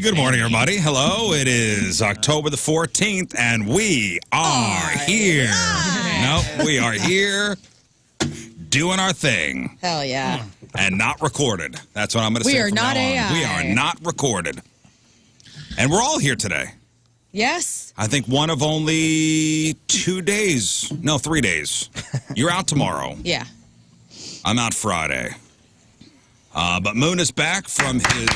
Good morning, everybody. Hello. It is October the 14th, and we are here. Nope, we are here doing our thing. Hell yeah. And not recorded. That's what I'm going to say. We are from not now on. AI. We are not recorded. And we're all here today. Yes. I think one of only 2 days. No, 3 days. You're out tomorrow. Yeah. I'm out Friday. But Moon is back from his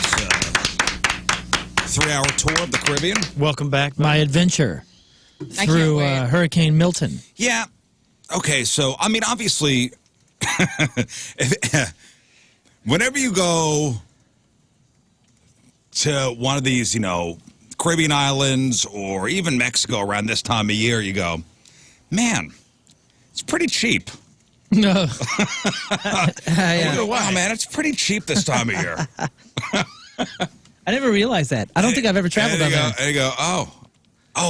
3-hour tour of the Caribbean. Welcome back. My adventure through Hurricane Milton. Yeah. Okay, so, I mean, obviously, whenever you go to one of these, you know, Caribbean islands or even Mexico around this time of year, you go, man, it's pretty cheap. No. Wow, man, it's pretty cheap this time of year. I never realized that. I don't think I've ever traveled down there. And you go, oh,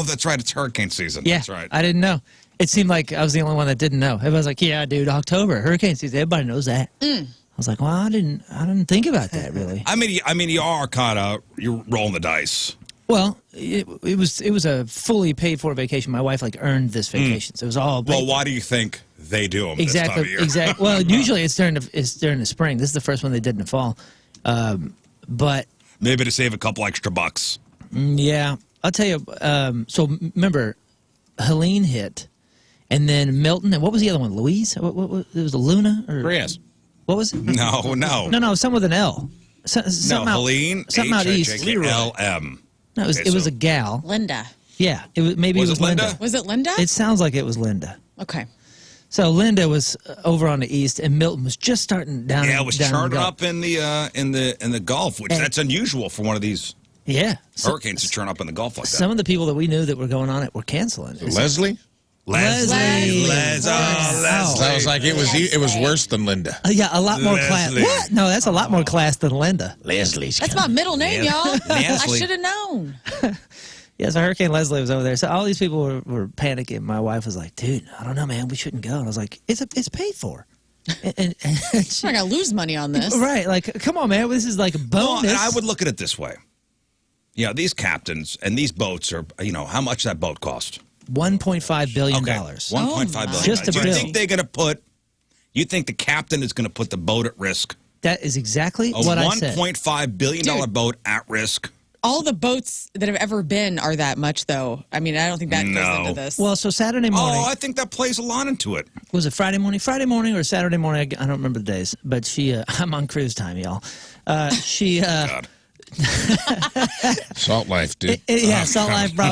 that's right, it's hurricane season. Yeah, That's right. I didn't know. It seemed like I was the only one that didn't know. Everybody was like, yeah, dude, October, hurricane season. Everybody knows that. I was like, well, I didn't think about that, really. I mean, you are kind of, you're rolling the dice. Well, it was a fully paid for vacation. My wife earned this vacation, so it was all. Well, why do you think they do them Exactly. this time of year? Exactly. Well, usually it's during the spring. This is the first one they did in the fall, but maybe to save a couple extra bucks. Yeah, I'll tell you. So remember, Helene hit, and then Milton, and what was the other one? Louise? What it was a Luna or Reyes. What was it? No. No, something with an L. Something Helene. Something out east. H-I-J-K-L-M. No, it was a gal. Linda. Yeah, maybe it was Linda. Was it Linda? It sounds like it was Linda. Okay. So Linda was over on the east, and Milton was just starting down. Yeah, it was down charting up in the Gulf, which that's unusual for one of these hurricanes to churn up in the Gulf like that. Some of the people that we knew that were going on it were canceling. Leslie? Leslie. I was like, it was worse than Linda. Yeah, a lot more class. Leslie. What? No, that's a lot more class than Linda. Leslie's That's my middle name, y'all. I Leslie. should have known. Yeah, so Hurricane Leslie was over there. So all these people were panicking. My wife was like, dude, I don't know, man. We shouldn't go. And I was like, it's paid for. And I'm not going to lose money on this. Right. Like, come on, man. This is like a bonus. Well, and I would look at it this way. Yeah, these captains and these boats are, how much that boat cost? $1.5 billion. Okay, $1.5 billion. Just a Do you bill. think they're going to put, you think the captain is going to put the boat at risk? That is exactly what I said. A $1.5 billion boat at risk? All the boats that have ever been are that much, though. I mean, I don't think that goes into this. Well, so Saturday morning. Oh, I think that plays a lot into it. Was it Friday morning? Friday morning or Saturday morning? I don't remember the days. But I'm on cruise time, y'all. God. Salt Life, dude. Salt Life, bro.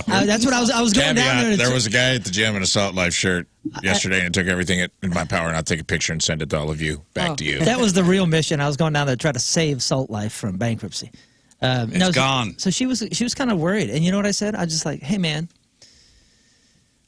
That's what I was going down there. There was a guy at the gym in a Salt Life shirt yesterday, and it took everything in my power, and I'll take a picture and send it to all of you. Back to you. That was the real mission. I was going down there to try to save Salt Life from bankruptcy. It's gone. So she was kind of worried, and you know what I said? I was just like, hey man,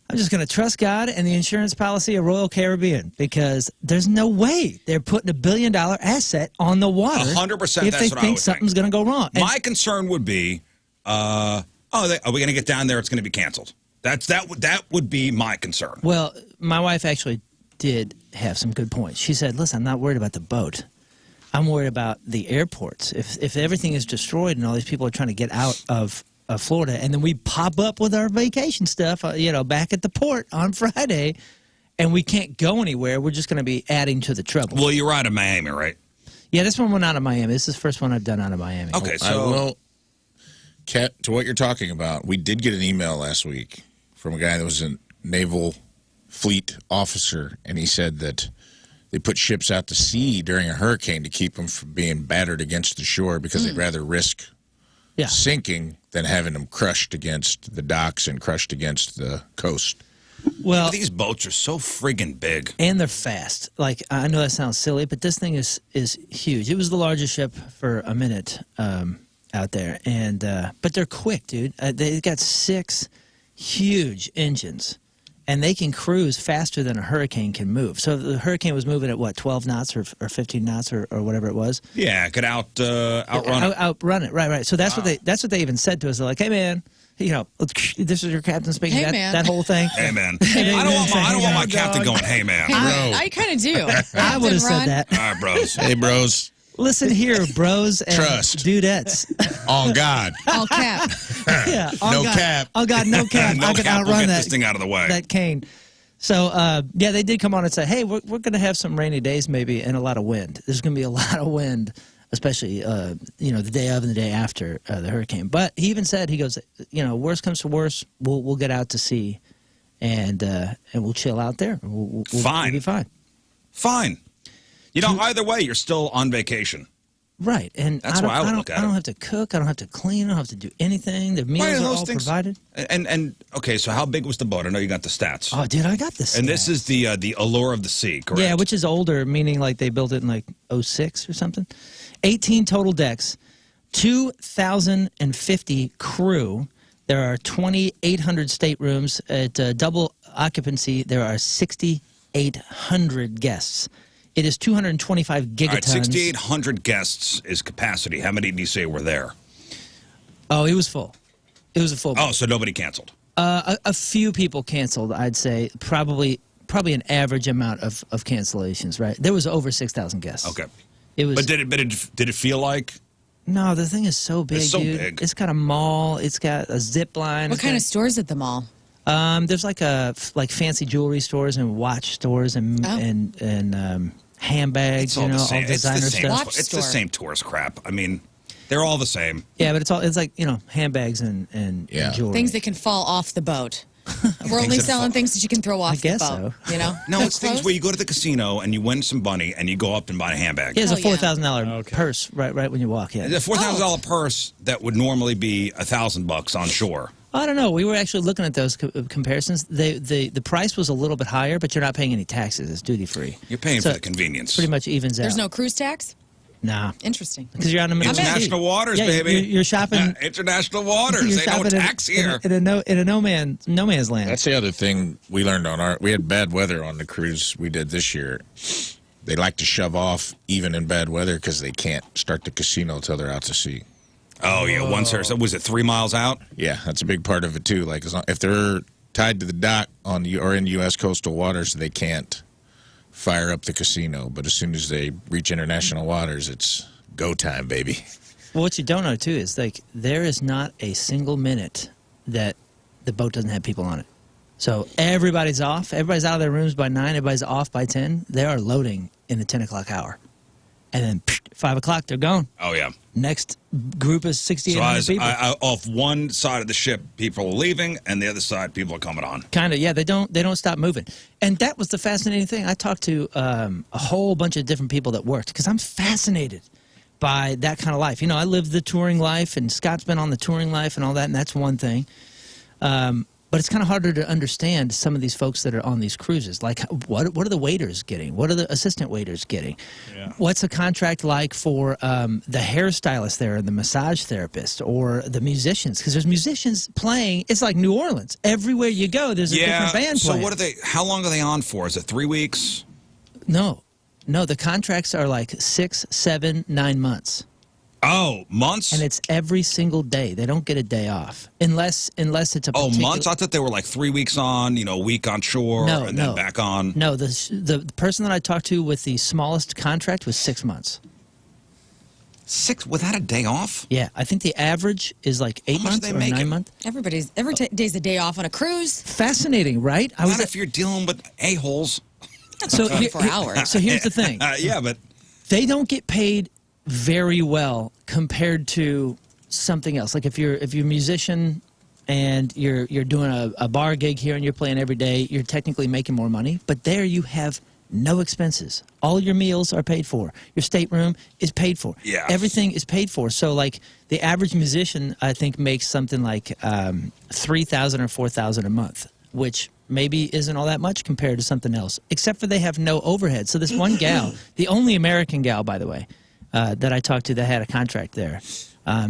I'm just going to trust God and the insurance policy of Royal Caribbean, because there's no way they're putting $1 billion asset on the water 100%. if they think something's going to go wrong. My concern would be, are we going to get down there? It's going to be canceled. That would be my concern. Well, my wife actually did have some good points. She said, listen, I'm not worried about the boat. I'm worried about the airports. If everything is destroyed and all these people are trying to get out of Florida, and then we pop up with our vacation stuff, back at the port on Friday, and we can't go anywhere, we're just going to be adding to the trouble. Well, you're out of Miami, right? Yeah, this one went out of Miami. This is the first one I've done out of Miami. Okay, so... Well, Kat, to what you're talking about, we did get an email last week from a guy that was a naval fleet officer, and he said that they put ships out to sea during a hurricane to keep them from being battered against the shore, because they'd rather risk sinking than having them crushed against the docks and crushed against the coast. Well, these boats are so friggin' big. And they're fast. Like, I know that sounds silly, but this thing is huge. It was the largest ship for a minute out there. And but they're quick, dude. They've got 6 huge engines, and they can cruise faster than a hurricane can move. So the hurricane was moving at, what, 12 knots or 15 knots or whatever it was? Yeah, it could outrun it. Outrun it, right. So that's what they even said to us. They're like, hey, man, this is your captain speaking. Hey, that whole thing. Hey, man. I don't want my captain going, hey, man. I kind of do. I would have said that. All right, bros. Hey, bros. Listen here, bros and Trust. dudettes. On God. All cap. Yeah, on No God. cap. Oh God, no cap. No I can cap. We'll outrun get that this thing out of the way. that cane. So yeah, they did come on and say, hey, we're going to have some rainy days maybe and a lot of wind. There's going to be a lot of wind, especially the day of and the day after the hurricane. But he even said, he goes, worst comes to worst, we'll get out to sea and we'll chill out there. We'll Fine. be fine. Fine. Either way, you're still on vacation. Right, and That's why I would look at it. I don't have to cook. I don't have to clean. I don't have to do anything. The meals are all provided. And okay, so how big was the boat? I know you got the stats. Oh, dude, I got this. And this is the Allure of the Sea, correct? Yeah, which is older, meaning like they built it in like 06 or something. 18 total decks, 2,050 crew. There are 2,800 staterooms. At double occupancy, there are 6,800 guests. It is 225 gigatons. All right, 6,800 guests is capacity. How many do you say were there? Oh, it was full. It was a full. Oh, so nobody canceled. A few people canceled. I'd say probably an average amount of cancellations. Right, there was over 6,000 guests. Okay, it was. But did it feel like? No, the thing is so big. It's so dude. big. It's got a mall. It's got a zip line. What kind of stores at the mall? There's like fancy jewelry stores and watch stores and handbags. It's all the same. all designer it's the same. stuff. Watch It's the store. same tourist crap. I mean, they're all the same. Yeah, but it's like handbags and jewelry. Things that can fall off the boat. We're only that selling things that you can throw off the guess boat. so. No, it's things clothes? where you go to the casino and you win some money and you go up and buy a handbag. Yeah, it's a Oh, yeah. $4,000 purse right when you walk in. The $4,000 purse that would normally be $1,000 on shore. I don't know. We were actually looking at those comparisons. The price was a little bit higher, but you're not paying any taxes. It's duty free. You're paying So for the convenience. Pretty much evens out. There's no cruise tax? Nah, Interesting. because you're out in the middle of the sea. International waters, Yeah, baby. You're shopping. International waters. You're They don't shopping tax here. in a no man's land. That's the other thing we learned we had bad weather on the cruise we did this year. They like to shove off even in bad weather because they can't start the casino till they're out to sea. Oh, yeah. So was it 3 miles out? Yeah, that's a big part of it too. Like if they're tied to the dock or in U.S. coastal waters, they can't fire up the casino. But as soon as they reach international waters, it's go time, baby. Well, what you don't know too is like there is not a single minute that the boat doesn't have people on it. So everybody's off. Everybody's out of their rooms by 9. Everybody's off by 10. They are loading in the 10 o'clock hour, and then 5 o'clock they're gone. Oh, yeah. Next group is 6,800 people. Off one side of the ship, people are leaving, and the other side, people are coming on. Kind of, yeah. They don't stop moving, and that was the fascinating thing. I talked to a whole bunch of different people that worked because I'm fascinated by that kind of life. I lived the touring life, and Scott's been on the touring life and all that, and that's one thing. But it's kind of harder to understand some of these folks that are on these cruises. Like, what are the waiters getting? What are the assistant waiters getting? Yeah. What's a contract like for the hairstylist there and the massage therapist or the musicians? Because there's musicians playing. It's like New Orleans. Everywhere you go, there's a different band playing. So how long are they on for? Is it 3 weeks? No, the contracts are like 6, 7, 9 months. Oh, months? And it's every single day. They don't get a day off unless it's a particular... months? I thought they were like 3 weeks on, a week on shore, and then back on. No, the person that I talked to with the smallest contract was 6 months. 6 without a day off? Yeah, I think the average is like 8 months or 9 months. Every day's a day off on a cruise. Fascinating, right? Not if you're dealing with a-holes. So 24 hours. So here's the thing. Yeah, but... They don't get paid very well compared to something else. Like if you're a musician and you're doing a bar gig here and you're playing every day, you're technically making more money. But there you have no expenses. All your meals are paid for. Your stateroom is paid for. Yeah. Everything is paid for. So like the average musician, I think, makes something like $3,000 or $4,000 a month, which maybe isn't all that much compared to something else, except for they have no overhead. So this one gal, the only American gal, by the way, that I talked to that had a contract there.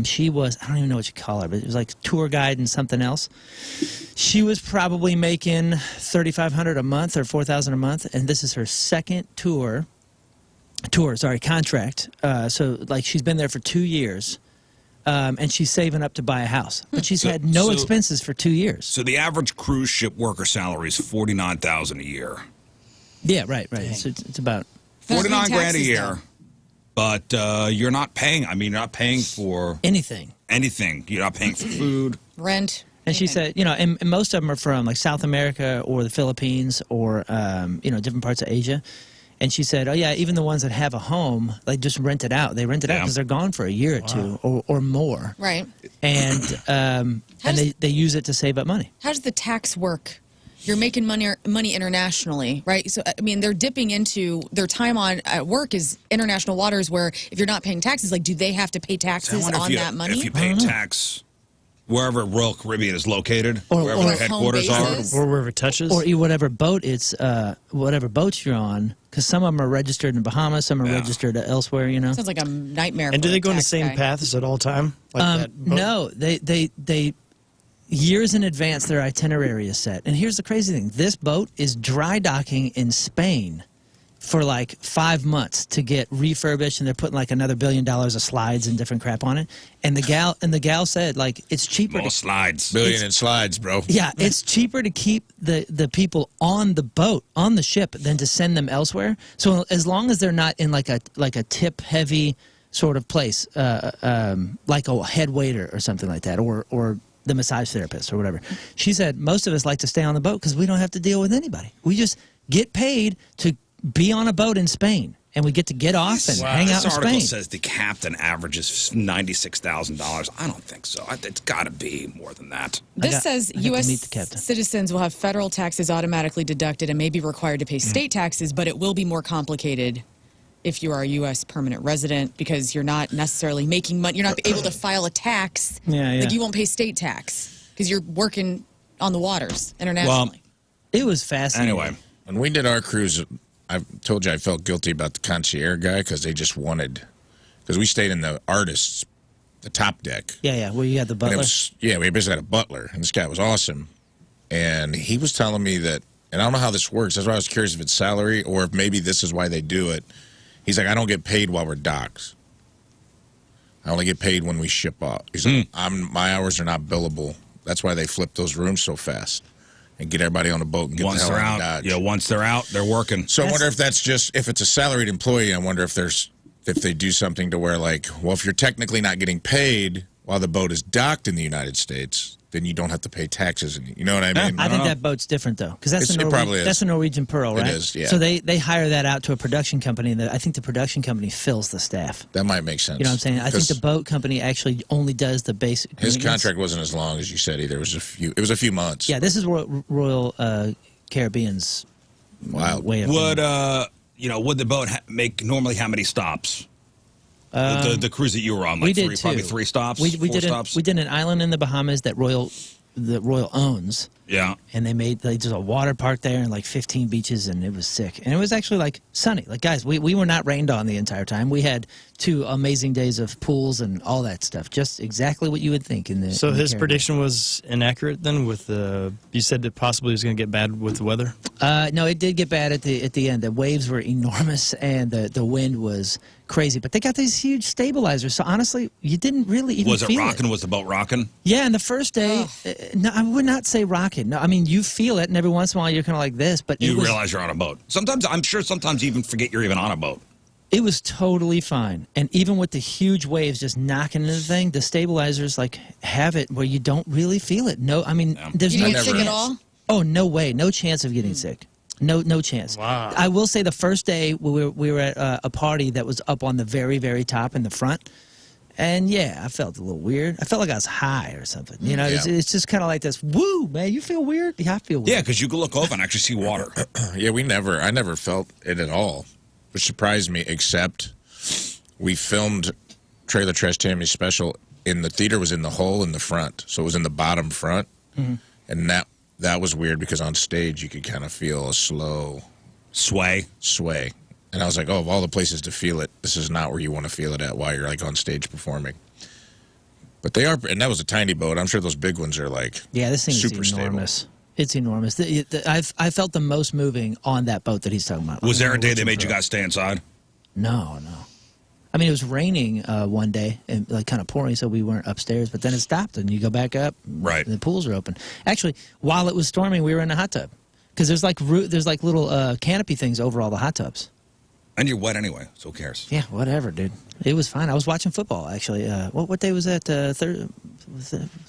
She was, I don't even know what you call her, but it was like tour guide and something else. She was probably making $3,500 a month or $4,000 a month, and this is her second contract. So like she's been there for 2 years, and she's saving up to buy a house. But she's had no expenses for 2 years. So the average cruise ship worker salary is $49,000 a year. Yeah, right. So it's about 49 grand a taxes, year. though. but you're not paying. I mean, you're not paying for Anything. anything. You're not paying for food. Rent. And she said, you know, and most of them are from like South America or the Philippines or, you know, different parts of Asia. And she said, oh, yeah, even the ones that have a home, like just rent it out. They rent it out because they're gone for a year or two or more. Right. And they use it to save up money. How does the tax work? You're making money internationally, right? So, I mean, they're dipping into their time at work is international waters where if you're not paying taxes, like, do they have to pay taxes on that money? If you pay tax wherever Royal Caribbean is located, Or wherever the headquarters are. Or wherever it touches. Or whatever boat whatever boat you're on, because some of them are registered in Bahamas, some are registered elsewhere, you know. Sounds like a nightmare. And for do they a go in the tax same guy. paths at all time? Like that boat? No, they years in advance their itinerary is set. And here's the crazy thing: this boat is dry docking in Spain for like 5 months to get refurbished, and they're putting like another $1 billion of slides and different crap on it. And the gal said like it's cheaper. More slides. Billion in slides, bro. Yeah, it's cheaper to keep the people on the boat, on the ship, than to send them elsewhere. So as long as they're not in like a tip heavy sort of place, like a head waiter or something like that, or the massage therapist or whatever. She said most of us like to stay on the boat because we don't have to deal with anybody. We just get paid to be on a boat in Spain, and we get to get off and hang out in This article Spain. says the captain averages $96,000. I don't think so. It's got to be more than that. This says I got to U.S. meet the captain. citizens will have federal taxes automatically deducted and may be required to pay state taxes, but it will be more complicated if you are a U.S. permanent resident because you're not necessarily making money. You're not able to file a tax. Yeah. Like you won't pay state tax because you're working on the waters internationally. It was fascinating. Anyway, When we did our cruise, I told you I felt guilty about the concierge guy because they just wanted, because we stayed in the artists, the top deck. Yeah, where you had the And butler. we basically had a butler, and this guy was awesome. And he was telling me that, and I don't know how this works. That's why I was curious if it's salary or if maybe this is why they do it. He's like, I don't get paid while we're docked. I only get paid when we ship off. He's like, my hours are not billable. That's why they flip those rooms so fast and get everybody on the boat and get once the they're hell out out, of Dodge. once they're out, they're working. So I wonder if that's just, if it's a salaried employee, I wonder if they do something to where, like, well, if you're technically not getting paid while the boat is docked in the United States, then you don't have to pay taxes. You know what I mean? I think that boat's different though, because that's It probably is. That's a Norwegian Pearl, right? It is, yeah. So they hire that out to a production company, and I think the production company fills the staff. That might make sense. You know what I'm saying? I think the boat company actually only does the basic. His maintenance. contract wasn't as long as you said either. It was a few months. Yeah, this is Royal Caribbean's way of Would would the boat make normally how many stops? The cruise that you were on, like we did probably two. 3 stops. We 4 did stops. we did an island in the Bahamas that Royal owns. Yeah. And they made just a water park there and like 15 beaches, and it was sick. And it was actually like sunny. Like, guys, we were not rained on the entire time. We had 2 amazing days of pools and all that stuff. Just exactly what you would think in the. So in the his Caribbean. prediction was inaccurate then. With you said that possibly it was going to get bad with the weather. No, it did get bad at the end. The waves were enormous and the wind was crazy. But they got these huge stabilizers. So honestly, you didn't really even Was it feel rocking? Was the boat rocking? Yeah, and the first day, no, I would not say rocking. No, I mean, you feel it, and every once in a while you're kind of like this, but You realize you're on a boat. I'm sure sometimes you even forget you're even on a boat. it was totally fine. And even with the huge waves just knocking into the thing, the stabilizers like have it where you don't really feel it. No, I mean, there's You no didn't get sick chance. at all? Oh, no way. No chance of getting sick. No chance. Wow. I will say the first day we were at a party that was up on the very, very top in the front. And yeah, I felt a little weird. I felt like I was high or something. You know, it's just kind of like this, woo, man, you feel weird? Yeah, I feel weird. Yeah, because you can look over and actually see water. Yeah, I never felt it at all, which surprised me, except we filmed Trailer Trash Tammy's special in the theater was in the hole in the front. So it was in the bottom front. And that was weird because on stage you could kind of feel a slow Sway. And I was like, oh, of all the places to feel it, this is not where you want to feel it at while you're like on stage performing. But they are, and that was a tiny boat. I'm sure those big ones are like this thing super is enormous. It's enormous. I felt the most moving on that boat that he's talking about. Was there a day they made you guys stay inside? No. I mean, it was raining one day and like kind of pouring, so we weren't upstairs. But then it stopped, and you go back up. Right. And the pools are open. Actually, while it was storming, we were in a hot tub because there's like little canopy things over all the hot tubs. And you're wet anyway, so who cares? Yeah, whatever, dude. It was fine. I was watching football, actually. What day was that?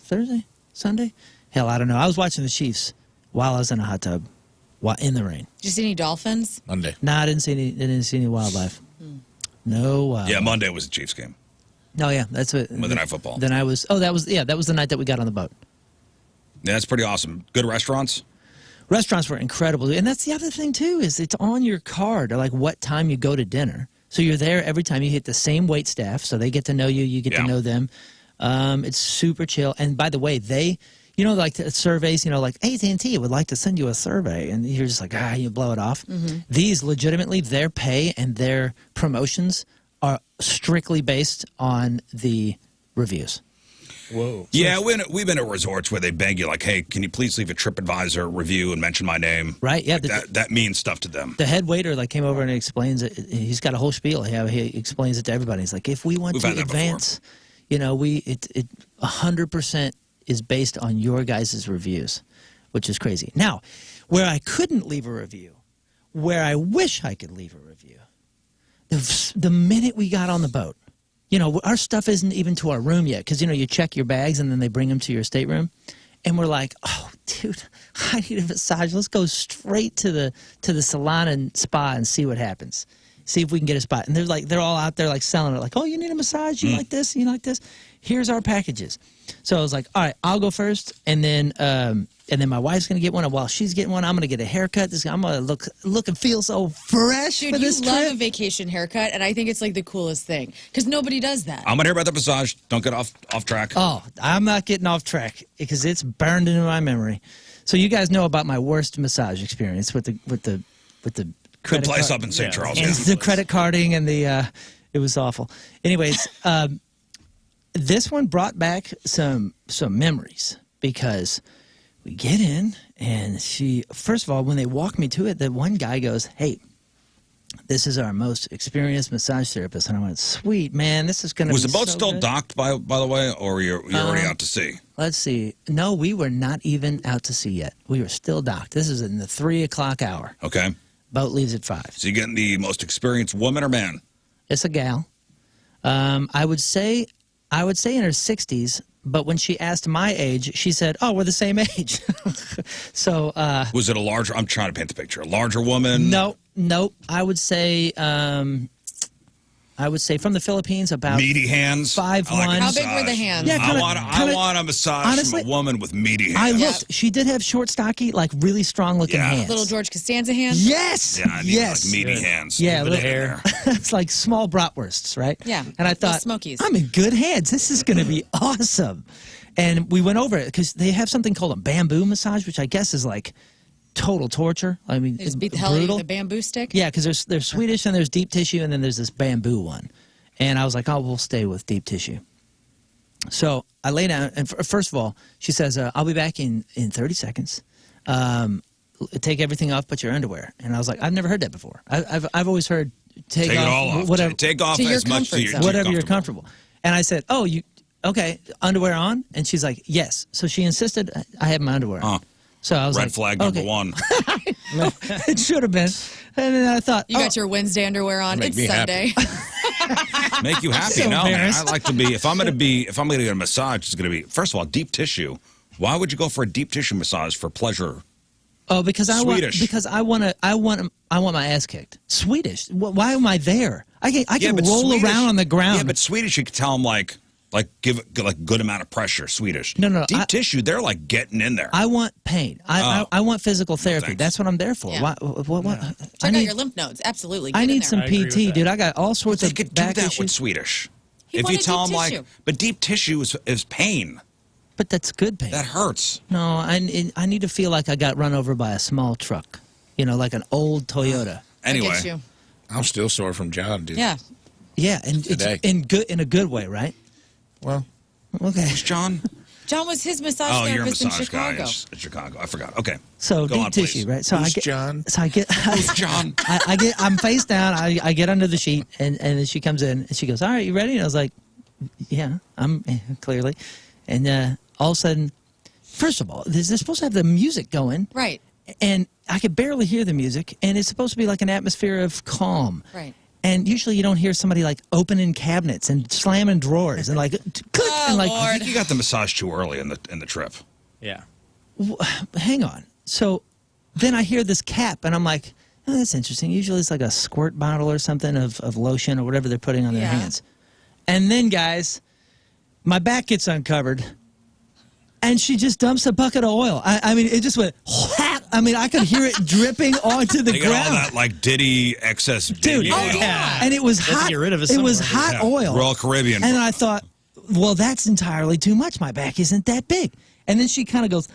Thursday? Sunday? Hell, I don't know. I was watching the Chiefs while I was in a hot tub, while in the rain. Did you see any dolphins? Monday. No, I didn't see any wildlife. No wildlife. Yeah, Monday was the Chiefs game. No, yeah, that's what. Monday Night Football. Then I was. Oh, that was the night that we got on the boat. Yeah, that's pretty awesome. Good restaurants. Restaurants were incredible, and that's the other thing too. Is it's on your card, or like what time you go to dinner. So you're there every time. You hit the same wait staff, so they get to know you. You get to know them. It's super chill. And by the way, they, you know, like the surveys, you know, like AT&T would like to send you a survey, and you're just like, you blow it off. These legitimately, their pay and their promotions are strictly based on the reviews. Whoa. Yeah, we've been at resorts where they beg you, like, hey, can you please leave a TripAdvisor review and mention my name? Right, yeah. Like that means stuff to them. The head waiter like came over and explains it. He's got a whole spiel. He explains it to everybody. He's like, if we want to advance, you know, it 100% is based on your guys' reviews, which is crazy. Now, where I couldn't leave a review, where I wish I could leave a review, the minute we got on the boat, you know, our stuff isn't even to our room yet because, you know, you check your bags and then they bring them to your stateroom. And we're like, oh, dude, I need a massage. Let's go straight to the salon and spa and see what happens. See if we can get a spot. And they're all out there like selling it. Like, oh, you need a massage? You like this? You like this? Here's our packages. So I was like, all right, I'll go first. And then my wife's going to get one. And while she's getting one, I'm going to get a haircut. I'm going to look and feel so fresh Dude, for this you trip. love a vacation haircut, and I think it's like the coolest thing because nobody does that. I'm going to hear about the massage. Don't get off track. Oh, I'm not getting off track because it's burned into my memory. So you guys know about my worst massage experience with the Good place up in St. Charles. And the credit carding and the it was awful. Anyways, this one brought back some memories because we get in and first of all, when they walked me to it, the one guy goes, "Hey, this is our most experienced massage therapist." And I went, "Sweet, man, this is going to be so good." Was the boat still docked, by the way, or you're already out to sea? Let's see. No, we were not even out to sea yet. We were still docked. This is in the 3 o'clock hour. Okay. Boat leaves at 5. So you getting the most experienced woman or man? It's a gal. I would say in her 60s, but when she asked my age, she said, "Oh, we're the same age." So was it a larger? I'm trying to paint the picture. A larger woman? No. I would say from the Philippines, about meaty hands. 5'1". How big were the hands? Yeah, I want a massage honestly, from a woman with meaty hands. I looked. She did have short, stocky, like really strong looking hands. Little George Costanza hands. Yes. Yeah, I need like meaty hands. Yeah, little hair. It's like small bratwursts, right? Yeah. And I thought, Smokies. I'm in good hands. This is going to be awesome. And we went over it because they have something called a bamboo massage, which I guess is like total torture. I mean, They just beat the hell out of you with a bamboo stick. Yeah, because there's Swedish and there's deep tissue and then there's this bamboo one. And I was like, oh, we'll stay with deep tissue. So I lay down, and first of all, she says, I'll be back in 30 seconds. Take everything off but your underwear. And I was like, I've never heard that before. I've always heard take off, it all off. Whatever. Take off To your as much comfort zone. Whatever you're comfortable. And I said, oh, okay, underwear on? And she's like, yes. So she insisted I had my underwear on. So I was Red like, flag number one. It should have been. And then I thought, You got your Wednesday underwear on. Make It's me Sunday. Make you happy? So No, man. I embarrassed. like to be. If I'm going to get a massage, it's going to be first of all deep tissue. Why would you go for a deep tissue massage for pleasure? oh, because I Swedish. want my ass kicked. Swedish. Why am I there? I can but roll Swedish- around on the ground. Yeah, but Swedish, you could tell them like give it like good amount of pressure. Swedish. No, Deep tissue, they're like getting in there. I want pain. I want physical therapy. thanks. That's what I'm there for. Yeah. What? I Check out need, your lymph nodes. Absolutely. I Get in need there. some I agree with PT, that. dude. I got all sorts they of could do back that with issues. Swedish. He If you wanted tell deep them tissue. like, but deep tissue is pain. But that's good pain. That hurts. No, I need to feel like I got run over by a small truck. You know, like an old Toyota. I get Anyway, you. I'm still sore from John, dude. Yeah. Yeah, and Today. it's in a good way, right? Well, Okay. who's John? John was his massage Oh, you're a therapist in massage guy Chicago. in Chicago. I forgot. Okay. So Go deep on, tissue, please. right? So who's John? So I get. John. I'm face down. I get under the sheet, and then she comes in, and she goes, "All right, you ready?" And I was like, "Yeah, I'm clearly." And all of a sudden, first of all, they're supposed to have the music going, Right. and I could barely hear the music, and it's supposed to be like an atmosphere of calm. Right. And usually you don't hear somebody like opening cabinets and slamming drawers and like click and like. I think you got the massage too early in the trip. Yeah. Hang on. So then I hear this cap, and I'm like, oh, that's interesting. Usually it's like a squirt bottle or something of lotion or whatever they're putting on their hands. And then, guys, my back gets uncovered, and she just dumps a bucket of oil. I mean, it just went whap. I mean, I could hear it dripping onto the They ground. got all that like Diddy excess Dude, baby oil. and it was They have to hot. get rid of it It was somewhere. hot oil. Royal Caribbean. And I thought, well, that's entirely too much. My back isn't that big. And then she kind of goes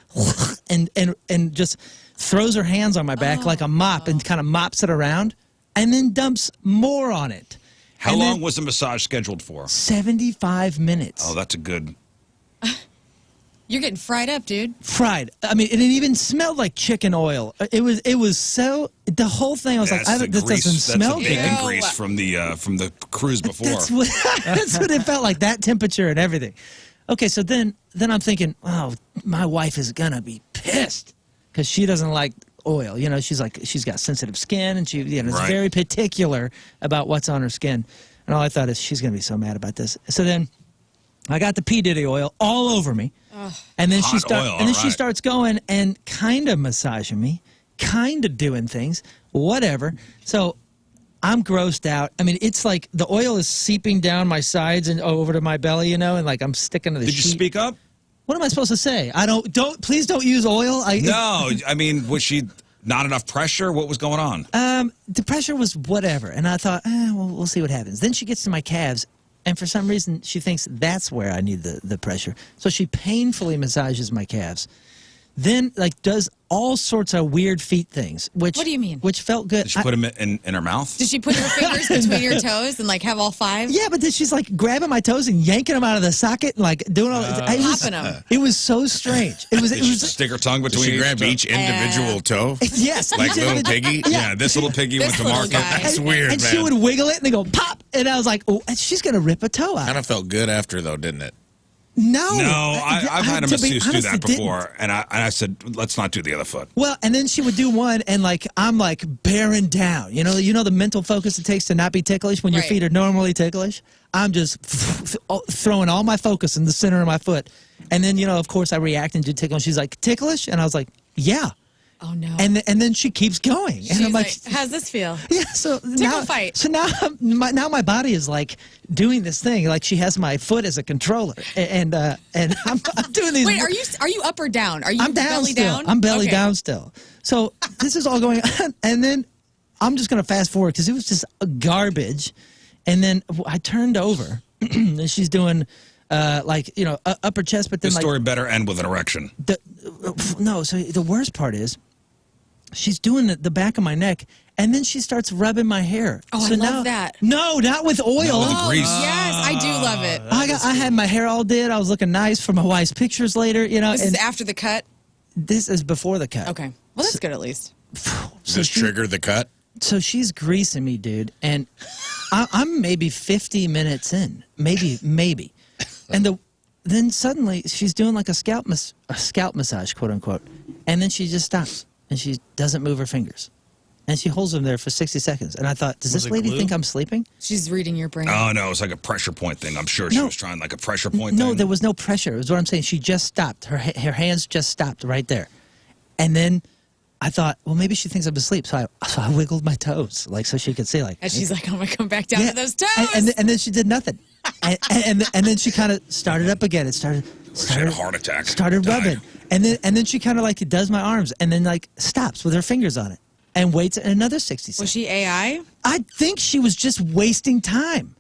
and just throws her hands on my back like a mop and kind of mops it around and then dumps more on it. How And long then- was the massage scheduled for? 75 minutes. Oh, that's a good. You're getting fried up, dude. Fried. I mean, it even smelled like chicken oil. It was so, the whole thing, I was That's like, the this grease. doesn't That's smell the good. bacon Ew. grease from the cruise before. That's what it felt like, that temperature and everything. Okay, so then I'm thinking, oh, my wife is going to be pissed because she doesn't like oil. You know, she's got sensitive skin, and she is Right. very particular about what's on her skin. And all I thought is, she's going to be so mad about this. So then I got the P. Diddy oil all over me. And then Hot oil, all she right. starts going and kind of massaging me, kind of doing things, whatever. So I'm grossed out. I mean, it's like the oil is seeping down my sides and over to my belly, you know, and like I'm sticking to the Did you sheet. speak up? What am I supposed to say? Please don't use oil. No, I mean, was she not enough pressure? What was going on? The pressure was whatever. And I thought, well, we'll see what happens. Then she gets to my calves, and for some reason, she thinks that's where I need the pressure. So she painfully massages my calves. Then, like, does all sorts of weird feet things. What do you mean? Which felt good. Did she put them in her mouth? Did she put her fingers between your toes and like have all five? Yeah, but then she's like grabbing my toes and yanking them out of the socket and like doing all. Popping 'em. It was so strange. It was. Did It she was. stick her tongue Did between she grab each individual toe? Yes, Like each little individual- piggy? Yeah, this little piggy went This to little market. guy. That's weird, and man. she would wiggle it and they go pop, and I was like, oh, she's gonna rip a toe out. Kind of felt good after, though, didn't it? No, I've had a to be masseuse do honest, that it didn't. before, and I said, let's not do the other foot. Well, and then she would do one, and like I'm like bearing down. You know the mental focus it takes to not be ticklish when your Right. feet are normally ticklish. I'm just throwing all my focus in the center of my foot, and then of course I react and do tickle. And she's like ticklish, and I was like, yeah. Oh no. And then she keeps going, and She's I'm like, how's this feel? yeah. So now, fight. So now, my body is like doing this thing. Like she has my foot as a controller, and I'm doing these. Wait, are you up or down? Are you I'm down belly still. down? I'm belly Okay. down still. So this is all going on, and then I'm just gonna fast forward because it was just garbage. And then I turned over, and she's doing upper chest, but then This like story better end with an erection. no. So the worst part is, she's doing the back of my neck, and then she starts rubbing my hair. Oh, so I love now, that. No, not with oil. No, with the Oh, grease. yes, I do love it. I had my hair all did. I was looking nice for my wife's pictures later. This and is after the cut. this is before the cut. Okay. Well, that's good at least. Does this trigger the cut? So she's greasing me, dude, and I'm maybe 50 minutes in, maybe, and then suddenly she's doing like a scalp massage, quote unquote, and then she just stops and she doesn't move her fingers, and she holds them there for 60 seconds, and I thought, does Was this it lady glue? think I'm sleeping? She's reading your brain. Oh, no, it's like a pressure point thing. I'm sure she No. was trying like a pressure point No, thing. there was no pressure. Is what I'm saying. She just stopped. Her hands just stopped right there, and then I thought, well, maybe she thinks I'm asleep, so I wiggled my toes like so she could see like. And she's like, I'm gonna come back down Yeah. to those toes. And then she did nothing, and then she kind of started up again. It She had started a heart attack. started Died. rubbing, and then she kind of like does my arms, and then like stops with her fingers on it, and waits another 60 seconds. Was she AI? I think she was just wasting time.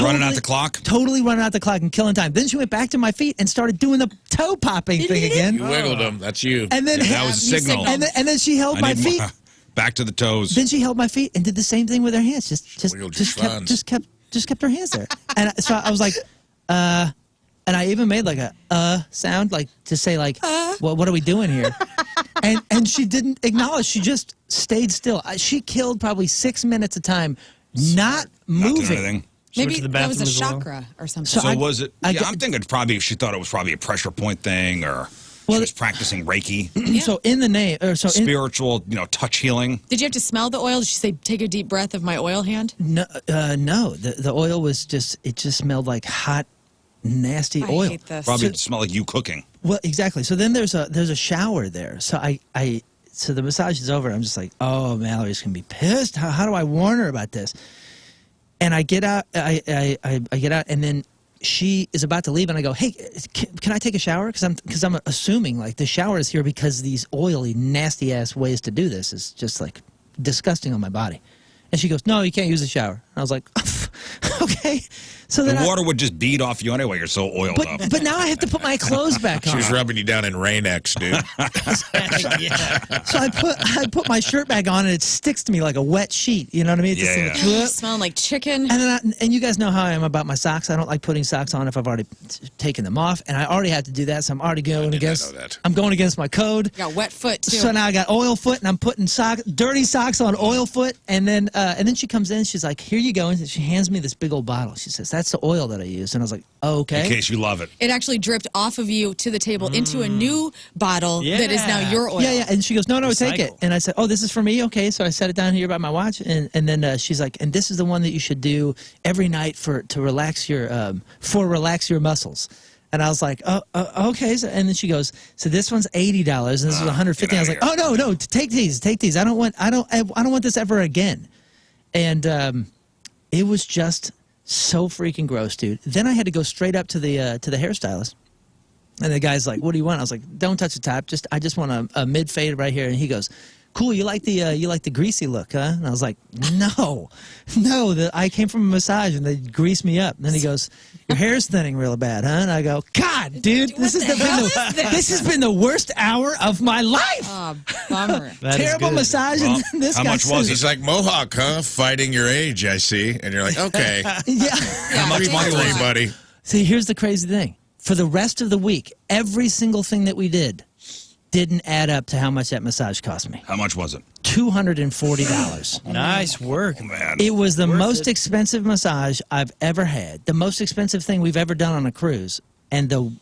Running out the clock? Totally running out the clock and killing time. Then she went back to my feet and started doing the toe popping thing again. You wiggled them. That's you. And then That was a You signal. signaled. and then she held I my need feet. more- back to the toes. Then she held my feet and did the same thing with her hands. Wiggled your schwanz. Just kept her hands there. And so I was like, and I even made like a sound, like to say like, well, what are we doing here? and she didn't acknowledge. She just stayed still. She killed probably 6 minutes of time, not Not doing moving. anything. She went Maybe to the that was a bathroom as well. chakra or something. So So I- was it? I Yeah, got- I'm thinking she thought it was probably a pressure point thing, or She was practicing Reiki, So in the name, or so in, spiritual, touch healing. Did you have to smell the oil? Did she say, take a deep breath of my oil hand? no, the oil was just smelled like hot, nasty oil. I hate this. Probably smell like you cooking. Well, exactly. So then there's a shower there. So so the massage is over. I'm just like, oh, Mallory's gonna be pissed. How do I warn her about this? And I get out. I get out, and then she is about to leave, and I go, hey, can I take a shower? Because I'm assuming like the shower is here because these oily, nasty ass ways to do this is just like disgusting on my body. And she goes, no, you can't use the shower. And I was like, okay. So then The water would just bead off you anyway. You're so oiled up. but now I have to put my clothes back on. She was rubbing you down in Rain-X, dude. Yeah. So I put my shirt back on, and it sticks to me like a wet sheet. You know what I mean? It's Yeah, just yeah. like, Smelling like chicken. and you guys know how I am about my socks. I don't like putting socks on if I've already taken them off, and I already have to do that. So I'm already going against. know that. I'm going against my code. You got wet foot, too. So now I got oil foot, and I'm putting dirty socks on oil foot, and then she comes in. She's like, "Here you go," and she hands me this big old bottle. She says, "That's the oil that I use," and I was like, oh, "Okay." In case you love it. It actually dripped off of you to the table into a new bottle that is now your oil. Yeah, yeah. And she goes, no, take it. Recycle. And I said, oh, this is for me? Okay. So I set it down here by my watch. And then she's like, and this is the one that you should do every night to relax your muscles. And I was like, oh, okay. So, and then she goes, so this one's $80 and this is $150. I was like, oh, no, take these. I don't want this ever again. And it was just so freaking gross, dude. Then I had to go straight up to the hairstylist. And the guy's like, "What do you want?" I was like, "Don't touch the top. I just want a mid fade right here." And he goes, "Cool. You like the greasy look, huh?" And I was like, "No. I came from a massage and they greased me up." And then he goes, "Your hair's thinning real bad, huh?" And I go, "God, dude, this has been the worst hour of my life." Oh, bummer. That is Terrible good. massage. Well, and then this how guy much was says- He's like, Mohawk, huh? Fighting your age, I see. And you're like, okay. Yeah. How much money was it? buddy? See, here's the crazy thing. For the rest of the week, every single thing that we didn't add up to how much that massage cost me. How much was it? $240. Nice work. Oh, man. It was the Worth most it. expensive massage I've ever had. The most expensive thing we've ever done on a cruise. And the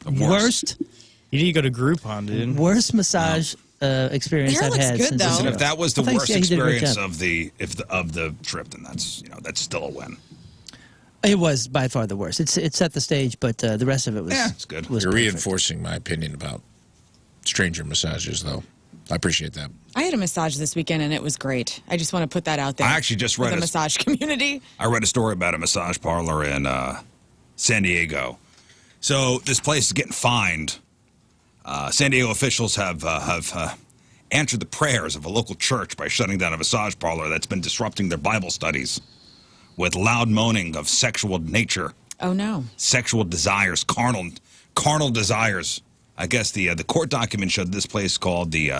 worst. You need to go to Groupon, dude. worst massage experience Hair I've looks had good, since though. this And year. if that was the Well, thanks, worst yeah, you did a great experience job. of the trip, then that's still a win. It was by far the worst. It set the stage, but the rest of it was. Yeah, it's good. Was You're perfect. reinforcing my opinion about stranger massages, though. I appreciate that. I had a massage this weekend, and it was great. I just want to put that out there. I actually just for read the a- massage community. I read a story about a massage parlor in San Diego. So this place is getting fined. San Diego officials have answered the prayers of a local church by shutting down a massage parlor that's been disrupting their Bible studies with loud moaning of sexual nature, Oh, no. sexual desires, carnal desires. I guess the court document showed this place called the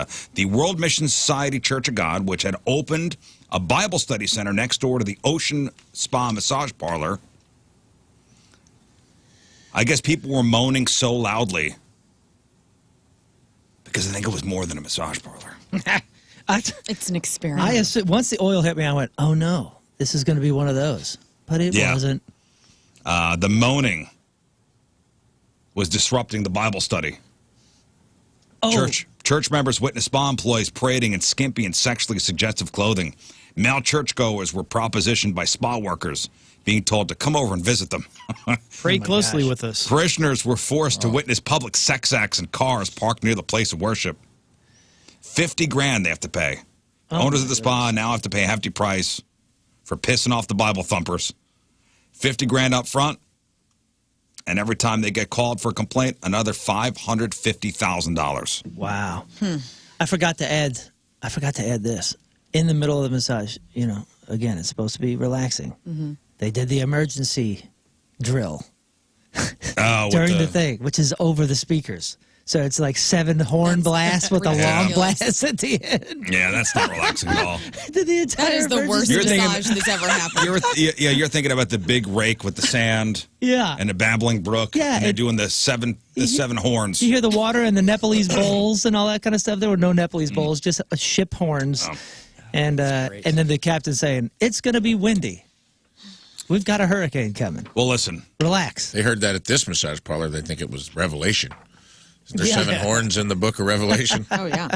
World Mission Society Church of God, which had opened a Bible study center next door to the Ocean Spa massage parlor. I guess people were moaning so loudly because I think it was more than a massage parlor. It's an experiment. Once the oil hit me, I went, "Oh no, this is going to be one of those." But it Yeah. wasn't. The moaning was disrupting the Bible study. Oh, Church members witnessed spa employees parading in skimpy and sexually suggestive clothing. Male churchgoers were propositioned by spa workers, being told to come over and visit them. Pray closely gosh. with us. Parishioners were forced to witness public sex acts in cars parked near the place of worship. $50,000 they have to pay. Owners of the spa now have to pay a hefty price for pissing off the Bible thumpers. $50,000 up front, and every time they get called for a complaint, another $550,000. wow. I forgot to add this in the middle of the massage. You know, again, it's supposed to be relaxing. They did the emergency drill during the thing, which is over the speakers. So it's like 7 horn blasts with a long ridiculous. blast at the end. Yeah, that's not relaxing at all. The entire That is the worst You're thinking- massage that's ever happened. You're thinking about the big rake with the sand Yeah. and the babbling brook. Yeah, and they're it- doing the seven horns. You hear the water and the Nepalese bowls and all that kind of stuff. There were no Nepalese bowls, just ship horns. Oh. And then the captain saying, "It's going to be windy. We've got a hurricane coming. Well, listen, Relax." They heard that at this massage parlor. They think it was Revelation. Is there 7 horns in the book of Revelation? Oh, yeah.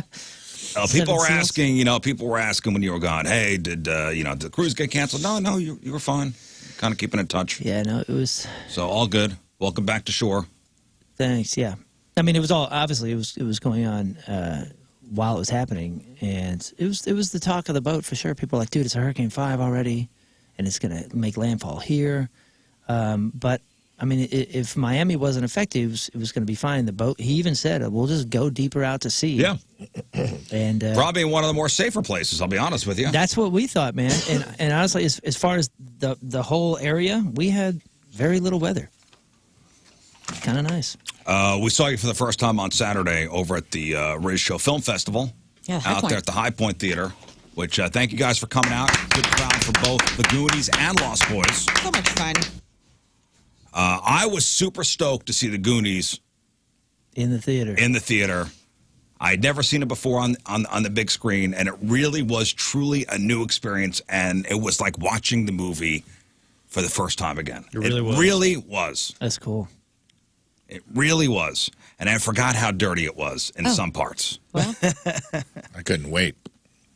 People were seals? asking, people were asking when you were gone, hey, did the cruise get canceled? No, you were fine. Kind of keeping in touch. Yeah, no, it was. So all good. Welcome back to shore. Thanks. Yeah, I mean, it was all obviously it was going on while it was happening, and it was the talk of the boat for sure. People were like, dude, it's a Hurricane 5 already, and it's gonna make landfall here. But I mean, if Miami wasn't affected, it was going to be fine. The boat. He even said, "We'll just go deeper out to sea." Yeah, and probably one of the more safer places. I'll be honest with you. That's what we thought, man. And honestly, as far as the whole area, we had very little weather. Kind of nice. We saw you for the first time on Saturday over at the RizzShow Film Festival. Yeah, High out Point. there at the High Point Theater. Which thank you guys for coming out. Good crowd for both the Goonies and Lost Boys. So much fun. I was super stoked to see the Goonies In the theater. I'd never seen it before on the big screen, and it really was truly a new experience, and it was like watching the movie for the first time again. It really was. Really was. That's cool. It really was. And I forgot how dirty it was in some parts. Well, I couldn't wait.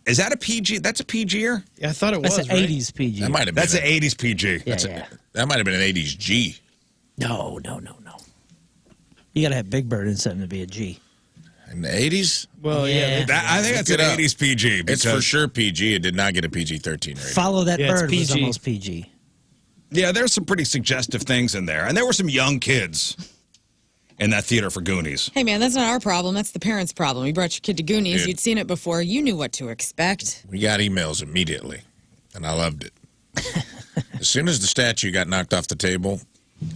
Is that a PG? That's a PG-er? Yeah, I thought it That's was, an right? 80s PG. That might have been. That's an 80s PG. Yeah. That might have been an 80s G. No. You got to have Big Bird in something to be a G. In the 80s? Well, Yeah. I think that's Look an it up. 80s PG. It's for because- sure PG. It did not get a PG-13 rating. Follow That Yeah, it's Bird was PG. almost PG. Yeah, there's some pretty suggestive things in there. And there were some young kids in that theater for Goonies. hey, man, that's not our problem. That's the parents' problem. You brought your kid to Goonies. Dude. You'd seen it before. You knew what to expect. We got emails immediately, and I loved it. As soon as the statue got knocked off the table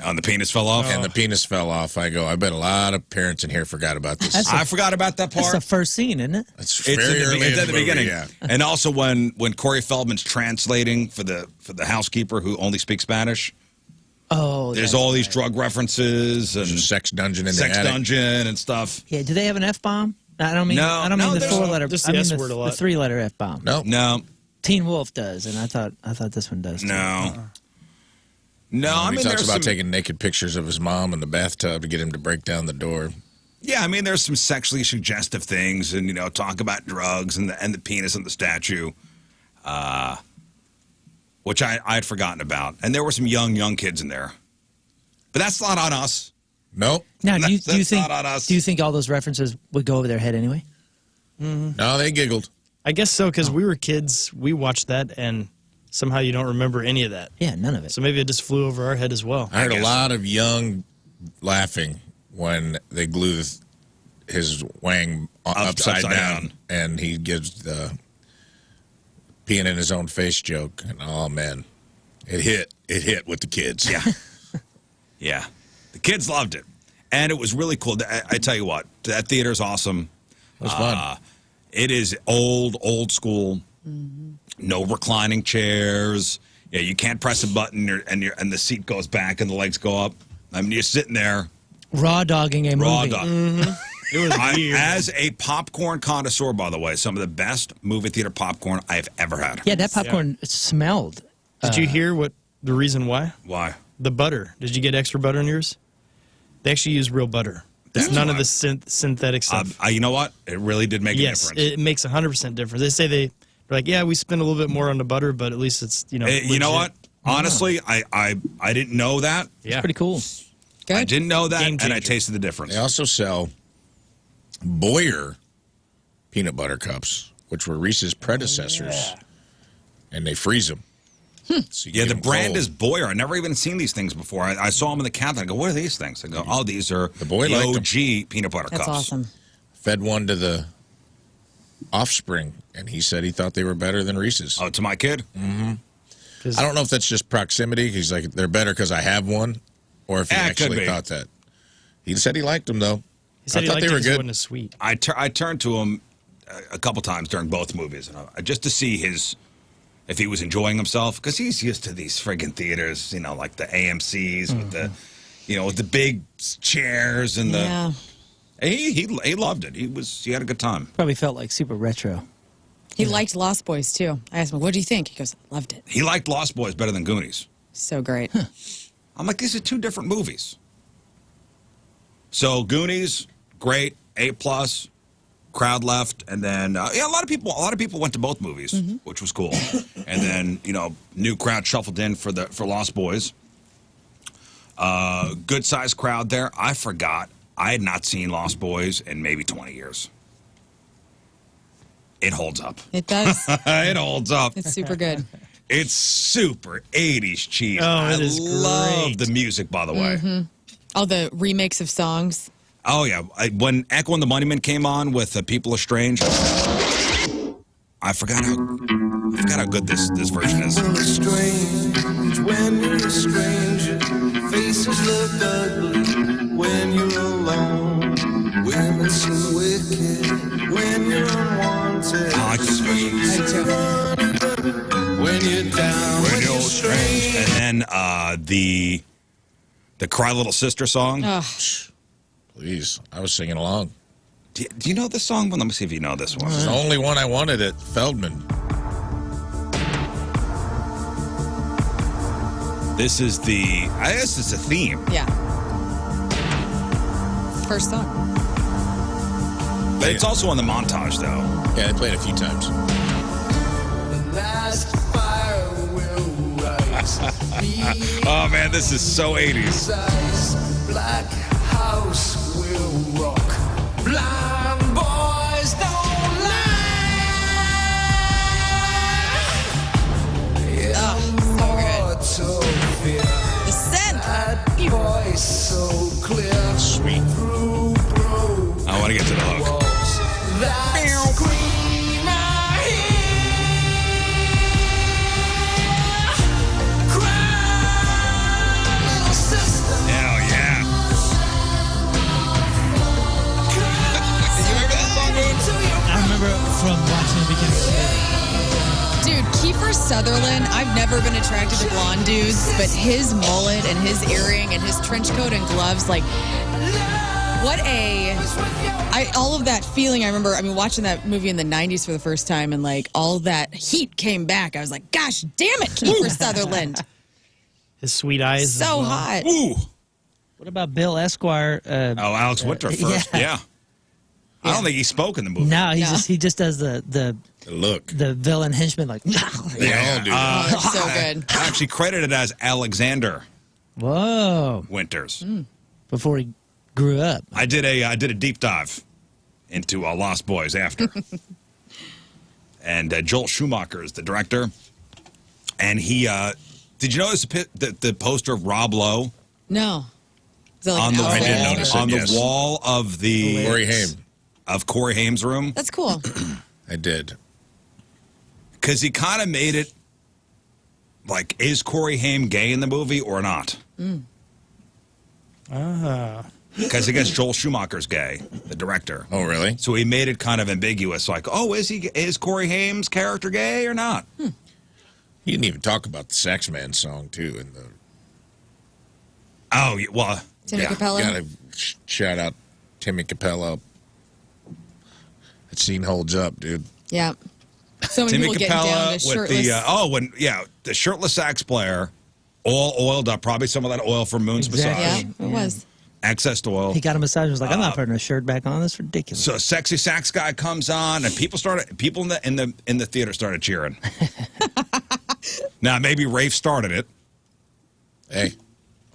And the penis fell off. and the penis fell off, I go, I bet a lot of parents in here forgot about this. That's I forgot about that That's part. the first scene, isn't it? It's It's very early it's in at the movie, beginning. yeah. And also when Corey Feldman's translating for the housekeeper who only speaks Spanish, Oh, there's that's all these right. drug references and There's a sex dungeon in sex the attic. dungeon and stuff. Yeah, do they have an F-bomb? I don't mean No, I don't no, mean the there's 4-letter. just I the mean S the, word a the lot. 3-letter F-bomb. No, No, Teen Wolf does, and I thought this one does too. no. No, I he mean, talks there's about some, taking naked pictures of his mom in the bathtub to get him to break down the door. yeah, I mean, there's some sexually suggestive things and, talk about drugs and the penis and the statue, which I had forgotten about. And there were some young kids in there. But that's not on us. Nope. Now, do you That's think not on us. do you think all those references would go over their head anyway? No, they giggled. I guess so, because we were kids. We watched that, and somehow you don't remember any of that. Yeah, none of it. So maybe it just flew over our head as well. I heard a guess. lot of young laughing when they glue his wang upside down, and he gives the peeing in his own face joke. And oh man, it hit with the kids. Yeah. Yeah. The kids loved it. And it was really cool. I tell you what, that theater's awesome. It was fun. It is old school. No reclining chairs. Yeah, you can't press a button and the seat goes back and the legs go up. I mean, you're sitting there, Raw dogging a raw movie. dog. It was weird. As a popcorn connoisseur, by the way, some of the best movie theater popcorn I've ever had. Yeah, that popcorn smelled. Did you hear what the reason why? Why? The butter. Did you get extra butter in yours? They actually use real butter. It's That's none of why. the synthetic stuff. You know what? It really did make a Yes, difference. it makes 100% difference. They say they're like, yeah, we spend a little bit more on the butter, but at least it's You know legit. what? Honestly, I didn't know that. Yeah, Pretty cool. Good. I didn't know that, Game and I changer. tasted the difference. They also sell Boyer peanut butter cups, which were Reese's predecessors, and they freeze them. So you Yeah, get the 'em brand cold. is Boyer. I never even seen these things before. I saw them in the cabinet. I go, what are these things? I go, oh, these are the boy liked 'em. OG peanut butter That's cups. awesome. Fed one to the offspring, and he said he thought they were better than Reese's. Oh, to my kid? I don't know if that's just proximity. He's like, they're better because I have one, or if he Yeah, it could actually be. thought that. He said he liked them, though. He said I he thought liked they it were 'cause it good. wasn't as sweet. I turned to him a couple times during both movies, and just to see if he was enjoying himself, because he's used to these friggin' theaters, like the AMC's with the, with the big chairs and the. Yeah. He loved it. He had a good time. Probably felt like super retro. He liked Lost Boys, too. I asked him, what do you think? He goes, loved it. He liked Lost Boys better than Goonies. So great. I'm like, these are two different movies. So Goonies, great, A+. Crowd left, and then a lot of people went to both movies, which was cool. And then new crowd shuffled in for Lost Boys. Good sized crowd there. I forgot I had not seen Lost Boys in maybe 20 years. It holds up. It does. It holds up. It's super good. It's super 80s cheese. Oh, it is love great. the music, by the way. All the remakes of songs. Oh, yeah. When Echo and the Moneymen came on with People Are Strange, I forgot how good this version is. Strange when you're a stranger. Faces look ugly when you're alone. Women seem wicked when you're unwanted. I like this version. When you're down, When You're Strange. And then the Cry Little Sister song. Ugh. Please, I was singing along. Do you know this song? Well, let me see if you know this one. It's the only one I wanted at Feldman. This is I guess it's a theme. Yeah. First song. But it's also on the montage, though. Yeah, they played it a few times. the last fire will rise. Oh, man, this is so 80s. Black house will rock. Blind boys don't lie. So good. The scent. That voice so clear. Sweet. Through broke I want to get to the hook. walls. That scream I hear. Cry, little sister. Hell yeah. I remember from watching the beginning of the movie. Dude, Kiefer Sutherland, I've never been attracted to blonde dudes, but his mullet and his earring and his trench coat and gloves, like, all of that feeling, I remember, watching that movie in the 90s for the first time, and, like, all that heat came back. I was like, gosh damn it, Kiefer Sutherland. His sweet eyes. So hot. Ooh. What about Bill Esquire? Alex Winter first. Yeah. I don't think he spoke in the movie. No, he just does the Look. villain henchman like. They all do that. Oh, so good. Actually credited as Alexander Whoa! Winters. Before he grew up. I did a deep dive into Lost Boys after. And Joel Schumacher is the director. And he, did you notice the poster of Rob Lowe No. Is that like on an the outfit? I did notice it, on the yes. wall of the Corey Haim. of Corey Haim's room? That's cool. I did. Because he kind of made it like, is Corey Haim gay in the movie or not? Because I guess Joel Schumacher's gay, the director. Oh, really? So he made it kind of ambiguous, like, oh, is Corey Haim's character gay or not? He didn't even talk about the Sax Man song, too. In the Oh, well, Timmy yeah. Capella. Gotta shout out Timmy Capella. That scene holds up, dude. Yeah. So many Timmy people getting down Capella to with shirtless. the shirtless sax player, all oiled up, probably some of that oil from Moon's Exactly. Yeah, massage, it was. access to oil. He got a massage and was like, I'm not putting a shirt back on. That's ridiculous. So a sexy sax guy comes on, and people in the theater started cheering. Now maybe Rafe started it. Hey,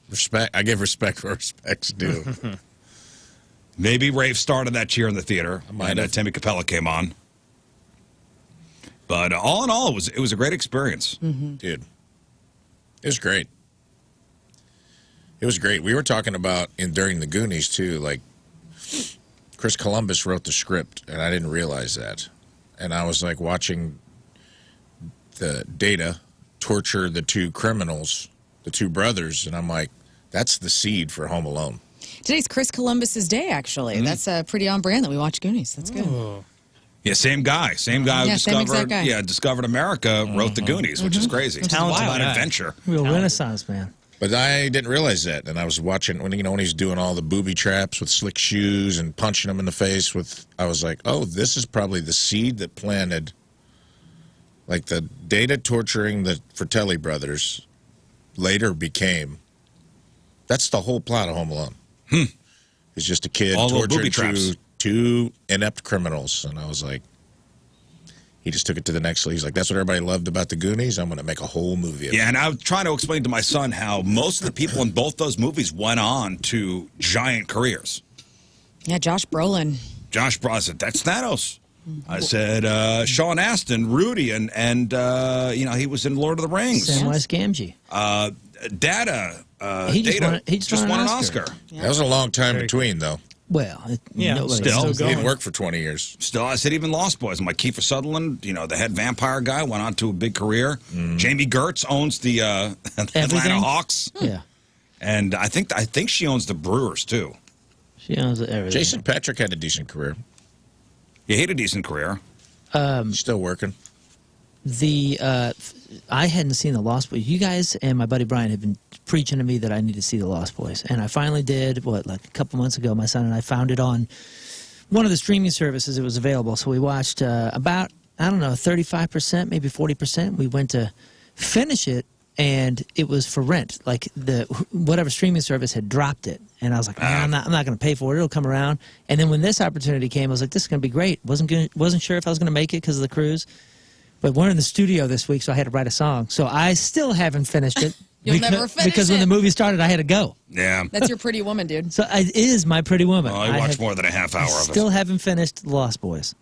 respect. I give respect where respect's due. Maybe Rafe started that cheer in the theater, might and have. Timmy Capella came on. But all in all, it was a great experience. Dude, it was great. It was great. We were talking about during the Goonies too. Like, Chris Columbus wrote the script, and I didn't realize that. And I was like watching the Data torture the two criminals, the two brothers, and I'm like, that's the seed for Home Alone. Today's Chris Columbus's day, actually. That's pretty on brand that we watch Goonies. That's good. Yeah, same guy who Yeah, same exact guy. discovered America, wrote the Goonies, which is crazy. It's Talented about guy. adventure. Real Renaissance man. But I didn't realize that, and I was watching when he's doing all the booby traps with slick shoes and punching them in the face with. I was like, oh, this is probably the seed that planted, like the Data torturing the Fratelli brothers, later became. That's the whole plot of Home Alone. is just a kid All little torturing booby traps. two inept criminals. And I was like, he just took it to the next level. He's like, that's what everybody loved about the Goonies. I'm going to make a whole movie of it. Yeah, and I was trying to explain to my son how most of the people in both those movies went on to giant careers. Yeah, Josh Brolin. Josh Brolin said, that's Thanos. I said, Sean Astin, Rudy, and you know, he was in Lord of the Rings. Samwise Gamgee. Data. He just Data won- he just won an Oscar. That was a long time between, though. Well, Yeah, nobody- still He going. didn't work for 20 years. Still, I said even Lost Boys. I'm like, Kiefer Sutherland, you know, the head vampire guy, went on to a big career. Jamie Gertz owns the Atlanta Everything? Hawks. Yeah. And I think she owns the Brewers, too. She owns everything. Jason Patrick had a decent career. He had a decent career. Still working. I hadn't seen The Lost Boys. You guys and my buddy Brian have been preaching to me that I need to see The Lost Boys, and I finally did. Like a couple months ago, my son and I found it on one of the streaming services. It was available, so we watched about 35%, maybe 40%. We went to finish it, and it was for rent. Like whatever streaming service had dropped it, and I was like, man, I'm not going to pay for it. It'll come around. And then when this opportunity came, I was like, this is going to be great. Wasn't sure if I was going to make it because of the cruise. But we're in the studio this week, so I had to write a song. So I still haven't finished it. You'll never finish because when it. the movie started, I had to go. Yeah. That's your Pretty Woman, dude. So it is my Pretty Woman. I watched more than a half hour of it. Still haven't finished Lost Boys.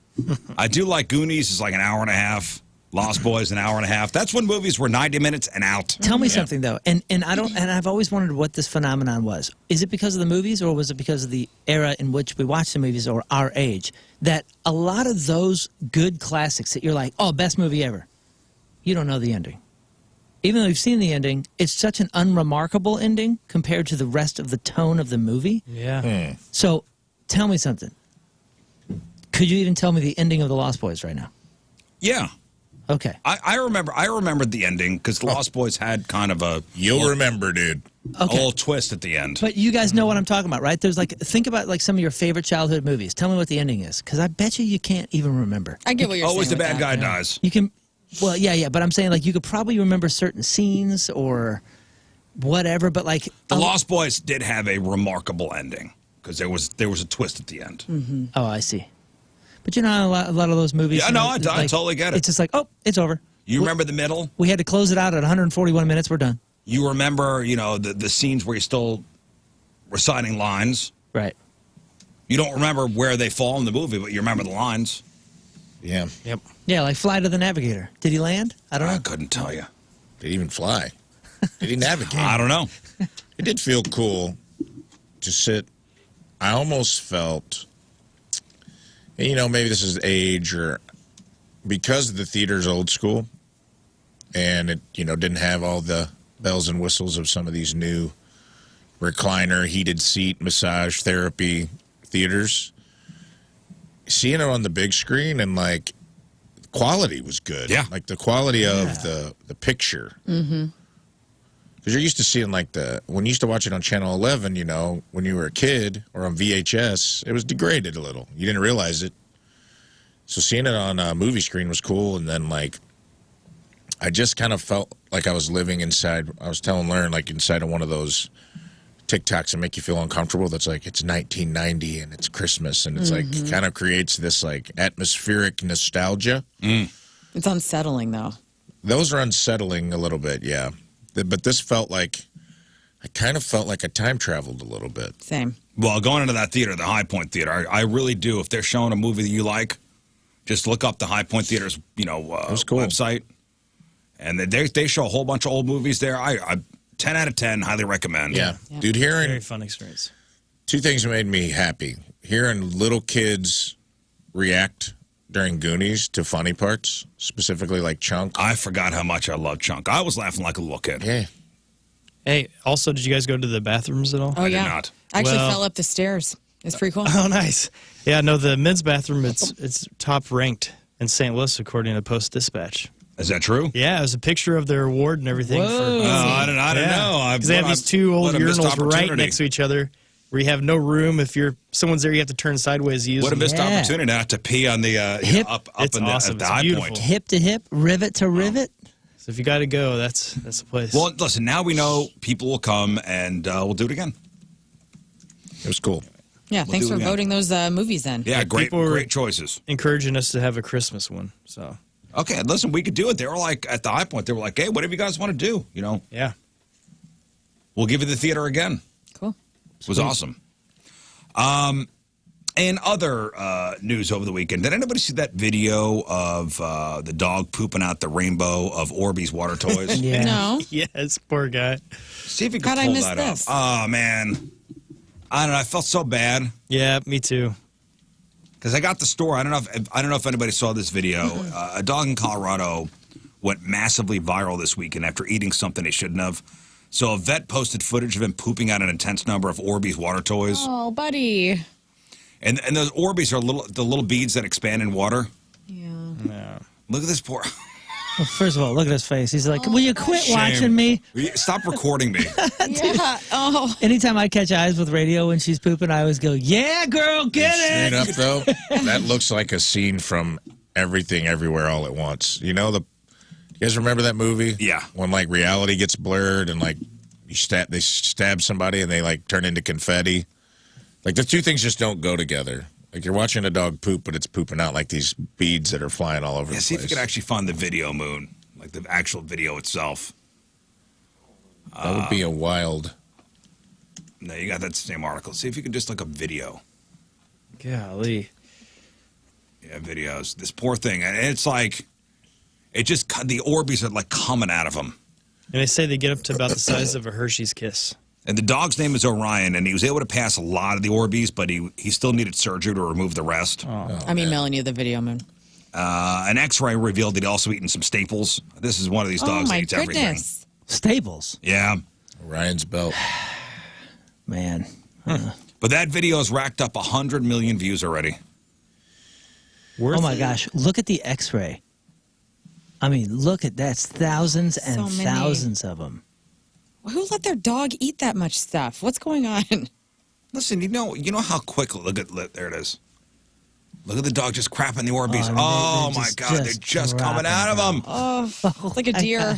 I do like Goonies is like an hour and a half. Lost Boys an hour and a half. That's when movies were 90 minutes and out. Tell me something though, and I've always wondered what this phenomenon was. Is it because of the movies, or was it because of the era in which we watched the movies, or our age? That a lot of those good classics that you're like, oh, best movie ever, you don't know the ending. Even though you've seen the ending, it's such an unremarkable ending compared to the rest of the tone of the movie. Yeah. So, tell me something. Could you even tell me the ending of The Lost Boys right now? Yeah. Okay. I remembered the ending because Lost Boys had kind of a You'll remember, dude. a little twist at the end. But you guys know what I'm talking about, right? There's think about some of your favorite childhood movies. Tell me what the ending is, because I bet you can't even remember. I get what you're saying. Always the with bad that. guy dies. You can, well, yeah, but I'm saying you could probably remember certain scenes or whatever, but The Lost Boys did have a remarkable ending because there was a twist at the end. Oh, I see. But you know, a lot of those movies. Yeah, you no, know, I totally get it. It's just oh, it's over. You remember the middle? We had to close it out at 141 minutes. We're done. You remember, the scenes where you're still reciting lines. Right. You don't remember where they fall in the movie, but you remember the lines. Yeah. Yep. Yeah, like Fly to the Navigator. Did he land? I don't know. I couldn't tell you. Did he even fly? Did he navigate? I don't know. It did feel cool to sit. I almost felt, maybe this is age or because the theater's old school and it, didn't have all the bells and whistles of some of these new recliner, heated seat, massage therapy theaters. Seeing it on the big screen and quality was good. Yeah. Like the quality of the picture. Mm-hmm. Because you're used to seeing when you used to watch it on Channel 11, when you were a kid or on VHS, it was degraded a little. You didn't realize it. So seeing it on a movie screen was cool. And then I just kind of felt like I was living inside. I was telling Lern, inside of one of those TikToks that make you feel uncomfortable. That's it's 1990 and it's Christmas. And it's kind of creates this atmospheric nostalgia. It's unsettling, though. Those are unsettling a little bit, yeah. But this felt I kind of felt like I time traveled a little bit. Same. Well, going into that theater, the High Point Theater, I really do. If they're showing a movie that you like, just look up the High Point Theater's, was cool. website. And they show a whole bunch of old movies there. I 10 out of 10, highly recommend. Yeah. Yeah. Dude, hearing Very fun experience. two things made me happy. Hearing little kids react during Goonies to funny parts, specifically Chunk. I forgot how much I love Chunk. I was laughing like a little kid. Yeah. Hey, also, did you guys go to the bathrooms at all? Oh, did yeah. not. I actually Well- fell up the stairs. It's pretty cool. Oh, nice. Yeah, no, the men's bathroom, it's top ranked in St. Louis, according to Post-Dispatch. Is that true? Yeah, it was a picture of their award and everything. Whoa. I don't know. Because they have these two old what a missed urinals right opportunity. next to each other where you have no room. If someone's there, you have to turn sideways to use What a them. missed Yeah. opportunity not to pee on the Hip. up It's in the, awesome. at the It's High beautiful. Point. Hip to hip, rivet to rivet. So if you got to go, that's the place. Well, listen, now we know people will come and we'll do it again. It was cool. Yeah, We'll thanks do it for again. voting those movies then. Yeah, great people were- great choices. Encouraging us to have a Christmas one. So Okay, listen, we could do it. They were like, at the high point, they were like, hey, whatever you guys want to do, you know, yeah. we'll give you the theater again. Cool. It was awesome. And other news over the weekend, did anybody see that video of the dog pooping out the rainbow of Orbeez water toys? Yeah. No. Yes, poor guy. See if you can How'd I pull miss that this? up. Oh, man. I don't know. I felt so bad. Yeah, me too. Because I got the story. I don't know if anybody saw this video. A dog in Colorado went massively viral this weekend after eating something he shouldn't have. So a vet posted footage of him pooping out an intense number of Orbeez water toys. Oh, buddy. And those Orbeez are the little beads that expand in water. Yeah. Yeah. Look at this poor. Well, first of all, look at his face. He's like, will you quit Shame. watching me? Stop recording me. Yeah. Oh. Anytime I catch eyes with radio when she's pooping, I always go, yeah, girl, get Straight it. up, though, that looks like a scene from Everything Everywhere All at Once. You know, you guys remember that movie? Yeah. When, like, reality gets blurred and, like, they stab somebody and they, like, turn into confetti. Like, the two things just don't go together. Like, you're watching a dog poop, but it's pooping out, like, these beads that are flying all over Yeah, the see if place. you can actually find the video, Moon. Like the actual video itself. That would be a wild... No, you got that same article. See if you can just look up video. Golly. Yeah, videos. This poor thing. And it's like, the Orbeez are like coming out of him. And they say they get up to about the size of a Hershey's Kiss. And the dog's name is Orion, and he was able to pass a lot of the Orbeez, but he still needed surgery to remove the rest. I'm emailing you the video, Moon. An X-ray revealed that he'd also eaten some Staples. This is one of these Oh, dogs that my eats everything. goodness. Staples. Yeah. Ryan's belt. Man. But that video has racked up 100 million views already. Worth Oh, my it. gosh. Look at the x-ray. I mean, look at that. It's thousands and So many. thousands of them. Who let their dog eat that much stuff? What's going on? Listen, you know how quickly, there it is. Look at the dog just crapping the Orbeez. Oh, Oh, my God, they're just coming out of him. Oh, like a deer.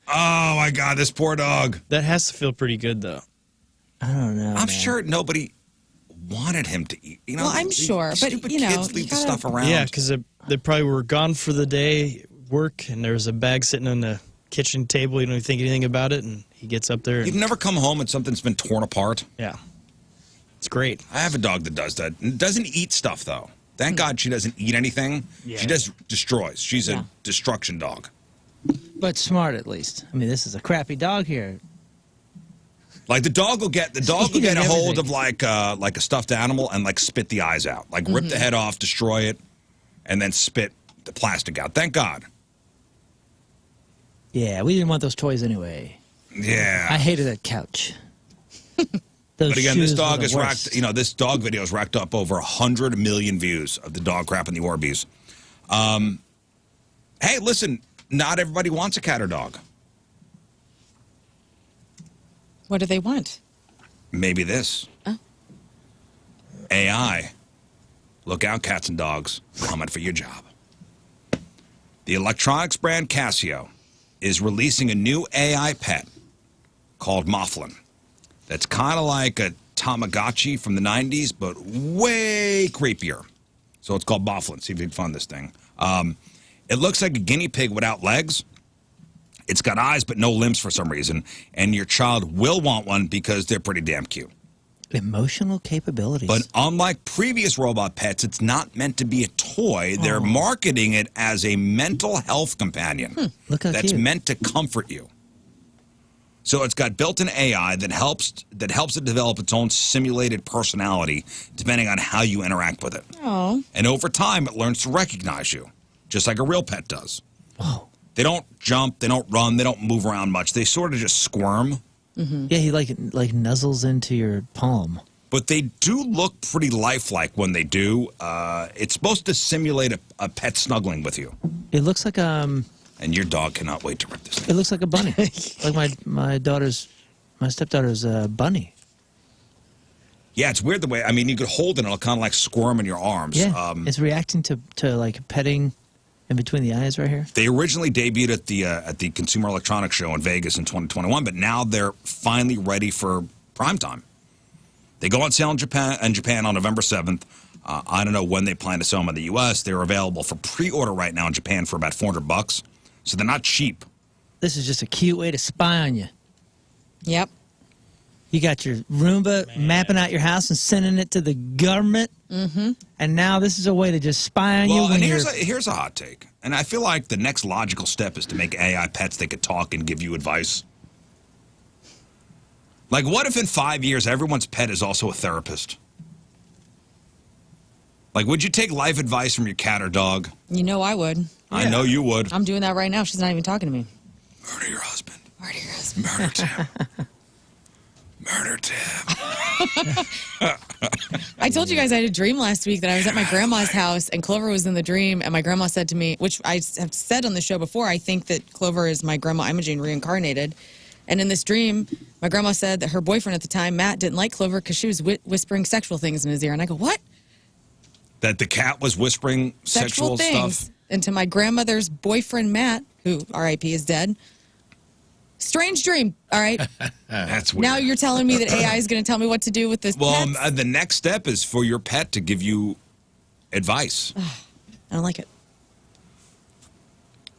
Oh, my God, this poor dog. That has to feel pretty good, though. I don't know. I'm man. sure nobody wanted him to eat. You know, Well, I'm these sure, but, stupid you know, kids you leave the gotta- stuff around. Yeah, because they probably were gone for the day, work, and there was a bag sitting on the kitchen table. You don't even think anything about it, and he gets up there. You've And, never come home and something's been torn apart. yeah. It's great. I have a dog that does that. Doesn't eat stuff, though. Thank God she doesn't eat anything. Yeah. She just destroys. She's Yeah. a destruction dog. But smart, at least. I mean, this is a crappy dog here. Like the dog will get Eating a hold everything. of like a stuffed animal and like spit the eyes out, like rip the head off, destroy it, and then spit the plastic out. Thank God. Yeah, we didn't want those toys anyway. Yeah. I hated that couch. But again, this dog has racked. This dog video has racked up over 100 million views of the dog crapping the Orbeez. Hey, listen, not everybody wants a cat or dog. What do they want? Maybe this. Oh. AI. Look out, cats and dogs. Coming for your job. The electronics brand Casio is releasing a new AI pet called Mouflin. That's kind of like a Tamagotchi from the 90s, but way creepier. So it's called Mouflin. See if you can find this thing. It looks like a guinea pig without legs. It's got eyes but no limbs for some reason. And your child will want one because they're pretty damn cute. Emotional capabilities. But unlike previous robot pets, it's not meant to be a toy. They're marketing it as a mental health companion. Look how that's cute. meant to comfort you. So it's got built-in AI that helps it develop its own simulated personality depending on how you interact with it. Oh. And over time, it learns to recognize you, just like a real pet does. Whoa. They don't jump, they don't run, they don't move around much. They sort of just squirm. Yeah, he like nuzzles into your palm. But they do look pretty lifelike when they do. It's supposed to simulate a pet snuggling with you. It looks like And your dog cannot wait to rip this thing. it looks like a bunny. Like my stepdaughter's bunny. Yeah, it's weird the way, I mean, you could hold it and it'll kind of like squirm in your arms. Yeah, it's reacting to like petting in between the eyes right here. They originally debuted at the Consumer Electronics Show in Vegas in 2021, but now they're finally ready for prime time. They go on sale in Japan on November 7th. I don't know when they plan to sell them in the U.S. They're available for pre-order right now in Japan for about $400. So they're not cheap. This is just a cute way to spy on you. Yep. You got your Roomba mapping out your house and sending it to the government. Mm-hmm. And now this is a way to just spy on you. Well, and here's a hot take. And I feel like the next logical step is to make AI pets that could talk and give you advice. Like, what if in 5 years everyone's pet is also a therapist? Like, would you take life advice from your cat or dog? You know I would. I know you would. I'm doing that right now. She's not even talking to me. Murder your husband. Murder your husband. Murder Tim. Murder Tim. I told you guys I had a dream last week that I was at my grandma's house and Clover was in the dream, and my grandma said to me, which I have said on the show before, I think that Clover is my grandma Imogen reincarnated. And in this dream, my grandma said that her boyfriend at the time, Matt, didn't like Clover because she was whispering sexual things in his ear. And I go, what? That the cat was whispering sexual things stuff? into my grandmother's boyfriend, Matt, who, R.I.P., is dead. Strange dream, all right? That's weird. Now you're telling me that AI is going to tell me what to do with this pet? The next step is for your pet to give you advice. I don't like it.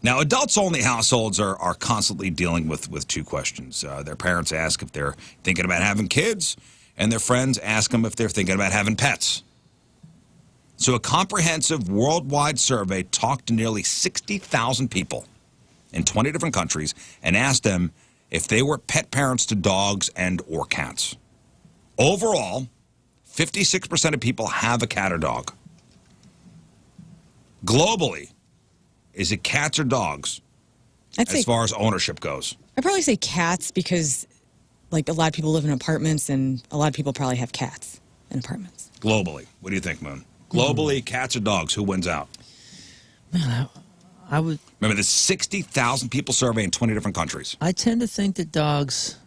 Now, adults-only households are constantly dealing with two questions. Their parents ask if they're thinking about having kids, and their friends ask them if they're thinking about having pets. So a comprehensive worldwide survey talked to nearly 60,000 people in 20 different countries and asked them if they were pet parents to dogs and or cats. Overall, 56% of people have a cat or dog. Globally, is it cats or dogs as far as ownership goes? I'd probably say cats because, like, a lot of people live in apartments and a lot of people probably have cats in apartments. Globally. What do you think, Moon? Globally, cats or dogs, who wins out? Man, I would... Remember, there's 60,000 people survey in 20 different countries. I tend to think that dogs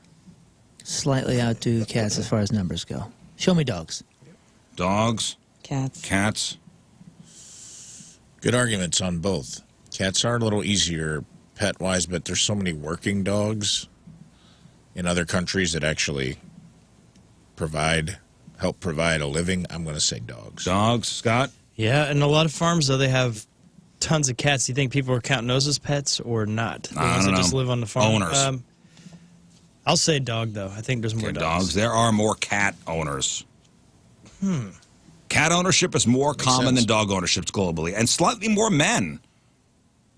slightly outdo cats as far as numbers go. Show me dogs. Dogs. Cats. Cats. Good arguments on both. Cats are a little easier pet-wise, but there's so many working dogs in other countries that actually help provide a living. I'm going to say dogs. Dogs, Scott? Yeah, and a lot of farms, though, they have tons of cats. Do you think people are counting those as pets or not? The I ones don't that know. just live on the farm. Owners. I'll say dog, though. I think there's more Okay, dogs. There are more cat owners. Cat ownership is more common sense. than dog ownerships globally, and slightly more men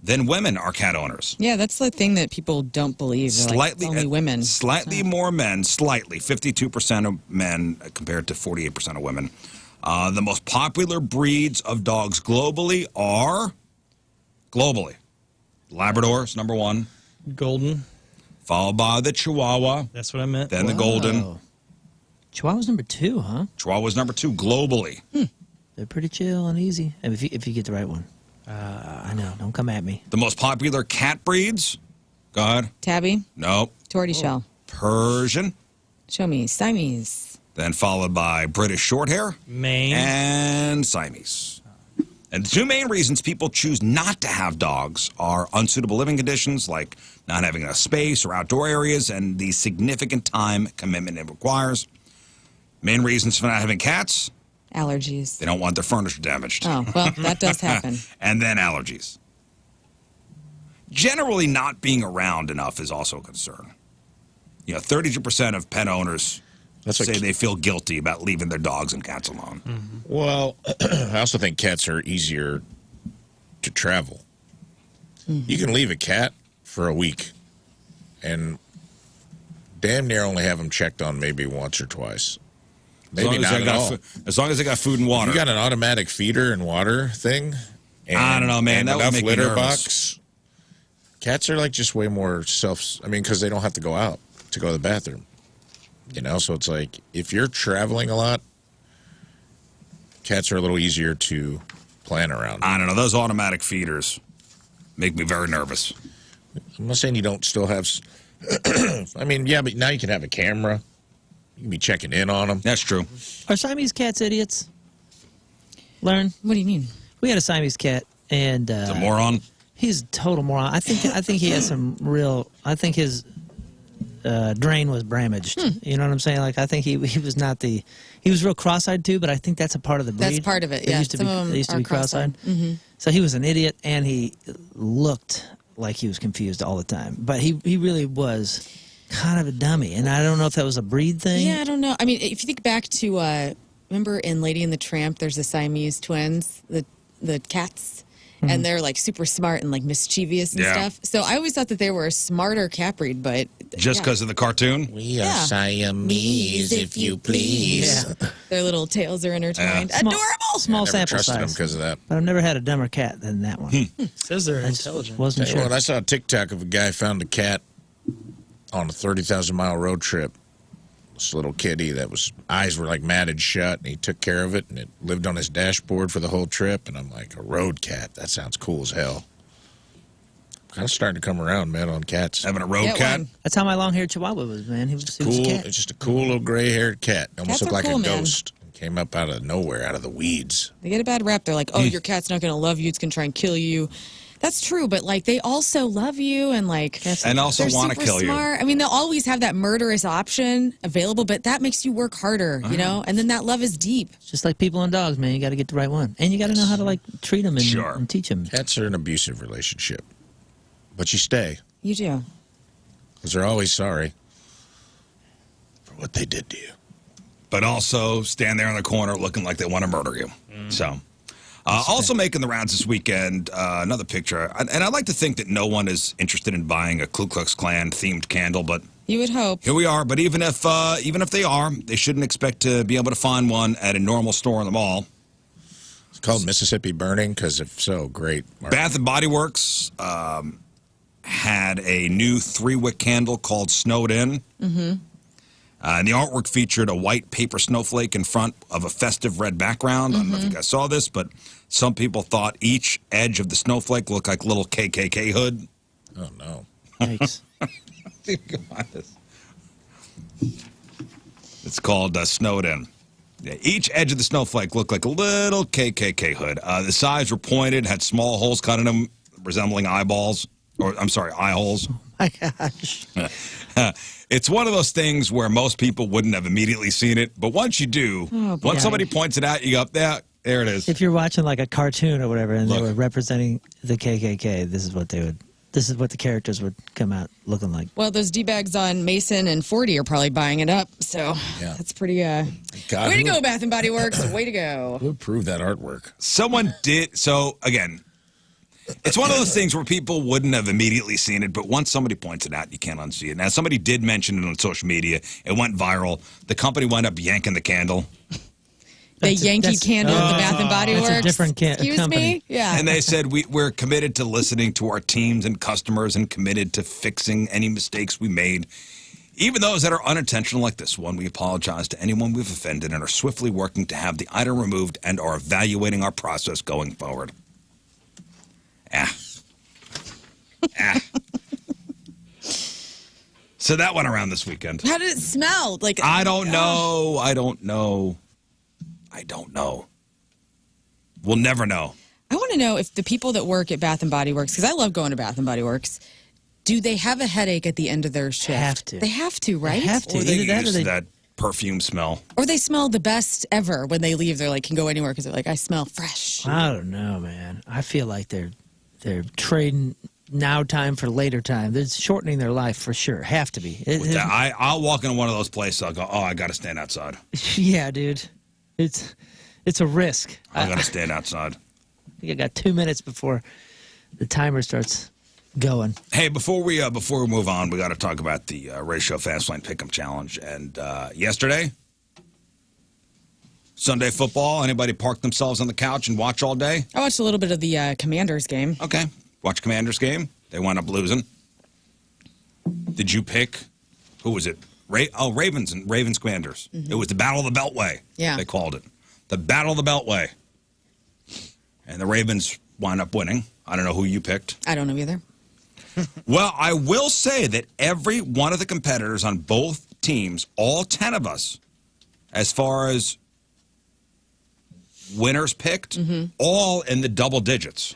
than women are cat owners. Yeah, that's the thing that people don't believe. They're like, it's only women. Slightly more men, 52% of men compared to 48% of women. The most popular breeds of dogs globally are, Labrador's number one, Golden. followed by the Chihuahua, That's what I meant. then the Golden. Whoa. Chihuahua's number 2, huh? Chihuahua's number 2 globally. They're pretty chill and easy. If you get the right one. I know. Don't come at me. The most popular cat breeds, go ahead. Tabby. Nope. Tortoiseshell. Persian, Show me. Siamese. then followed by British Shorthair Maine. and Siamese. And the two main reasons people choose not to have dogs are unsuitable living conditions, like not having enough space or outdoor areas, and the significant time commitment it requires. Main reasons for not having cats, Allergies. they don't want their furniture damaged. Oh, well, that does happen. And then allergies. Generally not being around enough is also a concern. 32% of pet owners say they feel guilty about leaving their dogs and cats alone. Well, I also think cats are easier to travel. You can leave a cat for a week and damn near only have them checked on maybe once or twice. Maybe not at all. As long as they got food and water. You got an automatic feeder and water thing. And, I don't know, man. And That would enough make me litter nervous. box. Cats are like just way more because they don't have to go out to go to the bathroom. So it's like if you're traveling a lot, cats are a little easier to plan around. I don't know. Those automatic feeders make me very nervous. I'm not saying you don't still have. I mean, yeah, but now you can have a camera. You can be checking in on them. That's true. Are Siamese cats idiots? Learn. What do you mean? We had a Siamese cat, and He's a moron. he's a total moron. I think he has some real. I think his drain was damaged. You know what I'm saying? Like I think he was not the he was real cross-eyed too, but I think that's a part of the breed. That's part of it. They Yeah, used to some of them they used to are be cross-eyed. So he was an idiot, and he looked like he was confused all the time. But he really was kind of a dummy, and I don't know if that was a breed thing. Yeah, I don't know. I mean, if you think back to remember in Lady and the Tramp, there's the Siamese twins, the cats. And they're like super smart and like mischievous and stuff. So I always thought that they were a smarter cat breed, but Just because of the cartoon? We are Siamese, if you please. Yeah. their little tails are intertwined. Small- Adorable. Small Never sample trusted him size. because of that. But I've never had a dumber cat than that one. Says they're I just intelligent. wasn't Tell you sure. what, I saw a TikTok of a guy found a cat on a 30,000-mile road trip. This little kitty that was eyes were like matted shut, and he took care of it, and it lived on his dashboard for the whole trip. And I'm like, a road cat? That sounds cool as hell. Kind of starting to come around, man, on cats. Having a road Get cat? one. That's how my long-haired Chihuahua was, man. He was a Cool. cat. It's just a cool little gray-haired cat. Almost Cats looked are like cool, a man. ghost. Came up out of nowhere, out of the weeds. They get a bad rap. They're like, oh, your cat's not going to love you. It's going to try and kill you. That's true, but like they also love you and like And also they're want to super kill you. smart. I mean, they'll always have that murderous option available, but that makes you work harder, you know? And then that love is deep. It's just like people and dogs, man. You got to get the right one, and you got to know how to like treat them and, Sure. and teach them. Cats are an abusive relationship, but you stay You do. because they're always sorry for what they did to you. But also stand there in the corner looking like they want to murder you. So, also making the rounds this weekend, another picture. And I'd like to think that no one is interested in buying a Ku Klux Klan themed candle, but You would hope. here we are. But even if they are, they shouldn't expect to be able to find one at a normal store in the mall. It's called Mississippi Burning because if so, great. Bath and Body Works had a new 3-wick candle called Snowed In. And the artwork featured a white paper snowflake in front of a festive red background. I don't know if you guys saw this, but some people thought each edge of the snowflake looked like a little KKK hood. Oh, no. Yikes. See if you can find this. It's called Snowed In. Yeah, each edge of the snowflake looked like a little KKK hood. The sides were pointed, had small holes cut in them, resembling eyeballs. Or, I'm sorry, eye holes. My gosh. It's one of those things where most people wouldn't have immediately seen it, but once you do, once somebody points it out, you go, there it is. If you're watching like a cartoon or whatever, and Look. they were representing the KKK, this is what the characters would come out looking like. Well, those D-bags on Mason and 40 are probably buying it up. So Yeah. that's pretty, God, way to who- go, Bath and Body Works. Way to go. Who approved that artwork? Someone did, so again, it's one of those things where people wouldn't have immediately seen it, but once somebody points it out, you can't unsee it. Now, somebody did mention it on social media. It went viral. The company wound up yanking the candle. The Yankee candle at the Bath and Body That's a Works. different Excuse company. me? Yeah. And they said, we're committed to listening to our teams and customers and committed to fixing any mistakes we made. Even those that are unintentional like this one, we apologize to anyone we've offended and are swiftly working to have the item removed and are evaluating our process going forward. So that went around this weekend. How did it smell? Like I don't know. I don't know. We'll never know. I want to know if the people that work at Bath and Body Works, because I love going to Bath and Body Works, do they have a headache at the end of their shift? Have to. They have to, right? have to. Or they Either get that or used to they- that perfume smell. Or they smell the best ever when they leave. They're like, can go anywhere because they're like, I smell fresh. I don't know, man. I feel like they're trading now time for later time. They're shortening their life for sure. Have to be. With that, I'll walk into one of those places. I'll go, I got to stand outside. Yeah, dude. It's a risk. I got to stand outside. I think I got 2 minutes before the timer starts going. Hey, before we move on, we got to talk about the RizzShow Fastlane Pick'em Challenge. And yesterday, Sunday football. Anybody park themselves on the couch and watch all day? I watched a little bit of the Commanders game. Okay, watch Commanders game. They wound up losing. Did you pick? Who was it? Ravens and Ravens Commanders. It was the Battle of the Beltway. Yeah. They called it the Battle of the Beltway. And the Ravens wound up winning. I don't know who you picked. I don't know either. Well, I will say that every one of the competitors on both teams, all 10 of us, as far as winners picked, all in the double digits.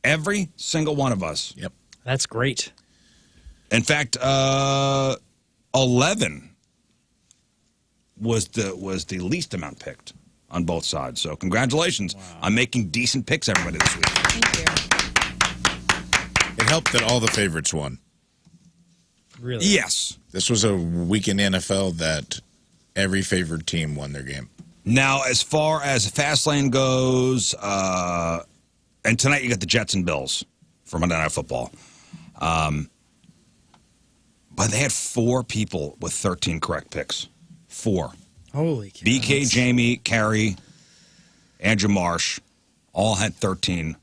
Every single one of us. Yep. That's great. In fact, all 11 was the least amount picked on both sides. So congratulations on making decent picks, everybody, this week. Thank you. It helped that all the favorites won. Really? Yes. This was a week in NFL that every favored team won their game. Now, as far as Fastlane goes, and tonight you got the Jets and Bills for Monday Night Football. But they had 4 people with 13 correct picks. 4. Holy cow. BK, Jamie, Carrie, Andrew Marsh, all had 13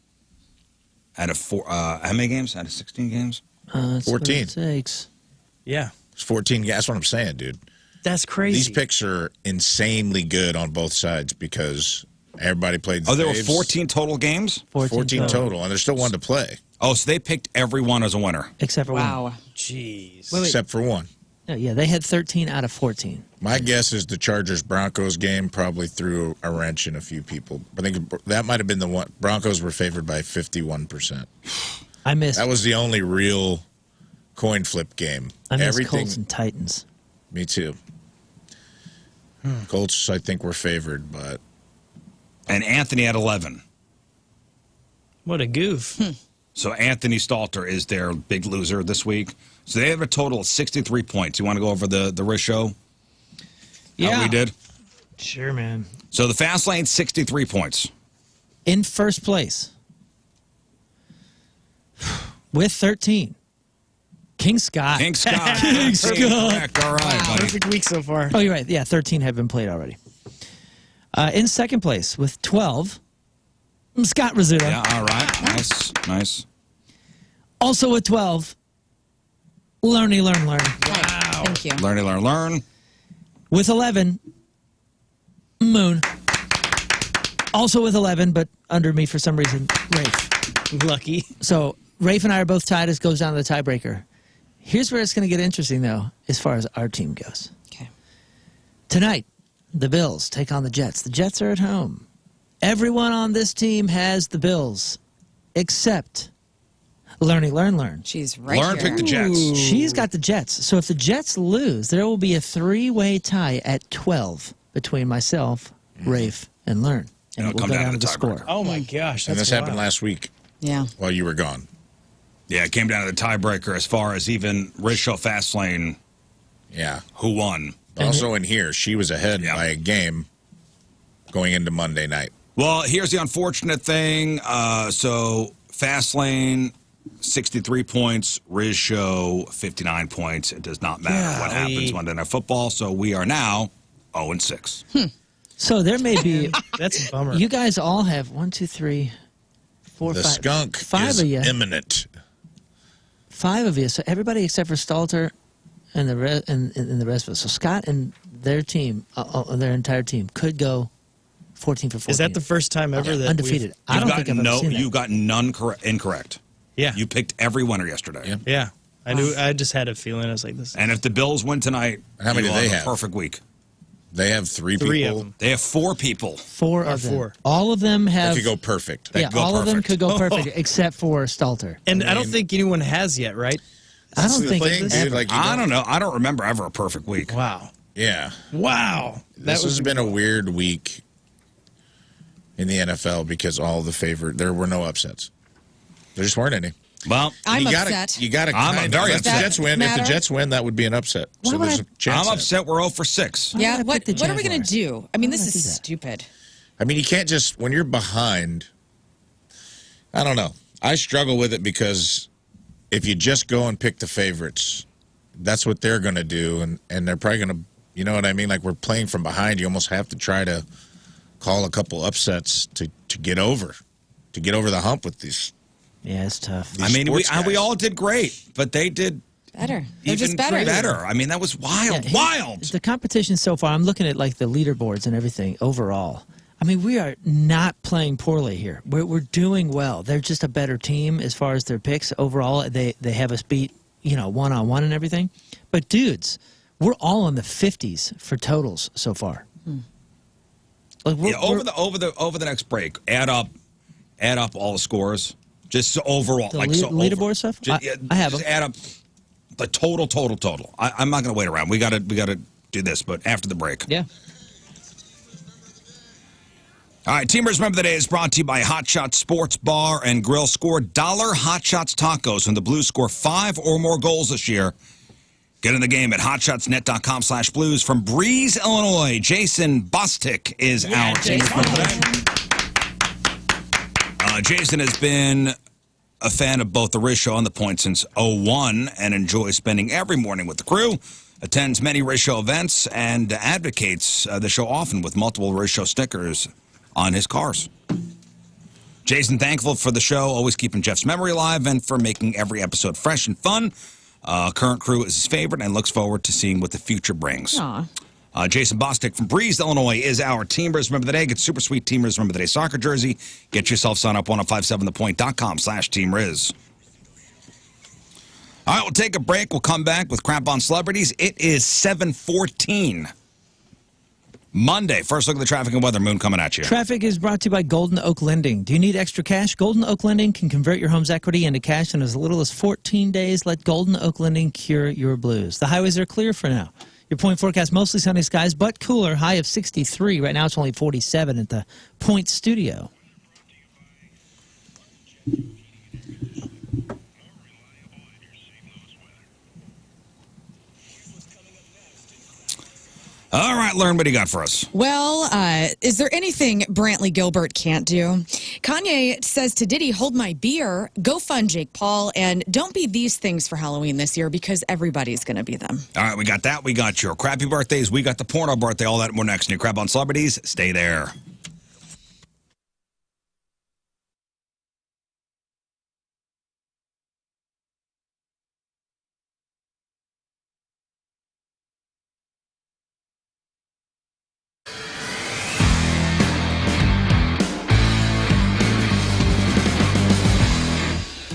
out of 4. How many games? Out of 16 games? That's what 14. it takes. Yeah. It's 14. That's what I'm saying, dude. That's crazy. These picks are insanely good on both sides because everybody played the Oh, there were faves. 14 total games? 14 total, and there's still one to play, Oh, so they picked everyone as a winner. Except for one. Wow. Jeez. Wait. except for one. No, yeah, they had 13 out of 14. My guess is the Chargers-Broncos game probably threw a wrench in a few people. I think that might have been the one. Broncos were favored by 51%. I missed. That was the only real coin flip game. I missed Everything. Colts and Titans. Me too. Colts, I think, were favored, but And Anthony had 11. What a goof. So Anthony Stalter is their big loser this week. So they have a total of 63 points. You want to go over the Rizz Show? How we did? Sure, man. So the fast lane, 63 points. In first place with 13. King Scott. King Scott. King Scott. Correct. All right, buddy. Perfect week so far. Oh, you're right. Yeah, 13 have been played already. In second place with 12, Scott Rizzuto. Yeah, all right. Nice. Nice. Also with 12, Lern. Wow. Thank you. Learn. With 11, Moon. Also with 11, but under me for some reason, Rafe. Lucky. So Rafe and I are both tied. It goes down to the tiebreaker. Here's where it's going to get interesting, though, as far as our team goes. Okay. Tonight, the Bills take on the Jets. The Jets are at home. Everyone on this team has the Bills, except Lern. She's right Learn here. pick the Jets. She's got the Jets. So if the Jets lose, there will be a 3-way tie at 12 between myself, Rafe, and Lern. And It'll it will come go down down to to the tiebreaker. score. Oh, my gosh. and That's this happened wild. last week Yeah. while you were gone. Yeah, it came down to the tiebreaker as far as even Rizz Show fast lane, Yeah. who won. But also in here, she was ahead Yeah. by a game going into Monday night. Well, here's the unfortunate thing. So fast lane, 63 points. Rizz Show, 59 points. It does not matter what Golly. happens Monday Night Football. So we are now 0-6. So there may be, That's a bummer. you guys all have 1, 2, 3, 4, The 5. skunk 5 is of you. imminent. 5 of you. So everybody except for Stalter and the rest of us. So Scott and their team, their entire team, could go 14 for 14. Is that the first time ever that undefeated? I don't think I've ever seen that. You got none incorrect. Yeah. You picked every winner yesterday. Yeah. Yeah. I knew. I just had a feeling. I was like, this. And if the Bills win tonight, How many you do they a have? perfect week. They have three Three people of them. They have 4 people. 4 of them. 4. All of them that have. could go perfect. yeah, go all of them perfect. could go perfect except for Stalter. And I don't think anyone has yet, right? I don't the think thing, it's dude, ever. like, you I don't know. I don't remember ever a perfect week. Wow. Yeah. Wow. This has been a weird week in the NFL because there were no upsets. There just weren't any. Well, I'm you gotta, upset. You got to. I'm very If the upset. Jets win, if the Matter? Jets win, that would be an upset. Why So would there's I- a chance. I'm upset we're 0-6. Yeah. would I What pick the are we going to Jaguars? do? I mean, Why this would I is do that? stupid. I mean, you can't just when you're behind. I don't know. I struggle with it because if you just go and pick the favorites, that's what they're going to do, and they're probably going to. You know what I mean? Like we're playing from behind. You almost have to try to call a couple upsets to get over the hump with these. Yeah, it's tough. These I mean, we sports guys. all did great, but they did Better. They're even just better. better. I mean, that was wild. Yeah, Wild. The competition so far, I'm looking at like the leaderboards and everything overall. I mean, we are not playing poorly here. We're doing well. They're just a better team as far as their picks overall. They have us beat, one-on-one and everything. But dudes, we're all in the 50s for totals so far. Like Yeah, over the next break, add up all the scores. Just so overall, The like so leaderboard stuff? Just, I have just them. add up The total. I'm not going to wait around. We got to do this, but after the break. Yeah. All right, Team Rizz Member of the Day is brought to you by Hot Shots Sports Bar and Grill. Score $1 Hot Shots tacos when the Blues score 5 or more goals this year. Get in the game at hotshotsnet.com/blues. From Breeze, Illinois, Jason Bostic is our Team Rizz Member of the Day. Jason has been a fan of both the RizzShow and the Point since 2001 and enjoys spending every morning with the crew. Attends many RizzShow events and advocates the show often with multiple RizzShow stickers on his cars. Jason, thankful for the show, always keeping Jeff's memory alive, and for making every episode fresh and fun. Current crew is his favorite and looks forward to seeing what the future brings. Jason Bostic from Breeze, Illinois is our Team Rizz Member of the Day. Get super sweet Team Rizz Member of the Day soccer jersey. Get yourself signed up 1057thepoint.com/Team Rizz. All right, we'll take a break. We'll come back with Crap on Celebrities. It is 7:14. Monday. First look at the traffic and weather. Moon coming at you. Traffic is brought to you by Golden Oak Lending. Do you need extra cash? Golden Oak Lending can convert your home's equity into cash in as little as 14 days. Let Golden Oak Lending cure your blues. The highways are clear for now. Your Point forecast, mostly sunny skies, but cooler. High of 63. Right now it's only 47 at the Point studio. All right, Lern, what do you got for us? Well, is there anything Brantley Gilbert can't do? Kanye says to Diddy, hold my beer, go fund Jake Paul, and don't be these things for Halloween this year because everybody's going to be them. All right, we got that. We got your crappy birthdays. We got the porno birthday. All that and more next. New Crap on Celebrities. Stay there.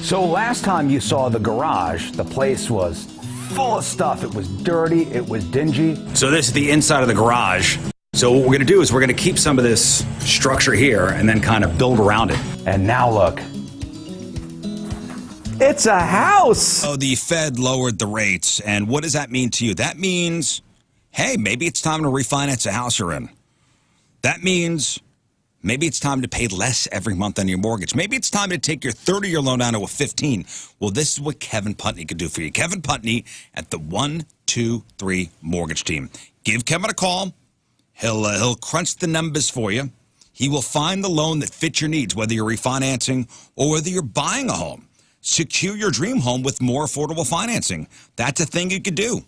So last time you saw the garage, the place was full of stuff. It was dirty, it was dingy. So this is the inside of the garage. So what we're going to do is we're going to keep some of this structure here and then kind of build around it. And now look. It's a house! So the Fed lowered the rates, and what does that mean to you? That means, hey, maybe it's time to refinance a house you're in. That means maybe it's time to pay less every month on your mortgage. Maybe it's time to take your 30-year loan down to a 15. Well, this is what Kevin Putney could do for you. Kevin Putney at the 123 Mortgage Team. Give Kevin a call. He'll crunch the numbers for you. He will find the loan that fits your needs, whether you're refinancing or whether you're buying a home. Secure your dream home with more affordable financing. That's a thing you could do.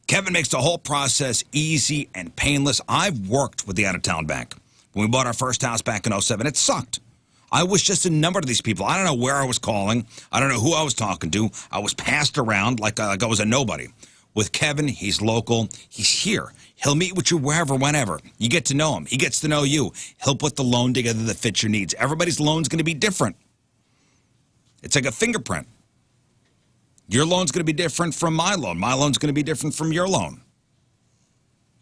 Kevin makes the whole process easy and painless. I've worked with the out-of-town bank. When we bought our first house back in 2007, it sucked. I was just a number to these people. I don't know where I was calling. I don't know who I was talking to. I was passed around like I was a nobody. With Kevin, he's local. He's here. He'll meet with you wherever, whenever. You get to know him. He gets to know you. He'll put the loan together that fits your needs. Everybody's loan's going to be different. It's like a fingerprint. Your loan's going to be different from my loan. My loan's going to be different from your loan.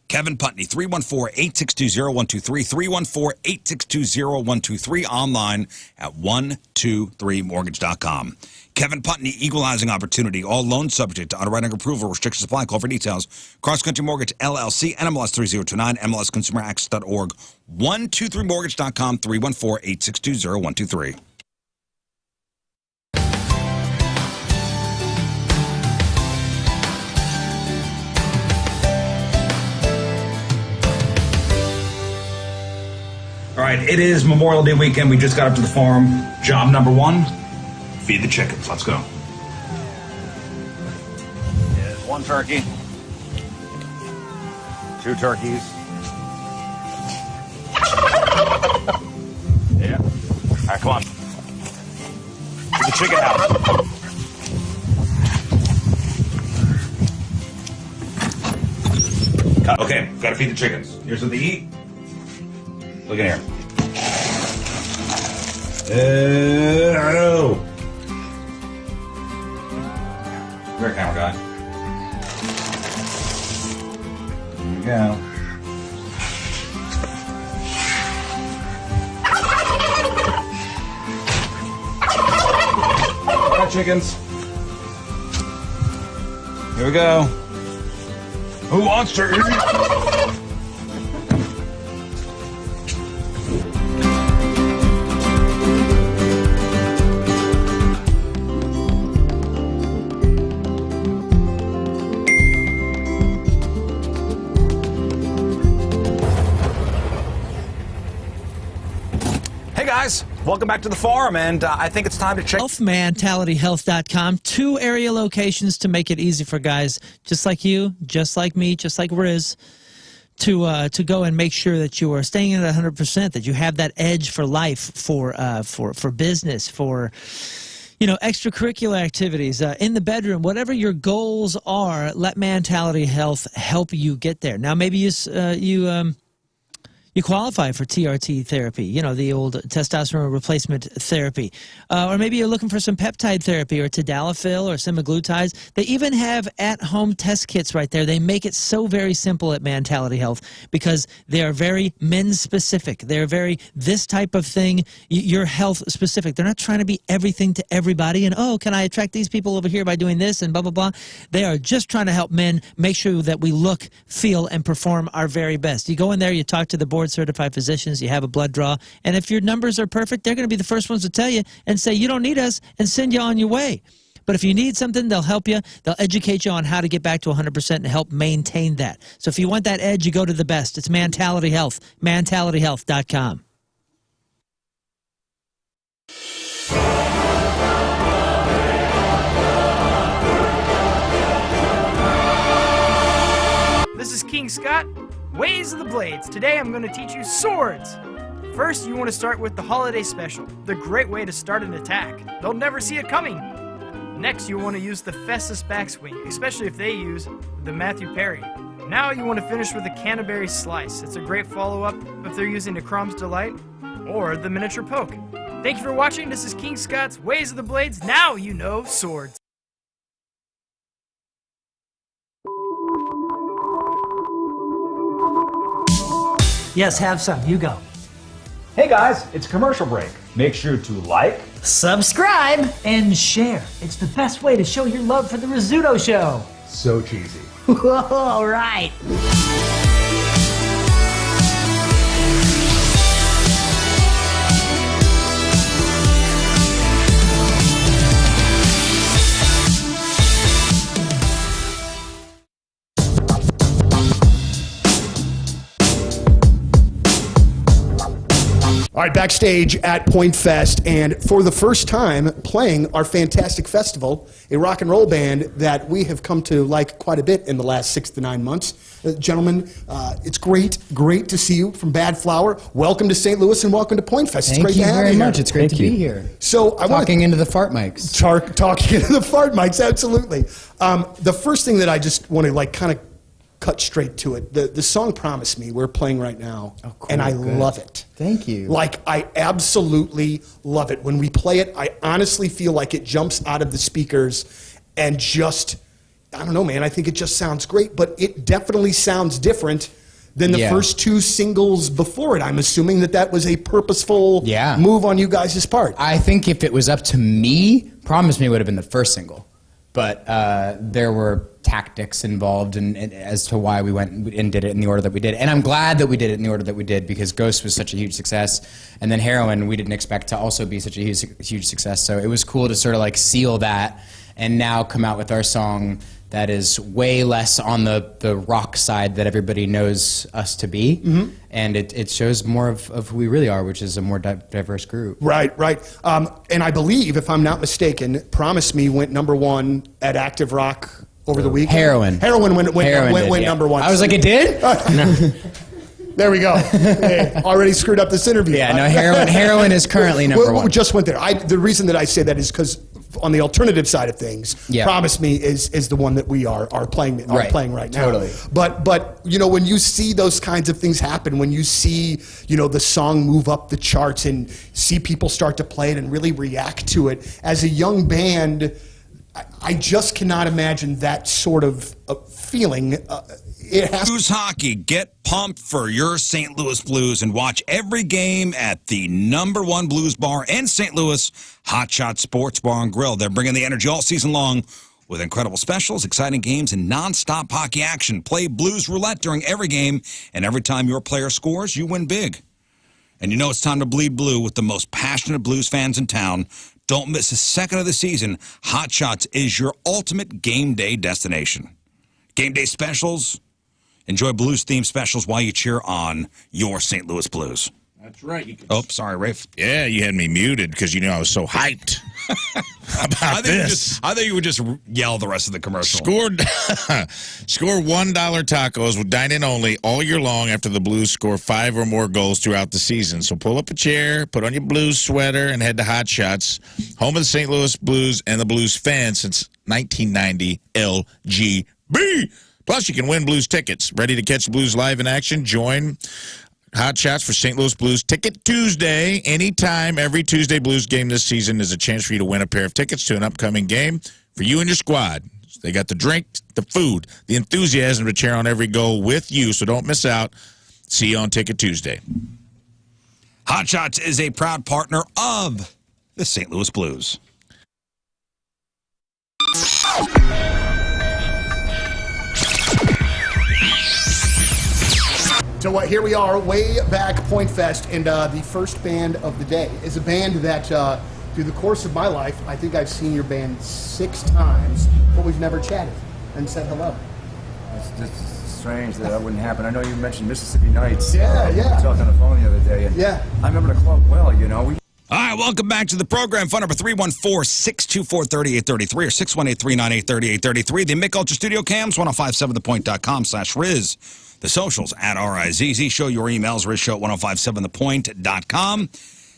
Kevin Putney, 314-862-0123, 314-862-0123, online at 123mortgage.com. Kevin Putney, equalizing opportunity, all loans subject to underwriting approval, restrictions apply. Call for details. Cross Country Mortgage, LLC, NMLS 3029, MLSConsumerAccess.org, 123mortgage.com, 314-862-0123. All right, it is Memorial Day weekend. We just got up to the farm. Job number one, feed the chickens. Let's go. Here's one turkey. 2 turkeys. Yeah. All right, come on. To the chicken house. Okay, gotta feed the chickens. Here's what they eat. Look in here. Oh. Come here, camera guy. There we go. All right, chickens. Here we go. Who wants to eat? Hey guys, welcome back to the forum, and I think it's time to check. Mentalityhealth.com. 2 area locations to make it easy for guys just like you, just like me, just like Rizz, to go and make sure that you are staying at 100%, that you have that edge for life, for business, for extracurricular activities, in the bedroom, whatever your goals are. Let Mentality Health help you get there. Now, maybe you qualify for TRT therapy, the old testosterone replacement therapy. Or maybe you're looking for some peptide therapy or tadalafil or semaglutides. They even have at-home test kits right there. They make it so very simple at Mentality Health because they are very men-specific. They're very this type of thing, your health-specific. They're not trying to be everything to everybody and, can I attract these people over here by doing this and blah, blah, blah. They are just trying to help men make sure that we look, feel, and perform our very best. You go in there, you talk to the board-certified physicians, you have a blood draw, and if your numbers are perfect, they're going to be the first ones to tell you and say, you don't need us, and send you on your way. But if you need something, they'll help you. They'll educate you on how to get back to 100% and help maintain that. So if you want that edge, you go to the best. It's Mentality Health, mentalityhealth.com. This is King Scott, Ways of the Blades. Today I'm going to teach you swords. First, you want to start with the holiday special, the great way to start an attack. They'll never see it coming. Next, you want to use the Festus backswing, especially if they use the Matthew Perry. Now you want to finish with the Canterbury Slice. It's a great follow-up if they're using the Crom's Delight or the Miniature Poke. Thank you for watching. This is King Scott's Ways of the Blades. Now you know swords. Yes, have some. You go. Hey guys, it's commercial break. Make sure to like, Subscribe and share. It's the best way to show your love for the Rizzuto Show. so cheesy. All right. All right, backstage at Point Fest, and for the first time playing our fantastic festival, a rock and roll band that we have come to like quite a bit in the last 6 to 9 months. Gentlemen, it's great to see you from Bad Flower. Welcome to St. Louis and welcome to Point Fest. It's great to have you. Thank you very much. Here. It's great to be here. So I want Talking into the fart mics. talking into the fart mics, absolutely. The first thing that I just want to kind of cut straight to it. The song Promise Me, we're playing right now, and I love it. Thank you. I absolutely love it. When we play it, I honestly feel like it jumps out of the speakers and just, I don't know, man, I think it just sounds great, but it definitely sounds different than the first 2 singles before it. I'm assuming that was a purposeful move on you guys' part. I think if it was up to me, Promise Me would have been the first single. But there were tactics involved and as to why we went and did it in the order that we did. And I'm glad that we did it in the order that we did because Ghost was such a huge success. And then Heroin, we didn't expect to also be such a huge success. So it was cool to sort of seal that and now come out with our song that is way less on the rock side that everybody knows us to be. Mm-hmm. And it shows more of who we really are, which is a more diverse group. Right. And I believe, if I'm not mistaken, Promise Me went #1 at Active Rock over the weekend. Heroin went number 1. I was like, it did? There we go. Hey, already screwed up this interview. Yeah, no, Heroin is currently number 1. We just went there. The reason that I say that is because on the alternative side of things, Promise Me is the one that we are playing right now. Totally. But when you see those kinds of things happen, when you see the song move up the charts and see people start to play it and really react to it, as a young band, I just cannot imagine that sort of feeling. Blues hockey. Get pumped for your St. Louis Blues and watch every game at the #1 blues bar in St. Louis, Hot Shot Sports Bar and Grill. They're bringing the energy all season long. with incredible specials, exciting games, and non-stop hockey action. Play Blues Roulette during every game, and every time your player scores, you win big. And you know it's time to bleed blue with the most passionate Blues fans in town. Don't miss a second of the season. Hot Shots is your ultimate game day destination. Game day specials. Enjoy Blues-themed specials while you cheer on your St. Louis Blues. That's right. You can... Oh, sorry, Rafe. Yeah, you had me muted because you know I was so hyped about this. I thought you would just yell the rest of the commercial. Score $1 tacos with dine-in only all year long after the Blues score 5 or more goals throughout the season. So pull up a chair, put on your Blues sweater, and head to Hot Shots, home of the St. Louis Blues and the Blues fans since 1990 LGB. Plus, you can win Blues tickets. Ready to catch the Blues live in action? Join Hot Shots for St. Louis Blues Ticket Tuesday. Anytime, every Tuesday Blues game this season is a chance for you to win a pair of tickets to an upcoming game for you and your squad. They got the drink, the food, the enthusiasm to cheer on every goal with you, so don't miss out. See you on Ticket Tuesday. Hot Shots is a proud partner of the St. Louis Blues. So here we are, way back Point Fest, and the first band of the day is a band that, through the course of my life, I think I've seen your band 6 times, but we've never chatted and said hello. It's strange that that wouldn't happen. I know you mentioned Mississippi Nights. Yeah. We talked on the phone the other day. And yeah. I remember the club well, you know. All right, welcome back to the program. Phone number 314-624-3833 or 618-398-3833. The Mick Ultra Studio Cams, 1057thepoint.com/Rizz. The socials at RizzShow. Show your emails, RizzShow at 1057thepoint.com.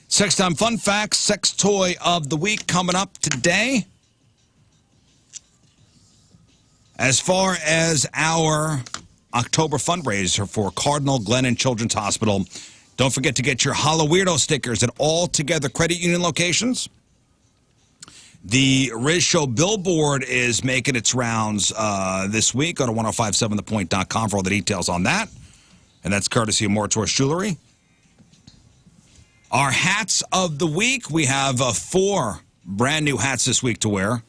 Sex time fun facts, sex toy of the week coming up today. As far as our October fundraiser for Cardinal Glennon Children's Hospital, don't forget to get your Hollow Weirdo stickers at all Together Credit Union locations. The RizzShow billboard is making its rounds this week. Go to 1057thepoint.com for all the details on that. And that's courtesy of Moritz Jewelry. Our hats of the week. We have 4 brand new hats this week to wear.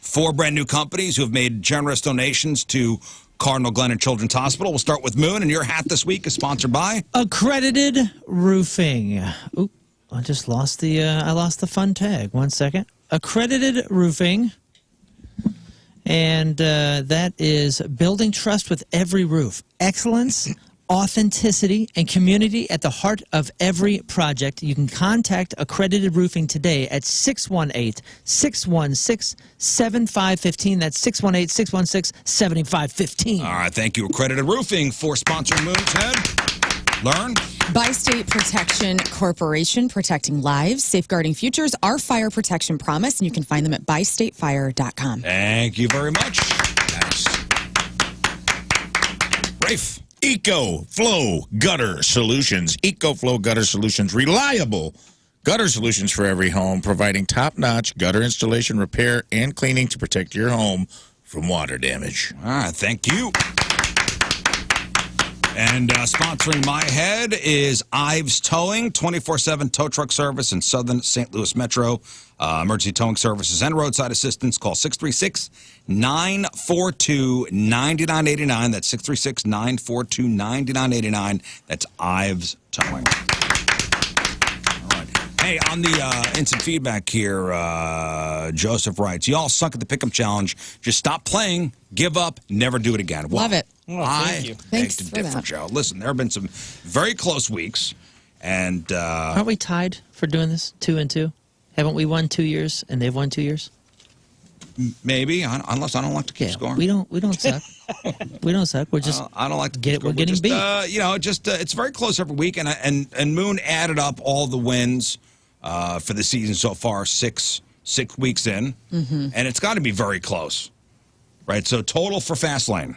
4 brand new companies who have made generous donations to Cardinal Glennon Children's Hospital. We'll start with Moon, and your hat this week is sponsored by Accredited Roofing. Oop, I just lost the fun tag. 1 second. Accredited Roofing, and that is building trust with every roof. Excellence, authenticity, and community at the heart of every project. You can contact Accredited Roofing today at 618-616-7515. That's 618-616-7515. All right, thank you, Accredited Roofing, for sponsoring Moon's Head. Learn. By State Protection Corporation, protecting lives, safeguarding futures, our fire protection promise, and you can find them at bystatefire.com. Thank you very much. Nice. Rafe. EcoFlow Gutter Solutions. EcoFlow Gutter Solutions. Reliable gutter solutions for every home, providing top-notch gutter installation, repair, and cleaning to protect your home from water damage. All right, thank you. And sponsoring my head is Ives Towing, 24/7 tow truck service in Southern St. Louis Metro. Emergency towing services and roadside assistance. Call 636-942-9989. That's 636-942-9989. That's Ives Towing. All right. Hey, on the instant feedback here, Joseph writes, y'all suck at the Pick'em Challenge. Just stop playing, give up, never do it again. Love it. Oh, thank you. Thanks beg to for differ, that. Joe. Listen, there have been some very close weeks, and Aren't we tied for doing this? 2-2? Haven't we won 2 years and they've won 2 years? maybe, unless I don't like to keep scoring. We don't suck. We don't suck. We're just I don't like to keep we're scoring. getting beat. It's very close every week, and Moon added up all the wins for the season so far, six weeks in, and it's got to be very close, right? So total for Fastlane.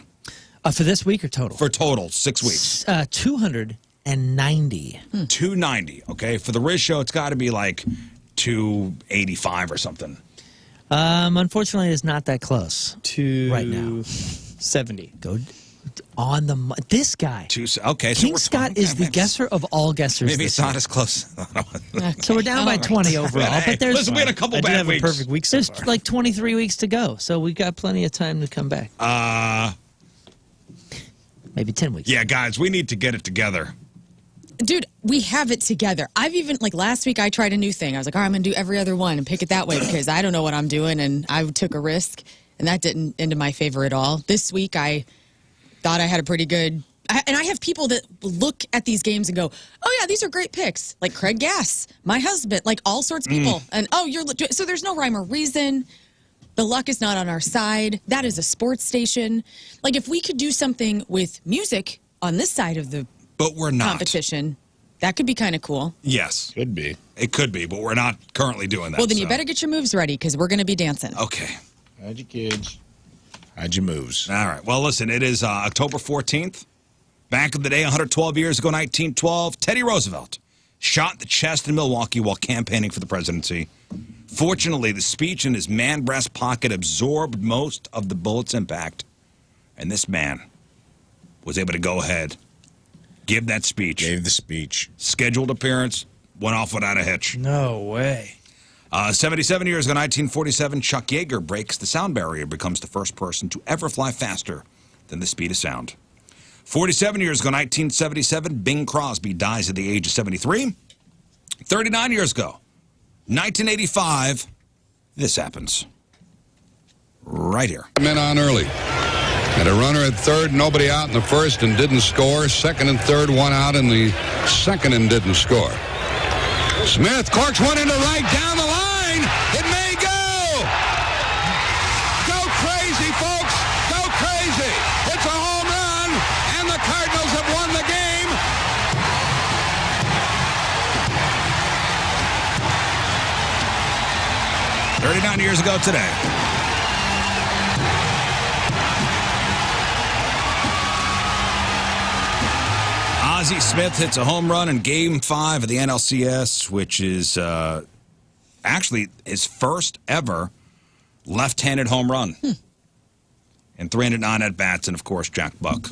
For this week or total? For total, 6 weeks. 290. 290. Okay, for the RizzShow, it's got to be like 285 or something. Unfortunately, it's not that close. To right now. 70. Go. On the this guy. Okay, so King we're Scott is the guesser of all guessers. Maybe it's not as close. So we're down by 20 overall, Hey, but there's listen, we had a couple I did bad have weeks. a perfect week so there's far. like 23 weeks to go, so we got plenty of time to come back. Maybe 10 weeks. Yeah, guys, we need to get it together. Dude, we have it together. I've even, like last week, I tried a new thing. I was like, all right, I'm going to do every other one and pick it that way because I don't know what I'm doing. And I took a risk, and that didn't end in my favor at all. This week, I thought I had a pretty good. And I have people that look at these games and go, oh, yeah, these are great picks. Like Craig Gass, my husband, like all sorts of people. And, oh, so there's no rhyme or reason. The luck is not on our side. That is a sports station. Like, if we could do something with music on this side of the But we're not. competition, that could be kind of cool. Yes. Could be. It could be, but we're not currently doing that. Well, then you so. better get your moves ready because we're going to be dancing. Okay. Hide your kids. Hide your moves. All right. Well, listen, it is October 14th. Back in the day, 112 years ago, 1912, Teddy Roosevelt shot in the chest in Milwaukee while campaigning for the presidency. Fortunately, the speech in his man breast pocket absorbed most of the bullet's impact, and this man was able to go ahead, give that speech. Gave the speech. Scheduled appearance, went off without a hitch. No way. 77 years ago, 1947, Chuck Yeager breaks the sound barrier, becomes the first person to ever fly faster than the speed of sound. 47 years ago, 1977, Bing Crosby dies at the age of 73. 39 years ago, 1985, this happens. Right here. Men on early. Had a runner at third, nobody out in the first and didn't score. Second and third, one out in the second and didn't score. Smith corks one into right down the line. It may go. Go crazy, folks. Go crazy. It's a home run, and the Cardinals have won the game. $39 years ago today. Ozzie Smith hits a home run in Game 5 of the NLCS, which is actually his first ever left-handed home run. And 309 at-bats, and, of course, Jack Buck.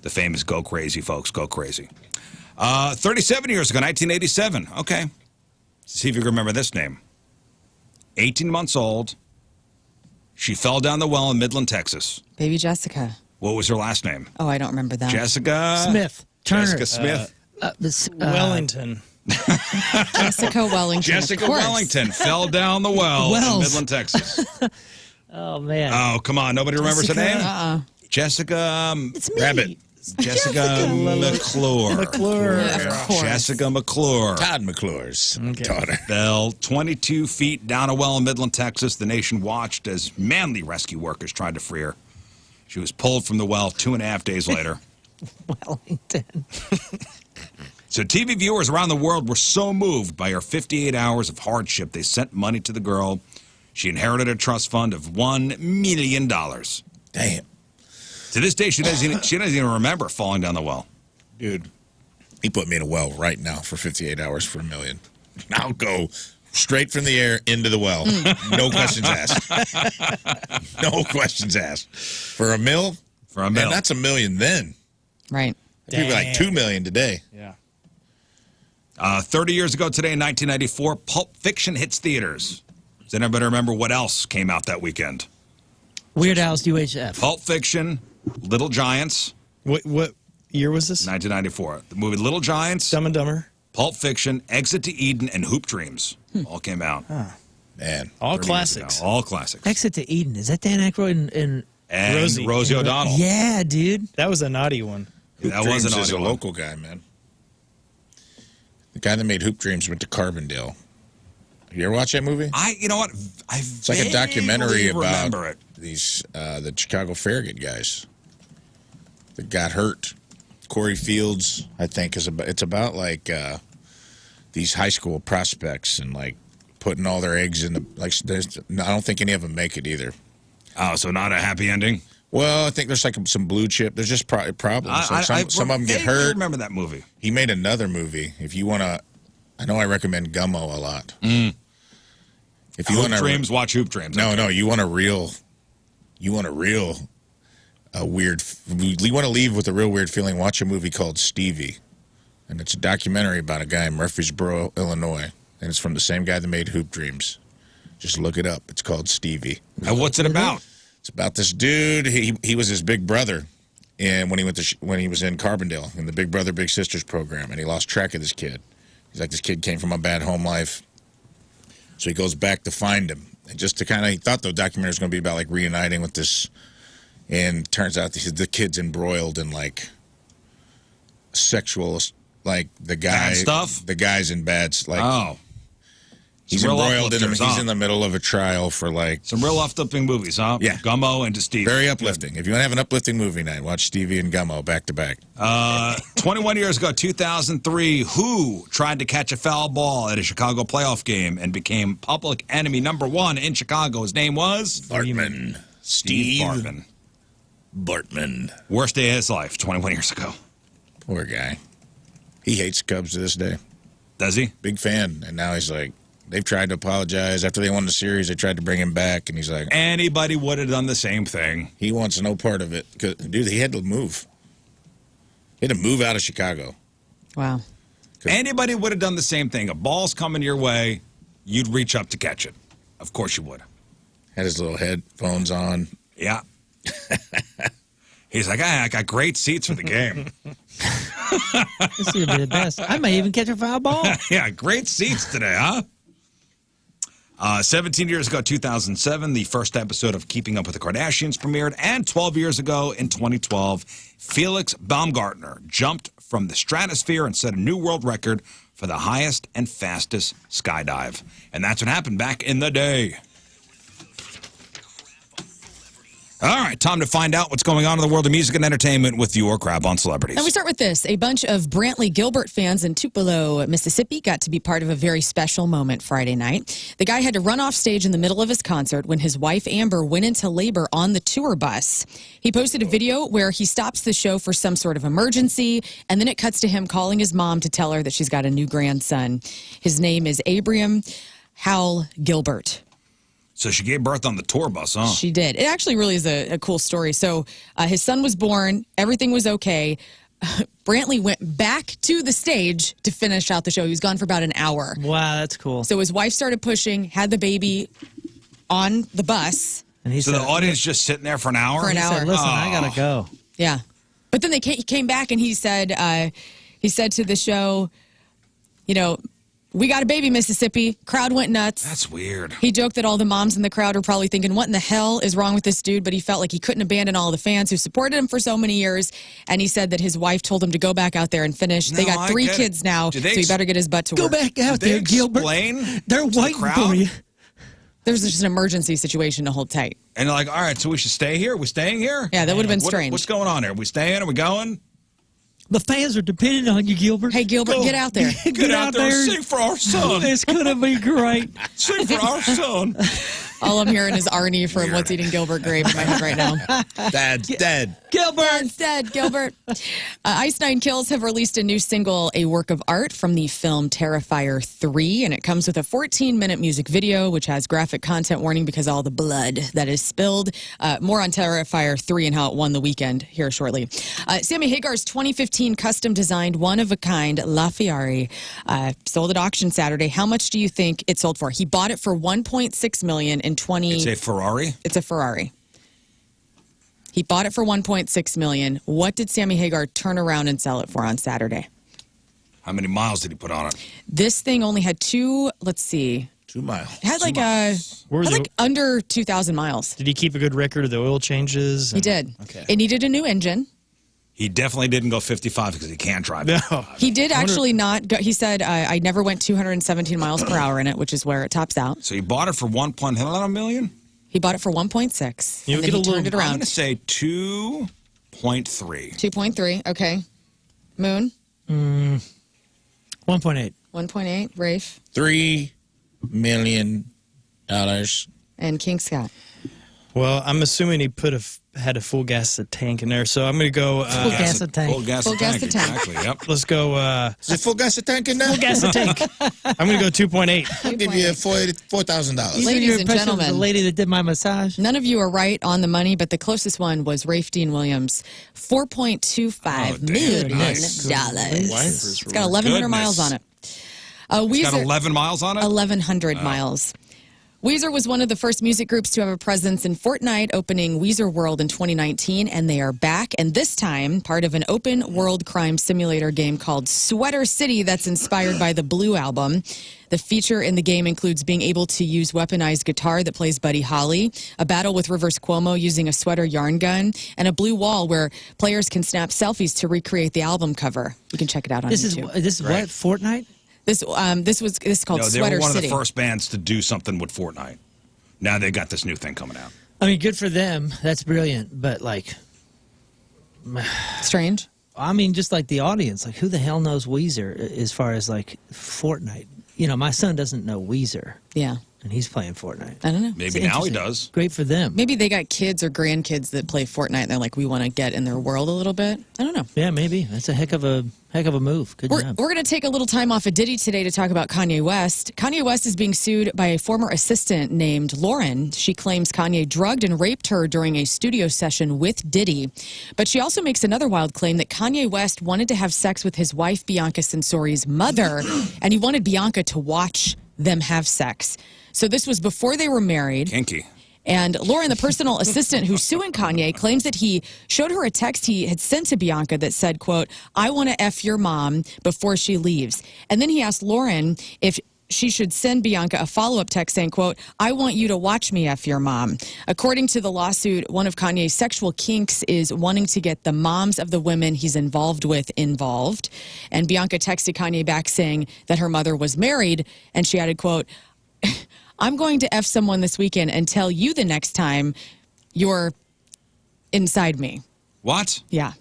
The famous Go Crazy, folks. Go Crazy. 37 years ago, 1987. Okay. See if you can remember this name. 18 months old. She fell down the well in Midland, Texas. Baby Jessica. What was her last name? Oh, I don't remember that. Jessica Smith. Turner. Jessica Smith. Wellington. Jessica Wellington. Jessica of course. Wellington fell down the well in Wells. Midland, Texas. Oh, man. Oh, come on. Nobody remembers her name? Uh-uh. It's me. Rabbit. Jessica McClure. McClure. Of course. Jessica McClure. Todd McClure's daughter. Fell 22 feet down a well in Midland, Texas. The nation watched as manly rescue workers tried to free her. She was pulled from the well 2.5 days later. Wellington. So TV viewers around the world were so moved by her 58 hours of hardship, they sent money to the girl. She inherited a trust fund of $1 million. Damn. To this day, she doesn't even remember falling down the well. Dude, he put me in a well right now for 58 hours for $1 million. I'll go straight from the air into the well. No questions asked. No questions asked. For $1 million? For $1 Man, million. that's $1 million then. Right. People like $2 million today. Yeah. 30 years ago today, in 1994, Pulp Fiction hits theaters. Does anybody remember what else came out that weekend? Weird Al's UHF. Pulp Fiction, Little Giants, What year was this? 1994. The movie Little Giants, Dumb and Dumber. Pulp Fiction, Exit to Eden, and Hoop Dreams all came out. Man. All 30 years classics. ago. All classics. Exit to Eden. Is that Dan Aykroyd and And Rosie. Rosie O'Donnell. Yeah, dude. That was a naughty one. Hoop That Dreams was an is a audio one. local guy, man. The guy that made Hoop Dreams went to Carbondale. You ever watch that movie? You know what? It's like a documentary about remember it. these the Chicago Farragut guys that got hurt. Corey Fields, I think, it's about like these high school prospects and like putting all their eggs in the I don't think any of them make it either. Oh, so not a happy ending? Well, I think there's like some blue chip. There's just problems. Like some of them get vaguely hurt. remember that movie. He made another movie. If you want to, I know I recommend Gummo a lot. If you Hoop want Dreams, watch Hoop Dreams. No, you want a real a weird. You want to leave with a real weird feeling. Watch a movie called Stevie, and it's a documentary about a guy in Murfreesboro, Illinois, and it's from the same guy that made Hoop Dreams. Just look it up. It's called Stevie. And what's it about? It's about this dude. He was his big brother, and when he was in Carbondale in the Big Brother Big Sisters program, and he lost track of this kid. He's like, this kid came from a bad home life, so he goes back to find him. And just to kind of, he thought the documentary was going to be about like reuniting with this, and turns out the kid's embroiled in like sexual, like the guy Bad stuff. The guy's in bad, like he's Some real embroiled in him. uplifters, He's in the middle of a trial for like some real uplifting movies, huh? Yeah. Gummo and Stevie. Very uplifting. If you want to have an uplifting movie night, watch Stevie and Gummo back to back. 21 years ago, 2003, who tried to catch a foul ball at a Chicago playoff game and became public enemy #1 in Chicago? His name was? Bartman. Steve Bartman. Bartman. Worst day of his life, 21 years ago. Poor guy. He hates Cubs to this day. Does he? Big fan. And now he's like, they've tried to apologize. After they won the series, they tried to bring him back, and he's like, anybody would have done the same thing. He wants no part of it. 'Cause, dude, he had to move. He had to move out of Chicago. Wow. Anybody would have done the same thing. A ball's coming your way, you'd reach up to catch it. Of course you would. Had his little headphones on. Yeah. He's like, I got great seats for the game. This would be the best. I might even catch a foul ball. Yeah, great seats today, huh? 17 years ago, 2007, the first episode of Keeping Up with the Kardashians premiered, and 12 years ago, in 2012, Felix Baumgartner jumped from the stratosphere and set a new world record for the highest and fastest skydive. And that's what happened back in the day. All right, time to find out what's going on in the world of music and entertainment with your Crap on Celebrities. And we start with this. A bunch of Brantley Gilbert fans in Tupelo, Mississippi got to be part of a very special moment Friday night. The guy had to run off stage in the middle of his concert when his wife Amber went into labor on the tour bus. He posted a video where he stops the show for some sort of emergency, and then it cuts to him calling his mom to tell her that she's got a new grandson. His name is Abram Howell Gilbert. So she gave birth on the tour bus, huh? She did. It actually really is a cool story. So his son was born. Everything was okay. Brantley went back to the stage to finish out the show. He was gone for about an hour. Wow, that's cool. So his wife started pushing, had the baby on the bus. And he So said, the audience just sitting there for an hour? For an he hour. said, listen, I got to go. Yeah. But then he came back and he said to the show, you know, we got a baby, Mississippi. Crowd went nuts. That's weird. He joked that all the moms in the crowd were probably thinking, what in the hell is wrong with this dude? But he felt like he couldn't abandon all the fans who supported him for so many years. And he said that his wife told him to go back out there and finish. They No, got I 3 get kids it. now, Did so they he better get his butt to Go work. back out Did they there, Gilbert. explain They're to the waiting crowd? for you. There's just an emergency situation to hold tight. And they're like, all right, so we should stay here? Are we staying here? Yeah, that would have been What- strange. What's going on here? Are we staying? Are we going? The fans are depending on you, Gilbert. Hey, Gilbert, Go. get out there. Get out there and sing for our son. It's going to be great. Sing for our son. All I'm hearing is Arnie from What's Eating Gilbert Grape in my head right now. Dad's dead. Gilbert! Instead, Gilbert. Ice Nine Kills have released a new single, a work of art from the film Terrifier 3, and it comes with a 14-minute music video, which has graphic content warning because of all the blood that is spilled. More on Terrifier 3 and how it won the weekend here shortly. Sammy Hagar's 2015 custom-designed, one-of-a-kind LaFerrari sold at auction Saturday. How much do you think it sold for? He bought it for $1.6 million in 20... It's a Ferrari? It's a Ferrari. He bought it for $1.6 million. What did Sammy Hagar turn around and sell it for on Saturday? How many miles did he put on it? This thing only had 2, let's see. 2 miles. It had like under 2,000 miles. Did he keep a good record of the oil changes? He did. Okay. It needed a new engine. He definitely didn't go 55 because he can't drive. No. He did actually not go. He said, I never went 217 miles per hour in it, which is where it tops out. So he bought it for $1.1 million? He bought it for 1.6. You And get then a he turned it I'm around. going to say 2.3. 2.3. Okay. Moon? 1.8. 1.8. Rafe? $3 million. And King Scott? Well, I'm assuming he put had a full gas the tank in there, so I'm going to go. Full gas the tank. Full gas Full the gas tank. the tank. Exactly. Yep. Let's go. Is it full gas the tank in there? Full gas the tank. I'm going to go 2.8. I'll give you $4,000. You Ladies said your and impression of gentlemen. the lady that did my massage. None of you are right on the money, but the closest one was Rafe Williams, $4.25 million. Nice. It's got 1,100 miles on it. It's got 11 miles on it? 1,100 miles. Weezer was one of the first music groups to have a presence in Fortnite, opening Weezer World in 2019, and they are back. And this time, part of an open world crime simulator game called Sweater City that's inspired by the Blue album. The feature in the game includes being able to use weaponized guitar that plays Buddy Holly, a battle with Rivers Cuomo using a sweater yarn gun, and a blue wall where players can snap selfies to recreate the album cover. You can check it out on YouTube. This is what, Fortnite? This is called No, they Sweater were one City. of the first bands to do something with Fortnite. Now they got this new thing coming out. I mean, good for them. That's brilliant. But, like, Strange. I mean, just like the audience, like, who the hell knows Weezer as far as, like, Fortnite? You know, my son doesn't know Weezer, Yeah. and he's playing Fortnite. I don't know. Maybe now he Interesting. does. Great for them. Maybe they got kids or grandkids that play Fortnite and they're like, we want to get in their world a little bit. I don't know. Yeah, maybe. That's a heck of a move. Good We're job. going to take a little time off of Diddy today to talk about Kanye West. Kanye West is being sued by a former assistant named Lern. She claims Kanye drugged and raped her during a studio session with Diddy. But she also makes another wild claim that Kanye West wanted to have sex with his wife, Bianca Censori's mother, and he wanted Bianca to watch them have sex. So this was before they were married. Kinky. And Lauren, the personal assistant who's suing Kanye, claims that he showed her a text he had sent to Bianca that said, quote, "I want to F your mom before she leaves." And then he asked Lauren if she should send Bianca a follow-up text saying, quote, "I want you to watch me F your mom." According to the lawsuit, one of Kanye's sexual kinks is wanting to get the moms of the women he's involved with involved. And Bianca texted Kanye back saying that her mother was married, and she added, quote, "I'm going to F someone this weekend and tell you the next time you're inside me." What? Yeah.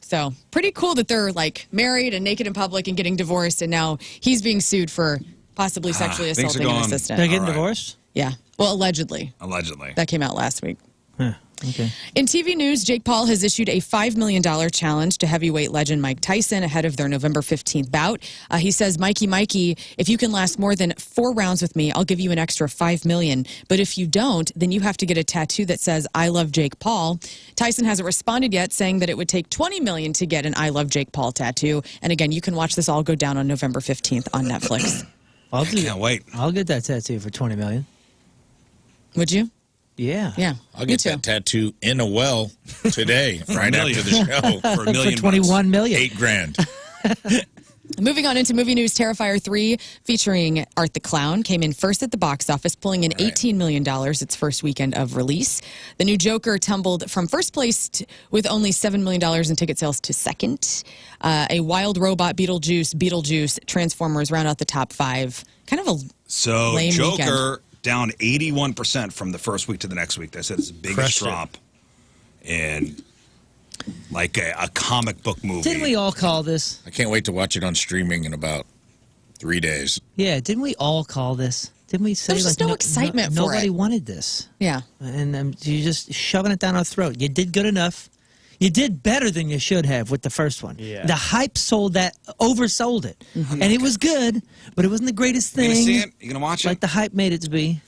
So pretty cool that they're like married and naked in public and getting divorced, and now he's being sued for possibly sexually things are assaulting an going- assistant. They're getting All right. divorced? Yeah. Well, allegedly. Allegedly. That came out last week. Huh. Okay. In TV news, Jake Paul has issued a $5 million challenge to heavyweight legend Mike Tyson ahead of their November 15th bout. He says, Mikey, if you can last more than 4 rounds with me, I'll give you an extra $5 million. But if you don't, then you have to get a tattoo that says, "I love Jake Paul." Tyson hasn't responded yet, saying that it would take $20 million to get an "I love Jake Paul" tattoo. And again, you can watch this all go down on November 15th on Netflix. Can't wait. I'll get that tattoo for $20 million. Would you? Yeah. Yeah. I'll me get too. that tattoo in a well today, right million. after the show. For $1 million. For $21 million. $8,000. Moving on into movie news, Terrifier 3, featuring Art the Clown, came in first at the box office, pulling in $18 million its first weekend of release. The new Joker tumbled from first place with only $7 million in ticket sales to second. A wild robot, Beetlejuice, Transformers round out the top 5. Kind of a So lame Joker weekend. down 81% from the first week to the next week. They said it's the biggest Crushed it. drop in like a comic book movie. Didn't we all call this? I can't wait to watch it on streaming in about 3 days. Yeah, didn't we all call this? Didn't we say There's just no excitement for nobody it. wanted this? Yeah. And you're just shoving it down our throat. You did good enough. You did better than you should have with the first one. Yeah. The hype oversold it. And it was good, but it wasn't the greatest You thing. gonna see it? You gonna watch Like it? the hype made it to be.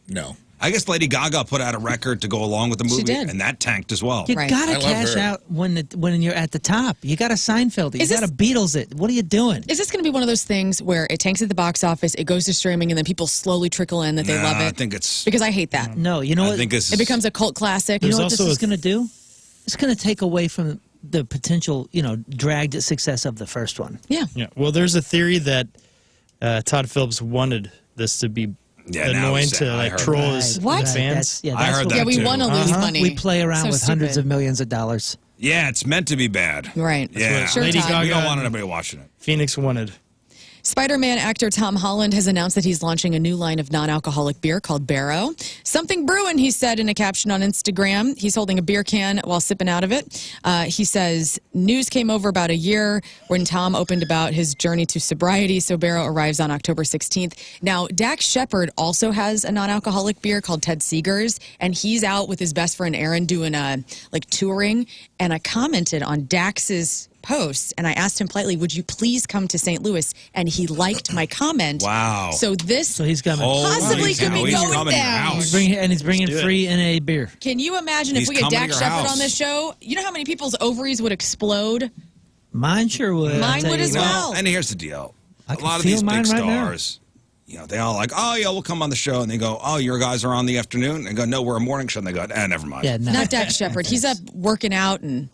No. I guess Lady Gaga put out a record to go along with the movie, did. and that tanked as well. You Right. gotta I love cash her. out when you're at the top. You gotta Seinfeld it. You Is this- gotta Beatles it. What are you doing? Is this going to be one of those things where it tanks at the box office, it goes to streaming, and then people slowly trickle in that they Nah, love it? I think it's. Because I hate that. No, you know I what? think this It becomes a cult classic. You There's know what this also is a- going to do? It's going to take away from the potential, dragged success of the first one. Yeah. Yeah. Well, there's a theory that Todd Phillips wanted this to be Yeah, now annoying he's to saying- I like heard troll that. his What? fans. I heard what that Yeah, we too. want to lose money. We play around So with hundreds stupid. of millions of dollars. Yeah, it's meant to be bad. Right. Yeah. Sure, Lady Todd. Gaga- We don't want anybody watching it. Phoenix wanted. Spider-Man actor Tom Holland has announced that he's launching a new line of non-alcoholic beer called Barrow. Something brewing, he said in a caption on Instagram. He's holding a beer can while sipping out of it. He says, news came over about a year when Tom opened about his journey to sobriety, so Barrow arrives on October 16th. Now, Dax Shepard also has a non-alcoholic beer called Ted Seeger's, and he's out with his best friend Aaron doing touring, and I commented on Dax's post and I asked him politely, would you please come to St. Louis? And he liked my comment. Wow. So he's coming. Possibly could be going down. He's bringing free in a beer. Can you imagine if we get Dax Shepard on this show? You know how many people's ovaries would explode? Mine sure would. Mine would as well. And here's the deal. I A can lot of feel these mine big right now. stars, they all like, oh, yeah, we'll come on the show. And they go, oh, your guys are on the afternoon? And go, no, we're a morning show. And they go, never mind. Yeah, no. Not Dax Shepard. He's up working out and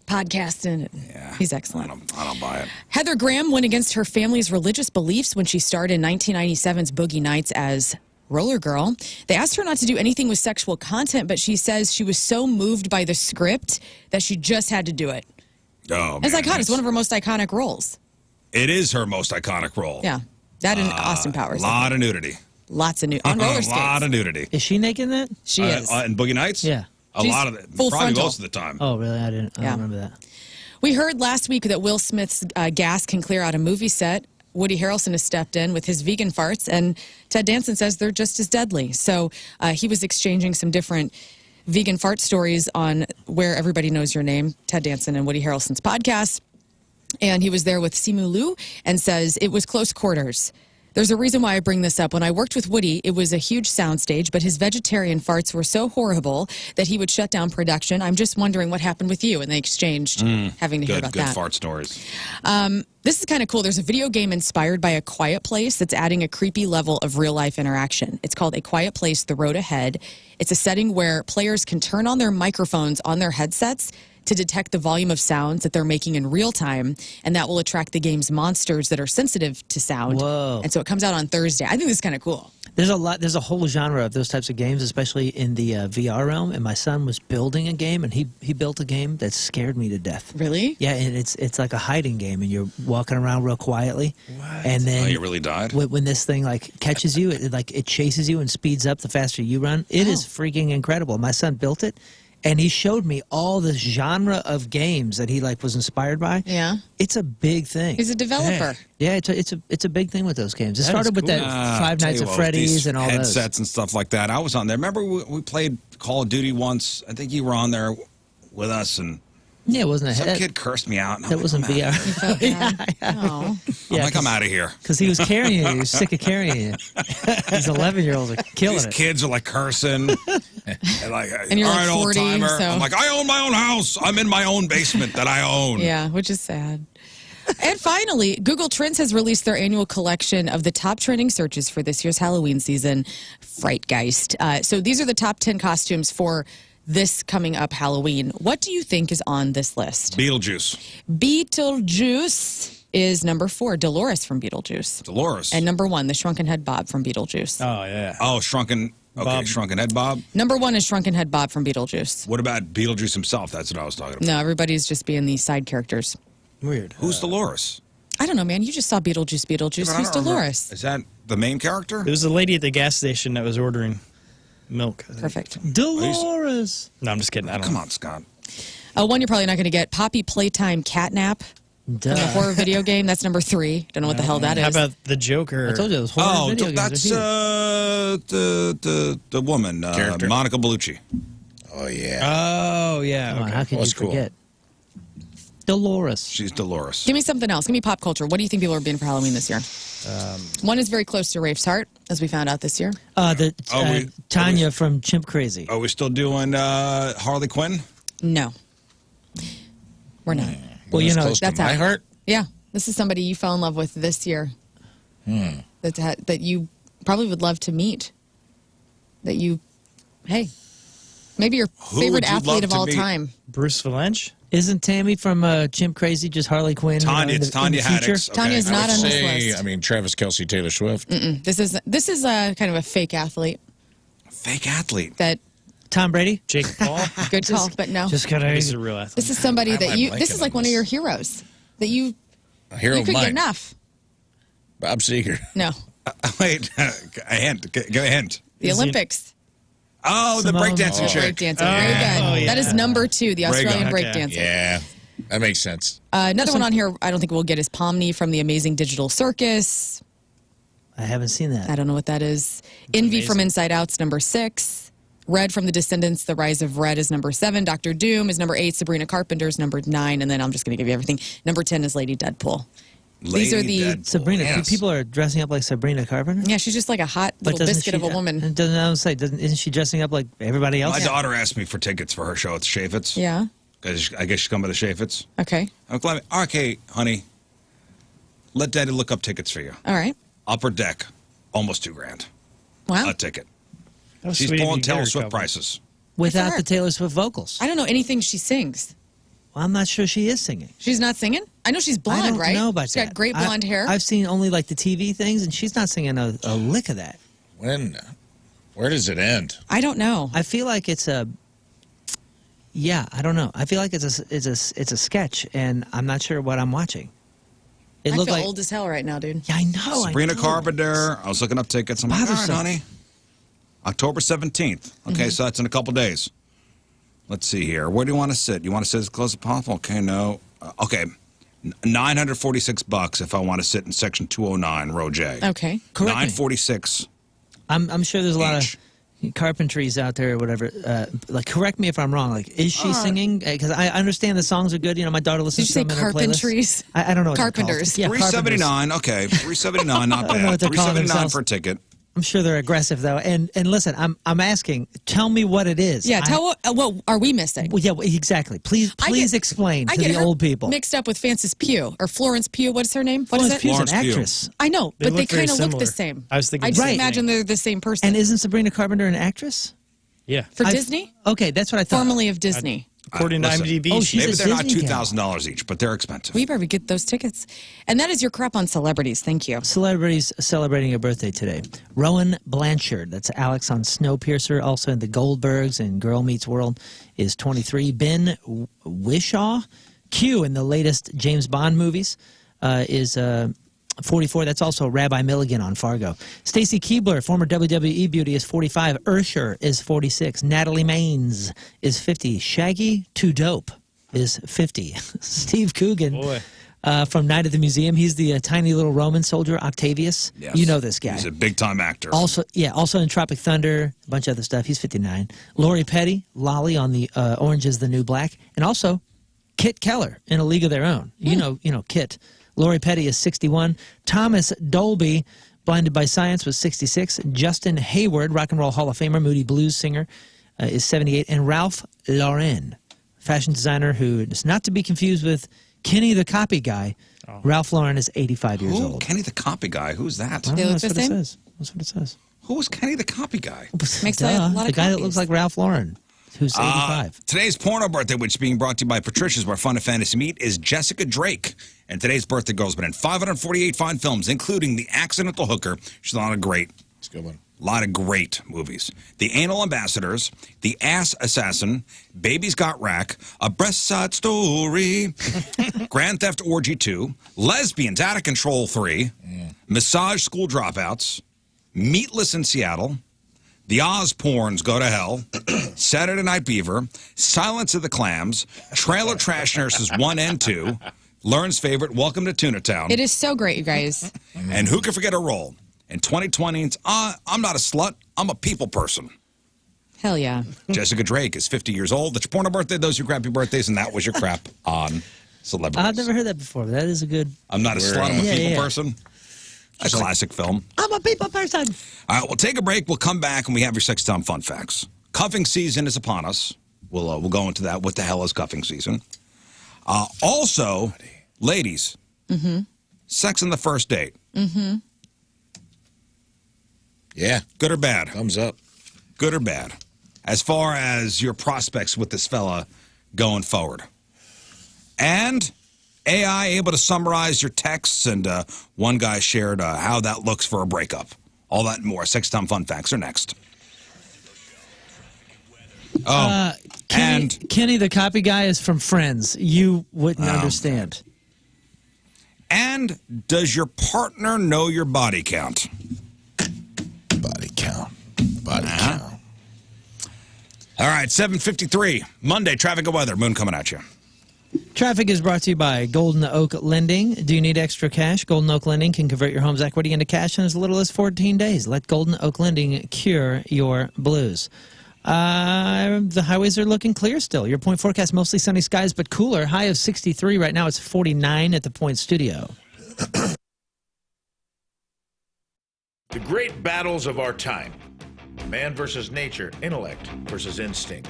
podcasting. Yeah. He's excellent. I don't buy it. Heather Graham went against her family's religious beliefs when she starred in 1997's Boogie Nights as Roller Girl. They asked her not to do anything with sexual content, but she says she was so moved by the script that she just had to do it. Oh, It's man, iconic. It's one of her most iconic roles. It is her most iconic role. Yeah. That and Austin Powers. A lot of nudity. Lots of on roller skates. A lot of nudity. Is she naked in that? She is. In Boogie Nights? Yeah. A She's lot of it. full Probably frontal. most of the time. Oh, really? I don't Yeah. remember that. We heard last week that Will Smith's gas can clear out a movie set. Woody Harrelson has stepped in with his vegan farts, and Ted Danson says they're just as deadly. So he was exchanging some different vegan fart stories on Where Everybody Knows Your Name, Ted Danson and Woody Harrelson's podcast. And he was there with Simu Liu and says it was close quarters. There's a reason why I bring this up. When I worked with Woody, it was a huge soundstage, but his vegetarian farts were so horrible that he would shut down production. I'm just wondering what happened with you. And they exchanged having to hear about Good that. fart stories. This is kind of cool. There's a video game inspired by A Quiet Place that's adding a creepy level of real-life interaction. It's called A Quiet Place: The Road Ahead. It's a setting where players can turn on their microphones on their headsets to detect the volume of sounds that they're making in real time, and that will attract the game's monsters that are sensitive to sound. Whoa. And so it comes out on Thursday. I think this is kind of cool. There's a whole genre of those types of games, especially in the VR realm. And my son was building a game, and he built a game that scared me to death. Really? Yeah, and it's like a hiding game, and you're walking around real quietly. What? And then you really died? when this thing catches you, it chases you and speeds up the faster you run. It is freaking incredible. My son built it. And he showed me all this genre of games that he was inspired by. Yeah. It's a big thing. He's a developer. Yeah, it's a big thing with those games. It started with that Five Nights at Freddy's and all those headsets and stuff like that. I was on there. Remember we played Call of Duty once? I think you were on there with us, and yeah, it wasn't a some head. kid cursed me out. That wasn't VR. Oh. I'm out of here. Because he was carrying you. He was sick of carrying you. These 11-year-olds are killing These it. kids are cursing. and you're all like right, 40, old timer. so- I'm like, I own my own house. I'm in my own basement that I own. Yeah, which is sad. And finally, Google Trends has released their annual collection of the top trending searches for this year's Halloween season, Frightgeist. So these are the top 10 costumes for this coming up Halloween. What do you think is on this list? Beetlejuice. Beetlejuice is number 4, Dolores from Beetlejuice. Dolores. And number 1, the Shrunken Head Bob from Beetlejuice. Oh, yeah. Oh, Shrunken. Okay, Bob. Shrunken Head Bob. Number 1 is Shrunken Head Bob from Beetlejuice. What about Beetlejuice himself? That's what I was talking about. No, everybody's just being these side characters. Weird. Who's Dolores? I don't know, man. You just saw Beetlejuice. Yeah, but I Who's don't remember. Dolores? Is that the main character? There was a lady at the gas station that was ordering milk. I think. Perfect. Dolores. No, I'm just kidding. I don't Come know. on, Scott. One you're probably not going to get. Poppy Playtime Catnap. Duh. The horror video game. That's number 3. Don't know what the hell that is. How about the Joker? I told you those horror video games that's are huge. the woman, Character. Monica Bellucci. Oh, yeah. Oh, yeah. Come on, Okay. how can you That's cool. forget? Dolores. She's Dolores. Give me something else. Give me pop culture. What do you think people are being for Halloween this year? One is very close to Rafe's heart, as we found out this year. Tanya from Chimp Crazy. Are we still doing Harley Quinn? No. We're not. Well, you know, close that's to my out. heart. Yeah. This is somebody you fell in love with this year. That you probably would love to meet. That you, hey, maybe your Who favorite would you athlete love of to all meet? time. Bruce Valanche? Isn't Tammy from Chimp Crazy just Harley Quinn? Tanya, in it's the Tanya future? Haddix. Okay. Tanya's I not would on this say, list. I mean, Travis Kelce, Taylor Swift. This is kind of a fake athlete. Fake athlete. That Tom Brady? Jake Paul? good call, but no. Just kidding. He's a real athlete. This is somebody I that might you. like This him is like on one of this. your heroes that you A hero you of could mine. get enough. Bob Seger. No. Wait, a hint. Give a hint. The Olympics. Oh, the Simone. breakdancing chick. Breakdancing. Very good. yeah. That is number 2, the Australian Okay. breakdancer. Yeah, that makes sense. Another one on here I don't think we'll get is Pomni from the Amazing Digital Circus. I haven't seen that. I don't know what that is. Envy from Inside Out's number 6. Red from The Descendants, The Rise of Red is number 7. Dr. Doom is number 8. Sabrina Carpenter's number 9. And then I'm just going to give you everything. Number 10 is Lady Deadpool. These are Lady the... Deadpool, Sabrina, yes. people are dressing up like Sabrina Carpenter. Yeah, she's just like a hot But little doesn't biscuit of a woman. Isn't she dressing up like everybody else? My daughter asked me for tickets for her show at the Chaffetz. Yeah. 'Cause I guess she's coming to the Chaffetz. Okay. I'm glad. Okay, honey. Let Daddy look up tickets for you. All right. Upper Deck, almost $2,000 Wow. a ticket. That was She's sweet of pulling you to get Taylor her Swift covered. prices. Without her. the Taylor Swift vocals. I don't know anything she sings. Well, I'm not sure she is singing. She's not singing? I know she's blonde, I don't right? know about She's that. got great blonde hair. I've seen only like the TV things, and she's not singing a lick of that. Where does it end? I don't know. I feel like it's a. Yeah, I don't know. I feel like it's a sketch, and I'm not sure what I'm watching. It I looked feel like. old as hell right now, dude. Yeah, I know. Sabrina I know. Carpenter. I was looking up tickets. I'm like, all right, Bothersome. honey. October 17th. Okay, so that's in a couple days. Let's see here. Where do you want to sit? You want to sit as close as possible? Okay, no. Okay, $946 if I want to sit in section 209, row J. Okay. Correct me. $946. I'm sure there's a lot Each. of carpentries out there or whatever. Like, correct me if I'm wrong. Like, is she singing? Because I understand the songs are good. You know, my daughter listens Did you to say them in her playlist. carpentries? I don't know what they're called. Carpenters. Yeah, carpenters. $379. Okay, $379. Not I don't know bad. what they're calling $379 themselves. for a ticket. I'm sure they're aggressive though. And listen, I'm asking. Tell me what it is. Yeah, tell what are we missing? Well, yeah, exactly. Please explain I to get the her old people. mixed up with Frances Pugh or Florence Pugh. What's her name? What is Florence it? Pugh's Florence an Pugh. actress. I know, They but they look very kind of look the similar. same. I was thinking just the same imagine thing. they're the same person. And isn't Sabrina Carpenter an actress? Yeah. For I've- Disney? Okay, that's what I thought. Formerly of Disney. According to Listen. IMDb, Oh, she's Maybe a they're not Disney gal. $2,000 each, but they're expensive. We better get those tickets. And that is your crap on celebrities. Thank you. Celebrities celebrating a birthday today. Rowan Blanchard, that's Alex on Snowpiercer, also in The Goldbergs and Girl Meets World, is 23. Ben Whishaw, Q in the latest James Bond movies, is 44. That's also Rabbi Milligan on Fargo. Stacy Keibler, former WWE beauty, is 45. Ursher is 46. Natalie Maines is 50. Shaggy Too Dope is 50. Steve Coogan Boy. from Night at the Museum. He's the tiny little Roman soldier, Octavius. Yes. You know this guy. He's a big-time actor. Also in Tropic Thunder, a bunch of other stuff. He's 59. Lori Petty, Lolly on the Orange is the New Black, and also Kit Keller in A League of Their Own. You know Kit. Lori Petty is 61. Thomas Dolby, Blinded by Science, was 66. Justin Hayward, Rock and Roll Hall of Famer, Moody Blues singer, is 78. And Ralph Lauren, fashion designer who is not to be confused with Kenny the Copy Guy. Oh. Ralph Lauren is 85 years Who? old. Kenny the Copy Guy. Who's that? I don't They know, look that's the what it same? says. That's what it says. Who was Kenny the Copy Guy? Makes Duh, a lot the of guy that copies. looks like Ralph Lauren, who's 85. Today's porno birthday, which is being brought to you by Patricia's, where fun and fantasy meet, is Jessica Drake. And today's birthday girl's been in 548 fine films, including The Accidental Hooker. She's in a lot of great movies. The Anal Ambassadors, The Ass Assassin, Baby's Got Rack, A Breast Side Story, Grand Theft Orgy 2, Lesbians Out of Control 3, Massage School Dropouts, Meatless in Seattle, The Osbournes Go to Hell, Saturday Night Beaver, Silence of the Clams, Trailer Trash Nurses 1 and 2, Lern's favorite, Welcome to Tuna Town. It is so great, you guys. And who can forget her role? In 2020, it's, I'm not a slut, I'm a people person. Hell yeah. Jessica Drake is 50 years old. That's your porno birthday. Those are your crappy birthdays, and that was your crap on celebrities. I've never heard that before. That is a good. I'm not a slut, I'm a Yeah, people yeah. person. A classic film. I'm a people person. All right, we'll take a break. We'll come back, and we have your Sex Time fun facts. Cuffing season is upon us. We'll go into that. What the hell is cuffing season? Also, ladies, sex on the first date. Yeah. Good or bad? Thumbs up. Good or bad? As far as your prospects with this fella going forward. And AI able to summarize your texts, and one guy shared how that looks for a breakup. All that and more. Sex Time fun facts are next. Oh, Kenny the Copy Guy is from Friends. You wouldn't understand. And does your partner know your body count? Body count. Body count. All right, 7:53, Monday, traffic and weather. Moon coming at you. Traffic is brought to you by Golden Oak Lending. Do you need extra cash? Golden Oak Lending can convert your home's equity into cash in as little as 14 days. Let Golden Oak Lending cure your blues. The highways are looking clear still. Your point forecast, mostly sunny skies, but cooler. High of 63 right now. It's 49 at the Point Studio. The great battles of our time. Man versus nature, intellect versus instinct.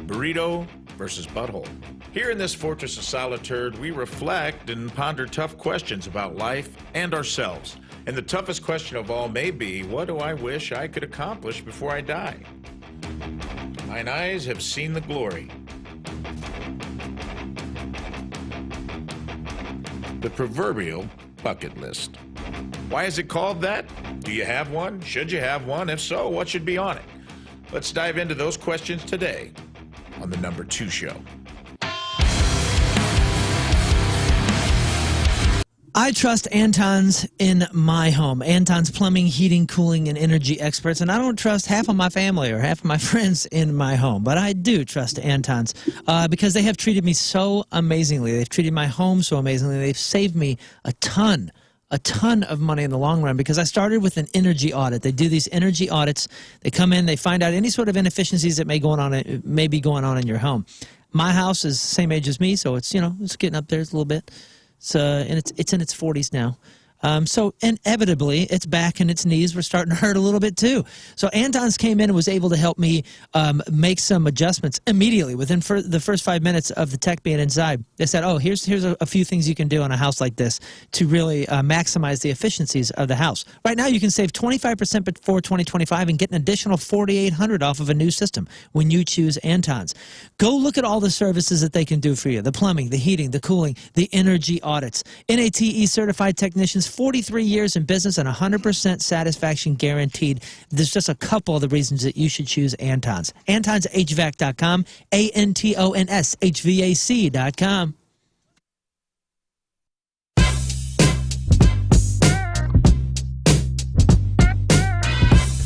Burrito versus butthole. Here in this fortress of solitude, we reflect and ponder tough questions about life and ourselves. And the toughest question of all may be, what do I wish I could accomplish before I die? Mine eyes have seen the glory. The proverbial bucket list. Why is it called that? Do you have one? Should you have one? If so, what should be on it? Let's dive into those questions today on the Number 2 Show. I trust Anton's in my home. Anton's plumbing, heating, cooling, and energy experts. And I don't trust half of my family or half of my friends in my home. But I do trust Anton's because they have treated me so amazingly. They've treated my home so amazingly. They've saved me a ton of money in the long run because I started with an energy audit. They do these energy audits. They come in, they find out any sort of inefficiencies that may be going on in your home. My house is the same age as me, so it's, you know, it's getting up there a little bit. And it's in its 40s now. So inevitably, its back and its knees were starting to hurt a little bit too. So Anton's came in and was able to help me make some adjustments immediately within the first 5 minutes of the tech being inside. They said, oh, here's a few things you can do on a house like this to really maximize the efficiencies of the house. Right now, you can save 25% before 2025 and get an additional $4,800 off of a new system when you choose Anton's. Go look at all the services that they can do for you: the plumbing, the heating, the cooling, the energy audits. NATE certified technicians, 43 years in business, and 100% satisfaction guaranteed. There's just a couple of the reasons that you should choose Anton's. AntonsHVAC.com, ANTONSHVAC.com.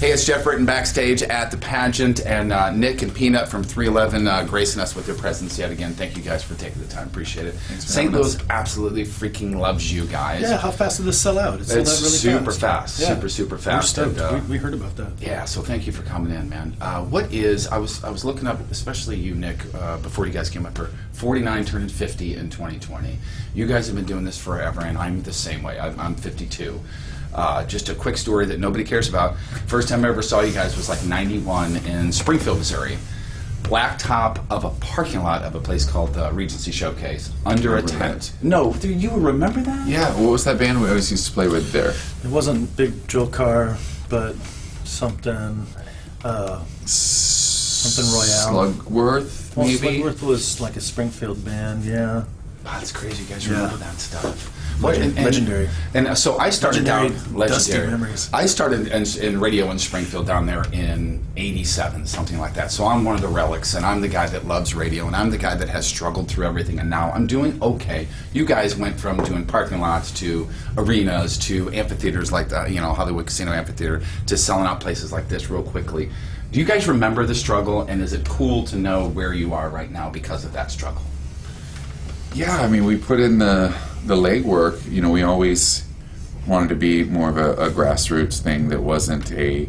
Hey, it's Jeff Britton backstage at the pageant, and Nick and Peanut from 311 gracing us with their presence yet again. Thank you guys for taking the time. Appreciate it. St. Louis absolutely freaking loves you guys. Yeah, how fast did this sell out? It sold out really super fast. Yeah. Super fast. We're stoked. And, we heard about that. Yeah, so thank you for coming in, man. I was looking up, especially you, Nick, before you guys came up here, 49 turning 50 in 2020. You guys have been doing this forever, and I'm the same way. I'm 52. Just a quick story that nobody cares about. First time I ever saw you guys was like 91 in Springfield, Missouri. Blacktop of a parking lot of a place called the Regency Showcase, under a tent. No, do you remember that? Yeah, what was that band we always used to play with there? It wasn't Big Joe Carr, but something Royale. Slugworth, Well, maybe? Slugworth was like a Springfield band, yeah. Oh, that's crazy. You guys remember that stuff. Legendary. And so I started Legendary, dusty memories. I started in radio in Springfield down there in '87, something like that. So I'm one of the relics, and I'm the guy that loves radio, and I'm the guy that has struggled through everything, and now I'm doing okay. You guys went from doing parking lots to arenas to amphitheaters like the Hollywood Casino Amphitheater to selling out places like this real quickly. Do you guys remember the struggle, and is it cool to know where you are right now because of that struggle? Yeah, I mean, we put in the legwork. You know, we always wanted to be more of a grassroots thing that wasn't a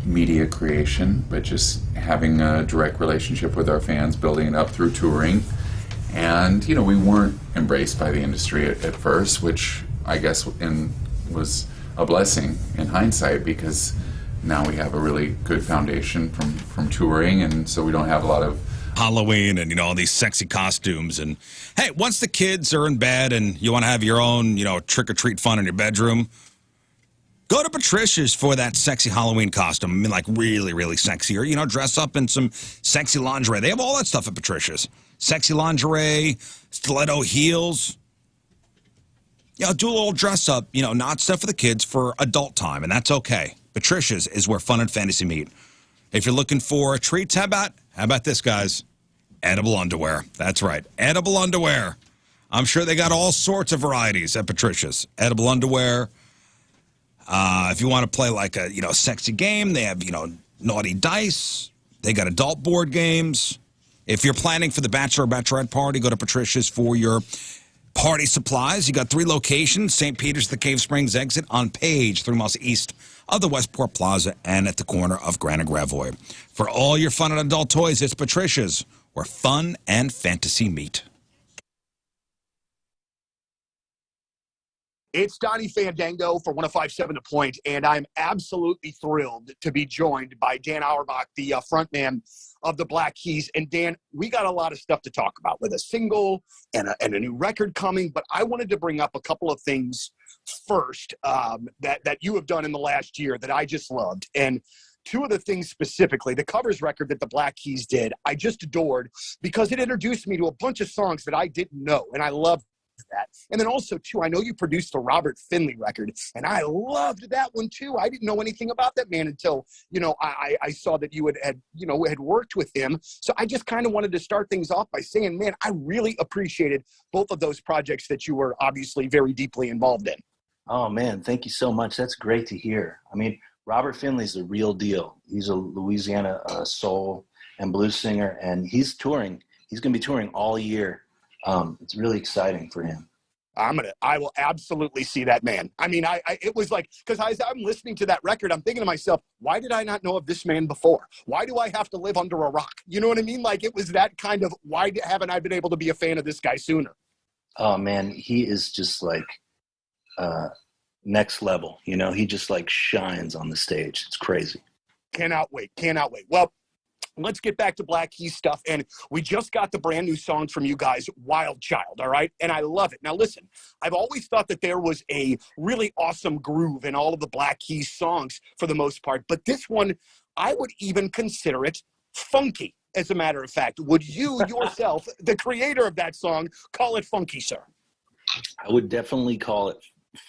media creation, but just having a direct relationship with our fans, building it up through touring. And, you know, we weren't embraced by the industry at first, which I guess was a blessing in hindsight, because now we have a really good foundation from touring, and so we don't have a lot of Halloween and, all these sexy costumes. And, hey, once the kids are in bed and you want to have your own, trick-or-treat fun in your bedroom, go to Patricia's for that sexy Halloween costume. I mean, like, really, really sexy. Or, dress up in some sexy lingerie. They have all that stuff at Patricia's. Sexy lingerie, stiletto heels. Do a little dress up, not stuff for the kids, for adult time, and that's okay. Patricia's is where fun and fantasy meet. If you're looking for treats, how about this, guys? Edible underwear. That's right, edible underwear. I'm sure they got all sorts of varieties at Patricia's. Edible underwear. If you want to play like a, sexy game, they have, naughty dice. They got adult board games. If you're planning for the bachelor or bachelorette party, go to Patricia's for your party supplies. You got 3 locations: St. Peter's, the Cave Springs exit on Page, 3 miles east of the Westport Plaza, and at the corner of Grand and Gravois. For all your fun and adult toys, it's Patricia's, where fun and fantasy meet. It's Donnie Fandango for 105.7 The Point, and I'm absolutely thrilled to be joined by Dan Auerbach, the frontman of the Black Keys. And Dan, we got a lot of stuff to talk about with a single and a new record coming, but I wanted to bring up a couple of things first that you have done in the last year that I just loved. And 2 of the things specifically, the covers record that the Black Keys did, I just adored because it introduced me to a bunch of songs that I didn't know, and I loved that. And then also, too, I know you produced the Robert Finley record, and I loved that one, too. I didn't know anything about that man until, I saw that you had worked with him. So I just kind of wanted to start things off by saying, man, I really appreciated both of those projects that you were obviously very deeply involved in. Oh, man, thank you so much. That's great to hear. I mean, Robert Finley's the real deal. He's a Louisiana soul and blues singer, and he's touring. He's going to be touring all year. It's really exciting for him. I will absolutely see that man. I mean, it was like, because as I'm listening to that record, I'm thinking to myself, why did I not know of this man before? Why do I have to live under a rock? You know what I mean? Like, it was that kind of, why haven't I been able to be a fan of this guy sooner? Oh man, he is just like next level. He just like shines on the stage. It's crazy. Cannot wait. Well, let's get back to Black Keys stuff. And we just got the brand new song from you guys, Wild Child, all right? And I love it. Now, listen, I've always thought that there was a really awesome groove in all of the Black Keys songs for the most part. But this one, I would even consider it funky, as a matter of fact. Would you yourself, the creator of that song, call it funky, sir? I would definitely call it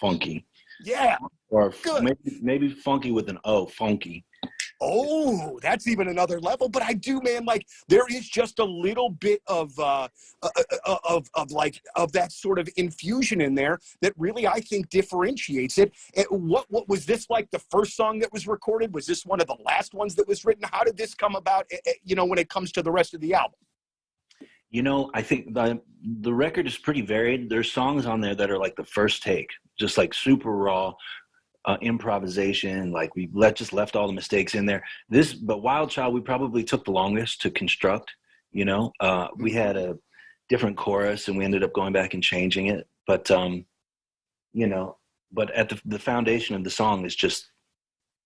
funky. Yeah. Or maybe funky with an O, funky. Oh, that's even another level. But I do, man, like there is just a little bit of that sort of infusion in there that really, I think, differentiates it. What was this like the first song that was recorded? Was this one of the last ones that was written? How did this come about, when it comes to the rest of the album? I think the record is pretty varied. There's songs on there that are like the first take, just like super raw. Improvisation, like we just left all the mistakes in there. But Wild Child, we probably took the longest to construct. We had a different chorus, and we ended up going back and changing it. But but at the foundation of the song is just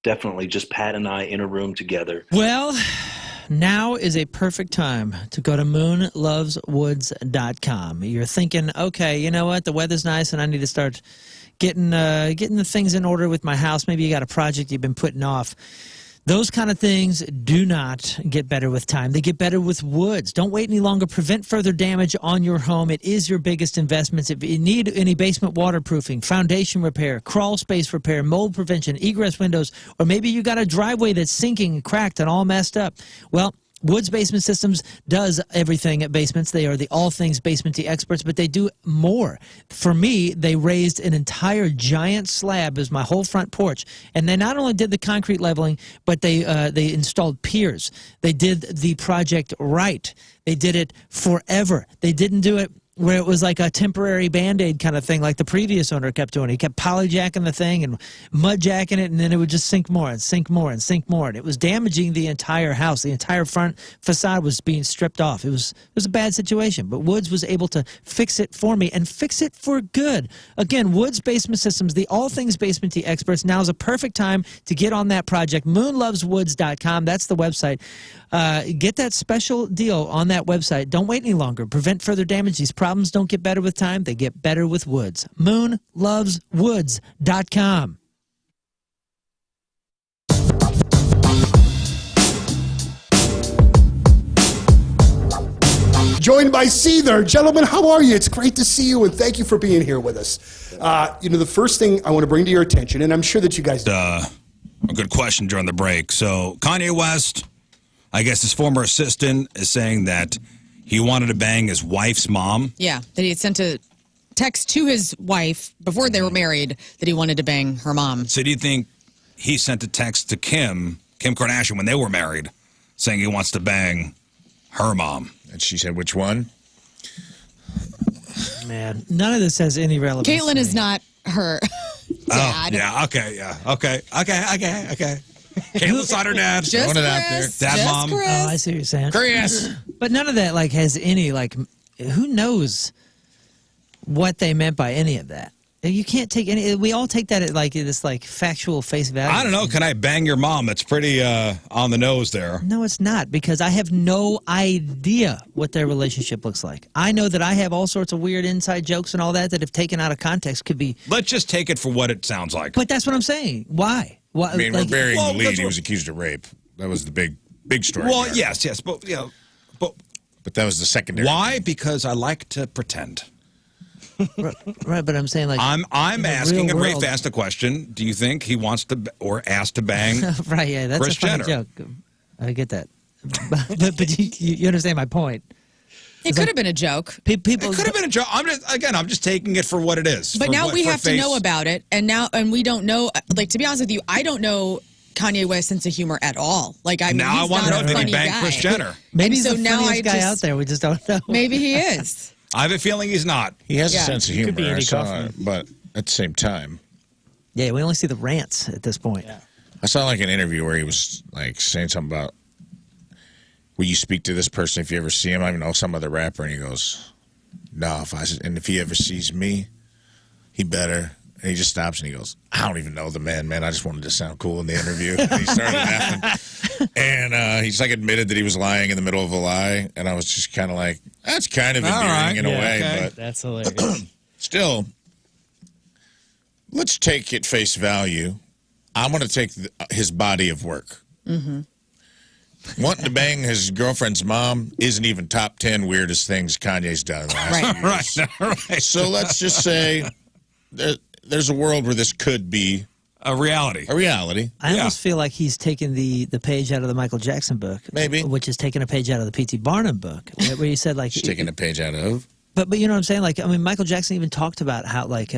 definitely just Pat and I in a room together. Well, now is a perfect time to go to moonloveswoods.com. You're thinking, okay, you know what? The weather's nice, and I need to start getting the things in order with my house. Maybe you got a project you've been putting off. Those kind of things do not get better with time. They get better with woods. Don't wait any longer. Prevent further damage on your home. It is your biggest investment. If you need any basement waterproofing, foundation repair, crawl space repair, mold prevention, egress windows, or maybe you got a driveway that's sinking and cracked and all messed up, well, Woods Basement Systems does everything at basements. They are the all things basementy experts, but they do more. For me, they raised an entire giant slab as my whole front porch, and they not only did the concrete leveling, but they installed piers. They did the project right. They did it forever. They didn't do it where it was like a temporary Band-Aid kind of thing like the previous owner kept doing. He kept polyjacking the thing and mudjacking it, and then it would just sink more and sink more and sink more. And it was damaging the entire house. The entire front facade was being stripped off. It was a bad situation, but Woods was able to fix it for me and fix it for good. Again, Woods Basement Systems, the all things basementy experts. Now is a perfect time to get on that project. moonloveswoods.com. That's the website. Get that special deal on that website. Don't wait any longer. Prevent further damage. These problems don't get better with time. They get better with Woods. moonloveswoods.com. Joined by Seether. Gentlemen, how are you? It's great to see you, and thank you for being here with us. The first thing I want to bring to your attention, and I'm sure that you guys... A good question during the break. So Kanye West, I guess his former assistant, is saying that He wanted to bang his wife's mom. Yeah, that he had sent a text to his wife before they were married that he wanted to bang her mom. So do you think he sent a text to Kim Kardashian, when they were married, saying he wants to bang her mom? And she said, which one? Man, none of this has any relevance. Caitlyn to is me. not her dad. Yeah, okay. Caitlin's not her dad. Just Throwing it out there. Chris. Dad, Just mom. Chris. Oh, I see what you're saying. Chris. But none of that like has any like. Who knows what they meant by any of that? You can't take any. We all take that at like this like factual face value. I don't know. Can I bang your mom? That's pretty on the nose there. No, it's not, because I have no idea what their relationship looks like. I know that I have all sorts of weird inside jokes and all that if taken out of context could be. Let's just take it for what it sounds like. But that's what I'm saying. Why? Why? I mean, like, we're burying well, the lead. that's He what- was accused of rape. That was the big story. Well, there. yes, but But that was the secondary. why? Because I like to pretend. right, but I'm saying like I'm in the asking, real and Rafe world- asked a question. Do you think he wants to or asked to bang? right, yeah, that's Kris a funny Jenner. joke. I get that, but you understand my point. It could have been a joke. People It could have been a joke. I'm just taking it for what it is. But For now what- we for have to face- know about it, and we don't know. Like, to be honest with you, I don't know Kanye West's sense of humor at all. Like, I mean, Now I he's want to not know, a did he funny bang guy. Kris Jenner? Maybe And he's so the now funniest guy out there. We just don't know. Maybe he is. I have a feeling he's not. He has Yeah. a sense of He could be humor. I Andy saw Kaufman. it, but at the same time, Yeah, we only see the rants at this point. I saw like an interview where he was like saying something about, will you speak to this person if you ever see him? I know some other rapper, and he goes, no, if he ever sees me, he better. And he just stops and he goes, I don't even know the man. I just wanted to sound cool in the interview. And he started laughing. And he's like admitted that he was lying in the middle of a lie. And I was just kind of like, that's kind of All endearing right. in a Yeah, way. okay. But That's hilarious. still, let's take at face value. I'm going to take his body of work. Wanting to bang his girlfriend's mom isn't even top 10 weirdest things Kanye's done in the last few years. Right. So let's just say there's a world where this could be A reality. I almost feel like he's taken the page out of the Michael Jackson book, Maybe. which is taking a page out of the P.T. Barnum book, where he said like Just taking a page out of. But you know what I'm saying? Like, I mean, Michael Jackson even talked about how like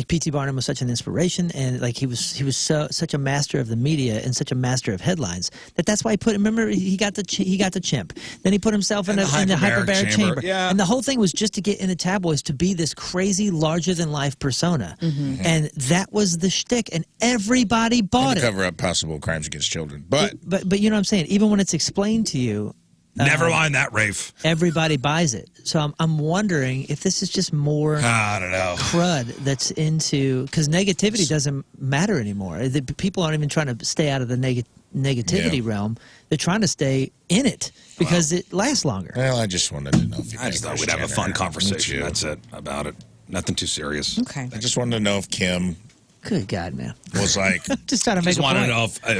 P.T. Barnum was such an inspiration, and like he was such a master of the media and such a master of headlines that's why he put. Remember, he got the chimp. Then he put himself in the hyperbaric chamber. Yeah. And the whole thing was just to get in the tabloids, to be this crazy, larger than life persona, and that was the shtick, and everybody bought To it. cover up possible crimes against children. But But you know what I'm saying? Even when it's explained to you, Never mind that, Rafe. everybody buys it. So I'm wondering if this is just more I don't know. crud that's into, because negativity doesn't matter anymore. People aren't even trying to stay out of the negativity realm. They're trying to stay in it because it lasts longer. well, I just wanted to know if you I just thought we'd have a fun conversation. That's it about it. Nothing too serious. Okay. I just wanted to know if Kim Good God, man. was like, Just trying to make Just a want to point. know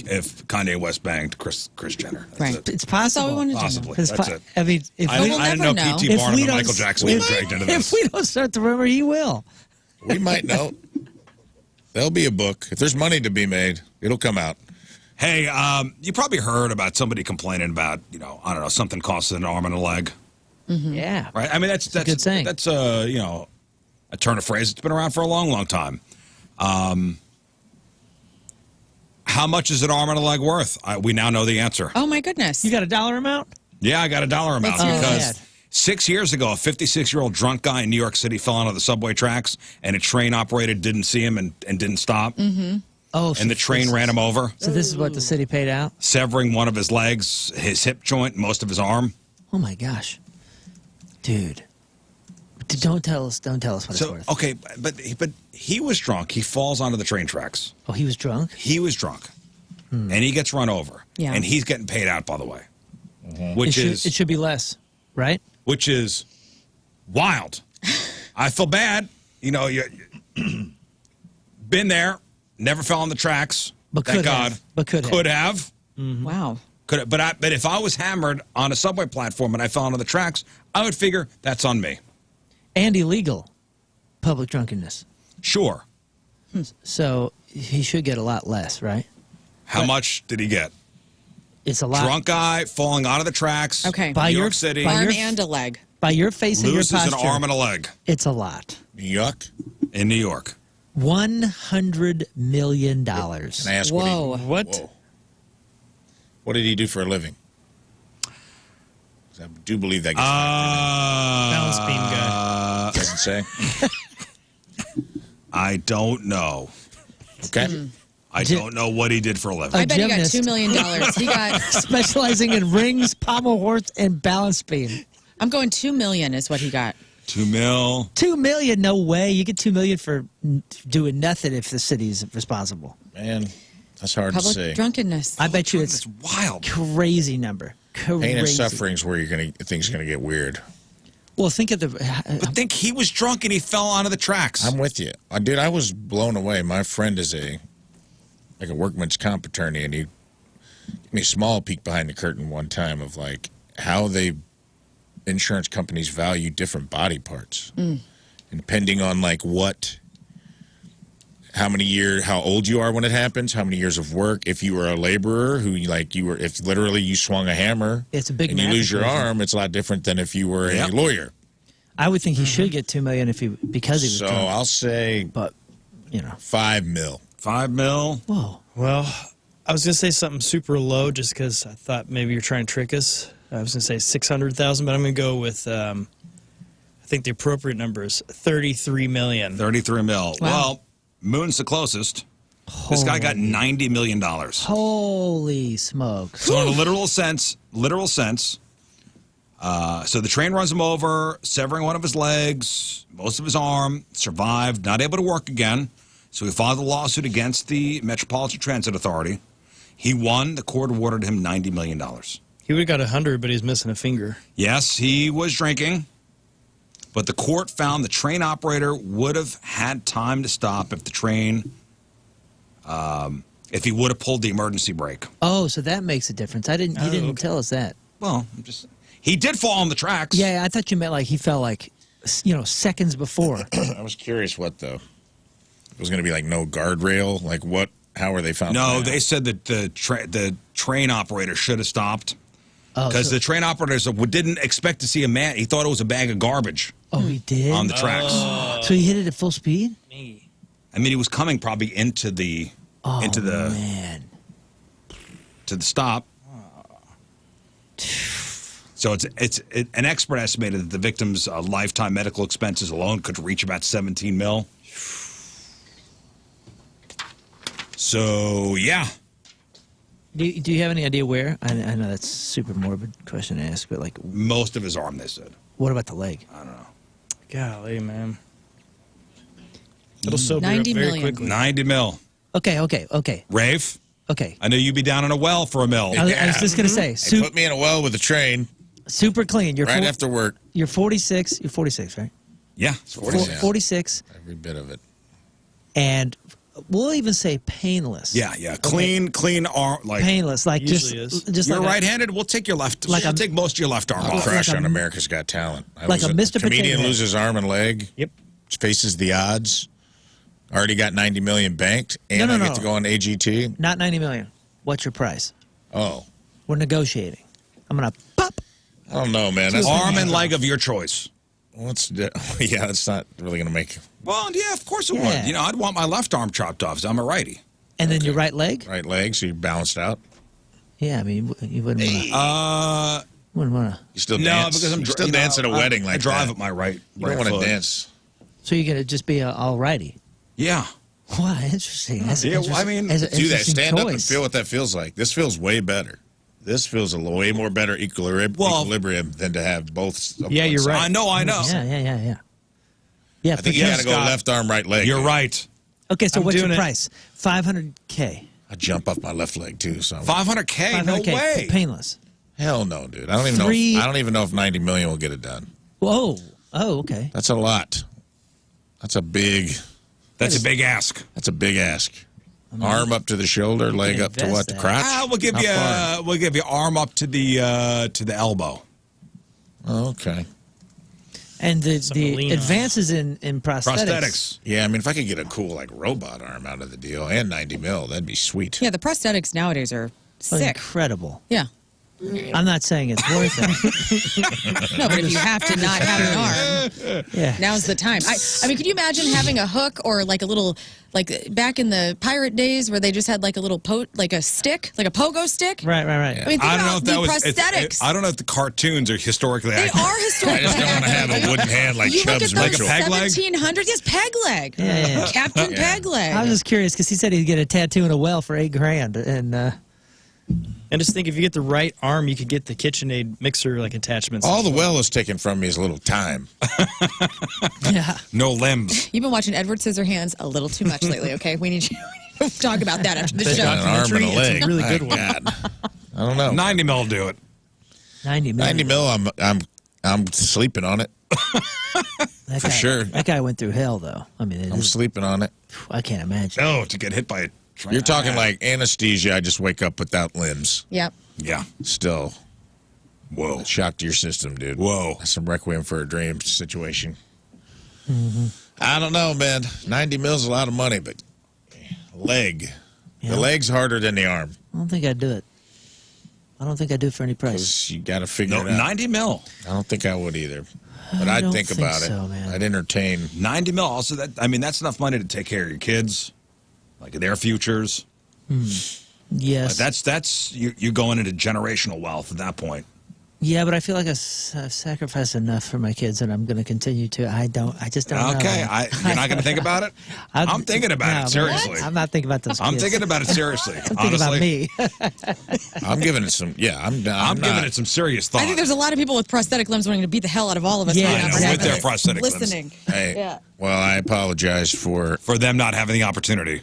if Kanye West banged Kris Jenner. That's Right. it. It's possible. all we wanted to know. Possibly. It's That's po- it. I mean, if I we, didn't, we'll I didn't never know know. P.T. if Barnum we and don't, Michael Jackson if, were dragged into if this. we don't start the rumor, he will. we might know. There'll be a book. If there's money to be made, it'll come out. Hey, you probably heard about somebody complaining about, I don't know, something costs an arm and a leg, Yeah. right? I mean, that's a good saying. That's a turn of phrase that's been around for a long, long time. How much is an arm and a leg worth? We now know the answer. Oh my goodness. You got a dollar amount? Yeah, I got a dollar amount Let's hear because that. 6 years ago, a 56-year-old drunk guy in New York City fell onto the subway tracks, and a train operator didn't see him and didn't stop, Oh, and the train ran him over, So this is what the city paid out? severing one of his legs, his hip joint, most of his arm. Oh my gosh. Dude. Don't tell us what it's So worth. okay, but he was drunk. He falls onto the train tracks. Oh, he was drunk? He was drunk, and he gets run over. Yeah. And he's getting paid out, by the way, which it should be less, right? which is wild. I feel bad. You been there, never fell on the tracks. But Thank could God. have. But could have. Could have. Wow. Could have. But if I was hammered on a subway platform and I fell onto the tracks, I would figure that's on me. And illegal public drunkenness. Sure. So he should get a lot less, right? How much did he get? It's a lot. Drunk guy falling out of the tracks. Okay. New York City. Arm and a leg. By your face and your Loses posture, an arm and a leg. it's a lot. New York? In New York. $100 million. Can I ask Whoa. Whoa. What did he do for a living? 'Cause I do believe that gets Balance beam guy. doesn't say. I don't know. Okay. I don't know what he did for a living. I bet he got gymnast. $2 million. He got. Specializing in rings, pommel horse, and balance beam. I'm going $2 million is what he got. $2 million. $2 million? No way. You get $2 million for doing nothing if the city's responsible. Man, that's hard to Public say. drunkenness. I bet you it's wild. Crazy number. Crazy. Pain and suffering's where things are gonna get weird. Well, think of the. But think he was drunk and he fell onto the tracks. I'm with you. Dude, I was blown away. My friend is a workman's comp attorney, and he gave me a small peek behind the curtain one time of like how insurance companies value different body parts. And depending on like how old you are when it happens, how many years of work, if you were a laborer if literally you swung a hammer It's a big and you math lose your equation. arm, it's a lot different than if you were a lawyer. I would think he should get $2 million because he was So drunk. I'll say, But $5 million. $5 million. Whoa. Well, I was gonna say something super low just because I thought maybe you're trying to trick us. I was gonna say 600,000, but I'm gonna go with. I think the appropriate number is 33 million. 33 mil. Wow. Well, Moon's the closest. This guy got $90 million. Holy smokes. So in a literal sense, so the train runs him over, severing one of his legs, most of his arm, survived, not able to work again. So he filed a lawsuit against the Metropolitan Transit Authority. He won. The court awarded him $90 million. He would have got 100, but he's missing a finger. Yes, he was drinking, but the court found the train operator would have had time to stop if the train, if he would have pulled the emergency brake. Oh, so that makes a difference. He didn't tell us that. Well, he did fall on the tracks. Yeah, I thought you meant like he fell seconds before. I was curious what though. It was going to be like no guardrail. Like what? How were they found? No, they said that the train operator should have stopped because the train operators didn't expect to see a man. He thought it was a bag of garbage. Oh, he did? On the tracks. So he hit it at full speed? I mean, he was coming probably into the man. to the stop. So it's an expert estimated that the victim's lifetime medical expenses alone could reach about 17 mil. So yeah. Do you have any idea where? I know that's a super morbid question to ask, but like Most of his arm, they said. What about the leg? I don't know. Golly, man. It'll sober you up 90 very million. quickly. 90 mil. Okay. Rafe? Okay. I know you'd be down in a well for a mil. I was just going to say, They put me in a well with a train super clean. You're right after work. You're 46. You're 46, right? Yeah. 46. Every bit of it. And we'll even say painless. Yeah. Clean arm. Like painless. Like Usually just you're like right-handed. We'll take your left. We'll take most of your left arm off. Crush on America's Got Talent. Like a Mr. Comedian Potato loses arm and leg. Yep. Faces the odds. Already got 90 million banked, and No, I no, get no. to go on AGT. Not 90 million. What's your price? Oh, We're negotiating. I'm gonna pop. I don't know, man. That's Arm and leg of your choice. Yeah, that's not really gonna make. Well, yeah, of course it Yeah. would. You know, I'd want my left arm chopped off. So I'm a righty. And then your right leg? Right leg, so you're balanced out. Yeah, I mean, you wouldn't want to. Wouldn't want to. You still No, dance. because I'm you still dance at a wedding like I drive that. at my right. You don't want to foot. dance. So you're gonna just be all righty. Yeah. Wow, interesting. That's Yeah, interesting. well, I mean, That's an Do that. interesting Stand up and choice. feel what that feels like. This feels way better. This feels a way more better equilibrium than to have both. Yeah, you're right. I know. Yeah. Yeah, I think you got to go left arm, right leg. You're right. Okay, so I'm what's your doing it. price? $500K. I jump off my left leg too. So 500K? No $500K. way. Painless. hell no, dude. I don't even know. I don't even know if 90 million will get it done. Whoa. Oh, okay. That's a lot. That's a big. That's a big ask. That's a big ask. Arm up to the shoulder, leg up to what? The crotch. We'll give you arm up to the elbow. Oh, okay. And Something to the lean on. advances in prosthetics. Yeah, I mean, if I could get a cool like robot arm out of the deal and 90 mil, that'd be sweet. Yeah, the prosthetics nowadays are Sick. Incredible. Yeah. I'm not saying it's worth it. No, but if you have to not have an arm, Yeah. now's the time. I mean, could you imagine having a hook or like a little, like back in the pirate days where they just had like a little like a stick, like a pogo stick? Right. I mean, think I don't know about if the that was. prosthetics. I don't know if the cartoons are historically They accurate. are historically I just don't want to have a wooden hand like You look Chubb's at those Mitchell. Like a peg leg? 1700s, yes, peg leg. Yeah. Captain Peg leg. I was just curious because he said he'd get a tattoo in a well for $8,000, And just think, if you get the right arm, you could get the KitchenAid mixer like attachments. All the well is taken from me is a little time. yeah. No limbs. You've been watching Edward Scissorhands a little too much lately, okay? We need to talk about that after the Got an show. arm and a leg. It's a really good My one. God. I don't know. 90 mil will do it. 90 million. 90 mil. I'm sleeping on it. That for guy, sure. That guy went through hell, though. I mean, I'm sleeping on it. I can't imagine. Oh, to get hit by a train. You're talking like anesthesia. I just wake up without limbs. Yep. Yeah. Still. Whoa. Shock to your system, dude. Whoa. That's some Requiem for a Dream situation. I don't know, man. 90 mil's a lot of money, but leg. Yeah. The leg's harder than the arm. I don't think I'd do it. I don't think I'd do it for any price. 'Cause you got to figure No, it out. 90 mil. I don't think I would either. But I I'd don't think think about so, it. man. I'd entertain. 90 mil. Also, that's enough money to take care of your kids, like their futures. Yes. That's you going into generational wealth at that point. Yeah, but I feel like I've sacrificed enough for my kids, and I'm going to continue to. I just don't know. Okay, you're not going to think about it? I'm thinking about No, it, seriously. I'm not thinking about those I'm kids. thinking about it seriously. I'm thinking about honestly. me. I'm giving it some. Yeah, I'm giving it some serious thought. I think there's a lot of people with prosthetic limbs wanting to beat the hell out of all of us Yeah, right now. exactly. with their prosthetic limbs. Listening. Hey, Yeah. well, I apologize for them not having the opportunity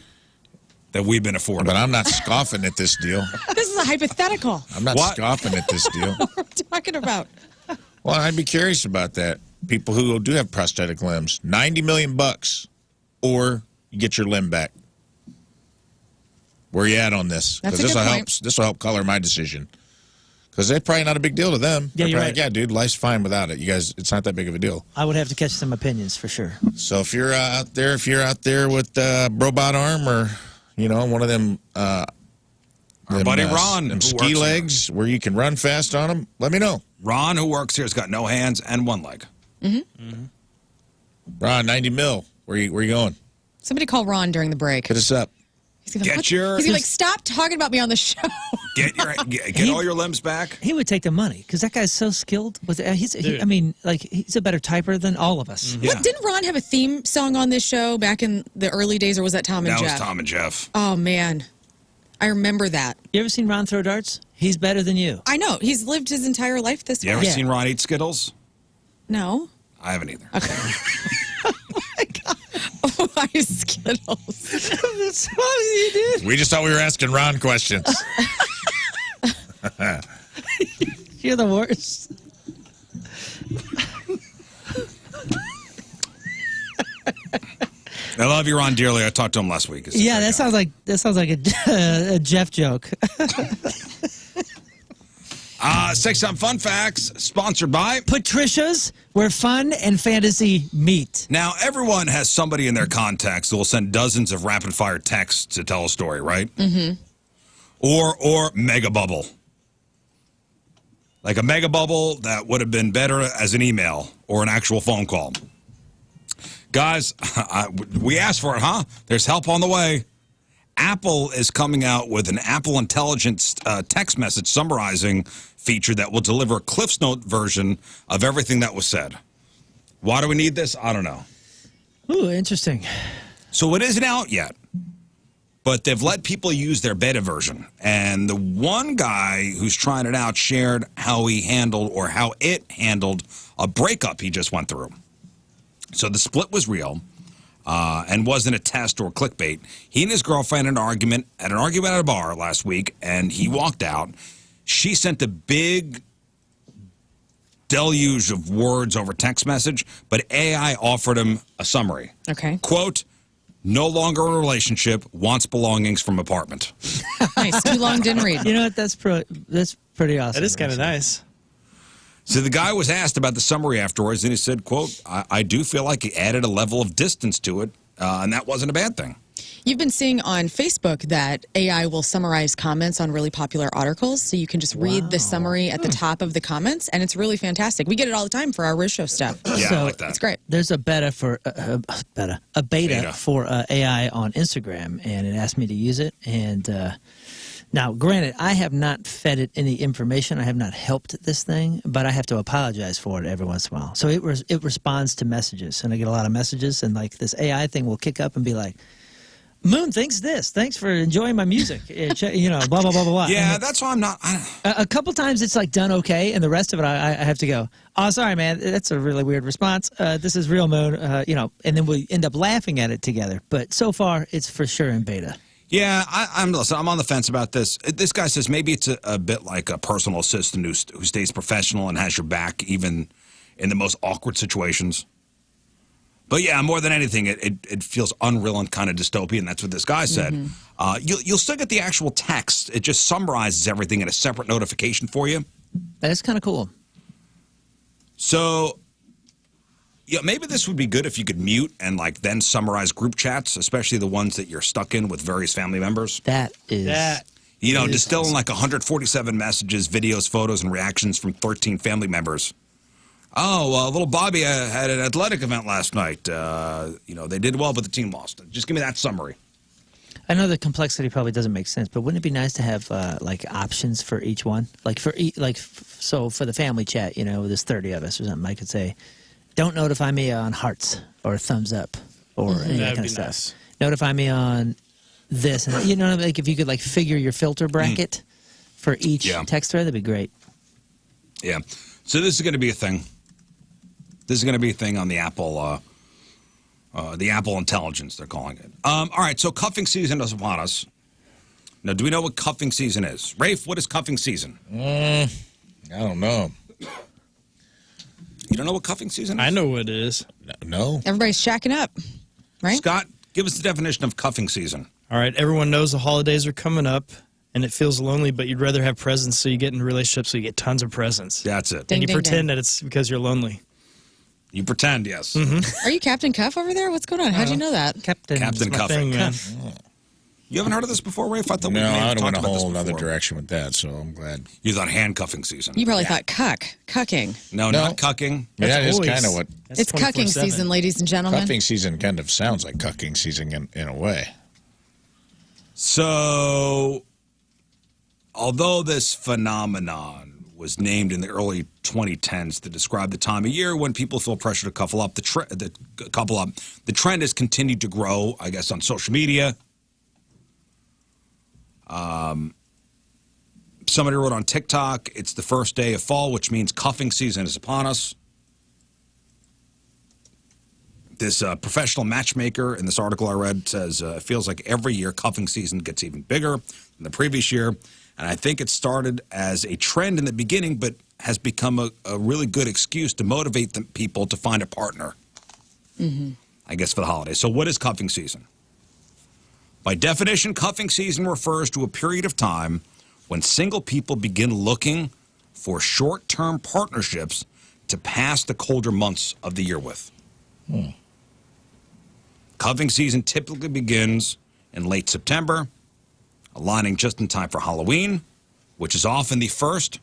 that we've been afforded. But I'm not scoffing at this deal. This is a hypothetical. I'm not scoffing at this deal. What are we talking about? Well, I'd be curious about that. People who do have prosthetic limbs, $90 million, or you get your limb back. Where you at on this? That's a Because good this will point. help. This will help color my decision. Because it's probably not a big deal to them. Yeah, They're you're probably right. like, yeah, dude, life's fine without it. You guys, it's not that big of a deal. I would have to catch some opinions for sure. So if you're out there, with robot arm or one of them, Our buddy Ron, them who ski works legs where you can run fast on them, let me know. Ron, who works here, has got no hands and one leg. Ron, 90 mil. Where you going? Somebody call Ron during the break. Hit us up. He's gonna, Get what? your- He's gonna be like, stop talking about me on the show. Get all your limbs back. He would take the money because that guy's so skilled. With he's a better typer than all of us. Yeah. What, didn't Ron have a theme song on this show back in the early days, or was that Tom and That Jeff? was Tom and Jeff. Oh man, I remember that. You ever seen Ron throw darts? He's better than you. I know he's lived his entire life this You way. ever seen Ron eat Skittles? No. I haven't either. Okay. Oh my God. Why Skittles? That's all you did. We just thought we were asking Ron questions. You're the worst. I love you, Ron, dearly. I talked to him last week. He's a Yeah, great that guy. sounds like a Jeff joke. 6 Fun Facts, sponsored by Patricia's, where fun and fantasy meet. Now, everyone has somebody in their contacts who will send dozens of rapid-fire texts to tell a story, right? Mm-hmm. Or mega bubble. Like a mega bubble that would have been better as an email or an actual phone call. Guys, we asked for it, huh? There's help on the way. Apple is coming out with an Apple Intelligence text message summarizing feature that will deliver a Cliff's Note version of everything that was said. Why do we need this? I don't know. Ooh, interesting. So it isn't out yet, but they've let people use their beta version. And the one guy who's trying it out shared how he handled or how it handled a breakup he just went through. So the split was real. And wasn't a test or clickbait. He and his girlfriend had an argument at a bar last week, and he walked out. She sent a big deluge of words over text message, but AI offered him a summary. Okay. Quote, no longer in a relationship, wants belongings from apartment. Nice. Too long, didn't read. You know what? That's pretty awesome. That is kind of nice. So the guy was asked about the summary afterwards, and he said, quote, I do feel like he added a level of distance to it, and that wasn't a bad thing. You've been seeing on Facebook that AI will summarize comments on really popular articles, so you can just read the summary at the top of the comments, and it's really fantastic. We get it all the time for our RizzShow stuff. Yeah, I like that. It's great. There's a beta for beta for AI on Instagram, and it asked me to use it. And now, granted, I have not fed it any information. I have not helped this thing, but I have to apologize for it every once in a while. So it responds to messages, and I get a lot of messages, and like this AI thing will kick up and be like, Moon thinks this. Thanks for enjoying my music. You know, blah, blah, blah, blah, blah. Yeah, And that's why I'm not. a couple times it's like done okay, and the rest of it I have to go, oh, sorry, man, that's a really weird response. This is real, Moon. You know, and then we end up laughing at it together. But so far, it's for sure in beta. Yeah, I'm on the fence about this. This guy says maybe it's a bit like a personal assistant who stays professional and has your back even in the most awkward situations. But yeah, more than anything, it feels unreal and kind of dystopian. That's what this guy said. You'll still get the actual text. It just summarizes everything in a separate notification for you. That's kind of cool. So, yeah, maybe this would be good if you could mute and like then summarize group chats, especially the ones that you're stuck in with various family members. That is... You know, distilling like 147 messages, videos, photos, and reactions from 13 family members. Oh, little Bobby had an athletic event last night. You know, they did well, but the team lost. Just give me that summary. I know the complexity probably doesn't make sense, but wouldn't it be nice to have like options for each one? Like so for the family chat, you know, there's 30 of us or something. I could say, don't notify me on hearts or thumbs up or any that kind of stuff. Nice. Notify me on this, and you know, like if you could like figure your filter bracket for each text thread, that'd be great. Yeah. So this is going to be a thing. This is going to be a thing on the Apple Intelligence, they're calling it. All right, so cuffing season is upon us. Now, do we know what cuffing season is? Rafe, what is cuffing season? I don't know. You don't know what cuffing season is? I know what it is. No. Everybody's shacking up, right? Scott, give us the definition of cuffing season. All right, everyone knows the holidays are coming up, and it feels lonely, but you'd rather have presents, so you get in a relationship, so you get tons of presents. That's it. And you pretend that it's because you're lonely. You pretend, yes. Are you Captain Cuff over there? What's going on? How'd you know that? Captain Cuffing. You haven't heard of this before, Rafe? I thought no, I would have went a whole other direction with that, so I'm glad. You thought handcuffing season. You probably thought cucking. No, not cucking. That is kind of what... It's cucking season, ladies and gentlemen. Cuffing season kind of sounds like cucking season in a way. So, although this phenomenon was named in the early 2010s to describe the time of year when people feel pressure to couple up, the trend has continued to grow, I guess, on social media. Somebody wrote on TikTok, it's the first day of fall, which means cuffing season is upon us. This professional matchmaker in this article I read says it feels like every year cuffing season gets even bigger than the previous year. And I think it started as a trend in the beginning, but has become a really good excuse to motivate people to find a partner, I guess, for the holidays. So what is cuffing season? By definition, cuffing season refers to a period of time when single people begin looking for short-term partnerships to pass the colder months of the year with. Cuffing season typically begins in late September, aligning just in time for Halloween, which is often the first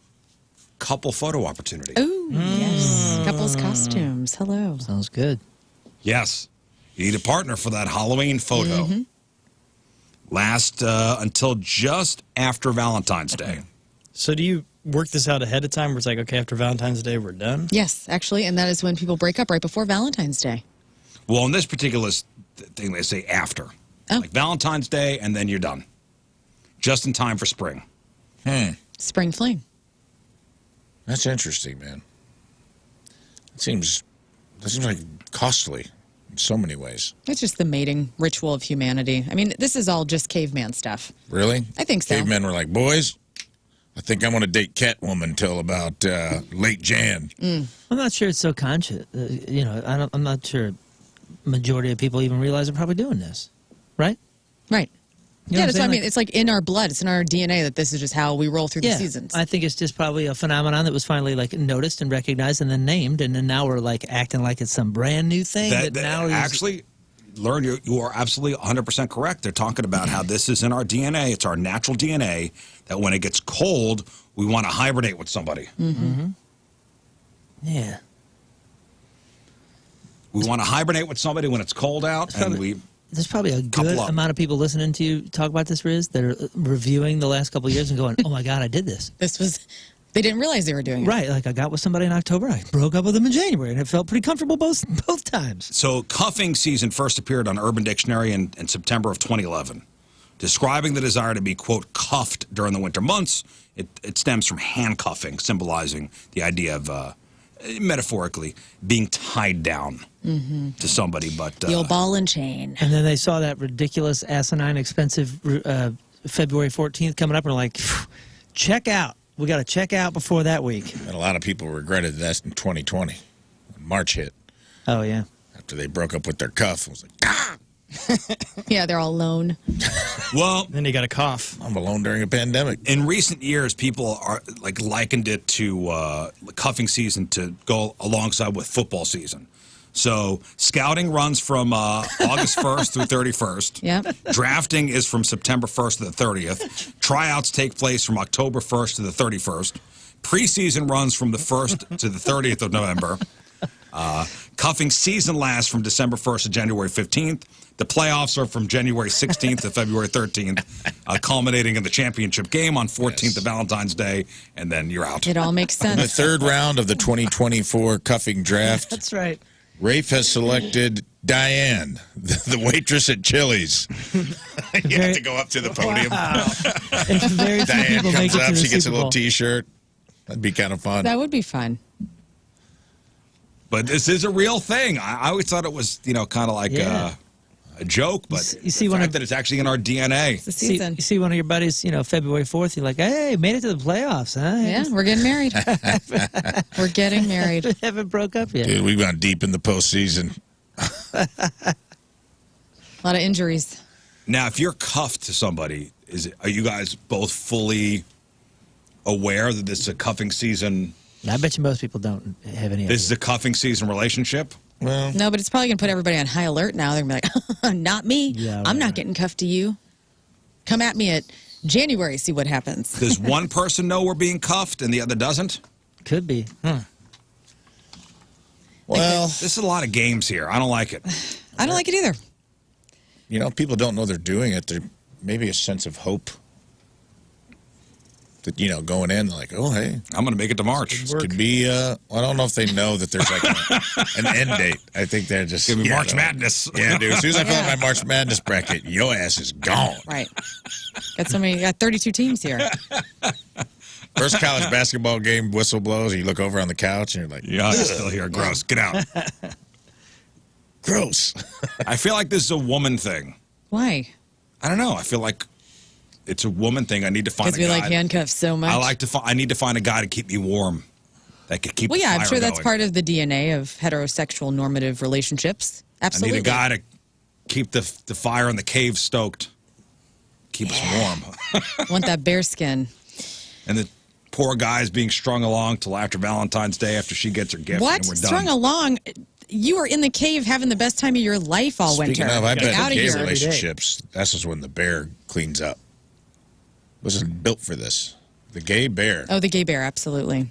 couple photo opportunity. Ooh, yes. Couples costumes. Hello. Sounds good. Yes. You need a partner for that Halloween photo. Last until just after Valentine's Day. So do you work this out ahead of time where it's like, okay, after Valentine's Day, we're done? Yes, actually, and that is when people break up right before Valentine's Day. Well, in this particular thing, they say after. Like Valentine's Day, and then you're done. Just in time for spring. Spring fling. That's interesting, man. That seems like costly in so many ways. It's just the mating ritual of humanity. I mean, this is all just caveman stuff. Really? I think so. Cavemen were like, boys, I think I'm going to date Catwoman till about late Jan. I'm not sure it's so conscious. You know, I'm not sure majority of people even realize they're probably doing this. Right? Right. You know Yeah, that's what I like, mean. It's like in our blood. It's in our DNA that this is just how we roll through the seasons. I think it's just probably a phenomenon that was finally like noticed and recognized and then named, and then now we're like acting like it's some brand new thing. Actually, Lern, you are absolutely 100% correct. They're talking about how this is in our DNA. It's our natural DNA that when it gets cold, we want to hibernate with somebody. Yeah. We want to hibernate with somebody when it's cold out, and There's probably a good Couple up. amount of people listening to you talk about this, Rizz, that are reviewing the last couple of years and going, oh, my God, I did this. They didn't realize they were doing it. Right. Like I got with somebody in October. I broke up with them in January, and it felt pretty comfortable both times. So cuffing season first appeared on Urban Dictionary in September of 2011. Describing the desire to be, quote, cuffed during the winter months, it stems from handcuffing, symbolizing the idea of, metaphorically, being tied down to somebody. But The old ball and chain. And then they saw that ridiculous, asinine, expensive February 14th coming up, and like, check out. We got to check out before that week. And a lot of people regretted that in 2020 when March hit. Oh, yeah. After they broke up with their cuff, it was like, ah! Yeah, they're all alone. Well, Then you got a cough. I'm alone during a pandemic. in recent years, people are like likened it to cuffing season to go alongside with football season. So scouting runs from August 1st through 31st. Yep. Drafting is from September 1st to the 30th. Tryouts take place from October 1st to the 31st. Preseason runs from the 1st to the 30th of November. Cuffing season lasts from December 1st to January 15th. The playoffs are from January 16th to February 13th, culminating in the championship game on 14th of Valentine's Day, and then you're out. It all makes In the sense. third round of the 2024 cuffing draft, That's right. Rafe has selected Diane, the waitress at Chili's. You have to go up to the podium. If very few Diane people make comes it to up, the she gets a Super little Bowl. T-shirt. That'd be kind of fun. That would be fun. But this is a real thing. I always thought it was, kind of like Yeah. a joke, but You see the one fact of- that it's actually in our DNA. It's the season. You see one of your buddies, February 4th, you're like, hey, made it to the playoffs, huh? Yeah, we're getting married. We're getting married. Haven't broke up yet. Dude, we've gone deep in the postseason. A lot of injuries. Now, if you're cuffed to somebody, are you guys both fully aware that this is a cuffing season? I bet you most people don't have any This is a cuffing season relationship? Well, No, but it's probably going to put everybody on high alert now. They're going to be like, not me. Yeah, I'm right. not getting cuffed to you. Come at me at January, see what happens. Does one person know we're being cuffed and the other doesn't? Could be. well, This is a lot of games here. I don't like it. I don't like it either. people don't know they're doing it. There maybe a sense of hope that, going in, like, oh, hey, I'm going to make it to March. this could be, I don't know if they know that there's like an end date. I think they're just. It's going to be March no. Madness. Yeah, dude. As soon as I fill out my March Madness bracket, your ass is gone. Right. Got 32 teams here. First college basketball game, whistle blows, and you look over on the couch, and you're like, Yeah, it's still here. Gross. Get out. gross. I feel like this is a woman thing. Why? I don't know. I feel like it's a woman thing. I need to find a Because we guy. like handcuffs so much. I need to find a guy to keep me warm. That could keep Well, the yeah, I'm fire sure that's going. part of the DNA of heterosexual normative relationships. Absolutely. I need a guy to keep the fire in the cave stoked. Keep us warm. Want that bear skin. And the poor guy's being strung along till after Valentine's Day after she gets her gift. What? And we're Strung done. along? You were in the cave having the best time of your life all Speaking winter. of, I Get bet out in of gay here. relationships, this is when the bear cleans up. This is built for this. The gay bear. Oh, the gay bear, absolutely.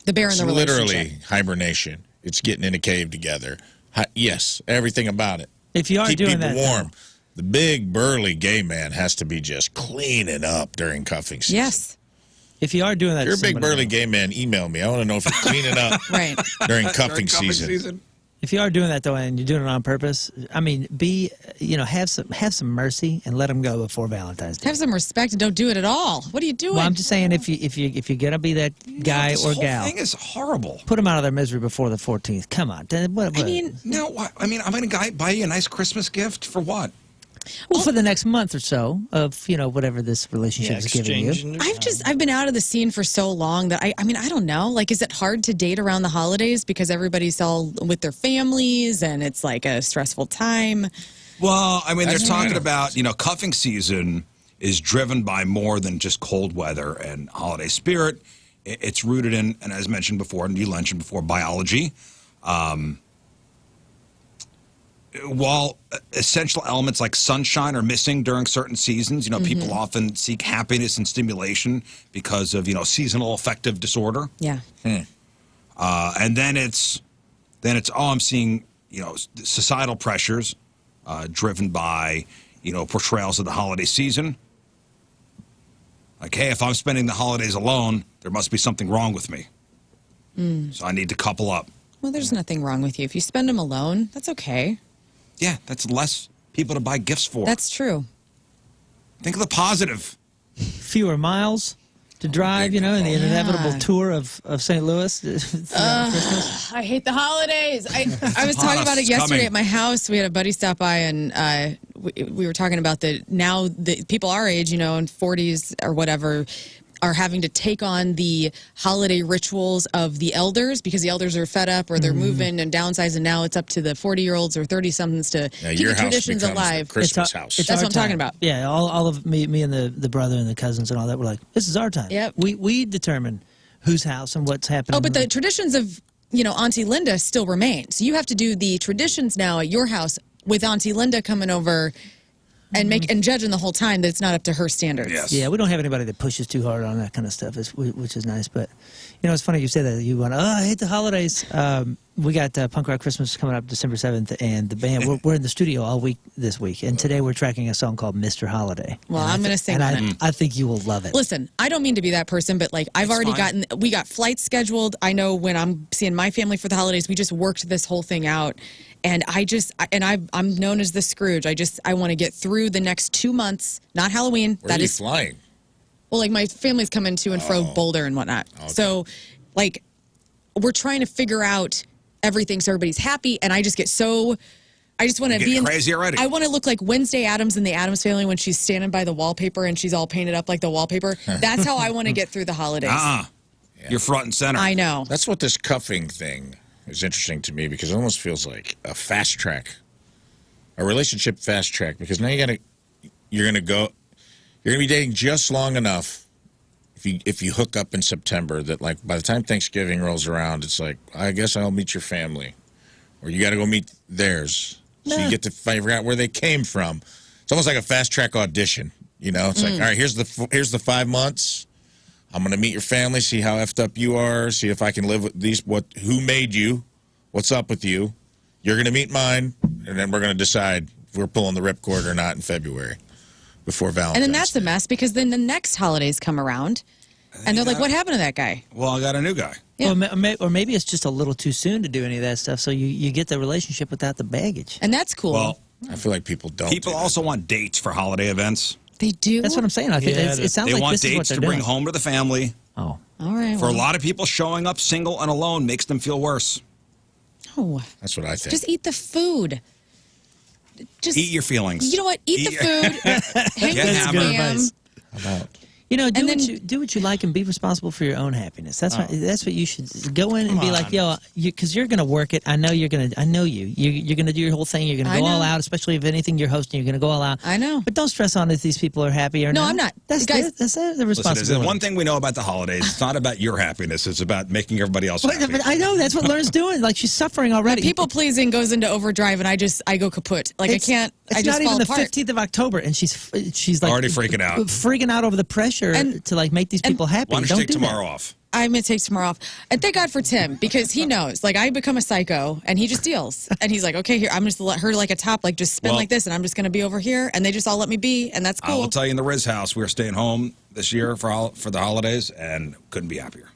The bear in It's the relationship. literally hibernation. It's getting in a cave together. Yes, everything about it. If you are Keep doing people that, warm. The big burly gay man has to be just cleaning up during cuffing season. Yes. if you are doing that, If you're a to big somebody, burly gay man, email me. I want to know if you're cleaning up Right. during cuffing season. If you are doing that though, and you're doing it on purpose, I mean, have some mercy and let them go before Valentine's Day. Have some respect and don't do it at all. What are you doing? Well, I'm just saying, if you're gonna be that guy This or whole gal, thing is horrible. put them out of their misery before the 14th. Come on, what? I mean, no. I'm going to buy you a nice Christmas gift for what? well, for the next month or so of whatever this relationship is giving you. I've been out of the scene for so long that I mean, I don't know. Like, is it hard to date around the holidays because everybody's all with their families and it's like a stressful time? Well, I mean, they're That's talking right. about, cuffing season is driven by more than just cold weather and holiday spirit. It's rooted in, and as mentioned before, and you mentioned before, biology. while essential elements like sunshine are missing during certain seasons, people often seek happiness and stimulation because of, seasonal affective disorder. Yeah. And then it's, I'm seeing, societal pressures driven by, portrayals of the holiday season. Like, hey, if I'm spending the holidays alone, there must be something wrong with me. So I need to couple up. Well, there's nothing wrong with you. If you spend them alone, that's okay. Yeah, that's less people to buy gifts for. That's true. Think of the positive. Fewer miles to drive, in the inevitable tour of St. Louis throughout Christmas. I hate the holidays. I was talking about it yesterday at my house. We had a buddy stop by, and we were talking about now the people our age, in 40s or whatever, are having to take on the holiday rituals of the elders because the elders are fed up or they're moving and downsizing. Now it's up to the 40-year-olds or 30-somethings to keep the traditions alive. The Christmas house. That's what I'm talking about. Yeah, all of me and the brother and the cousins and all that were like, this is our time. Yep. We determine whose house and what's happening. Oh, but the traditions of, Auntie Linda still remain. So you have to do the traditions now at your house with Auntie Linda coming over and judging the whole time that it's not up to her standards. Yes. Yeah, we don't have anybody that pushes too hard on that kind of stuff, which is nice. But, it's funny you say that. You went, I hate the holidays. We got Punk Rock Christmas coming up December 7th, and the band, we're in the studio all week this week. And today we're tracking a song called Mr. Holiday. Well, I'm going to sing on it. I think you will love it. Listen, I don't mean to be that person, but I've already we got flights scheduled. I know when I'm seeing my family for the holidays, we just worked this whole thing out. And I'm known as the Scrooge. I want to get through the next 2 months, not Halloween. Where are you flying? Well, my family's coming to and fro Boulder and whatnot. Okay. So, we're trying to figure out everything so everybody's happy. And I just want to be crazy already. I want to look like Wednesday Addams in the Addams Family when she's standing by the wallpaper and she's all painted up like the wallpaper. That's how I want to get through the holidays. Yeah. You're front and center. I know. That's what this cuffing thing is interesting to me because it almost feels like a fast track, a relationship fast track. Because now you're gonna be dating just long enough. If you hook up in September, that by the time Thanksgiving rolls around, it's like, I guess I'll meet your family, or you got to go meet theirs. So you get to figure out where they came from. It's almost like a fast track audition. It's like, all right, here's the 5 months. I'm going to meet your family, see how effed up you are, see if I can live with who made you, what's up with you. You're going to meet mine, and then we're going to decide if we're pulling the ripcord or not in February before Valentine's. And then that's a mess because then the next holidays come around, and they're like, what happened to that guy? Well, I got a new guy. Yeah. Or maybe it's just a little too soon to do any of that stuff, so you get the relationship without the baggage. And that's cool. Well, I feel like people don't. People also want dates for holiday events. They do? That's what I'm saying. I think it sounds they like want this is what dates they're to bring doing. home to the family. Oh. All right. For a lot of people, showing up single and alone makes them feel worse. Oh. That's what I think. Just eat the food. Just eat your feelings. You know what? Eat the food. Hang with Spam. How about? Do what you like and be responsible for your own happiness. That's right. That's what you should go in and be like, because you're gonna work it. I know you're gonna. I know you. You're gonna do your whole thing. You're gonna go all out. Especially if anything you're hosting, you're gonna go all out. I know. But don't stress on if these people are happy or not. No, I'm not. That's Guys, the responsibility. Listen, one thing we know about the holidays, it's not about your happiness. It's about making everybody else happy. But I know that's what Lern's doing. Like she's suffering already. People pleasing goes into overdrive, and I go kaput. I can't. It's I just not even fall the apart. 15th of October, and she's like already freaking out. Freaking out over the pressure to make these people happy. Why don't you take tomorrow off? I'm going to take tomorrow off. And thank God for Tim, because he knows. I become a psycho, and he just deals. And he's like, okay, here, I'm just let her like a top, just spin like this, and I'm just going to be over here. And they just all let me be, and that's cool. I will tell you, in the Rizz house, we were staying home this year for the holidays, and couldn't be happier.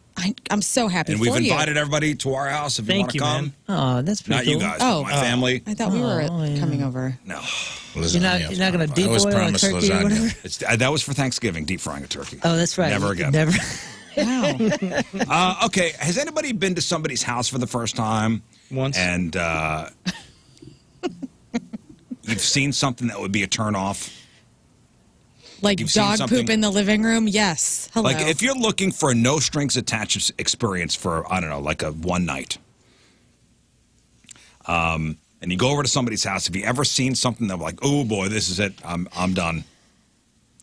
I'm so happy and for you. we've invited everybody to our house if you want to come. Man. Oh, that's pretty Not cool. you guys, but my family. I thought we were coming over. No. You're not going to deep boil a turkey or whatever? That was for Thanksgiving, deep frying a turkey. Oh, that's right. Never again. Never. Wow. Okay, has anybody been to somebody's house for the first time? Once. And you've seen something that would be a turnoff? Like dog poop in the living room? Yes. Hello. If you're looking for a no strings attached experience for, I don't know, like a one night, and you go over to somebody's house, have you ever seen something that like, oh boy, this is it, I'm done?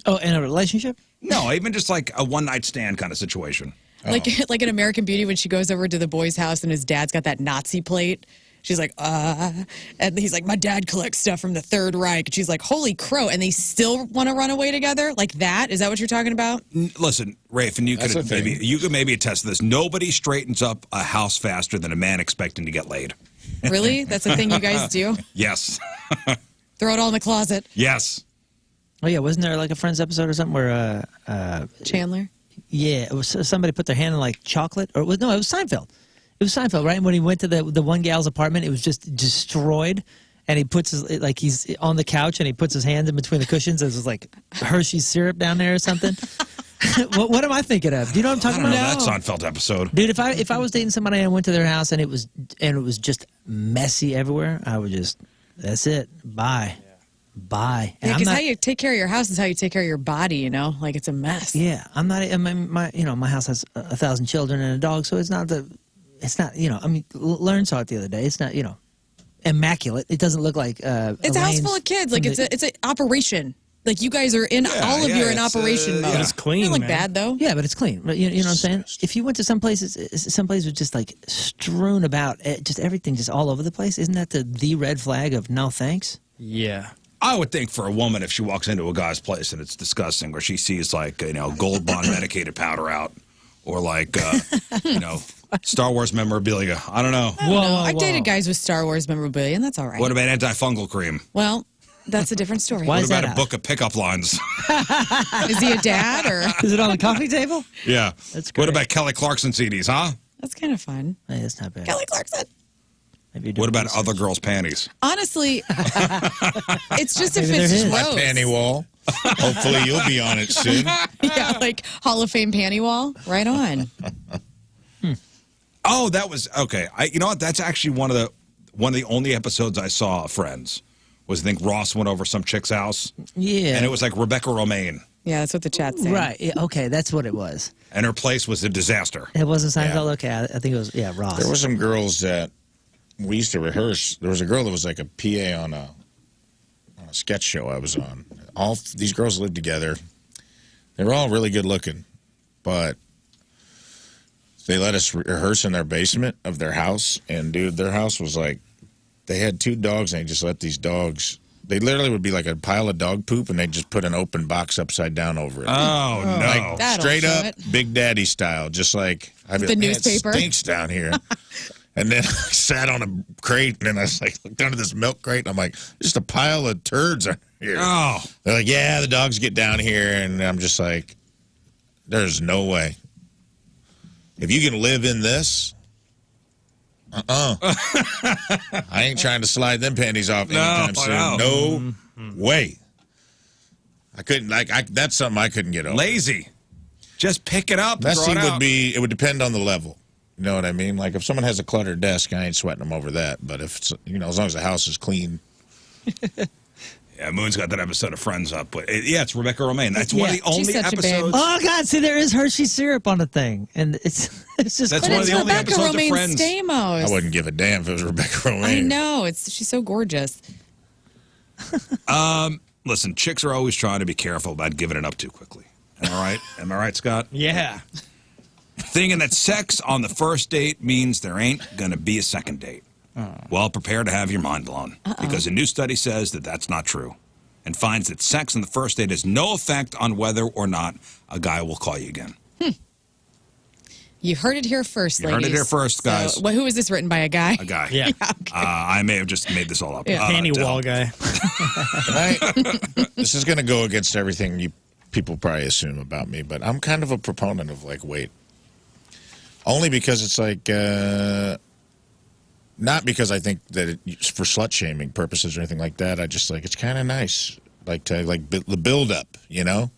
Oh, in a relationship? No, even just like a one night stand kind of situation. Like in American Beauty when she goes over to the boy's house and his dad's got that Nazi plate. She's like, and he's like, my dad collects stuff from the Third Reich. And she's like, holy crow. And they still want to run away together like that? Is that what you're talking about? Listen, Rafe, and you could maybe attest to this. Nobody straightens up a house faster than a man expecting to get laid. Really? That's a thing you guys do? Yes. Throw it all in the closet. Yes. Oh yeah, wasn't there like a Friends episode or something where Chandler? Yeah, it was somebody put their hand in like chocolate, or it was Seinfeld. It was Seinfeld, right? And when he went to the one gal's apartment, it was just destroyed. And he puts his, like, he's on the couch and he puts his hands in between the cushions. There's like Hershey's syrup down there or something. what am I thinking of? Do you know what I'm talking about? That Seinfeld episode. Dude, if I was dating somebody and I went to their house and it was just messy everywhere, I would just, that's it. Bye. Bye. Yeah, because how you take care of your house is how you take care of your body, you know? Like, it's a mess. Yeah, I'm not, my house has 1,000 children and a dog, so it's not, I mean, Lern saw it the other day. It's not, immaculate. It doesn't look like it's a house full of kids. Like, it's an operation. Like, you guys are in, all of you are in operation mode. It's clean, It doesn't look man. bad, though. Yeah, but it's clean. You know what I'm saying? If you went to some place was just like strewn about, just everything just all over the place, isn't that the red flag of no thanks? Yeah. I would think for a woman, if she walks into a guy's place and it's disgusting, or she sees like, Gold Bond medicated powder out, or like, Star Wars memorabilia. I don't know. I dated guys with Star Wars memorabilia, and that's all right. What about antifungal cream? Well, that's a different story. What about a book of pickup lines? Is he a dad, or? Is it on the coffee table? Yeah. That's What great. about Kelly Clarkson CDs, huh? That's kind of fun. Hey, that's not bad. Kelly Clarkson. What about other girls' panties? Honestly, it's just if Maybe it's they're his. gross. My panty wall. Hopefully you'll be on it soon. Yeah, like Hall of Fame panty wall. Right on. Oh, that was okay. You know what? That's actually one of the only episodes I saw of Friends. Was I think Ross went over some chick's house. Yeah. And it was like Rebecca Romaine. Yeah, that's what the chat's saying. Right. Yeah, okay, that's what it was. And her place was a disaster. It wasn't Seinfeld? Okay, I think it was, Ross. There were some girls that we used to rehearse. There was a girl that was like a PA on a sketch show I was on. All these girls lived together. They were all really good looking, but they let us rehearse in their basement of their house. And dude, their house was like, they had 2 dogs and they just let these dogs, they literally would be like a pile of dog poop and they'd just put an open box upside down over it. Oh, no. Like That'll straight show up it. Big Daddy style, just like I The newspaper? It stinks down here. And then I sat on a crate, and then I was like, looked under this milk crate, and I'm like, just a pile of turds out here. Oh. They're like, yeah, the dogs get down here, and I'm just like, there's no way. If you can live in this, I ain't trying to slide them panties off anytime soon. No way. I couldn't, that's something I couldn't get over. Lazy. Just pick it up. Messy throw it out. it would depend on the level. You know what I mean? Like if someone has a cluttered desk, I ain't sweating them over that. But if it's, as long as the house is clean. Yeah, Moon's got that episode of Friends up. But it's Rebecca Romaine. That's one of the She's only such a babe. episodes. Oh God! See, there is Hershey syrup on the thing, and it's just. That's But one of it's the only Rebecca episodes Romaine of Friends. Stamos. I wouldn't give a damn if it was Rebecca Romaine. I know. She's so gorgeous. Listen, chicks are always trying to be careful about giving it up too quickly. Am I right? Am I right, Scott? Yeah. Thinking that sex on the first date means there ain't going to be a second date. Well, prepare to have your mind blown. Because a new study says that that's not true and finds that sex on the first date has no effect on whether or not a guy will call you again. You heard it here first, You ladies. heard it here first, guys. So, who is this written by, a guy? A guy. Yeah. I may have just made this all up. Yeah. Panty to wall help. guy. This is going to go against everything you people probably assume about me, but I'm kind of a proponent of weight. Only because it's not because I think that it's for slut shaming purposes or anything like that. I just it's kind of nice, the build up, If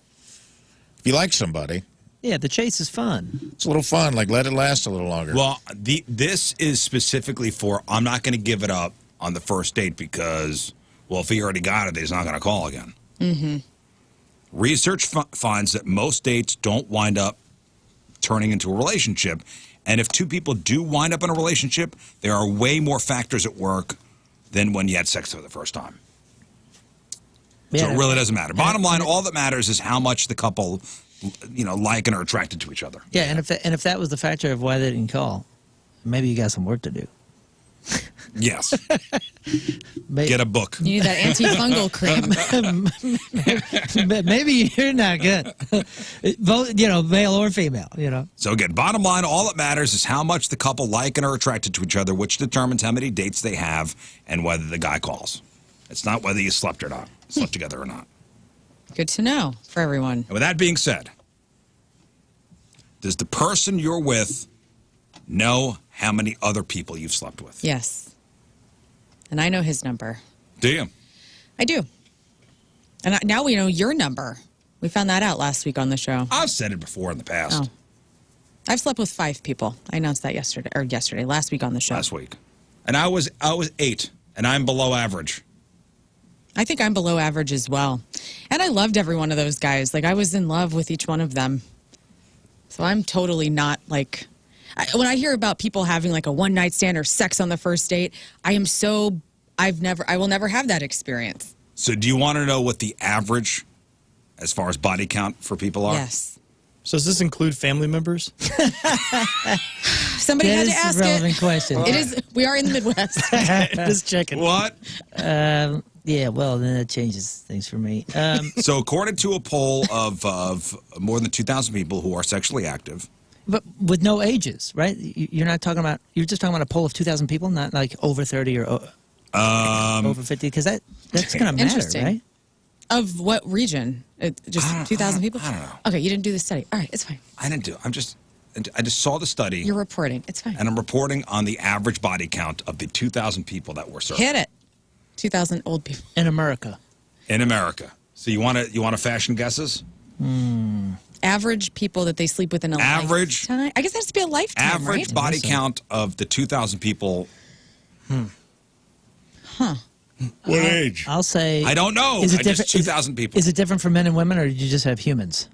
you like somebody, Yeah, the chase is fun. it's a little fun. Let it last a little longer. Well, this is specifically for I'm not going to give it up on the first date because, well, if he already got it, he's not going to call again. Mm-hmm. Research finds that most dates don't wind up turning into a relationship. And if 2 people do wind up in a relationship, there are way more factors at work than when you had sex for the first time. So Yeah. it really doesn't matter. Bottom line, all that matters is how much the couple, like and are attracted to each other. Yeah, and if that was the factor of why they didn't call, maybe you got some work to do. Yes. Maybe, Get a book. You need that antifungal cream. maybe you're not good. Both, male or female, So again, bottom line, all that matters is how much the couple like and are attracted to each other, which determines how many dates they have and whether the guy calls. It's not whether you slept or not, slept together or not. Good to know for everyone. And with that being said, does the person you're with know how many other people you've slept with? Yes. And I know his number. Do you? I do. And now we know your number. We found that out last week on the show. I've said it before in the past. Oh. I've slept with 5 people. I announced that last week on the show. Last week. And I was 8, and I'm below average. I think I'm below average as well. And I loved every one of those guys. Like, I was in love with each one of them. So I'm totally not like... when I hear about people having like a one-night stand or sex on the first date, I will never have that experience. So do you want to know what the average, as far as body count for people are? Yes. So does this include family members? Somebody had to ask a relevant it. question. It is. We are in the Midwest. Just checking. What? Yeah, well, then that changes things for me. So according to a poll of more than 2,000 people who are sexually active. But with no ages, right? You're just talking about a poll of 2,000 people, not like over 30 or over 50, because that's going to matter, Interesting. right? Of what region? Just 2,000 people? I don't know. Okay, you didn't do the study. All right, it's fine. I didn't do it. I just saw the study. You're reporting. It's fine. And I'm reporting on the average body count of the 2,000 people that were surveyed. Hit it. 2,000 old people. In America. In America. So you want to fashion guesses? Average people that they sleep with in a Average. lifetime? I guess that has to be a lifetime, Average right? body count of the 2,000 people. What age? I'll say... I don't know. Is it just 2,000 people. Is it different for men and women, or do you just have humans?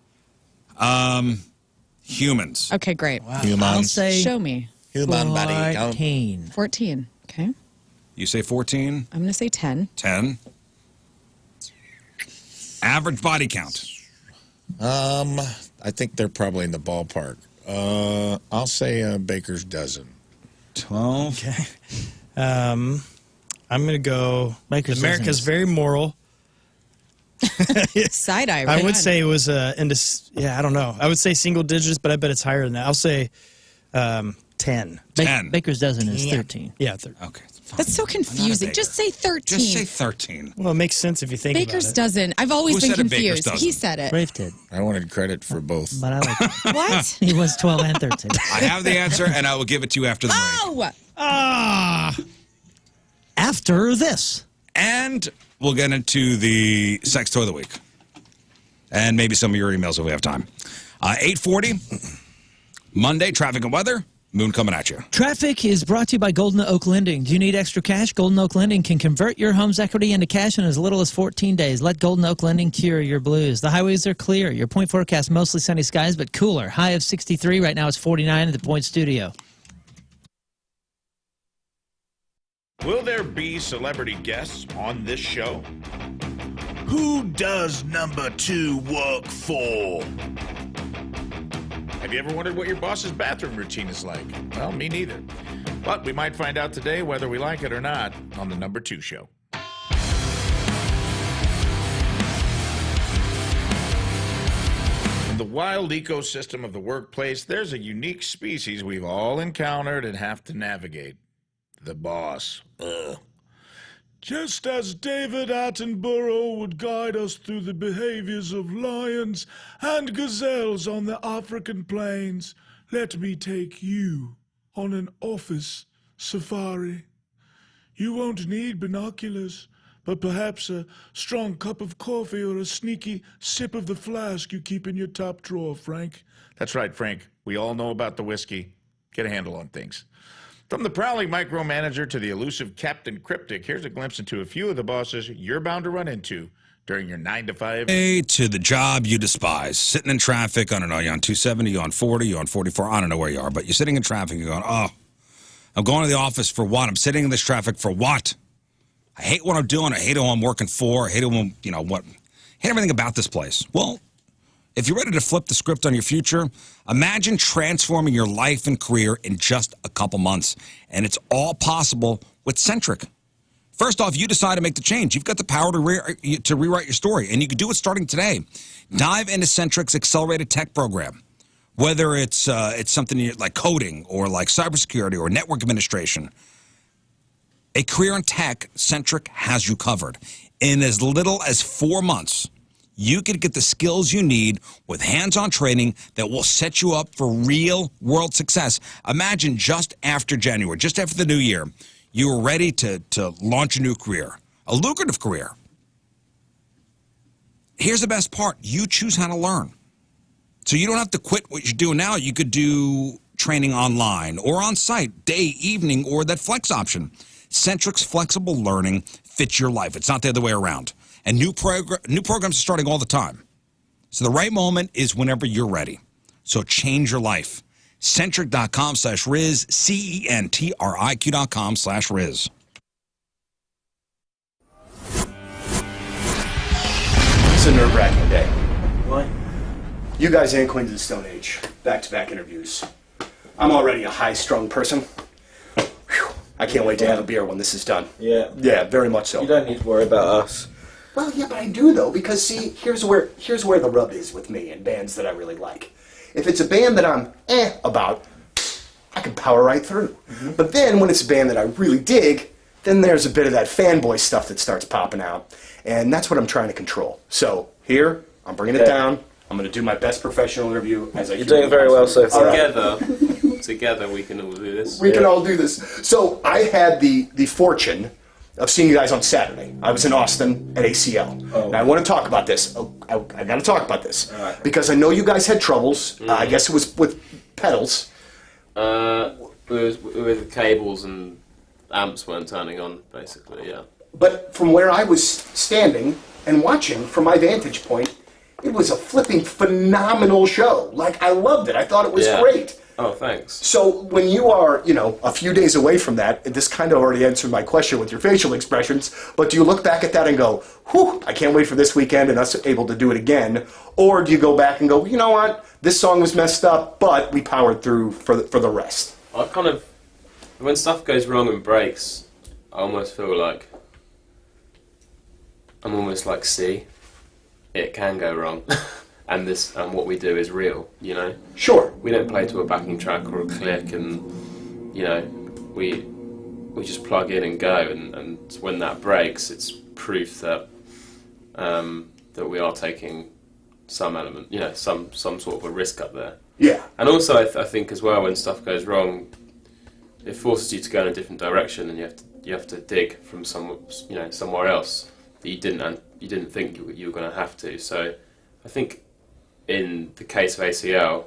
Humans. Okay, great. I'll say... Show me. Human body. 14. 14. Okay. You say 14? I'm going to say 10. 10. Average body count. I think they're probably in the ballpark. I'll say a baker's dozen. 12. Okay. I'm going to go... Baker's America's dozen. very moral. Side eye. I right would on. say it was I don't know. I would say single digits, but I bet it's higher than that. I'll say 10. 10. Baker's dozen is 13. Yeah, 13. Okay. Fine. That's so confusing. baker. Just say 13. Just say 13. Well, it makes sense if you think Baker's about it. dozen. I've always Who been said a baker's confused. dozen? He said it. Rafe did, I wanted credit for both. but I like it. What? He was 12 and 13. I have the answer, and I will give it to you after the break. Oh! After this. And we'll get into the sex toy of the week. And maybe some of your emails if we have time. 8:40, Monday, traffic and weather. Moon coming at you. Traffic is brought to you by Golden Oak Lending. Do you need extra cash? Golden Oak Lending can convert your home's equity into cash in as little as 14 days. Let Golden Oak Lending cure your blues. The highways are clear. Your point forecast, mostly sunny skies, but cooler. High of 63. Right now it's 49 at the Point Studio. Will there be celebrity guests on this show? Who does number 2 work for? Have you ever wondered what your boss's bathroom routine is like? Well, me neither. But we might find out today whether we like it or not on the number 2 show. In the wild ecosystem of the workplace, there's a unique species we've all encountered and have to navigate. The boss. Ugh. Just as David Attenborough would guide us through the behaviors of lions and gazelles on the African plains, let me take you on an office safari. You won't need binoculars, but perhaps a strong cup of coffee or a sneaky sip of the flask you keep in your top drawer, Frank. That's right, Frank. We all know about the whiskey. Get a handle on things. From the prowling micromanager to the elusive Captain Cryptic, here's a glimpse into a few of the bosses you're bound to run into during your 9 to 5. Hey, to the job you despise. Sitting in traffic, I don't know, you're on 270, you're on 40, you're on 44, I don't know where you are, but you're sitting in traffic, you're going, oh, I'm going to the office for what? I'm sitting in this traffic for what? I hate what I'm doing. I hate who I'm working for. I hate who I'm, what? I hate everything about this place. Well, If you're ready to flip the script on your future, imagine transforming your life and career in just a couple months. And it's all possible with Centric. First off, you decide to make the change. You've got the power to rewrite your story, and you can do it starting today. Dive into Centric's accelerated tech program. Whether it's something like coding or like cybersecurity or network administration, a career in tech, Centric has you covered. In as little as 4 months, you can get the skills you need with hands-on training that will set you up for real-world success. Imagine just after January, just after the new year, you are ready to launch a new career, a lucrative career. Here's the best part. You choose how to learn. So you don't have to quit what you're doing now. You could do training online or on site, day, evening, or that flex option. Centric's flexible learning fits your life. It's not the other way around. And new programs are starting all the time. So the right moment is whenever you're ready. So change your life. Centric.com/Rizz, CENTRIQ.com/Rizz. It's a nerve-wracking day. Why? You guys and Queens of the Stone Age. Back-to-back interviews. I'm already a high-strung person. Whew. I can't wait to have a beer when this is done. Yeah. Yeah, very much so. You don't need to worry about us. Well, yeah, but I do, though, because, see, here's where the rub is with me and bands that I really like. If it's a band that I'm about, I can power right through. Mm-hmm. But then when it's a band that I really dig, then there's a bit of that fanboy stuff that starts popping out. And that's what I'm trying to control. So here, I'm bringing it down. I'm going to do my best professional interview as I You're doing very well so far. Together we can all do this. We can all do this. So I had the fortune of seeing you guys on Saturday. I was in Austin at ACL. Oh. And I want to talk about this. I got to talk about this. All right. Because I know you guys had troubles. I guess it was with pedals. With cables and amps weren't turning on, basically, yeah. But from where I was standing and watching, from my vantage point, it was a flipping phenomenal show. Like, I loved it. I thought it was great. Oh, thanks. So when you are, a few days away from that, this kind of already answered my question with your facial expressions, but do you look back at that and go, whew, I can't wait for this weekend and us able to do it again? Or do you go back and go, you know what, this song was messed up, but we powered through for the rest? I kind of, when stuff goes wrong and breaks, I almost feel like I'm almost like, see, it can go wrong. And what we do is real, Sure. We don't play to a backing track or a click, and we just plug in and go. And when that breaks, it's proof that that we are taking some element, some sort of a risk up there. Yeah. And also, I think as well, when stuff goes wrong, it forces you to go in a different direction, and you have to dig from somewhere else that you didn't think you were going to have to. So I think in the case of ACL,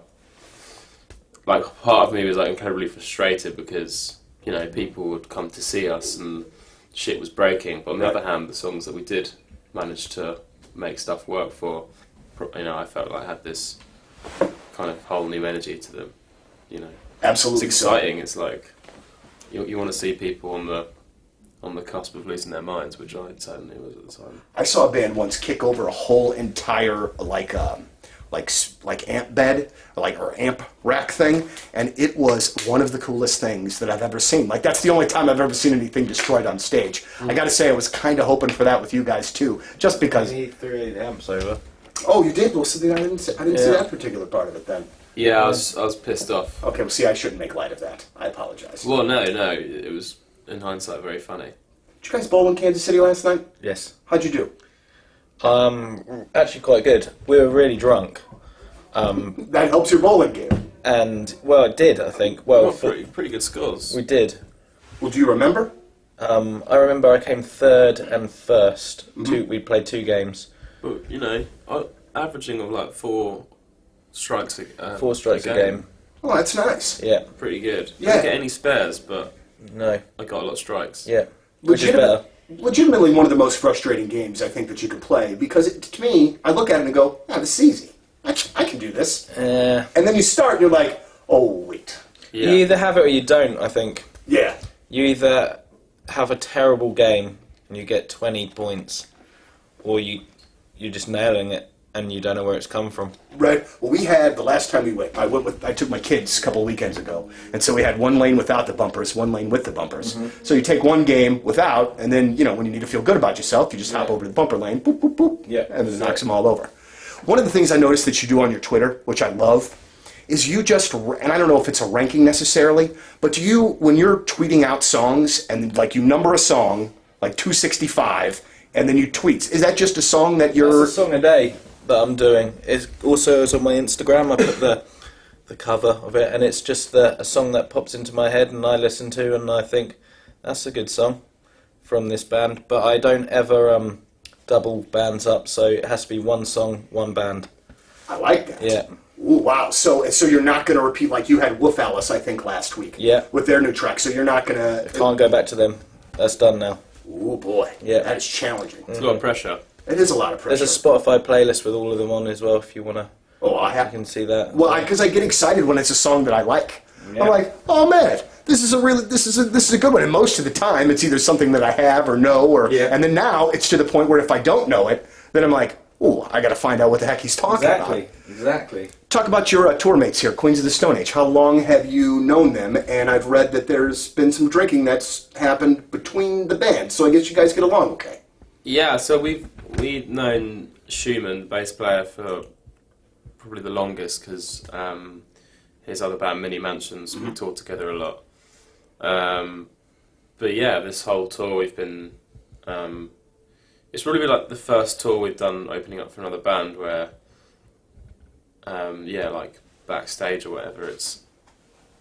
like, part of me was like incredibly frustrated because people would come to see us and shit was breaking. But on the other hand, the songs that we did manage to make stuff work for, I felt like I had this kind of whole new energy to them. Absolutely. It's exciting. It's like you want to see people on the cusp of losing their minds, which I certainly was at the time. I saw a band once kick over a whole entire amp bed or amp rack thing, and it was one of the coolest things that I've ever seen. Like, that's the only time I've ever seen anything destroyed on stage. I got to say, I was kind of hoping for that with you guys too, just because. He threw the amps over. Oh, you did? Well, so then I didn't see that particular part of it then. Yeah, I was pissed off. Okay, well, see, I shouldn't make light of that. I apologize. Well, no, it was in hindsight very funny. Did you guys bowl in Kansas City last night? Yes. How'd you do? Actually quite good. We were really drunk. That helps your bowling game. And, well, it did, I think. Well, pretty good scores. We did. Well, do you remember? I remember I came third and first. We played 2 games. But, averaging of like 4 strikes a 4 strikes a game. Oh, that's nice. Yeah. Pretty good. Yeah. I didn't get any spares, but no, I got a lot of strikes. Yeah. Which is better. Legitimately one of the most frustrating games I think that you can play, because to me, I look at it and go, this is easy. I can do this. And then you start and you're like, oh, wait. Yeah. You either have it or you don't, I think. Yeah. You either have a terrible game and you get 20 points, or you're just nailing it and you don't know where it's come from. Right. Well, we had the last time we went. I took my kids a couple of weekends ago, and so we had one lane without the bumpers, one lane with the bumpers. So you take one game without, and then when you need to feel good about yourself, you just hop over to the bumper lane, boop boop boop, and then it knocks them all over. One of the things I noticed that you do on your Twitter, which I love, is you just, and I don't know if it's a ranking necessarily, but do you, when you're tweeting out songs and like you number a song like 265, and then you tweet, is that just a song that you're? That's a song a day that I'm doing. It also is on my Instagram. I put the cover of it, and it's just a song that pops into my head and I listen to, and I think that's a good song from this band. But I don't ever double bands up, so it has to be one song, one band. I like that. Yeah. Ooh, wow. So you're not going to repeat like you had Wolf Alice, I think, last week. Yeah. With their new track. So you're not going to. Can't go back to them. That's done now. Oh boy. Yeah. That is challenging. It's a lot of pressure. It is a lot of pressure. There's a Spotify playlist with all of them on as well, if you want to. Oh, I have. You can see that. Well, because I get excited when it's a song that I like. Yeah. I'm like, oh man, this is a good one. And most of the time, it's either something that I have or know, and then now it's to the point where if I don't know it, then I'm like, oh, I got to find out what the heck he's talking about. Exactly. Talk about your tour mates here, Queens of the Stone Age. How long have you known them? And I've read that there's been some drinking that's happened between the bands, so I guess you guys get along okay. Yeah, so we've known Schumann, bass player, for probably the longest because his other band, Mini Mansions, we toured together a lot. But yeah, this whole tour we've been. It's really like the first tour we've done opening up for another band where, like backstage or whatever,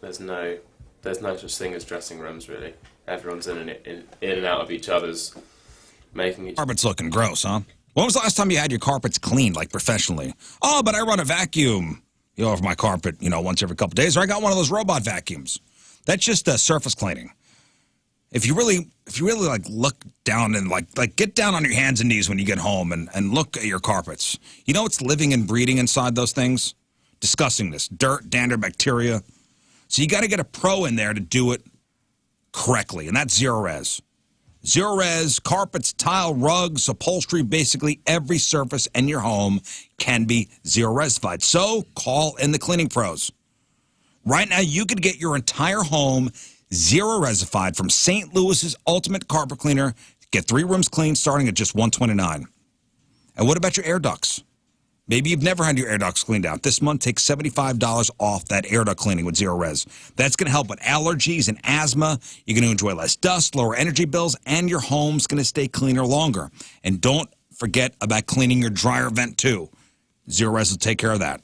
there's no such thing as dressing rooms really. Everyone's in and out of each other's, making each. Carpet's looking gross, huh? When was the last time you had your carpets cleaned, like professionally? Oh, but I run a vacuum, over my carpet, once every couple days, or I got one of those robot vacuums. That's just surface cleaning. If you really like look down and like get down on your hands and knees when you get home and look at your carpets. You know what's living and breathing inside those things? Disgustingness, dirt, dander, bacteria. So you got to get a pro in there to do it correctly, and that's Zero Res. Zero Res, carpets, tile, rugs, upholstery, basically every surface in your home can be Zero Resified. So call in the cleaning pros. Right now, you could get your entire home Zero Resified from St. Louis's Ultimate Carpet Cleaner. Get 3 rooms cleaned starting at just $129. And what about your air ducts? Maybe you've never had your air ducts cleaned out. This month, take $75 off that air duct cleaning with Zero Res. That's going to help with allergies and asthma. You're going to enjoy less dust, lower energy bills, and your home's going to stay cleaner longer. And don't forget about cleaning your dryer vent, too. Zero Res will take care of that.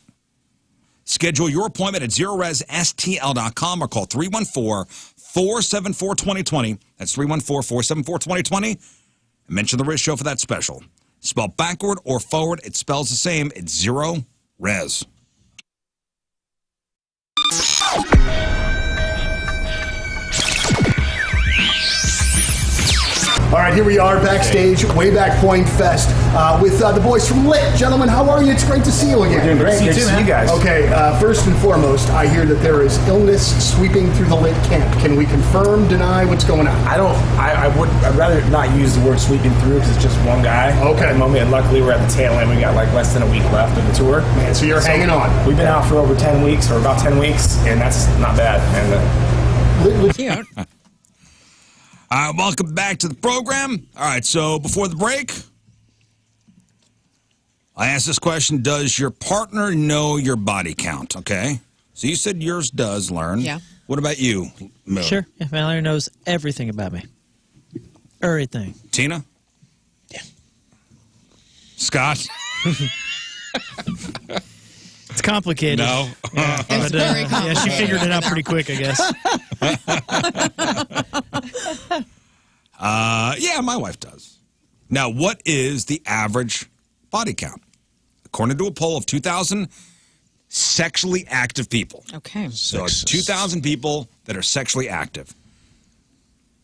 Schedule your appointment at ZeroResSTL.com or call 314-474-2020. That's 314-474-2020. And mention the Rizz Show for that special. Spelled backward or forward, it spells the same. It's Zero Res. All right, here we are backstage, Wayback Point Fest, with the boys from Lit. Gentlemen, how are you? It's great to see you again. We're doing great. Good to see you guys. Okay, first and foremost, I hear that there is illness sweeping through the Lit camp. Can we confirm, deny what's going on? I'd rather not use the word sweeping through because it's just one guy. Okay. At the moment, and luckily we're at the tail end. We got like less than a week left of the tour. Man, so you're hanging on. We've been out for over 10 weeks, or about 10 weeks, and that's not bad. And Cute. Welcome back to the program. All right, so before the break, I asked this question, does your partner know your body count? Okay. So you said yours does, Lern. Yeah. What about you, Moon? Sure. Yeah, Mallory knows everything about me. Everything. Tina? Yeah. Scott? It's complicated. No. Yeah, It's very yeah, she figured it out pretty quick, I guess. Yeah, my wife does. Now, what is the average body count? According to a poll of 2,000 sexually active people. Okay. So 2,000 people that are sexually active.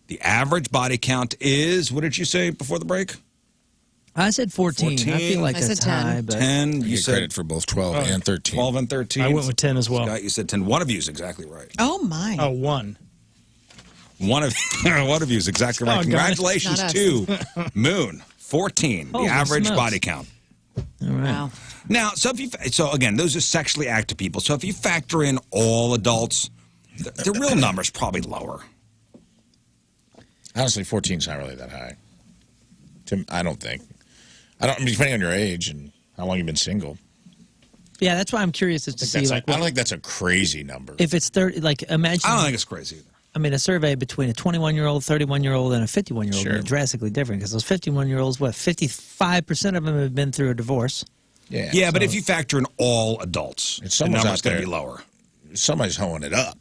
The average body count is, what did you say before the break? I said 14. I feel like I that's said 10. high, but 10. You You get said credit for both 12 and 13. 12 and 13. I went with 10 as well. Scott, you said 10. One of you is exactly right. Oh, my. Oh, 1. One of you is exactly right. Oh, Congratulations Not us. to Moon. 14, Holy the average smokes. body count. All right. Wow. Now, so again, those are sexually active people. So if you factor in all adults, the real number's probably lower. Honestly, 14's not really that high. I don't think. I mean, depending on your age and how long you've been single. Yeah, that's why I'm curious as to see. I don't think that's a crazy number. If it's 30, like imagine. I don't think it's crazy either. I mean, a survey between a 21-year-old, 31-year-old, and a 51-year-old Sure. would be drastically different because those 51-year-olds, 55% of them have been through a divorce. Yeah. Yeah, but if you factor in all adults, the someone's number's out going to there- be lower. Somebody's hoeing it up.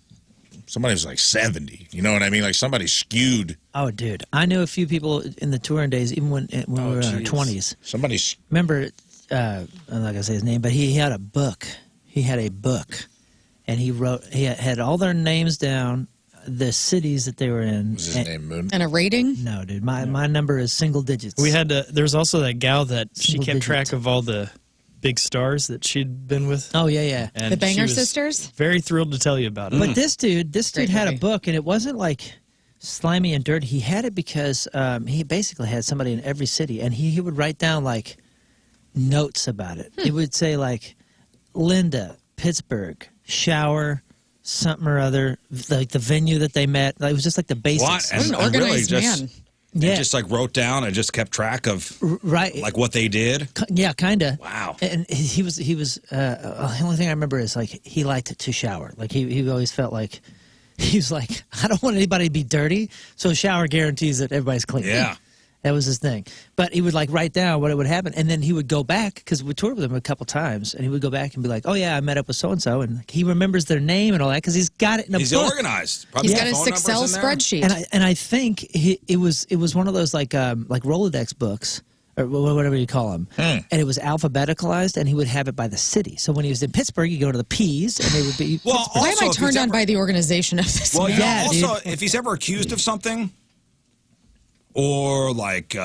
Somebody's like 70. You know what I mean? Like somebody's skewed. Oh, dude. I knew a few people in the touring days, even when we were in our 20s. Somebody's. Remember, I'm not going to say his name, but he had a book. He had a book. And he had all their names down, the cities that they were in. Was his name Moon? And a rating? No, dude. My number is single digits. We had there's also that gal that she Single kept digit. track of all the big stars that she'd been with. Oh, yeah. And The Banger she was Sisters? Very thrilled to tell you about it. But this dude Great had a movie. book, and it wasn't like slimy and dirty. He had it because he basically had somebody in every city, and he would write down like notes about it. He would say like Linda, Pittsburgh, shower, something or other, like the venue that they met. Like, it was just like the basics. What? What an And really organized just, man. Yeah. just like wrote down and just kept track of Right. like what they did. Yeah, kind of. Wow. And he was the only thing I remember is like he liked to shower. Like he always felt like he was like, I don't want anybody to be dirty, so a shower guarantees that everybody's clean. Yeah. That was his thing. But he would like write down what it would happen, and then he would go back because we toured with him a couple times, and he would go back and be like, "Oh yeah, I met up with so and so," and he remembers their name and all that because he's got it in a He's book. organized. Probably He's got got his phone numbers Excel in there. spreadsheet. And I think it was one of those like Rolodex books or whatever you call them, and it was alphabeticalized, and he would have it by the city. So when he was in Pittsburgh, you go to the P's, and they would be. Well, Pittsburgh. Why am also, I if he's turned on ever- by the organization of this Well, man? yeah. Yeah, Also, if he's ever accused of something, or like, hey,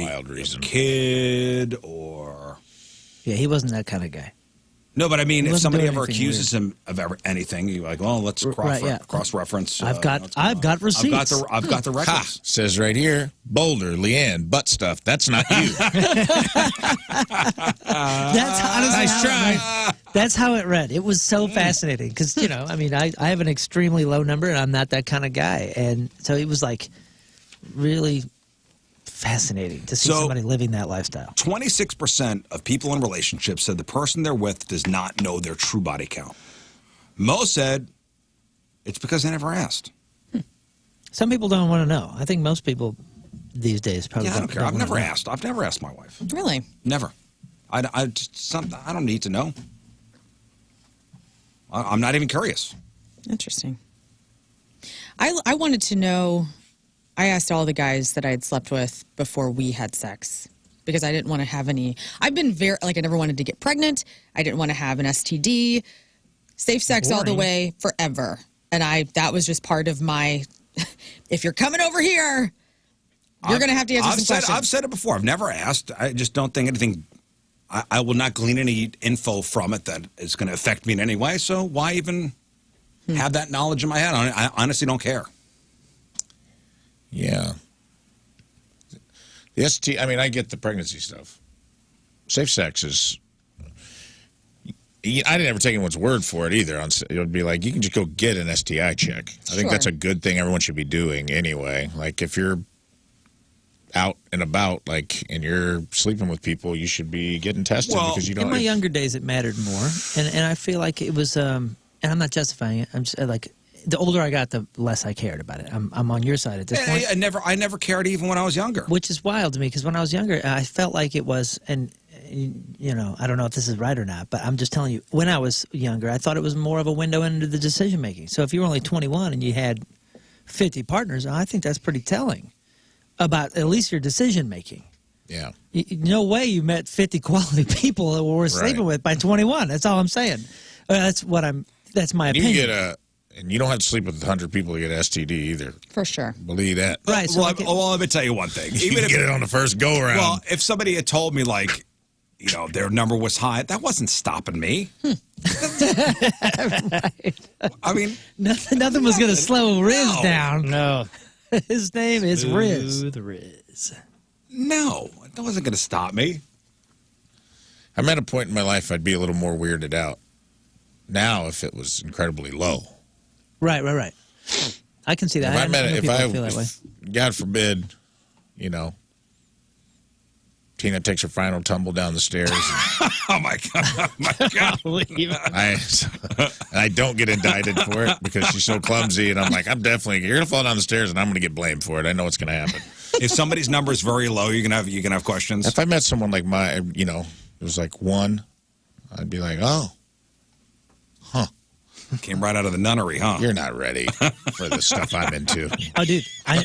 Wild reason. kid, or Yeah, he wasn't that kind of guy. no, but I mean, He if wasn't somebody doing ever anything accuses him of anything, you're like, well, let's Right, yeah. cross-reference. I've got what's going on. receipts. I've got the Ha! records. Says right here, Boulder, Leanne, butt stuff. That's not you. That's honestly Nice how it try. read. That's how it read. It was so fascinating because I mean, I have an extremely low number, and I'm not that kind of guy, and so it was like really fascinating to see So- somebody living that lifestyle. 26% of people in relationships said the person they're with does not know their true body count. Most said it's because they never asked. Some people don't want to know. I think most people these days probably Yeah, I don't care. I've wanna never know. asked. I've never asked my wife. Really? Never. I don't need to know. I'm not even curious. Interesting. I wanted to know. I asked all the guys that I had slept with before we had sex because I didn't want to have any. I've been I never wanted to get pregnant. I didn't want to have an STD. Safe sex all the Boring. way forever. And that was just part of my. If you're coming over here, you're going to have to answer some questions. I've said it before. I've never asked. I just don't think anything. I will not glean any info from it that is going to affect me in any way. So why even have that knowledge in my head? I honestly don't care. Yeah. The ST, I mean, I get the pregnancy stuff. Safe sex is. I didn't ever take anyone's word for it either. It would be like, you can just go get an STI check. I think that's Sure. a good thing everyone should be doing anyway. Like, if you're out and about, like, and you're sleeping with people, you should be getting tested because you don't. In my younger days, it mattered more, and I feel like it was. And I'm not justifying it. I'm just like, the older I got, the less I cared about it. I'm on your side at this point. I never cared even when I was younger. Which is wild to me because when I was younger, I felt like it was, and I don't know if this is right or not, but I'm just telling you, when I was younger, I thought it was more of a window into the decision making. So if you were only 21 and you had 50 partners, I think that's pretty telling about at least your decision making. Yeah. No way you met 50 quality people that we were sleeping with by 21. That's all I'm saying. That's my You opinion. get and you don't have to sleep with 100 people to get STD either. For sure. Believe that. Right. So Let me tell you one thing. You can get it on the first go around. Well, if somebody had told me, like, their number was high, that wasn't stopping me. I mean, nothing was going to slow Rizz No. down. No. His name is Rizz. The Rizz. no, that wasn't going to stop me. I'm at a point in my life I'd be a little more weirded out now if it was incredibly low. Right. I can see that. If I know people feel that way. God forbid, Tina takes her final tumble down the stairs. Oh my god! I don't get indicted for it because she's so clumsy, and I'm like, you're gonna fall down the stairs, and I'm gonna get blamed for it. I know what's gonna happen. If somebody's number is very low, you can have questions. If I met someone like it was like 1, I'd be like, oh, huh. Came right out of the nunnery, huh? You're not ready for the stuff I'm into. Oh, dude, I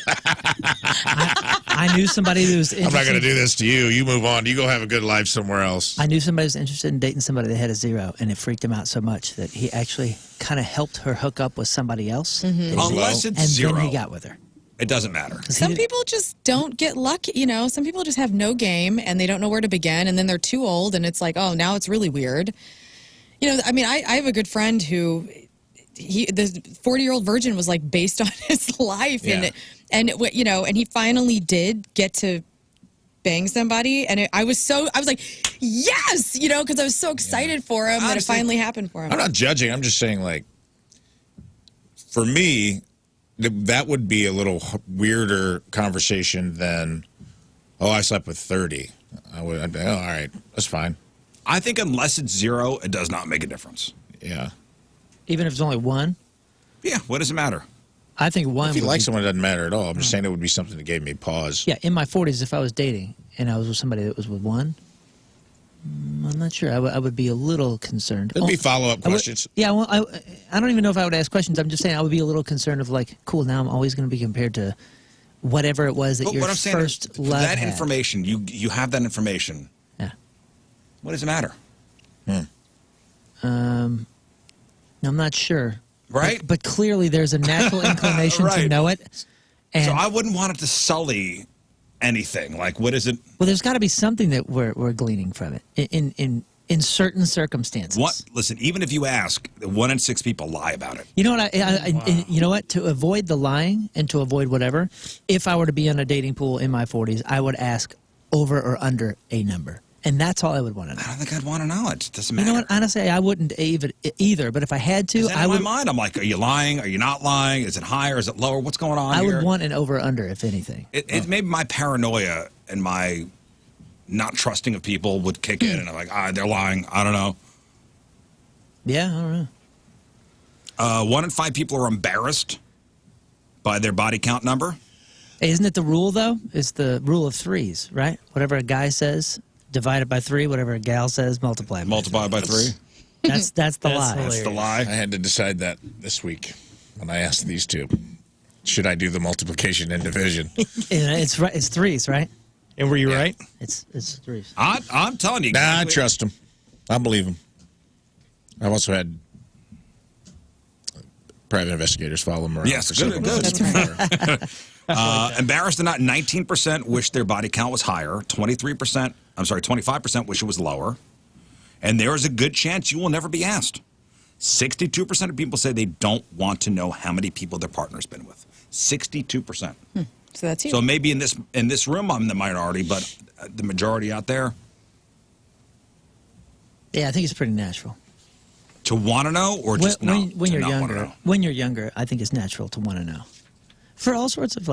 knew somebody who was interested. I'm not going to do this to you. You move on. You go have a good life somewhere else. I knew somebody was interested in dating somebody that had a 0, and it freaked him out so much that he actually kind of helped her hook up with somebody else. Unless it's and 0. then he got with her. It doesn't matter. Some people just don't get lucky. Some people just have no game, and they don't know where to begin, and then they're too old, and it's like, oh, now it's really weird. I have a good friend who, the 40-year-old virgin was like based on his life, and he finally did get to bang somebody, and I was like, yes, because I was so excited for him that it finally happened for him. I'm not judging. I'm just saying, like, for me, that would be a little weirder conversation than, oh, I slept with 30. I'd be, oh, all right, that's fine. I think unless it's 0, it does not make a difference. Yeah. Even if it's only 1? Yeah, what does it matter? I think 1. If you like someone, it doesn't matter at all. I'm just saying it would be something that gave me pause. Yeah, in my 40s, if I was dating and I was with somebody that was with 1, I'm not sure. I would be a little concerned. There'd be follow-up questions. I don't even know if I would ask questions. I'm just saying I would be a little concerned of like, cool, now I'm always going to be compared to whatever it was that But your what I'm saying first is, love that had. information, you have that information. Yeah. What does it matter? I'm not sure. Right? But clearly there's a natural inclination to Right. know it. And So I wouldn't want it to sully anything. Like, what is it? well, there's got to be something that we're gleaning from it in certain circumstances. Listen, even if you ask, 1 in 6 people lie about it. You know what? You know what? To avoid the lying and to avoid whatever, if I were to be on a dating pool in my 40s, I would ask over or under a number. And that's all I would want to know. I don't think I'd want to know it. It doesn't You matter. know what? Honestly, I wouldn't either. But if I had to, I would. In my mind, I'm like, are you lying? Are you not lying? Is it higher? Is it lower? What's going on I here? would want an over or under, if anything. It maybe my paranoia and my not trusting of people would kick in, and I'm like, they're lying. I don't know. Yeah, I don't know. 1 in 5 people are embarrassed by their body count number. Hey, isn't it the rule, though? It's the rule of 3s, right? Whatever a guy says, divided by 3. Whatever a gal says, multiply by 3. That's the lie. That's the lie. I had to decide that this week when I asked these two. Should I do the multiplication and division? It's right. It's 3s, right? And were you right? It's 3s. I'm telling you. Nah, I trust him. I believe him. I've also had private investigators follow him around. Yes, for good. several months. Embarrassed or not, 19% wish their body count was higher. 25% wish it was lower. And there is a good chance you will never be asked. 62% of people say they don't want to know how many people their partner's been with. 62%. So that's you. So maybe in this room I'm the minority, but the majority out there. Yeah, I think it's pretty natural. To want to know or just when you're not wanna younger, know? when you're younger, I think it's natural to want to know, for all sorts of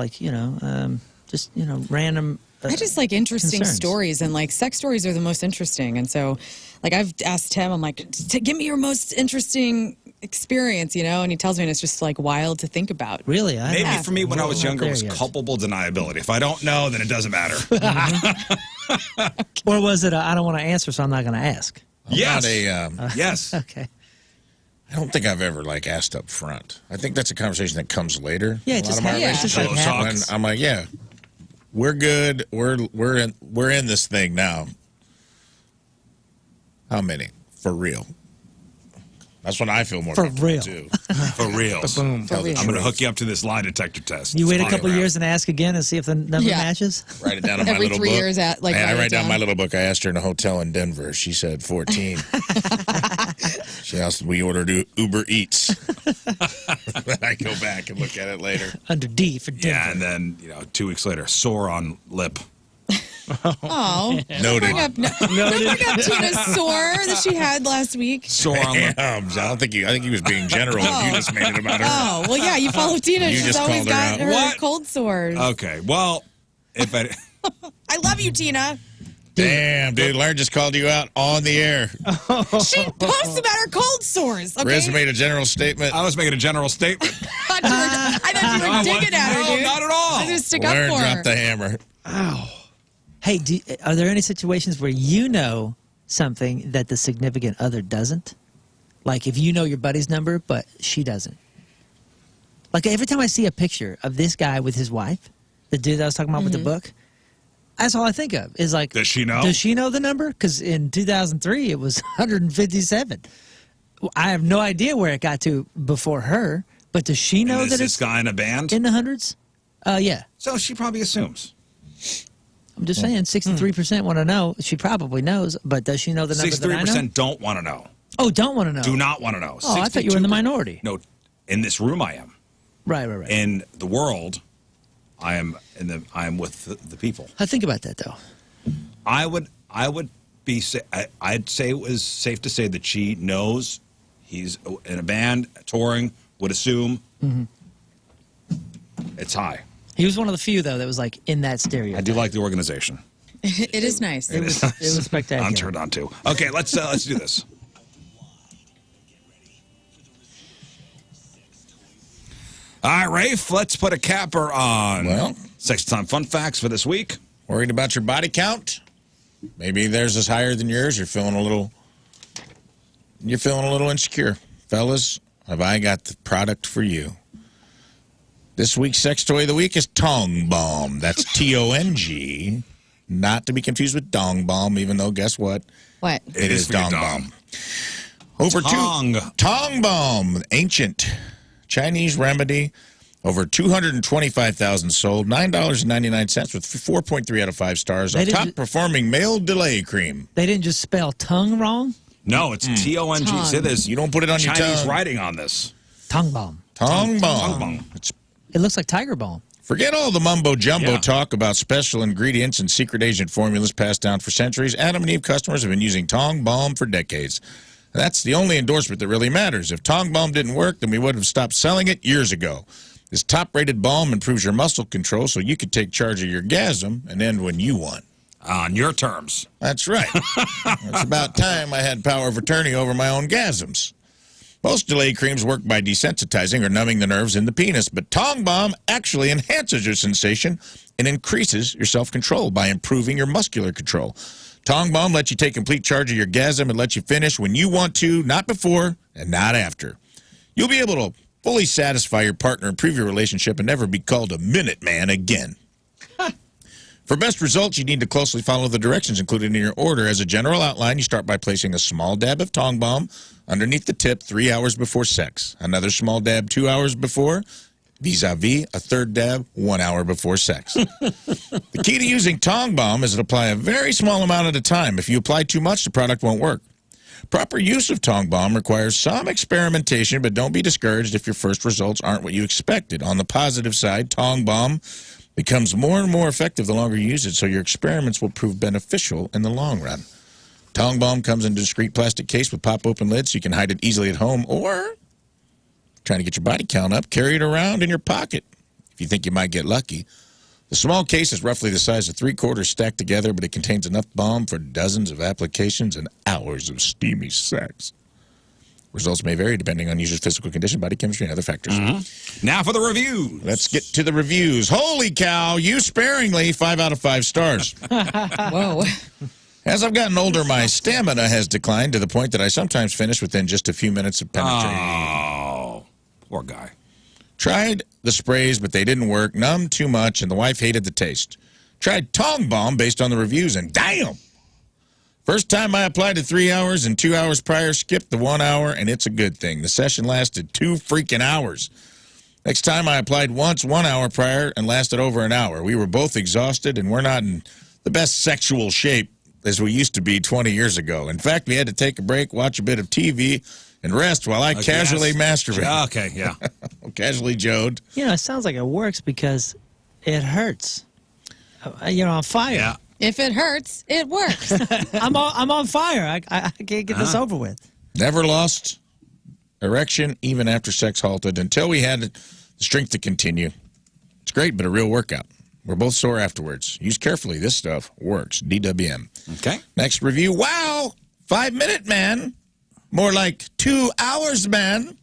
random. I just like interesting concerns. stories, and like sex stories are the most interesting. And so, like I've asked him, I'm like, give me your most interesting experience, and he tells me, and it's just like wild to think about. Really, Maybe for me when I was younger it was culpable deniability. If I don't know, then it doesn't matter. Or was it? I don't want to answer, so I'm not going to ask. Yes. Yes. Okay. I don't think I've ever asked up front. I think that's a conversation that comes later. Yeah, in it a just lot of my happens. relationships. Yeah. When I'm like, yeah, we're good. We're in this thing now. How many for real? That's when I feel more For comfortable real. too. For real. Boom. I'm going to hook you up to this lie detector test. You wait a It's couple fine. years and ask again and see if the number Yeah. matches. Write it down in my Every little 3 book. years I write down my little book. I asked her in a hotel in Denver. She said 14. She asked we ordered Uber Eats. Then I go back and look at it later. Under D for Denver. Yeah, and then 2 weeks later, sore on lip. Oh, Noted. Don't bring up Tina's sore that she had last week. Sore on the. I think he was being general. You just made it about her. Oh, well, yeah, you follow Tina. You She's just always called her got out. her What? cold sores. Okay, well, if I. I love you, Tina. Damn, dude, Lern just called you out on the air. She posts about her cold sores. Okay? Rizz made a general statement. I was making a general statement. I thought you were digging at her, No, dude. not at all. I was gonna stick Lern up for her. dropped the hammer. Hey, are there any situations where you know something that the significant other doesn't? Like if you know your buddy's number, but she doesn't. Like every time I see a picture of this guy with his wife, the dude that I was talking about with the book, that's all I think of is like, Does she know? Does she know the number? Because in 2003, it was 157. I have no idea where it got to before her, but does she know And is that this it's guy in a band? in the hundreds? Yeah. So she probably assumes. I'm just saying, 63% want to know. She probably knows, but does she know the number that I know? 63% don't want to know. Oh, don't want to know. Do not want to know. Oh, I thought you were in the 62% minority. No, in this room I am. Right. In the world, I am with the people. I think about that though. I would be. I'd say it was safe to say that she knows he's in a band touring. Would assume it's high. He was one of the few though that was like in that stereo. I do like the organization. It is nice. It was spectacular. I'm turned on too. Okay, let's do this. All right, Rafe, let's put a capper on Sex Time Fun Facts for this week. Worried about your body count? Maybe theirs is higher than yours. You're feeling a little insecure. Fellas, have I got the product for you? This week's sex toy of the week is Tong Bomb. That's Tong, not to be confused with Dong Bomb, even though guess what? What? It is for your Dong dong. Bomb. Tong. Tong Bomb, ancient Chinese remedy. Over 225,000 sold, $9.99 with 4.3 out of 5 stars. They A didn't top performing male delay cream. They didn't just spell tongue wrong? No, it's Tong. Tongue. See, there's You don't put it on your Chinese tongue. writing on this. Tongue bomb. Tong Bomb. Tong Bomb. It's It looks like tiger balm. Forget all the mumbo-jumbo Yeah. talk about special ingredients and secret agent formulas passed down for centuries. Adam and Eve customers have been using Tong Balm for decades. That's the only endorsement that really matters. If Tong Balm didn't work, then we would have stopped selling it years ago. This top-rated balm improves your muscle control so you can take charge of your gasm and end when you want. On your terms. That's right. It's about time I had power of attorney over my own gasms. Most delay creams work by desensitizing or numbing the nerves in the penis, but Tong Balm actually enhances your sensation and increases your self-control by improving your muscular control. Tong Balm lets you take complete charge of your gasm and lets you finish when you want to, not before and not after. You'll be able to fully satisfy your partner, improve your relationship, and never be called a minute man again. For best results, you need to closely follow the directions included in your order. As a general outline, you start by placing a small dab of Tong Balm underneath the tip 3 hours before sex. Another small dab 2 hours before, vis-a-vis a third dab 1 hour before sex. The key to using Tong Balm is to apply a very small amount at a time. If you apply too much, the product won't work. Proper use of Tong Balm requires some experimentation, but don't be discouraged if your first results aren't what you expected. On the positive side, Tong Balm becomes more and more effective the longer you use it, so your experiments will prove beneficial in the long run. Tong Balm comes in a discreet plastic case with pop-open lids so you can hide it easily at home, or trying to get your body count up, carry it around in your pocket if you think you might get lucky. The small case is roughly the size of 3/4 stacked together, but it contains enough balm for dozens of applications and hours of steamy sex. Results may vary depending on user's physical condition, body chemistry, and other factors. Now for the reviews. Let's get to the reviews. Holy cow, use sparingly, 5 out of 5 stars. Whoa. As I've gotten older, my stamina has declined to the point that I sometimes finish within just a few minutes of penetrating. Oh, poor guy. Tried the sprays, but they didn't work. Numbed too much, and the wife hated the taste. Tried Tong Balm based on the reviews, and damn! First time I applied it 3 hours, and 2 hours prior skipped the 1 hour, and it's a good thing. The session lasted 2 freaking hours. Next time I applied once 1 hour prior and lasted over an hour. We were both exhausted, and we're not in the best sexual shape as we used to be 20 years ago. In fact, we had to take a break, watch a bit of TV, and rest while I casually masturbated. Okay, yeah. Casually jode. You know, it sounds like it works because it hurts. on fire. Yeah. If it hurts, it works. I'm on fire. I can't get this over with. Never lost erection even after sex halted until we had the strength to continue. It's great, but a real workout. We're both sore afterwards. Use carefully. This stuff works. DWM. Okay. Next review. Wow. 5-minute man. More like 2 hours man.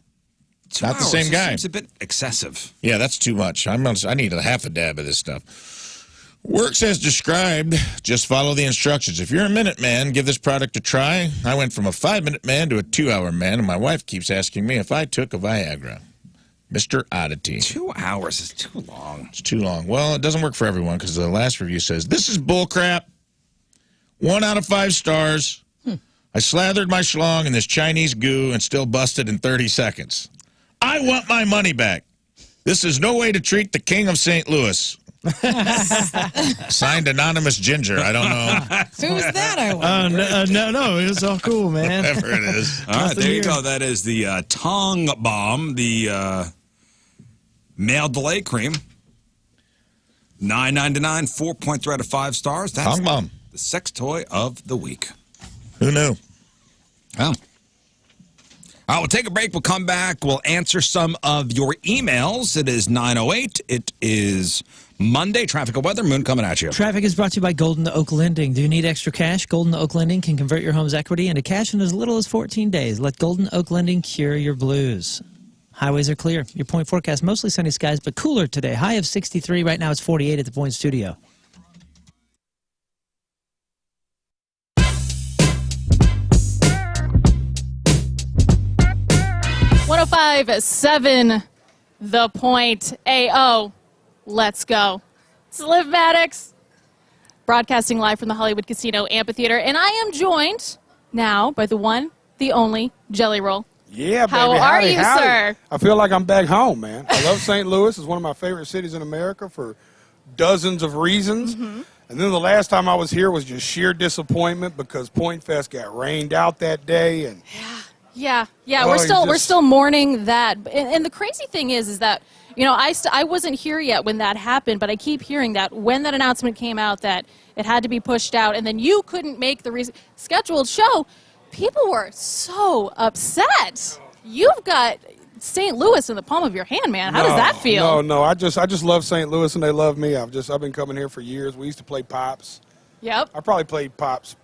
2 Not the hours. same guy. Seems a bit excessive. Yeah, that's too much. I need a half a dab of this stuff. Works as described. Just follow the instructions. If you're a minute man, give this product a try. I went from a 5-minute man to a 2-hour man, and my wife keeps asking me if I took a Viagra. Mr. Oddity. 2 hours is too long. It's too long. Well, it doesn't work for everyone because the last review says, this is bullcrap. 1 out of 5 stars. I slathered my schlong in this Chinese goo and still busted in 30 seconds. I want my money back. This is no way to treat the king of St. Louis. Signed Anonymous Ginger. I don't know. Who's that, I wonder? No, it's all cool, man. Whatever it is. All right, there you go. That is the tongue bomb, the male delay cream. $9.99, 4.3 out of 5 stars. That's Tongue bomb. The sex toy of the week. Who knew? Oh. All right, we'll take a break. We'll come back. We'll answer some of your emails. It is 9:08. It is Monday. Traffic and weather. Moon coming at you. Traffic is brought to you by Golden Oak Lending. Do you need extra cash? Golden Oak Lending can convert your home's equity into cash in as little as 14 days. Let Golden Oak Lending cure your blues. Highways are clear. Your point forecast, mostly sunny skies, but cooler today. High of 63. Right now it's 48 at the Point Studio. .7 The Point. AO. Let's go. It's Liv Maddox, broadcasting live from the Hollywood Casino Amphitheater, and I am joined now by the one, the only Jelly Roll. Yeah, baby. How are Howdy, you, howdy. sir? I feel like I'm back home, man. I love St. Louis. It's one of my favorite cities in America for dozens of reasons. Mm-hmm. And then the last time I was here was just sheer disappointment because Point Fest got rained out that day. And Yeah, Oh, we're still mourning that. And the crazy thing is that, you know, I wasn't here yet when that happened, but I keep hearing that when that announcement came out that it had to be pushed out and then you couldn't make the scheduled show, people were so upset. You've got St. Louis in the palm of your hand, man. How does that feel? No, I just love St. Louis and they love me. I've been coming here for years. We used to play Pops. Yep. I probably played Pops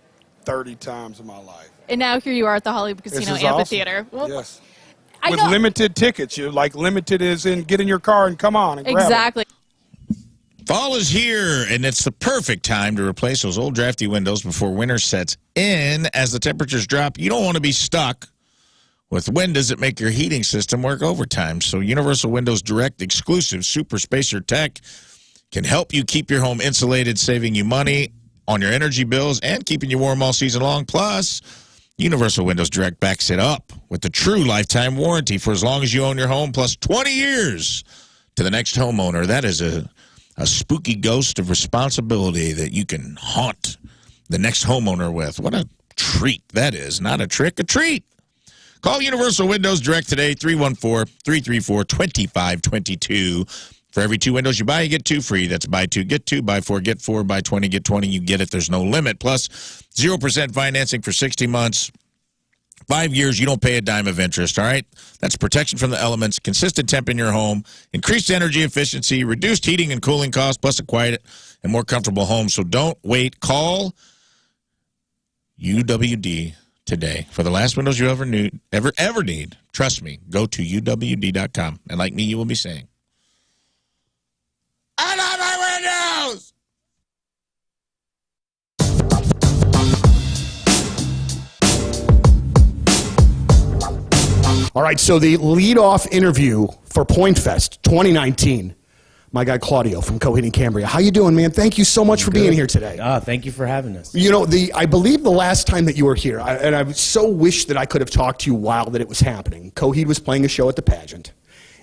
30 times in my life. And now here you are at the Hollywood Casino Amphitheater. Awesome. Well, Yes. I With know. limited tickets. You like limited is in get in your car and come on and grab it. Exactly. Fall is here, and it's the perfect time to replace those old drafty windows before winter sets in. As the temperatures drop, you don't want to be stuck with windows that make your heating system work overtime. So Universal Windows Direct exclusive Super Spacer Tech can help you keep your home insulated, saving you money on your energy bills and keeping you warm all season long. Plus, Universal Windows Direct backs it up with the true lifetime warranty for as long as you own your home, plus 20 years to the next homeowner. That is a spooky ghost of responsibility that you can haunt the next homeowner with. What a treat that is. Not a trick, a treat. Call Universal Windows Direct today, 314-334-2522. For every 2 windows you buy, you get 2 free. That's buy 2, get 2, buy 4, get 4, buy 20, get 20. You get it. There's no limit. Plus, 0% financing for 60 months. 5 years, you don't pay a dime of interest, all right? That's protection from the elements, consistent temp in your home, increased energy efficiency, reduced heating and cooling costs, plus a quiet and more comfortable home. So don't wait. Call UWD today. For the last windows you ever need. Trust me, go to UWD.com. And like me, you will be saying, I love my windows! All right, so the lead-off interview for Point Fest 2019, my guy Claudio from Coheed and Cambria. How you doing, man? Thank you so much for being here today. Thank you for having us. You know, I believe the last time that you were here, and I so wish that I could have talked to you while that it was happening. Coheed was playing a show at the pageant,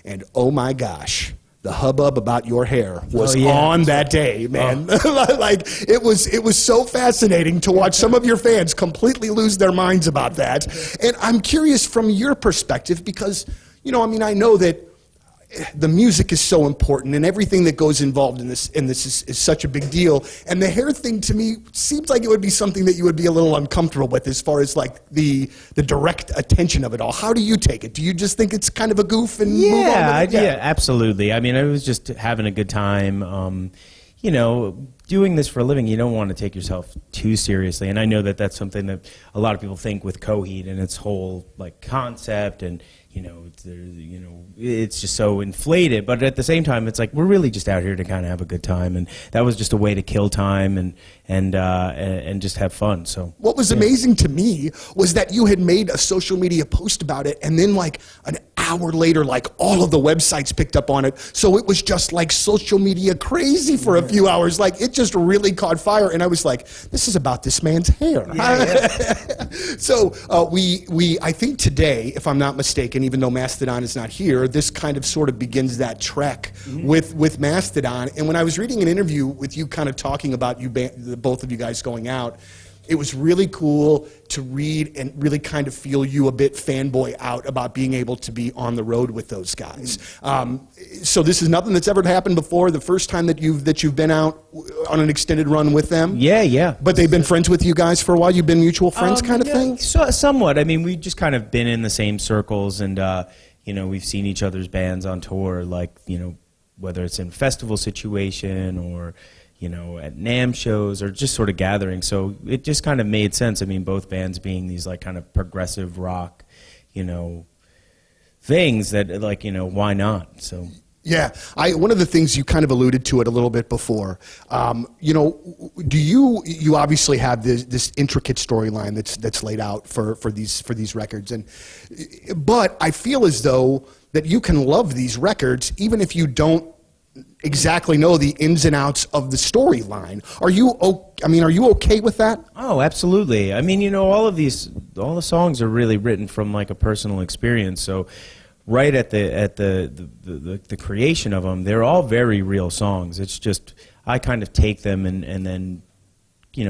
and oh my gosh, the hubbub about your hair was on that day, man. Like it was so fascinating to watch some of your fans completely lose their minds about that. And I'm curious from your perspective because, you know, I mean, I know that the music is so important, and everything that goes involved in this is such a big deal. And the hair thing to me seems like it would be something that you would be a little uncomfortable with, as far as like the direct attention of it all. How do you take it? Do you just think it's kind of a goof and move on with it? Yeah, absolutely. I mean, I was just having a good time. You know, doing this for a living, you don't want to take yourself too seriously. And I know that that's something that a lot of people think with Coheed and its whole like concept, and it's just so inflated. But at the same time, it's like we're really just out here to kind of have a good time, and that was just a way to kill time and just have fun. So what was amazing to me was that you had made a social media post about it, and then like an hour later, like all of the websites picked up on it. So it was just like social media crazy for a few hours. Like it just really caught fire, and I was like, this is about this man's hair. So I think today, if I'm not mistaken, even though Mastodon is not here, this kind of sort of begins that trek with Mastodon. And when I was reading an interview with you kind of talking about you, both of you guys going out, it was really cool to read and really kind of feel you a bit fanboy out about being able to be on the road with those guys. So this is nothing that's ever happened before. The first time that you've been out on an extended run with them. Yeah. But they've been friends with you guys for a while. You've been mutual friends, kind of thing. So, somewhat. I mean, we've just kind of been in the same circles, and we've seen each other's bands on tour, like whether it's in festival situation or at NAMM shows or just sort of gatherings. So it just kind of made sense. I mean, both bands being these like kind of progressive rock, things that like, why not? So. Yeah, one of the things you kind of alluded to it a little bit before. Do you obviously have this intricate storyline that's laid out for these records, but I feel as though that you can love these records even if you don't exactly know the ins and outs of the storyline. Are you okay with that? Oh, absolutely. I mean, all the songs are really written from like a personal experience. So right at the creation of them, they're all very real songs. It's just I kind of take them and then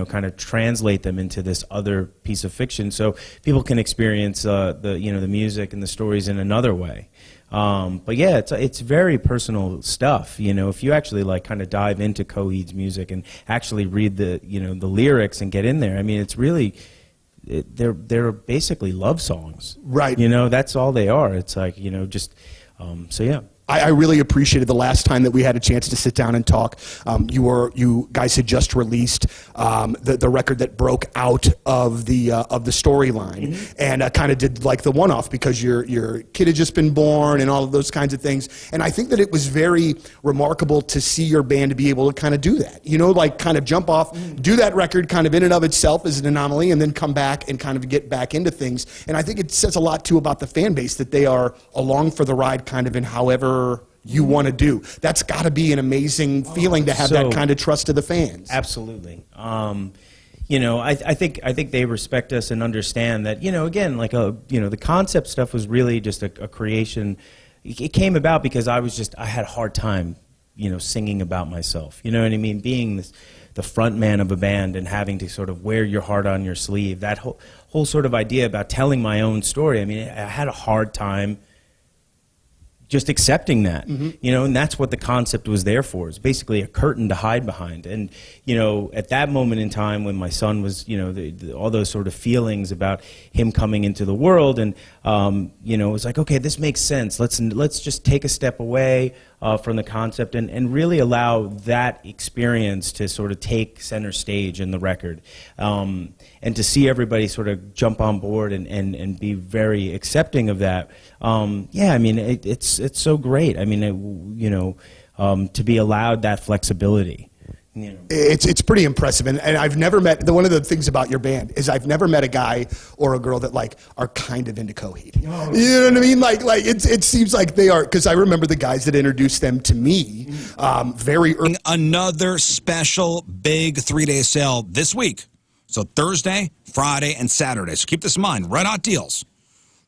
kind of translate them into this other piece of fiction, so people can experience the music and the stories in another way. But yeah, it's very personal stuff. If you actually like kind of dive into Coheed's music and actually read the lyrics and get in there, I mean, it's really they're basically love songs, right? That's all they are. It's like so yeah. I really appreciated the last time that we had a chance to sit down and talk. You guys had just released the record that broke out of the storyline, and kind of did like the one-off because your kid had just been born and all of those kinds of things. And I think that it was very remarkable to see your band to be able to kind of do that. Like kind of jump off, do that record kind of in and of itself as an anomaly, and then come back and kind of get back into things. And I think it says a lot too about the fan base that they are along for the ride, kind of in however you want to do. That's got to be an amazing feeling to have that kind of trust of the fans. Absolutely. I think they respect us and understand that, again, like the concept stuff was really just a creation. It came about because I had a hard time, singing about myself. You know what I mean? Being the front man of a band and having to sort of wear your heart on your sleeve. That whole sort of idea about telling my own story. I mean, I had a hard time just accepting that, and that's what the concept was there for. It's basically a curtain to hide behind. And, at that moment in time when my son was, all those sort of feelings about him coming into the world, and, it was like, okay, this makes sense. Let's just take a step away from the concept and really allow that experience to sort of take center stage in the record. And to see everybody sort of jump on board and be very accepting of that. I mean, it's so great. I mean, to be allowed that flexibility. It's pretty impressive, and I've never met one of the things about your band is I've never met a guy or a girl that like are kind of into Coheed. You know what I mean? Like it seems like they are, because I remember the guys that introduced them to me very early. Another special big 3-day sale this week. So Thursday, Friday, and Saturday. So keep this in mind. Red Hot Deals.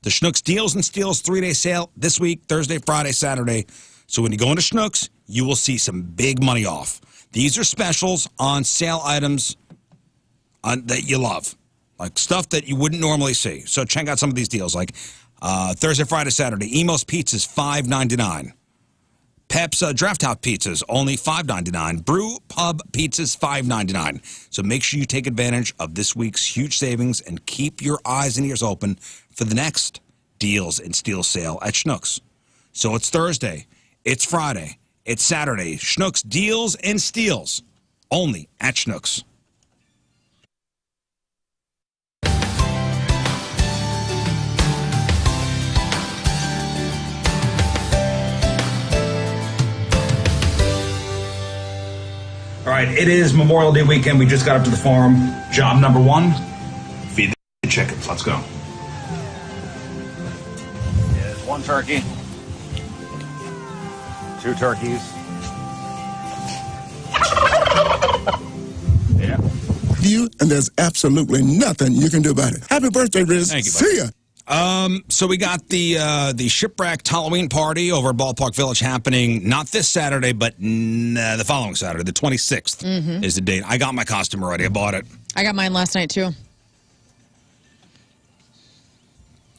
The Schnucks Deals and Steals 3-day sale this week, Thursday, Friday, Saturday. So when you go into Schnucks, you will see some big money off. These are specials on sale items that you love, like stuff that you wouldn't normally see. So check out some of these deals, like Thursday, Friday, Saturday. Emo's Pizza is $5.99. Pep's Draft House Pizzas, only $5.99. Brew Pub Pizzas, $5.99. So make sure you take advantage of this week's huge savings and keep your eyes and ears open for the next Deals and Steal sale at Schnucks. So it's Thursday, it's Friday, it's Saturday. Schnucks Deals and Steals, only at Schnucks. All right, it is Memorial Day weekend. We just got up to the farm. Job number 1, feed the chickens. Let's go. There's 1 turkey, 2 turkeys. Yeah. You, and there's absolutely nothing you can do about it. Happy birthday, Rizz. Thank you, buddy. See ya. So we got the Shipwrecked Halloween party over at Ballpark Village happening not this Saturday, but the following Saturday, the 26th is the date. I got my costume already. I bought it. I got mine last night, too.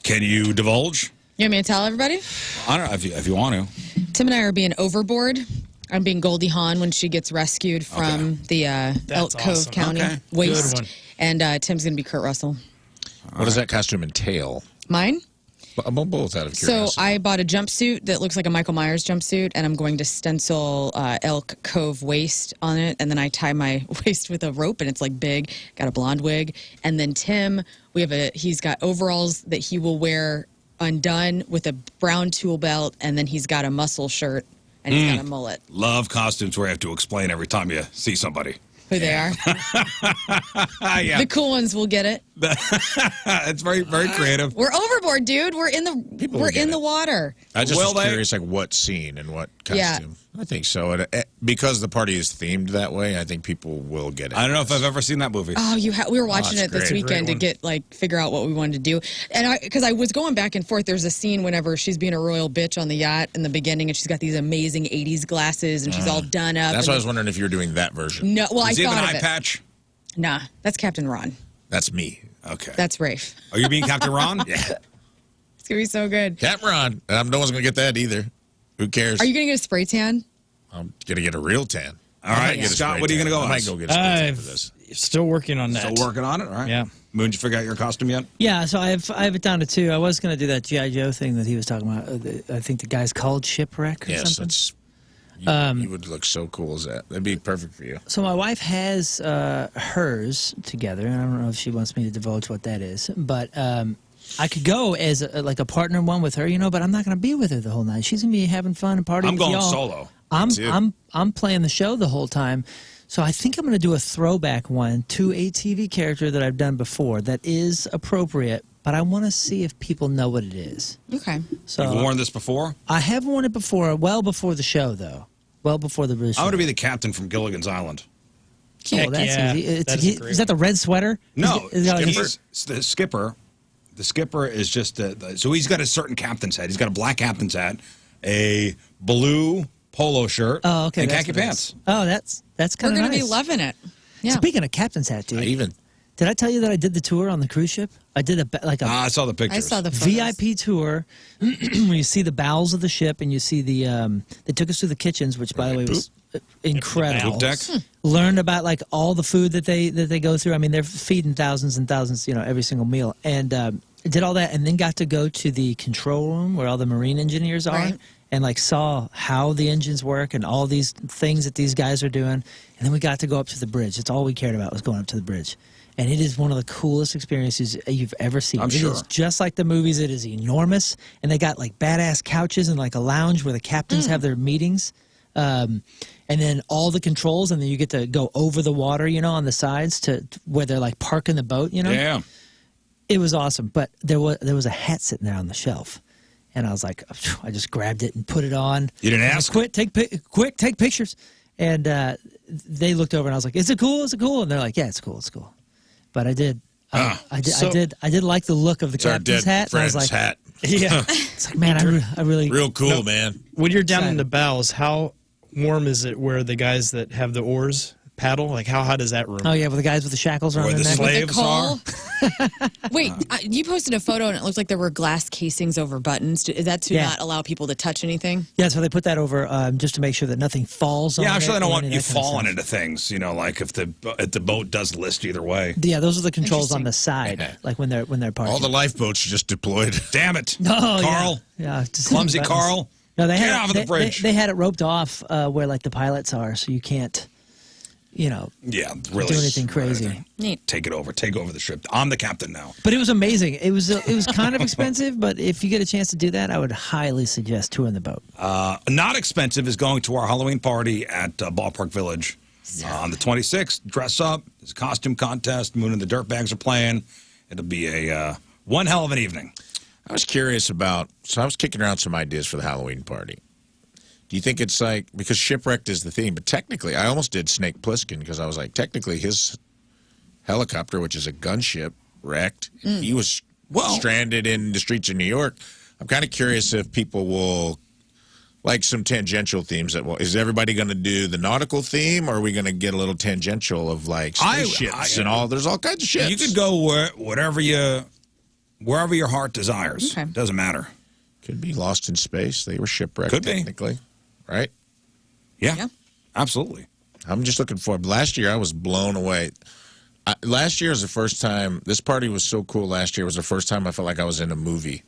Can you divulge? You want me to tell everybody? I don't know if you want to. Tim and I are being overboard. I'm being Goldie Hawn when she gets rescued from the Elk Cove awesome. County Okay. waste. Good one. And Tim's going to be Kurt Russell. What does that costume entail? Mine? Both out of So curiosity. I bought a jumpsuit that looks like a Michael Myers jumpsuit, and I'm going to stencil Elk Cove waist on it, and then I tie my waist with a rope, and it's like big. Got a blonde wig, and then Tim, he's got overalls that he will wear undone with a brown tool belt, and then he's got a muscle shirt, and he's got a mullet. Love costumes where you have to explain every time you see somebody. Who they are? Yeah, The cool ones will get it. it's very creative. We're overboard, dude. We're in the water. I just Will was they? curious, like what scene and what Yeah. costume. I think so. And because the party is themed that way, I think people will get it. I don't know if I've ever seen that movie. Oh, we were watching that's it this great. weekend to get figure out what we wanted to do, and because I was going back and forth. There's a scene whenever she's being a royal bitch on the yacht in the beginning, and she's got these amazing '80s glasses, and she's all done up. That's and why I was wondering if you were doing that version. No, well, Does he I have thought an of eye it. patch? Nah, that's Captain Ron. That's me. Okay. That's Rafe. Are you being Captain Ron? Yeah. It's gonna be so good. Cameron. No one's going to get that either. Who cares? Are you gonna get a spray tan? I'm going to get a real tan. All right, Scott, what are you going to go I might as? go get a spray tan for this. Still working on that. Still working on it? All right. Yeah. Moon, did you figure out your costume yet? Yeah, so I have it down to 2. I was going to do that G.I. Joe thing that he was talking about. I think the guy's called Shipwreck or Yes, something. you would look so cool as that. That'd be perfect for you. So my wife has hers together, and I don't know if she wants me to divulge what that is, but I could go as a partner one with her, but I'm not going to be with her the whole night. She's going to be having fun and partying I'm with going y'all. solo. I'm playing the show the whole time. So I think I'm going to do a throwback one to a TV character that I've done before that is appropriate, but I want to see if people know what it is. Okay. So You've worn this before? I have worn it before, well before the show, though. Well before the RizzShow. I want to be the captain from Gilligan's Island. Oh, that's yeah, easy. that is a great Is that the red sweater? No, Is it like he's the skipper. The skipper is just so he's got a certain captain's hat. He's got a black captain's hat, a blue polo shirt, Oh, okay. and that's khaki what it pants. is. Oh, that's We're kind of gonna nice. be loving it. Yeah. Speaking of captain's hat, dude. Did I tell you that I did the tour on the cruise ship? I did I saw the pictures. I saw the photos. VIP tour where you see the bowels of the ship and you see the they took us through the kitchens, which by the way was incredible. Poop deck. Learned about all the food that they go through. I mean, they're feeding thousands and thousands, every single meal, and did all that, and then got to go to the control room where all the marine engineers are. Right. And saw how the engines work and all these things that these guys are doing, and then we got to go up to the bridge. That's all we cared about was going up to the bridge, and it is one of the coolest experiences you've ever seen. I'm It sure. is just like the movies. It is enormous, and they got badass couches and a lounge where the captains have their meetings, and then all the controls, and then you get to go over the water, on the sides to where they're parking the boat. Yeah. It was awesome, but there was a hat sitting there on the shelf. And I was like, I just grabbed it and put it on. You didn't ask? Quick, take pictures. And they looked over and I was like, "Is it cool? Is it cool?" And they're like, "Yeah, it's cool. It's cool." But I did. I did like the look of the It's our captain's dead hat. And I was friend's like, hat. Yeah. It's like, man, I really Real cool, man. When you're down in Excited. the bows, how warm is it where the guys that have the oars paddle? How hot is that room? Oh yeah, with the guys with the shackles around Where their the neck. slaves coal? are. Wait, you posted a photo and it looked like there were glass casings over buttons. Is that to not allow people to touch anything? Yeah, so they put that over just to make sure that nothing falls on it. Yeah, I'm sure they don't want and you that kind of falling stuff. into things. You know, like if the boat does list either way. Yeah, those are the controls on the side, like when they're parking. All the lifeboats just deployed. Damn it, Oh, Carl. Yeah, just Clumsy buttons. Carl. No, they Get had off of the bridge. They had it roped off where like the pilots are, so you can't, Yeah, really do anything crazy. Neat. Take over the ship. I'm the captain now. But it was amazing. It was kind of expensive, but if you get a chance to do that, I would highly suggest touring the boat. Not expensive is going to our Halloween party at Ballpark Village on the 26th. Dress up. There's a costume contest. Moon and the Dirtbags are playing. It'll be a one hell of an evening. I was curious about, so I was kicking around some ideas for the Halloween party. Do you think it's like, because shipwrecked is the theme, but technically, I almost did Snake Plissken because I was like, technically his helicopter, which is a gunship, wrecked. He was stranded in the streets of New York. I'm kind of curious if people will, like some tangential themes, that is everybody going to do the nautical theme, or are we going to get a little tangential of like spaceships and all? There's all kinds of ships. You could go wherever your heart desires. Okay. Doesn't matter. Could be Lost in Space. They were shipwrecked. Could be. Technically. Right? Yeah. Absolutely. I'm just looking forward. Last year, I was blown away. Last year was the first time. This party was so cool. Last year was the first time I felt like I was in a movie.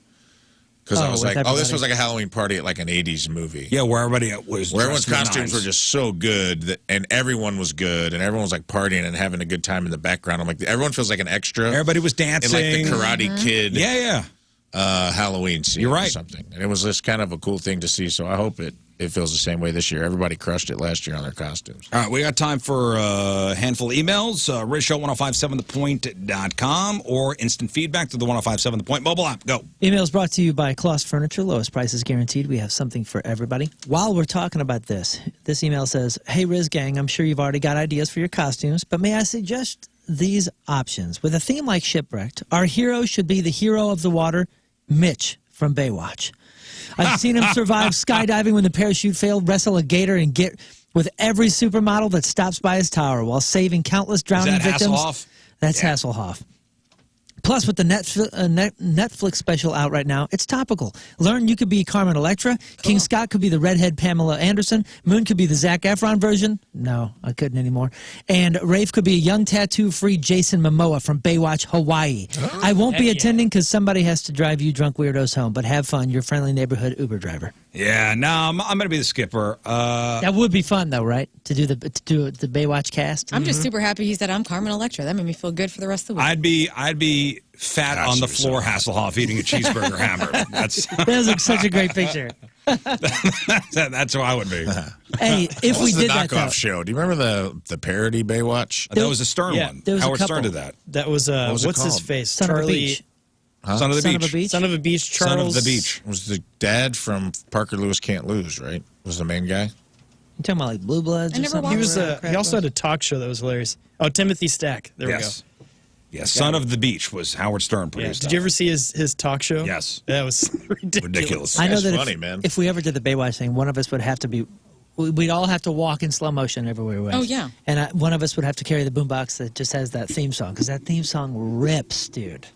Because I was like, this was like a Halloween party at like an 80s movie. Yeah, where everybody was. Where everyone's costumes were just so good, and everyone was good, and everyone was like partying and having a good time in the background. I'm like, everyone feels like an extra. Everybody was dancing. In like the Karate Kid. Yeah. Halloween scene. You're right. Or something. And it was just kind of a cool thing to see. So I hope it feels the same way this year. Everybody crushed it last year on their costumes. All right, we got time for a handful of emails. RizzShow1057thepoint.com or instant feedback to the 1057 The Point mobile app. Go. Emails brought to you by Kloss Furniture. Lowest prices guaranteed. We have something for everybody. While we're talking about this email says, "Hey, Rizz gang, I'm sure you've already got ideas for your costumes, but may I suggest these options? With a theme like Shipwrecked, our hero should be the hero of the water, Mitch from Baywatch. I've seen him survive skydiving when the parachute failed, wrestle a gator, and get with every supermodel that stops by his tower while saving countless drowning victims." Hasselhoff? That's Hasselhoff. Plus, with the Netflix special out right now, it's topical. Learn you could be Carmen Electra. King Scott could be the redhead Pamela Anderson. Moon could be the Zac Efron version. No, I couldn't anymore. And Rafe could be a young tattoo-free Jason Momoa from Baywatch, Hawaii. I won't be attending because somebody has to drive you drunk weirdos home, but have fun. Your friendly neighborhood Uber driver. Yeah, no, I'm going to be the skipper. That would be fun, though, right? To do the Baywatch cast. I'm just super happy he said I'm Carmen Electra. That made me feel good for the rest of the week. I'd be fat on the floor, Hasselhoff, eating a cheeseburger hamburger. That's such a great picture. That's who I would be. Hey, if we did that, knockoff show. Do you remember the parody Baywatch? That was a Stern one. Howard Stern did that. That was what's his face? Son of a Beach. Huh? Son of the Beach. Son of a Beach. Charles. Son of the Beach. It was the dad from Parker Lewis Can't Lose, right? Was the main guy? You talking about like Blue Bloods? I never He watched was. He also had a talk show that was hilarious. Oh, Timothy Stack. There we go. Yes, Son of the Beach was Howard Stern produced. Did you ever see his talk show? Yes. That was ridiculous. I know that funny, man. if we ever did the Baywatch thing, one of us would have to be. We'd all have to walk in slow motion everywhere we went. Oh, yeah. And one of us would have to carry the boombox that just has that theme song, because that theme song rips, dude.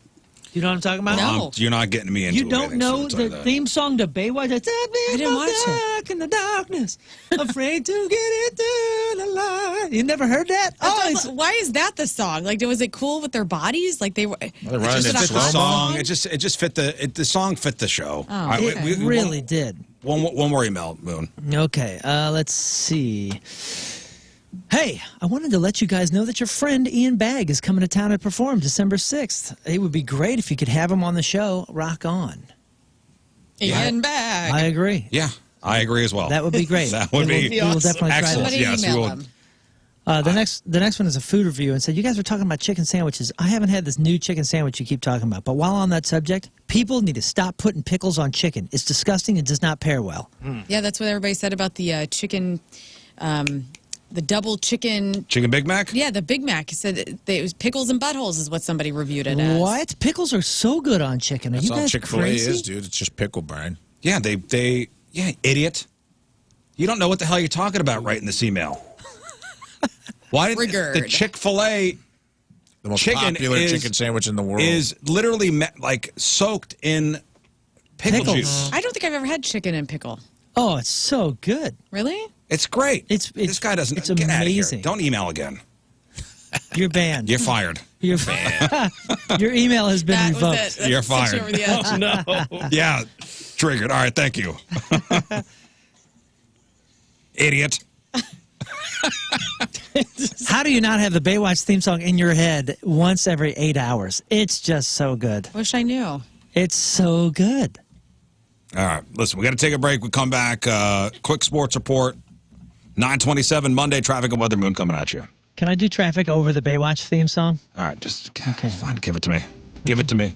You know what I'm talking about? No. You're not getting me into it. You don't know the theme song to Baywatch? It's I didn't watch it. in the darkness, afraid to get into the light. You never heard that? Why is that the song? Like, was it cool with their bodies? Like they were. They're running just in a slow hot song. song? It just fit the song fit the show. Oh, All right, okay. It really did. One more email, Moon. Okay, let's see. Hey, I wanted to let you guys know that your friend Ian Bagg is coming to town to perform December 6th. It would be great if you could have him on the show. Rock on. Ian Bagg. I agree. Yeah, I agree as well. That would be great. That would be We will definitely try excellent. that. Somebody Yes, we email will. him. The next one is a food review and said, you guys were talking about chicken sandwiches. I haven't had this new chicken sandwich you keep talking about. But while on that subject, people need to stop putting pickles on chicken. It's disgusting and does not pair well. Yeah, that's what everybody said about the chicken, the double chicken. Chicken Big Mac? Yeah, the Big Mac. It said it was pickles and buttholes is what somebody reviewed it as. What? Pickles are so good on chicken. Are That's you all guys Chick-fil-A crazy? is, dude. It's just pickle brine. Yeah, yeah, idiot. You don't know what the hell you're talking about writing this email. Why did Triggered. the Chick-fil-A The most chicken popular chicken sandwich in the world is literally like soaked in pickle Pickles. juice. I don't think I've ever had chicken and pickle. Oh, it's so good. Really? It's great. This guy doesn't. It's get amazing. Out of here. Don't email again. You're banned. You're fired. You're Your email has been That revoked. was it. That You're sent you fired. over the edge. Oh, no. Yeah, triggered. All right, thank you. Idiot. How do you not have the Baywatch theme song in your head once every 8 hours? It's just so good. Wish I knew. It's so good. All right, listen, we got to take a break. We come back. Quick sports report. 9:27 Monday. Traffic and weather. Moon coming at you. Can I do traffic over the Baywatch theme song? All right, just fine. Give it to me. Give it to me.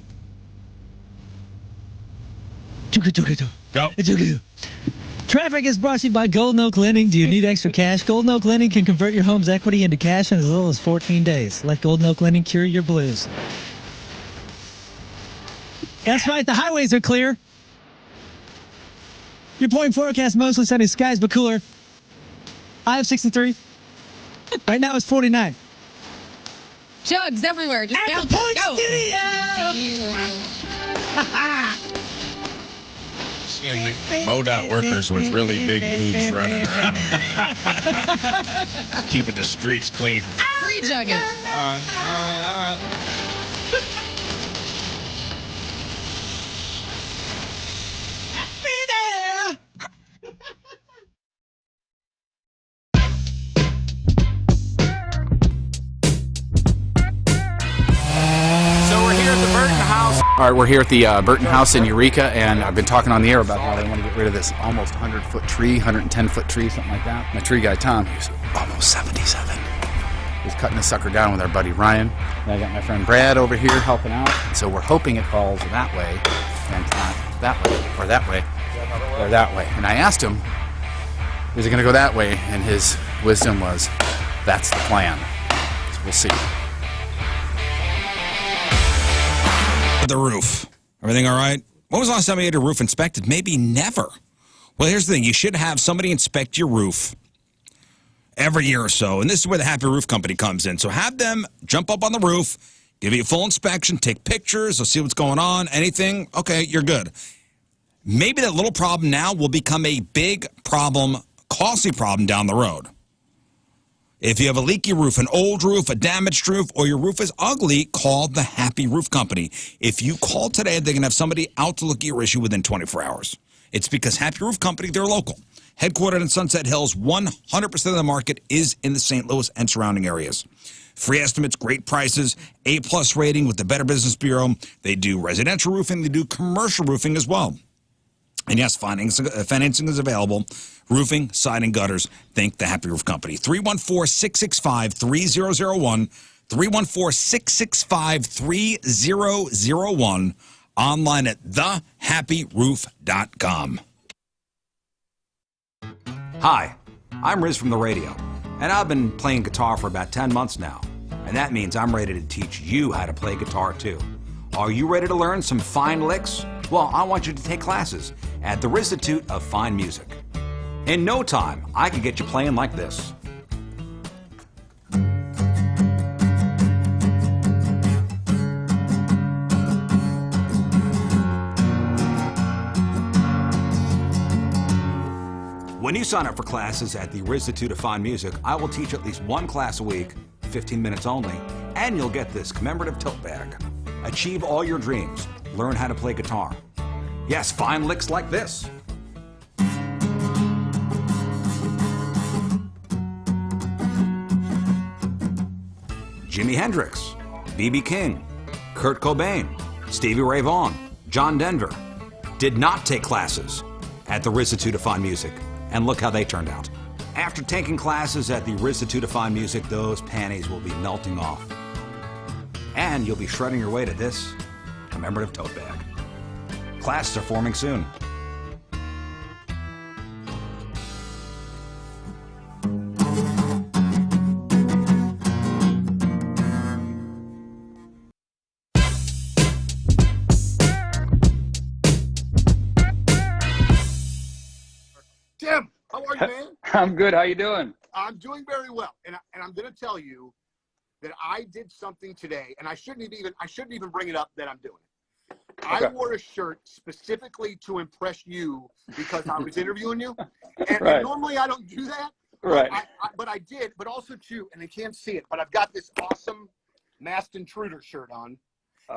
Go. Traffic is brought to you by Golden Oak Lending. Do you need extra cash? Golden Oak Lending can convert your home's equity into cash in as little as 14 days. Let Golden Oak Lending cure your blues. That's right, the highways are clear. Your point forecast, mostly sunny skies, but cooler. I have 63. Right now it's 49. Jugs everywhere. Just At bounce. the point Go. studio! MoDOT workers with really big boobs running around, keeping the streets clean. Free jugging. So we're here at the Burton House. All right, we're here at the Burton House in Eureka, and I've been talking on the air about how they want to get rid of this almost 100-foot tree, 110-foot tree, something like that. My tree guy, Tom, he's almost 77. He's cutting the sucker down with our buddy Ryan. And I got my friend Brad over here helping out. And so we're hoping it falls that way, and not that way, or that way, or that way. And I asked him, is it going to go that way? And his wisdom was, that's the plan. So we'll see. The roof. Everything all right? When was the last time you had your roof inspected? Maybe never. Well, here's the thing. You should have somebody inspect your roof every year or so. And this is where the Happy Roof Company comes in. So have them jump up on the roof, give you a full inspection, take pictures, they'll see what's going on, anything. Okay, you're good. Maybe that little problem now will become a big problem, costly problem down the road. If you have a leaky roof, an old roof, a damaged roof, or your roof is ugly, call the Happy Roof Company. If you call today, they can have somebody out to look at your issue within 24 hours. It's because Happy Roof Company, they're local. Headquartered in Sunset Hills, 100% of the market is in the St. Louis and surrounding areas. Free estimates, great prices, A+ rating with the Better Business Bureau. They do residential roofing, they do commercial roofing as well. And yes, financing is available. Roofing, siding, gutters. Think the Happy Roof Company. 314-665-3001. 314-665-3001. Online at thehappyroof.com. Hi, I'm Rizz from the radio, and I've been playing guitar for about 10 months now. And that means I'm ready to teach you how to play guitar too. Are you ready to learn some fine licks? Well, I want you to take classes at the Rizzuto of Fine Music. In no time, I can get you playing like this. When you sign up for classes at the Rizzuto of Fine Music, I will teach at least one class a week, 15 minutes only, and you'll get this commemorative tote bag. Achieve all your dreams. Learn how to play guitar. Yes, fine licks like this. Jimi Hendrix, B.B. King, Kurt Cobain, Stevie Ray Vaughan, John Denver did not take classes at the Rizzuto of Fine Music, and look how they turned out. After taking classes at the Rizzuto of Fine Music, those panties will be melting off. And you'll be shredding your way to this commemorative tote bag. Classes are forming soon. Tim, how are you, man? I'm good. How you doing? I'm doing very well, and I'm going to tell you, that I did something today, and I shouldn't even bring it up that I'm doing it. I wore a shirt specifically to impress you because I was interviewing you, and normally I don't do that. Right. But I did, but also too, and I can't see it, but I've got this awesome Masked Intruder shirt on,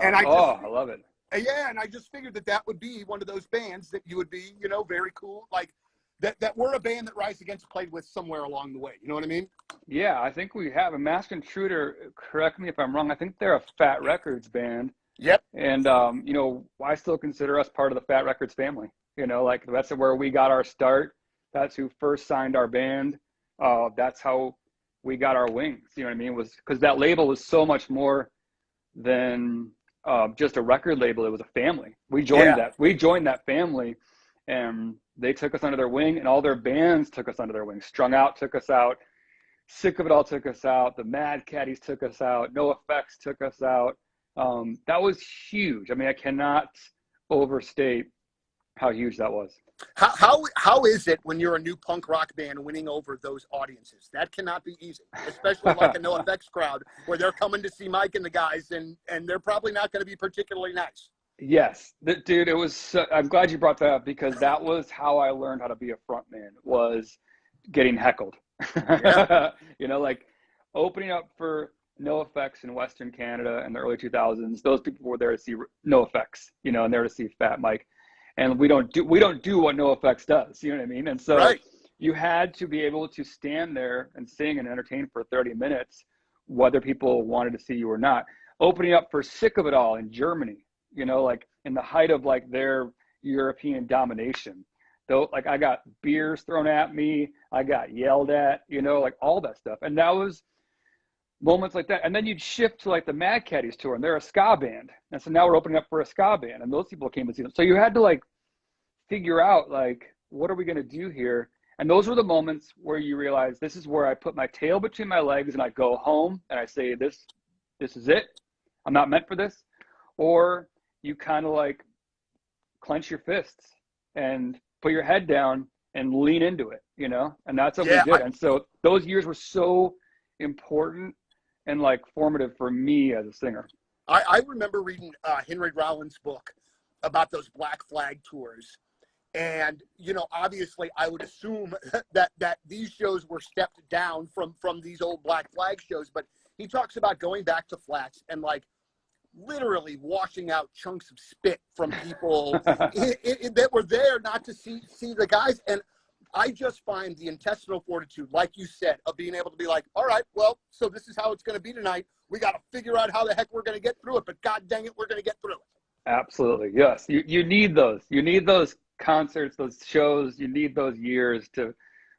and I love it. Yeah, and I just figured that would be one of those bands that you would be, you know, very cool, like that we're a band that Rise Against played with somewhere along the way. You know what I mean? Yeah, I think we have a Masked Intruder. Correct me if I'm wrong. I think they're a Fat Records band. Yep. And you know, I still consider us part of the Fat Records family. You know, like that's where we got our start. That's who first signed our band. That's how we got our wings. You know what I mean? Was because that label was so much more than just a record label. It was a family. We joined that. We joined that family, and they took us under their wing, and all their bands took us under their wing. Strung Out took us out. Sick of It All took us out. The Mad Caddies took us out. No Effects took us out. That was huge. I mean, I cannot overstate how huge that was. How is it when you're a new punk rock band winning over those audiences? That cannot be easy, especially like a No Effects crowd where they're coming to see Mike and the guys, and they're probably not going to be particularly nice. Yes, dude, it was. I'm glad you brought that up because that was how I learned how to be a frontman, was getting heckled. Yeah. You know, like opening up for No Effects in Western Canada in the early 2000s. Those people were there to see No Effects, you know, and there to see Fat Mike. And we don't do what No Effects does. You know what I mean? And so you had to be able to stand there and sing and entertain for 30 minutes, whether people wanted to see you or not. Opening up for Sick of It All in Germany, you know, like in the height of like their European domination. Though, like I got beers thrown at me, I got yelled at, you know, like all that stuff. And that was moments like that. And then you'd shift to like the Mad Caddies tour, and they're a ska band. And so now we're opening up for a ska band, and those people came to see them. So you had to like figure out like, what are we going to do here? And those were the moments where you realize this is where I put my tail between my legs and I go home and I say, this is it. I'm not meant for this. Or you kind of like clench your fists and put your head down and lean into it, you know? And that's what we did. And so those years were so important and like formative for me as a singer. I remember reading Henry Rollins' book about those Black Flag tours. And, you know, obviously I would assume that these shows were stepped down from these old Black Flag shows, but he talks about going back to flats and like literally washing out chunks of spit from people that were there not to see the guys. And I just find the intestinal fortitude, like you said, of being able to be like, all right, well, so this is how it's going to be tonight. We got to figure out how the heck we're going to get through it, but God dang it, we're going to get through it. Absolutely. Yes. You need those. You need those concerts, those shows. You need those years to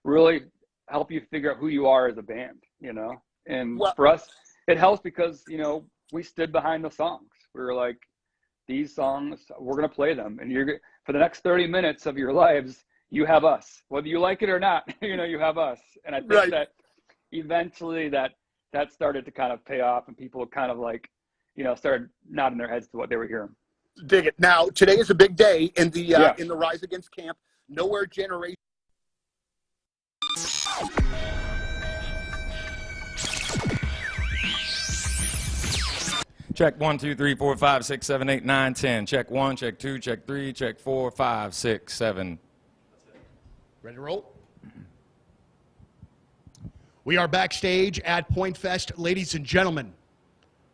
really help you figure out who you are as a band, you know? And for us, it helps because, you know, we stood behind the songs. We were like, these songs, we're going to play them. And you're for the next 30 minutes of your lives, you have us, whether you like it or not, you know, you have us. And I think that eventually that started to kind of pay off and people kind of like, you know, started nodding their heads to what they were hearing. Dig it. Now, today is a big day in the Rise Against camp. Nowhere Generation. Check 1, 2, 3, 4, 5, 6, 7, 8, 9, 10. Check 1, check 2, check 3, check 4, 5, 6, 7. Ready to roll? We are backstage at Point Fest. Ladies and gentlemen,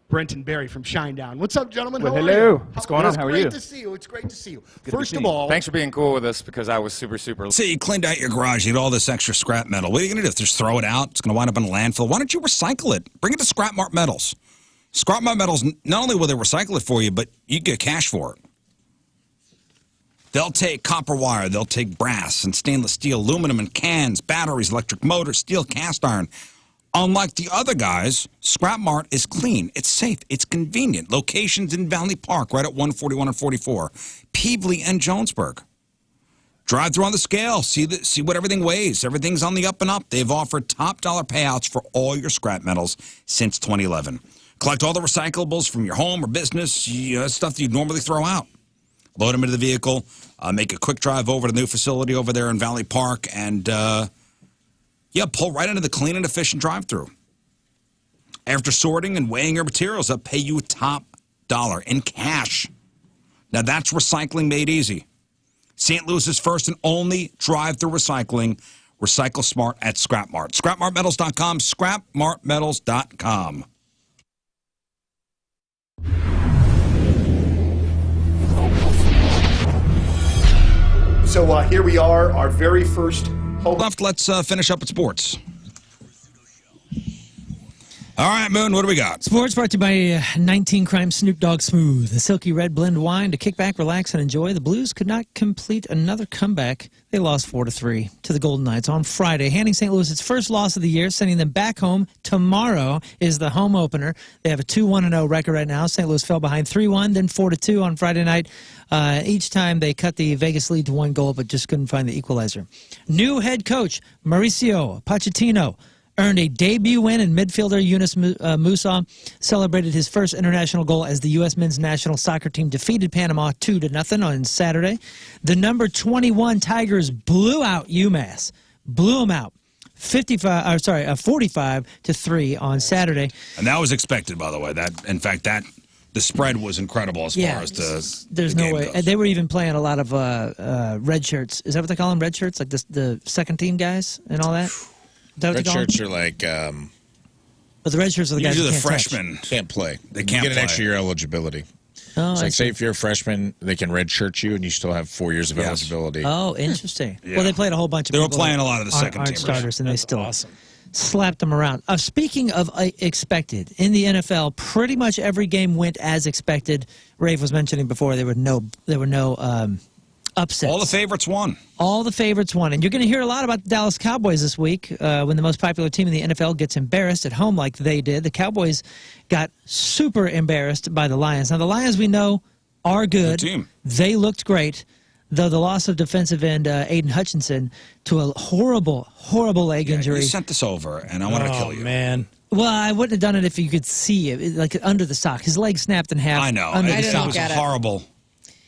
Brent and Barry from Shinedown. What's up, gentlemen? Well, How are hello. you? What's going on? How are you? It's great to see you. It's great to see you. Good First to see of you. all, Thanks for being cool with us because I was super. So you cleaned out your garage, you had all this extra scrap metal. What are you going to do? Just throw it out? It's going to wind up in a landfill. Why don't you recycle it? Bring it to Scrap Mart Metals. Scrap Mart Metals, not only will they recycle it for you, but you get cash for it. They'll take copper wire, they'll take brass and stainless steel, aluminum and cans, batteries, electric motors, steel, cast iron. Unlike the other guys, Scrap Mart is clean, it's safe, it's convenient. Locations in Valley Park, right at 141 and 44, Peevely and Jonesburg. Drive through on the scale, see what everything weighs. Everything's on the up and up. They've offered top dollar payouts for all your scrap metals since 2011. Collect all the recyclables from your home or business, stuff that you'd normally throw out. Load them into the vehicle, make a quick drive over to the new facility over there in Valley Park, and pull right into the clean and efficient drive-through. After sorting and weighing your materials, they'll pay you top dollar in cash. Now that's recycling made easy. St. Louis's first and only drive-through recycling. Recycle smart at Scrap Mart. ScrapMartMetals.com. ScrapMartMetals.com. So here we are, our very first home. Left, let's finish up with sports. All right, Moon, what do we got? Sports brought to you by 19 Crime Snoop Dogg Smooth, the silky red blend wine to kick back, relax, and enjoy. The Blues could not complete another comeback. They lost 4-3 to the Golden Knights on Friday, handing St. Louis its first loss of the year, sending them back home. Tomorrow is the home opener. They have a 2-1-0 record right now. St. Louis fell behind 3-1, then 4-2 on Friday night. Each time they cut the Vegas lead to 1 goal, but just couldn't find the equalizer. New head coach Mauricio Pochettino earned a debut win, and midfielder Yunus Musa celebrated his first international goal as the U.S. men's national soccer team defeated Panama 2-0 on Saturday. The number 21 Tigers blew out UMass, blew them out 45-3 on Saturday. And that was expected, by the way. The spread was incredible as far as there's no way. They were even playing a lot of red shirts. Is that what they call them, red shirts? Like the second team guys and all that? Red shirts are like, but the red shirts are the guys who usually the can't freshmen can't play. They can't get an play. extra year eligibility. Oh, It's I like, see. say if you're a freshman, they can red shirt you, and you still have 4 years of eligibility. Oh, interesting. Yeah. Well, they played a whole bunch of They were people playing that a lot of the aren't second-teamers. starters, and they still awesome. slapped them around. Speaking of expected, in the NFL, pretty much every game went as expected. Rafe was mentioning before there were no upsets. All the favorites won. All the favorites won. And you're going to hear a lot about the Dallas Cowboys this week when the most popular team in the NFL gets embarrassed at home like they did. The Cowboys got super embarrassed by the Lions. Now, the Lions, we know, are good. Good team. They looked great, though the loss of defensive end Aiden Hutchinson to a horrible, horrible leg injury. You sent this over, and I wanted to kill you. Man. Well, I wouldn't have done it if you could see it, like under the sock. His leg snapped in half. I know. Under the It sock. was a horrible,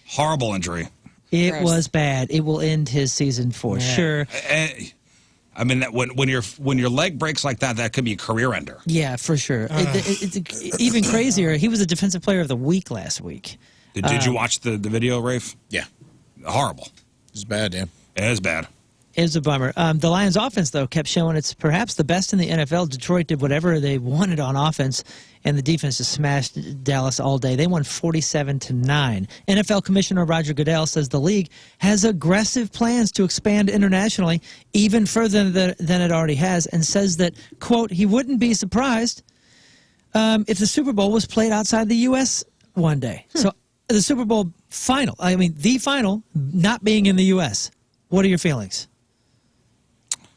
horrible injury. It Gross. was bad. It will end his season for sure. I mean, when your leg breaks like that, that could be a career ender. Yeah, for sure. It's even crazier. He was a defensive player of the week last week. Did you watch the video, Rafe? Yeah. Horrible. It's bad, yeah. It is bad. It was a bummer. The Lions' offense, though, kept showing it's perhaps the best in the NFL. Detroit did whatever they wanted on offense, and the defense just smashed Dallas all day. They won 47-9. NFL Commissioner Roger Goodell says the league has aggressive plans to expand internationally even further than it already has, and says that, quote, he wouldn't be surprised if the Super Bowl was played outside the U.S. one day. So the Super Bowl final, the final, not being in the U.S. What are your feelings?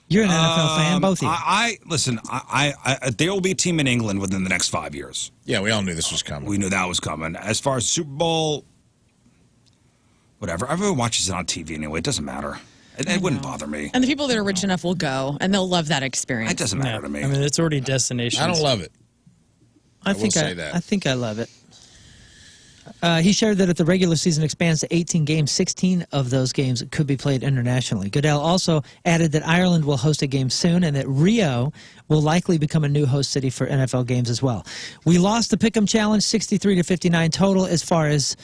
You're an NFL fan, both of you. Listen. There will be a team in England within the next 5 years. Yeah, we all knew this was coming. We knew that was coming. As far as Super Bowl, whatever. Everyone watches it on TV anyway. It doesn't matter. It wouldn't bother me. And the people that are rich enough will go, and they'll love that experience. It doesn't matter to me. I mean, it's already destinations. I don't love it. I will say that. I think I love it. He shared that if the regular season expands to 18 games, 16 of those games could be played internationally. Goodell also added that Ireland will host a game soon and that Rio will likely become a new host city for NFL games as well. We lost the Pick'em Challenge 63-59 total as far as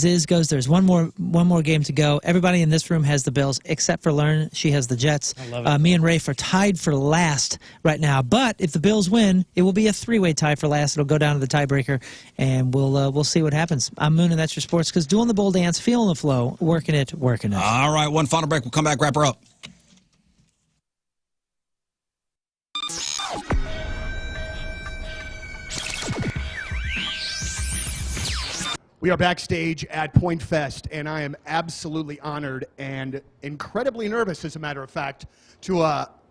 is goes. There's one more game to go. Everybody in this room has the Bills except for Lern. She has the Jets. I love it. Me and Rafe are tied for last right now. But if the Bills win, it will be a three-way tie for last. It'll go down to the tiebreaker, and we'll see what happens. I'm Moon, and that's your sports. Because doing the bowl dance, feeling the flow, working it. All right, one final break. We'll come back, wrap her up. We are backstage at Point Fest, and I am absolutely honored and incredibly nervous, as a matter of fact, to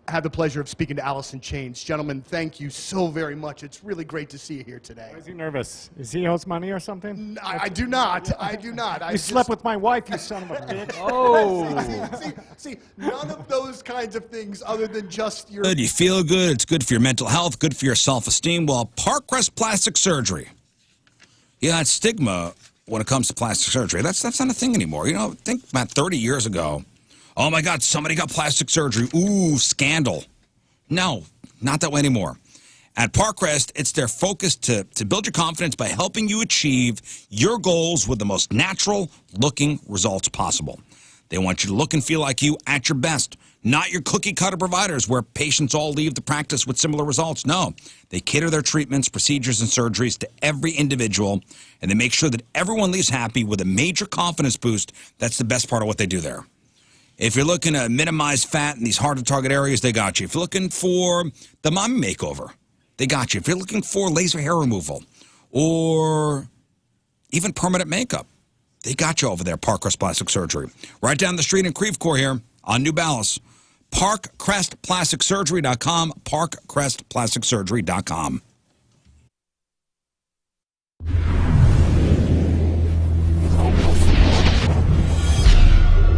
have the pleasure of speaking to Allison Chains. Gentlemen, thank you so very much. It's really great to see you here today. Why is he nervous? Is he owes money or something? I do not. I do not. You slept with my wife, you son of a bitch. Oh. See, none of those kinds of things other than just your... Good, you feel good. It's good for your mental health, good for your self-esteem. Well, Parkrest Plastic Surgery. Yeah, it's stigma when it comes to plastic surgery. That's not a thing anymore. You know, think about 30 years ago. Oh, my God, somebody got plastic surgery. Ooh, scandal. No, not that way anymore. At Parkrest, it's their focus to build your confidence by helping you achieve your goals with the most natural-looking results possible. They want you to look and feel like you at your best, not your cookie-cutter providers where patients all leave the practice with similar results. No, they cater their treatments, procedures, and surgeries to every individual, and they make sure that everyone leaves happy with a major confidence boost. That's the best part of what they do there. If you're looking to minimize fat in these hard-to-target areas, they got you. If you're looking for the mommy makeover, they got you. If you're looking for laser hair removal or even permanent makeup, they got you over there, Parkrest Plastic Surgery. Right down the street in Creve Coeur here on New Balance. ParkcrestPlasticSurgery.com, ParkcrestPlasticSurgery.com.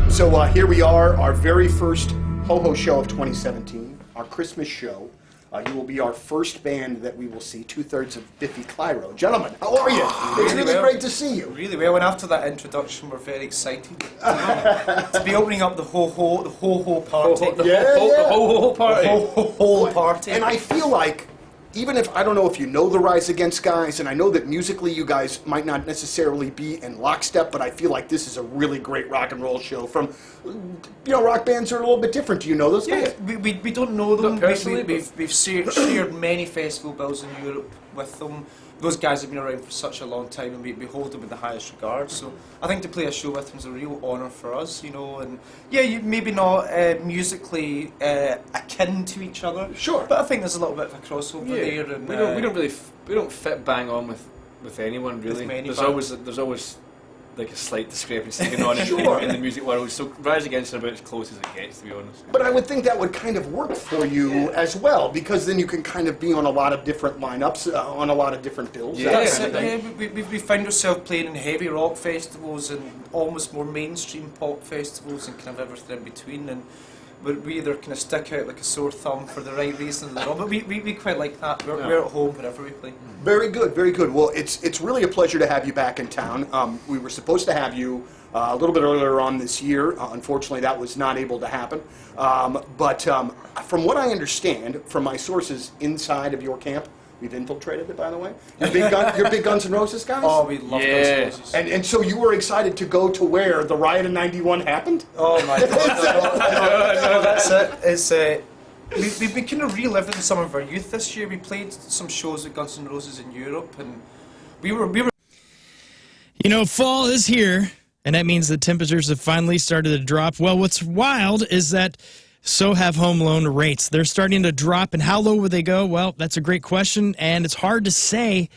So here we are, our very first Ho-Ho show of 2017, our Christmas show. You will be our first band that we will see, 2/3 of Biffy Clyro. Gentlemen, how are you? It's really great to see you. Really well, and after that introduction, we're very excited to be opening up the ho-ho party. The ho-ho party. The ho-ho party. And I feel like, even if, I don't know if you know the Rise Against guys, and I know that musically you guys might not necessarily be in lockstep, but I feel like this is a really great rock and roll show from, rock bands are a little bit different. Do you know those guys? Yeah, we don't know them. Personally, We've shared many festival bills in Europe with them. Those guys have been around for such a long time, and we hold them with the highest regard. So I think to play a show with them is a real honour for us, And maybe not musically akin to each other. Sure. But I think there's a little bit of a crossover there. And, we don't fit bang on with anyone really. There's always like a slight discrepancy going on in the music world. So Rise Against are about as close as it gets, to be honest. But I would think that would kind of work for you as well, because then you can kind of be on a lot of different lineups, on a lot of different bills. We find ourselves playing in heavy rock festivals and almost more mainstream pop festivals and kind of everything in between. But we either kind of stick out like a sore thumb for the right reasons or not. But we quite like that. We're at home whenever we play. Very good, very good. Well, it's really a pleasure to have you back in town. We were supposed to have you a little bit earlier on this year. Unfortunately, that was not able to happen. But from what I understand, from my sources inside of your camp, we've infiltrated it, by the way. You're big Guns N' Roses guys? Oh, we love Guns N' Roses. And so you were excited to go to where the riot in '91 happened? Oh, my God. No, that's it. We've been kind of reliving some of our youth this year. We played some shows with Guns N' Roses in Europe, and we were. Fall is here, and that means the temperatures have finally started to drop. Well, what's wild is that so have home loan rates. They're starting to drop, and how low will they go? Well, that's a great question, and it's hard to say,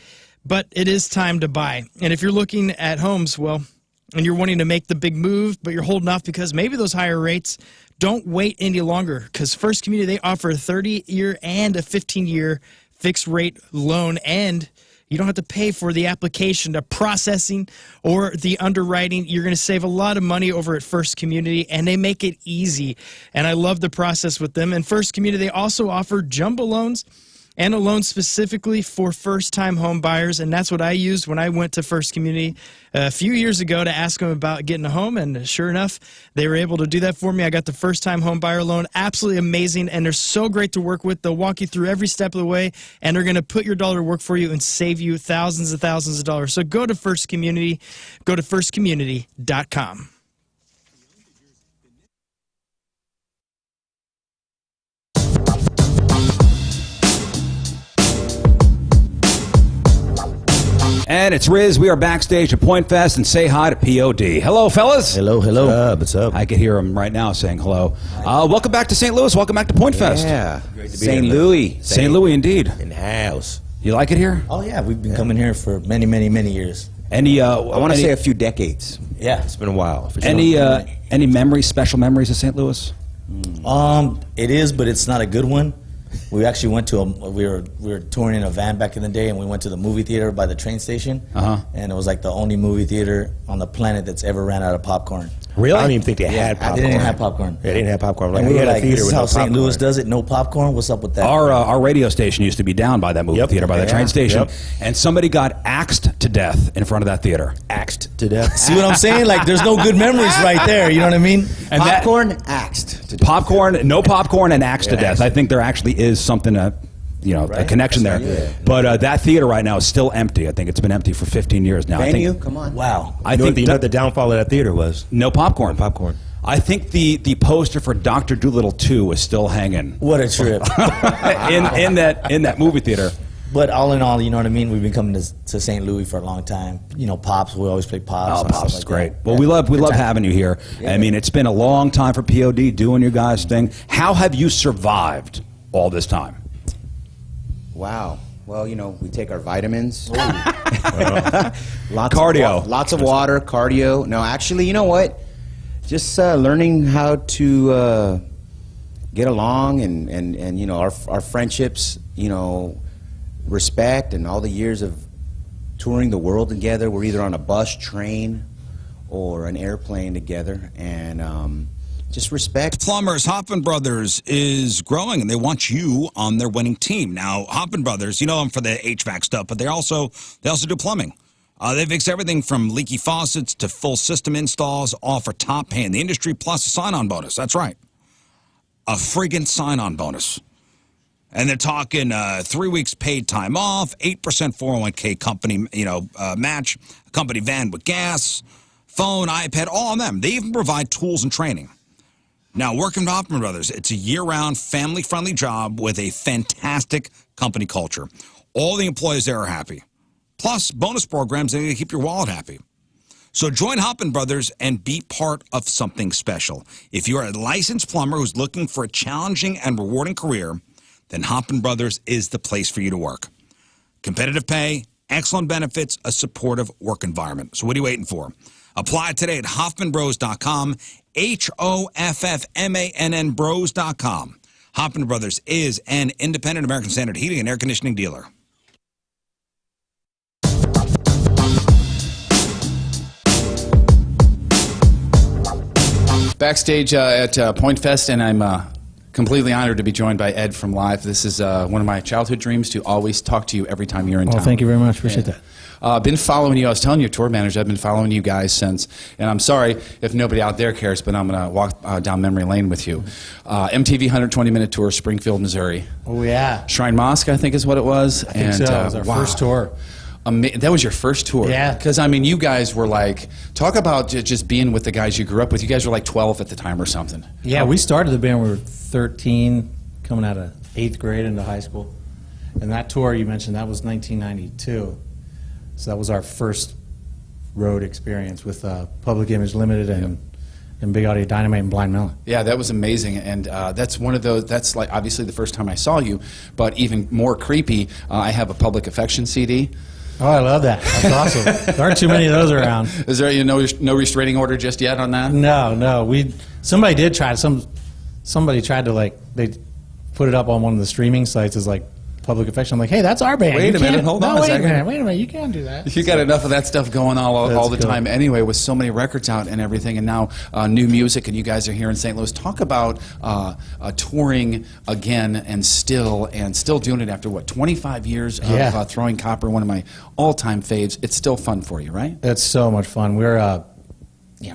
but it is time to buy. And if you're looking at homes, and you're wanting to make the big move, but you're holding off because maybe those higher rates, don't wait any longer, because First Community, they offer a 30-year and a 15-year fixed rate loan, and you don't have to pay for the application, the processing, or the underwriting. You're going to save a lot of money over at First Community, and they make it easy. And I love the process with them. And First Community, they also offer jumbo loans and a loan specifically for first-time home buyers, and that's what I used when I went to First Community a few years ago to ask them about getting a home, and sure enough, they were able to do that for me. I got the first-time home buyer loan. Absolutely amazing, and they're so great to work with. They'll walk you through every step of the way, and they're going to put your dollar to work for you and save you thousands and thousands of dollars. So go to First Community. Go to firstcommunity.com. And it's Rizz. We are backstage at Point Fest, and say hi to POD. Hello, fellas. Hello. What's up? I can hear him right now saying hello. Welcome back to St. Louis. Welcome back to Point Fest. Yeah. St. Louis. St. Louis, indeed. In the house. You like it here? Oh, yeah. We've been coming here for many, many, many years. I want to say a few decades. Yeah, it's been a while. For sure. Any memories, special memories of St. Louis? It is, but it's not a good one. We actually went to we were touring in a van back in the day, and we went to the movie theater by the train station. And it was like the only movie theater on the planet that's ever ran out of popcorn. Really? I don't even think they had popcorn. They didn't have popcorn. They didn't have popcorn. Like, and we were like, this is how St. Louis does it? No popcorn? What's up with that? Our radio station used to be down by that movie theater, by the train station, and somebody got axed to death in front of that theater. Axed to death. See what I'm saying? Like, there's no good memories right there. You know what I mean? And popcorn, axed to death. No popcorn, and axed to death. I think there actually is something a connection there. Yeah. But that theater right now is still empty. I think it's been empty for 15 years now. Venue? I think, Come on. Wow. You know what the downfall of that theater was? No popcorn. Popcorn. I think the poster for Dr. Dolittle 2 is still hanging What a trip. in that movie theater. But all in all, you know what I mean? We've been coming to St. Louis for a long time. You know, Pops, we always play Pops. Oh, and Pops stuff is like great. that. Well, Yeah. we love Good time. having you here. Yeah. I mean, it's been a long time for POD doing your guys' thing. How have you survived all this time? Wow. Well, we take our vitamins. Cardio. Lots of water, cardio. No, actually, you know what? Just learning how to get along and our friendships, respect, and all the years of touring the world together. We're either on a bus, train, or an airplane together, and just respect. Plumbers, Hoffman Brothers is growing, and they want you on their winning team. Now, Hoffman Brothers, you know them for the HVAC stuff, but they also do plumbing. They fix everything from leaky faucets to full system installs, all for top pay in the industry, plus a sign-on bonus. That's right, a friggin' sign-on bonus. And they're talking 3 weeks paid time off, 8% 401k company, match, company van with gas, phone, iPad, all on them. They even provide tools and training. Now, working with Hoffman Brothers, it's a year-round, family-friendly job with a fantastic company culture. All the employees there are happy. Plus, bonus programs that keep your wallet happy. So join Hoffman Brothers and be part of something special. If you're a licensed plumber who's looking for a challenging and rewarding career, then Hoffman Brothers is the place for you to work. Competitive pay, excellent benefits, a supportive work environment. So what are you waiting for? Apply today at HoffmanBros.com, HOFFMANN Bros.com. Hoffman Brothers is an independent American Standard heating and air conditioning dealer. Backstage at Point Fest, and I'm completely honored to be joined by Ed from Live. This is one of my childhood dreams, to always talk to you every time you're in town. Well, thank you very much. Appreciate that. Been following you. I was telling your tour manager, I've been following you guys since, and I'm sorry if nobody out there cares, but I'm going to walk down memory lane with you. MTV 120-minute tour, Springfield, Missouri. Oh, yeah. Shrine Mosque, I think is what it was. I think so. It was our first tour. That was your first tour? Yeah. Because, I mean, you guys were like, talk about just being with the guys you grew up with. You guys were like 12 at the time or something. Yeah, we started the band when we were 13, coming out of 8th grade into high school. And that tour you mentioned, that was 1992. So that was our first road experience with Public Image Limited and Big Audio Dynamite and Blind Melon. Yeah, that was amazing, and that's one of those. That's like obviously the first time I saw you, but even more creepy. I have a Public Affection CD. Oh, I love that. That's awesome. There aren't too many of those around. Is there no restraining order just yet on that? No. Somebody did try. Somebody tried to they put it up on one of the streaming sites as Public Affection. I'm like, hey, that's our band. Wait a minute, hold on a second. Wait a minute, you can't do that. You got enough of that stuff going on all the time anyway, with so many records out and everything, and now new music, and you guys are here in St. Louis. Talk about touring again and still doing it after, 25 years of Throwing Copper, one of my all-time faves. It's still fun for you, right? It's so much fun. We're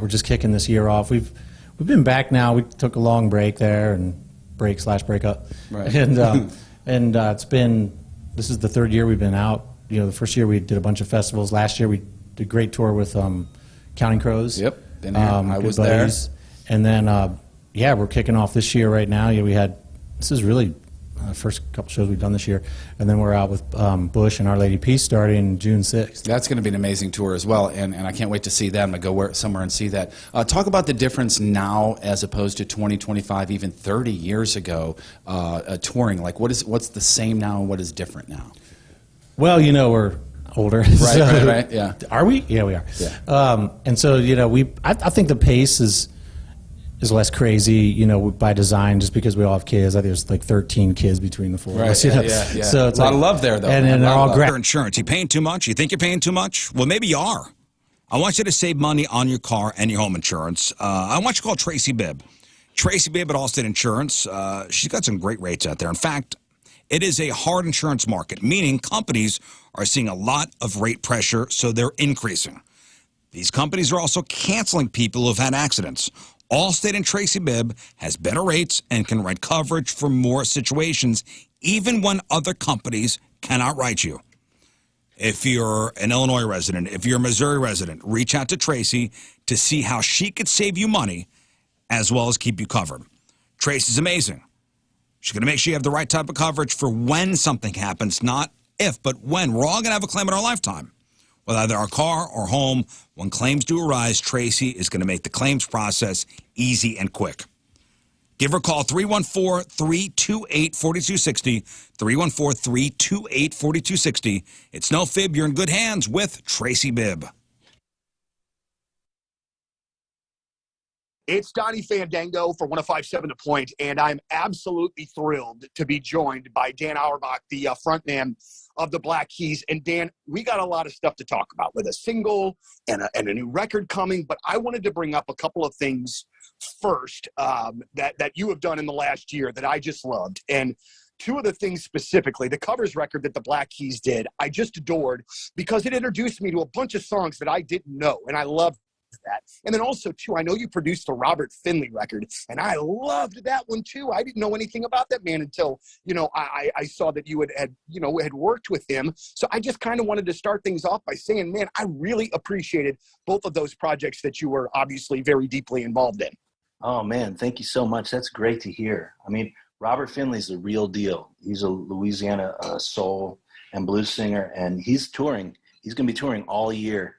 just kicking this year off. We've been back now. We took a long break there, and break/breakup. Right. And this is the third year we've been out. The first year we did a bunch of festivals. Last year we did a great tour with Counting Crows. Yep, been here. I was buddies. There. And then, we're kicking off this year right now. This is really the first couple shows we've done this year. And then we're out with Bush and Our Lady Peace starting June 6th. That's going to be an amazing tour as well, and I can't wait to see that. I'm going to go somewhere and see that. Talk about the difference now as opposed to 20, 25, even 30 years ago touring. What's the same now and what is different now? Well, we're older. Right, yeah. Are we? Yeah, we are. Yeah. And so, I think the pace is less crazy, by design, just because we all have kids. I think there's 13 kids between the four of us. Yeah. So it's a lot of love there, though. And they're all great. Insurance, you paying too much? You think you're paying too much? Well, maybe you are. I want you to save money on your car and your home insurance. I want you to call Tracy Bibb. Tracy Bibb at Allstate Insurance. She's got some great rates out there. In fact, it is a hard insurance market, meaning companies are seeing a lot of rate pressure, so they're increasing. These companies are also canceling people who have had accidents. Allstate and Tracy Bibb has better rates and can write coverage for more situations, even when other companies cannot write you. If you're an Illinois resident, if you're a Missouri resident, reach out to Tracy to see how she could save you money as well as keep you covered. Tracy's amazing. She's going to make sure you have the right type of coverage for when something happens, not if, but when. We're all going to have a claim in our lifetime. With either our car or home, when claims do arise, Tracy is going to make the claims process easy and quick. Give her a call, 314-328-4260, 314-328-4260. It's no fib. You're in good hands with Tracy Bibb. It's Donnie Fandango for 105.7 The Point, and I'm absolutely thrilled to be joined by Dan Auerbach, the frontman of the Black Keys. And Dan, we got a lot of stuff to talk about with a single and a new record coming, but I wanted to bring up a couple of things first that you have done in the last year that I just loved. And two of the things specifically, the covers record that the Black Keys did, I just adored because it introduced me to a bunch of songs that I didn't know, and I loved that. And then also, too, I know you produced the Robert Finley record, and I loved that one, too. I didn't know anything about that man until, I saw that you had worked with him. So I just kind of wanted to start things off by saying, man, I really appreciated both of those projects that you were obviously very deeply involved in. Oh, man, thank you so much. That's great to hear. I mean, Robert Finley's the real deal. He's a Louisiana soul and blues singer, and he's touring. He's going to be touring all year.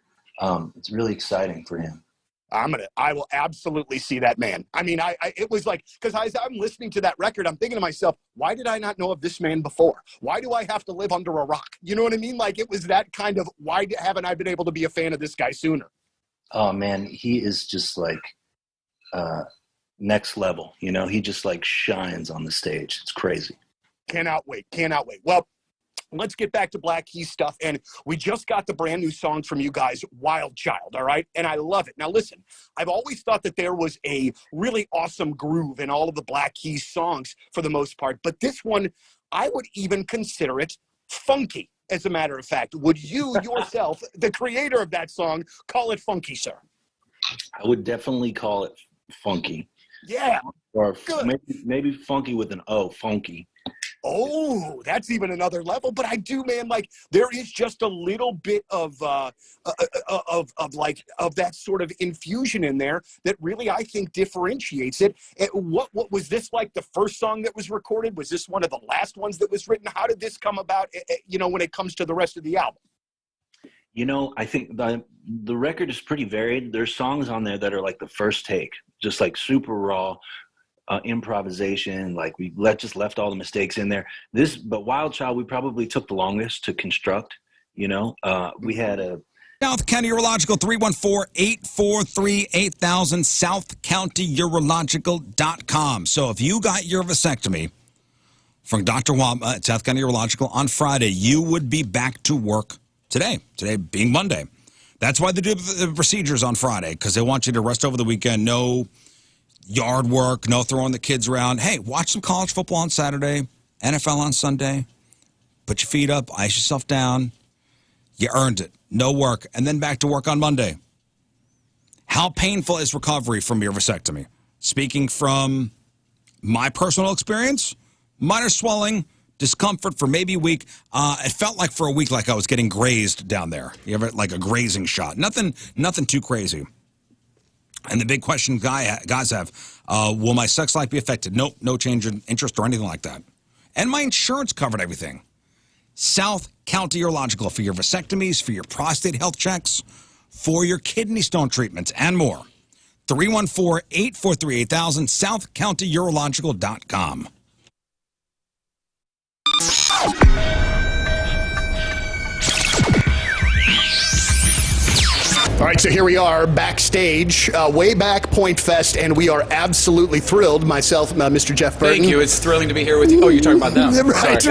It's really exciting for him. I will absolutely see that man. I mean, it was like, because as I'm listening to that record, I'm thinking to myself, why did I not know of this man before? Why do I have to live under a rock? You know what I mean? Like, it was that kind of, why haven't I been able to be a fan of this guy sooner? Oh, man, he is just like next level. He just like shines on the stage. It's crazy. Cannot wait. Well, let's get back to Black Keys stuff. And we just got the brand new song from you guys, Wild Child, all right? And I love it. Now, listen, I've always thought that there was a really awesome groove in all of the Black Keys songs for the most part. But this one, I would even consider it funky, as a matter of fact. Would you yourself, the creator of that song, call it funky, sir? I would definitely call it funky. Yeah. Or maybe funky with an O, funky. Oh, that's even another level. But I do, man, like there is just a little bit of that sort of infusion in there that really, I think, differentiates it. What was this like the first song that was recorded? Was this one of the last ones that was written? How did this come about, when it comes to the rest of the album? I think the record is pretty varied. There's songs on there that are like the first take, just like super raw. Improvisation, like we just left all the mistakes in there. But Wild Child, we probably took the longest to construct. We had a South County Urological, 314-843-8000, southcountyurological.com. So if you got your vasectomy from Dr. Wamba at South County Urological on Friday, you would be back to work today being Monday. That's why they do the procedures on Friday, because they want you to rest over the weekend. No yard work, no throwing the kids around. Hey, watch some college football on Saturday, NFL on Sunday. Put your feet up, ice yourself down. You earned it. No work. And then back to work on Monday. How painful is recovery from your vasectomy? Speaking from my personal experience, minor swelling, discomfort for maybe a week. It felt like for a week like I was getting grazed down there. You ever like a grazing shot? Nothing too crazy. And the big question guys have, will my sex life be affected? Nope, no change in interest or anything like that. And my insurance covered everything. South County Urological for your vasectomies, for your prostate health checks, for your kidney stone treatments, and more. 314-843-8000, southcountyurological.com. All right, so here we are backstage, way back Point Fest, and we are absolutely thrilled. Myself, Mr. Jeff Burton. Thank you. It's thrilling to be here with you. Oh, you're talking about them. Right.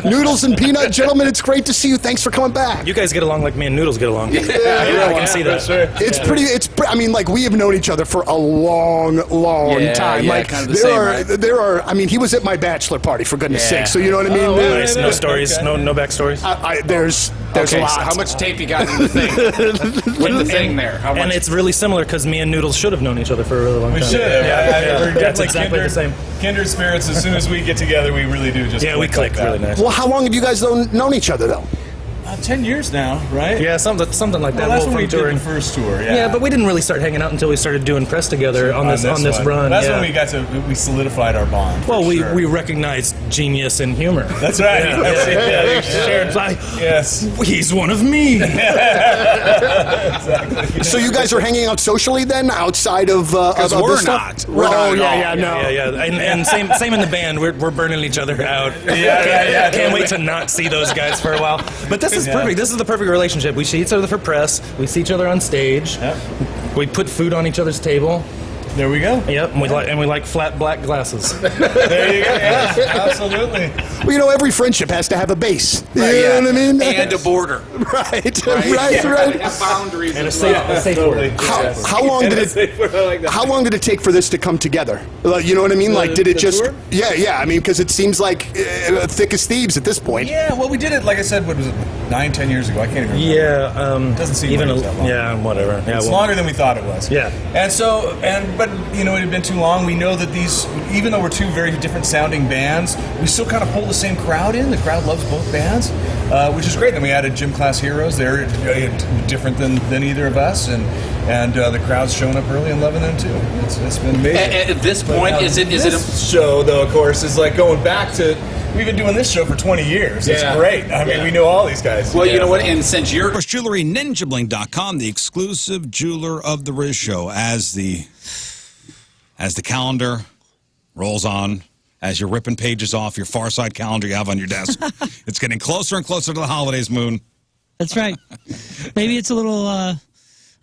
Noodles and Peanut, gentlemen, it's great to see you. Thanks for coming back. You guys get along like me and Noodles get along. Yeah, I want to see that. Sure. I mean, like, we have known each other for a long time. Yeah, like, kind of the same, right? I mean, he was at my bachelor party, for goodness sake, so you know what I mean? Oh, nice. No stories, no backstories? There's okay, lots. so how much tape you got in the thing? With the thing there. How And much? it's really similar because me and Noodles should have known each other for a really long We time. should have. We're That's definitely exactly the same. kindred spirits. As soon as we get together, we really do just Yeah, we click clicked like really that. nice. Well, how long have you guys known each other, though? 10 years now, right? Yeah, something like that. Well, that's Well, when we from touring. did the first tour. Yeah, Yeah, but we didn't really start hanging out until we started doing press together on this one. run. That's yeah. when we solidified our bond. for Well, sure. we recognized genius and humor. That's right. Yeah, That's yeah. it. Yeah, they shared. It's like, Yes. he's one of me. Exactly. So you guys are hanging out socially then, outside of Because of we're this stuff? not. We're not Oh at yeah, all. no. Yeah. And same in the band. We're burning each other out. Yeah. Can't wait to not see those guys for a while. But this is Yeah. perfect. This is the perfect relationship. We see each other for press. We see each other on stage. Yep. We put food on each other's table. There we go. Yep. And we like flat black glasses. There you go. Yeah, absolutely. Well, you know, every friendship has to have a base. You Right, know yeah. what I mean? And a border. Right. Have boundaries And a as well. safe Totally. word. How long did it? How long did it take for this to come together? Like, you know what I mean? Like, did it the just? tour? Yeah. I mean, because it seems like thick as thieves at this point. Yeah, well, we did it, like I said, what was it, 9-10 years ago? I can't even remember. Yeah. Doesn't seem even like it's that long. Yeah, whatever. Yeah, It's well, longer than we thought it was. Yeah. But you know, it had been too long. We know that these, even though we're two very different sounding bands, we still kind of pull the same crowd in. The crowd loves both bands, which is great. Then we added Gym Class Heroes. They're different than either of us, and the crowd's showing up early and loving them too. It's been amazing. At this point, is it This show, though, of course, is like going back to. We've been doing this show for 20 years. It's Yeah. great. I mean, we know all these guys. Well, you know what? And since you're Of course, Jewelry NinjaBling.com, the exclusive jeweler of the Rizz Show. As the calendar rolls on, as you're ripping pages off your Far Side calendar you have on your desk, it's getting closer and closer to the holidays, Moon. That's right. Maybe it's a little.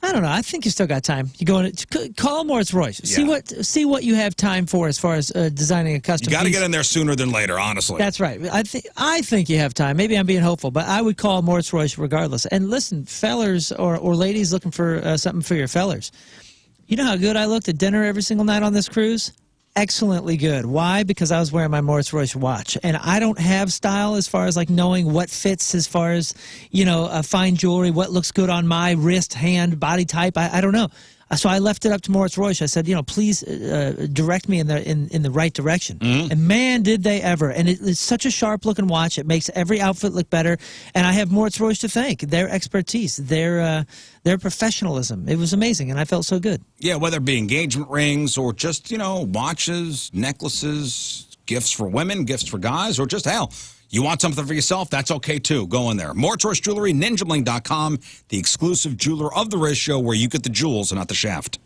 I don't know. I think you still got time. You go in, call Morris Royce. Yeah. See what you have time for as far as designing a custom. You got to piece. get in there sooner than later, honestly. That's right. I think you have time. Maybe I'm being hopeful, but I would call Morris Royce regardless. And listen, fellers or ladies looking for something for your fellers. You know how good I looked at dinner every single night on this cruise? Excellently good. Why? Because I was wearing my Morris Royce watch, and I don't have style as far as like knowing what fits as far as fine jewelry, what looks good on my wrist, hand, body type. I don't know. So I left it up to Morris Royce. I said, please direct me in the right direction. And man, did they ever! And it's such a sharp looking watch. It makes every outfit look better. And I have Morris Royce to thank. Their expertise, their professionalism. It was amazing, and I felt so good. Yeah, whether it be engagement rings or just, watches, necklaces, gifts for women, gifts for guys, or just, hell, you want something for yourself? That's okay, too. Go in there. More Choice Jewelry, NinjaBling.com, the exclusive jeweler of the Rizz Show, where you get the jewels and not the shaft.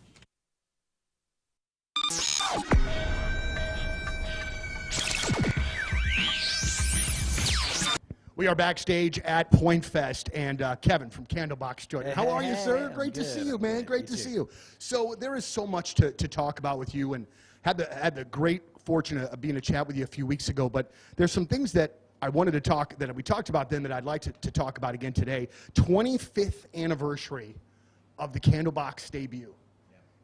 We are backstage at Point Fest, and Kevin from Candlebox joined. How are you, sir? Great to see you, man. Great to see you. So there is so much to talk about with you, and had the great fortune of being a chat with you a few weeks ago. But there's some things that I wanted to talk that we talked about then that I'd like to talk about again today. 25th anniversary of the Candlebox debut.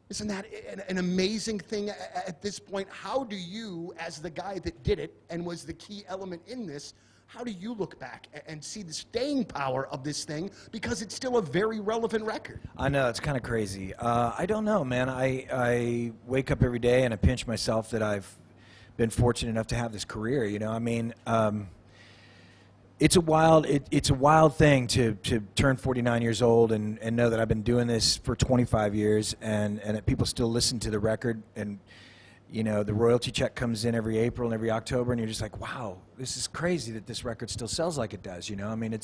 Isn't that an amazing thing at this point? How do you, as the guy that did it and was the key element in this, how do you look back and see the staying power of this thing, because it's still a very relevant record? I know, it's kind of crazy. I don't know, man. I wake up every day and I pinch myself that I've been fortunate enough to have this career. I mean, it's a wild thing to turn 49 years old and know that I've been doing this for 25 years and that people still listen to the record, and the royalty check comes in every April and every October, and you're just like, wow, this is crazy that this record still sells like it does. I mean,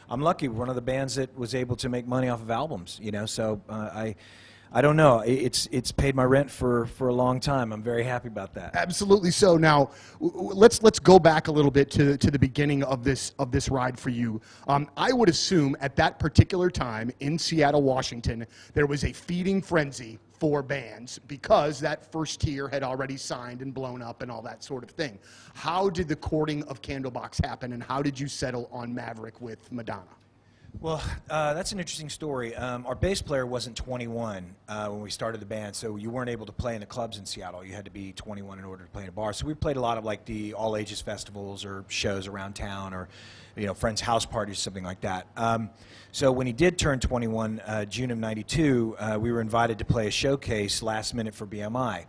I'm lucky. We're one of the bands that was able to make money off of albums. So I don't know. It's paid my rent for a long time. I'm very happy about that. Absolutely so. Now, let's go back a little bit to the beginning of this ride for you. I would assume at that particular time in Seattle, Washington, there was a feeding frenzy for bands because that first tier had already signed and blown up and all that sort of thing. How did the courting of Candlebox happen, and how did you settle on Maverick with Madonna? Well, that's an interesting story. Our bass player wasn't 21 when we started the band, so you weren't able to play in the clubs in Seattle. You had to be 21 in order to play in a bar. So we played a lot of like the all-ages festivals or shows around town, or friends' house parties, something like that. So when he did turn 21, June of '92, we were invited to play a showcase last minute for BMI.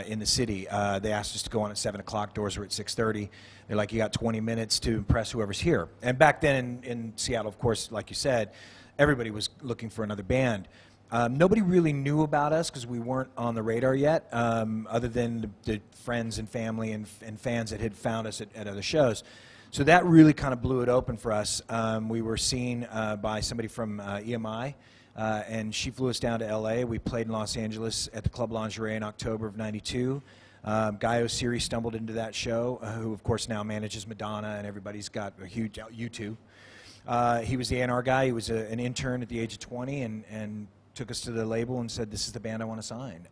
In the city. They asked us to go on at 7 o'clock. Doors were at 6:30. They're like, you got 20 minutes to impress whoever's here. And back then in Seattle, of course, like you said, everybody was looking for another band. Nobody really knew about us because we weren't on the radar yet, other than the friends and family and fans that had found us at other shows. So that really kind of blew it open for us. We were seen by somebody from EMI. And she flew us down to LA. We played in Los Angeles at the Club Lingerie in October of '92. Guy Osiri stumbled into that show, who of course now manages Madonna, and everybody's got a huge U2. He was the A&R guy. He was an intern at the age of 20 and took us to the label and said, this is the band I want to sign.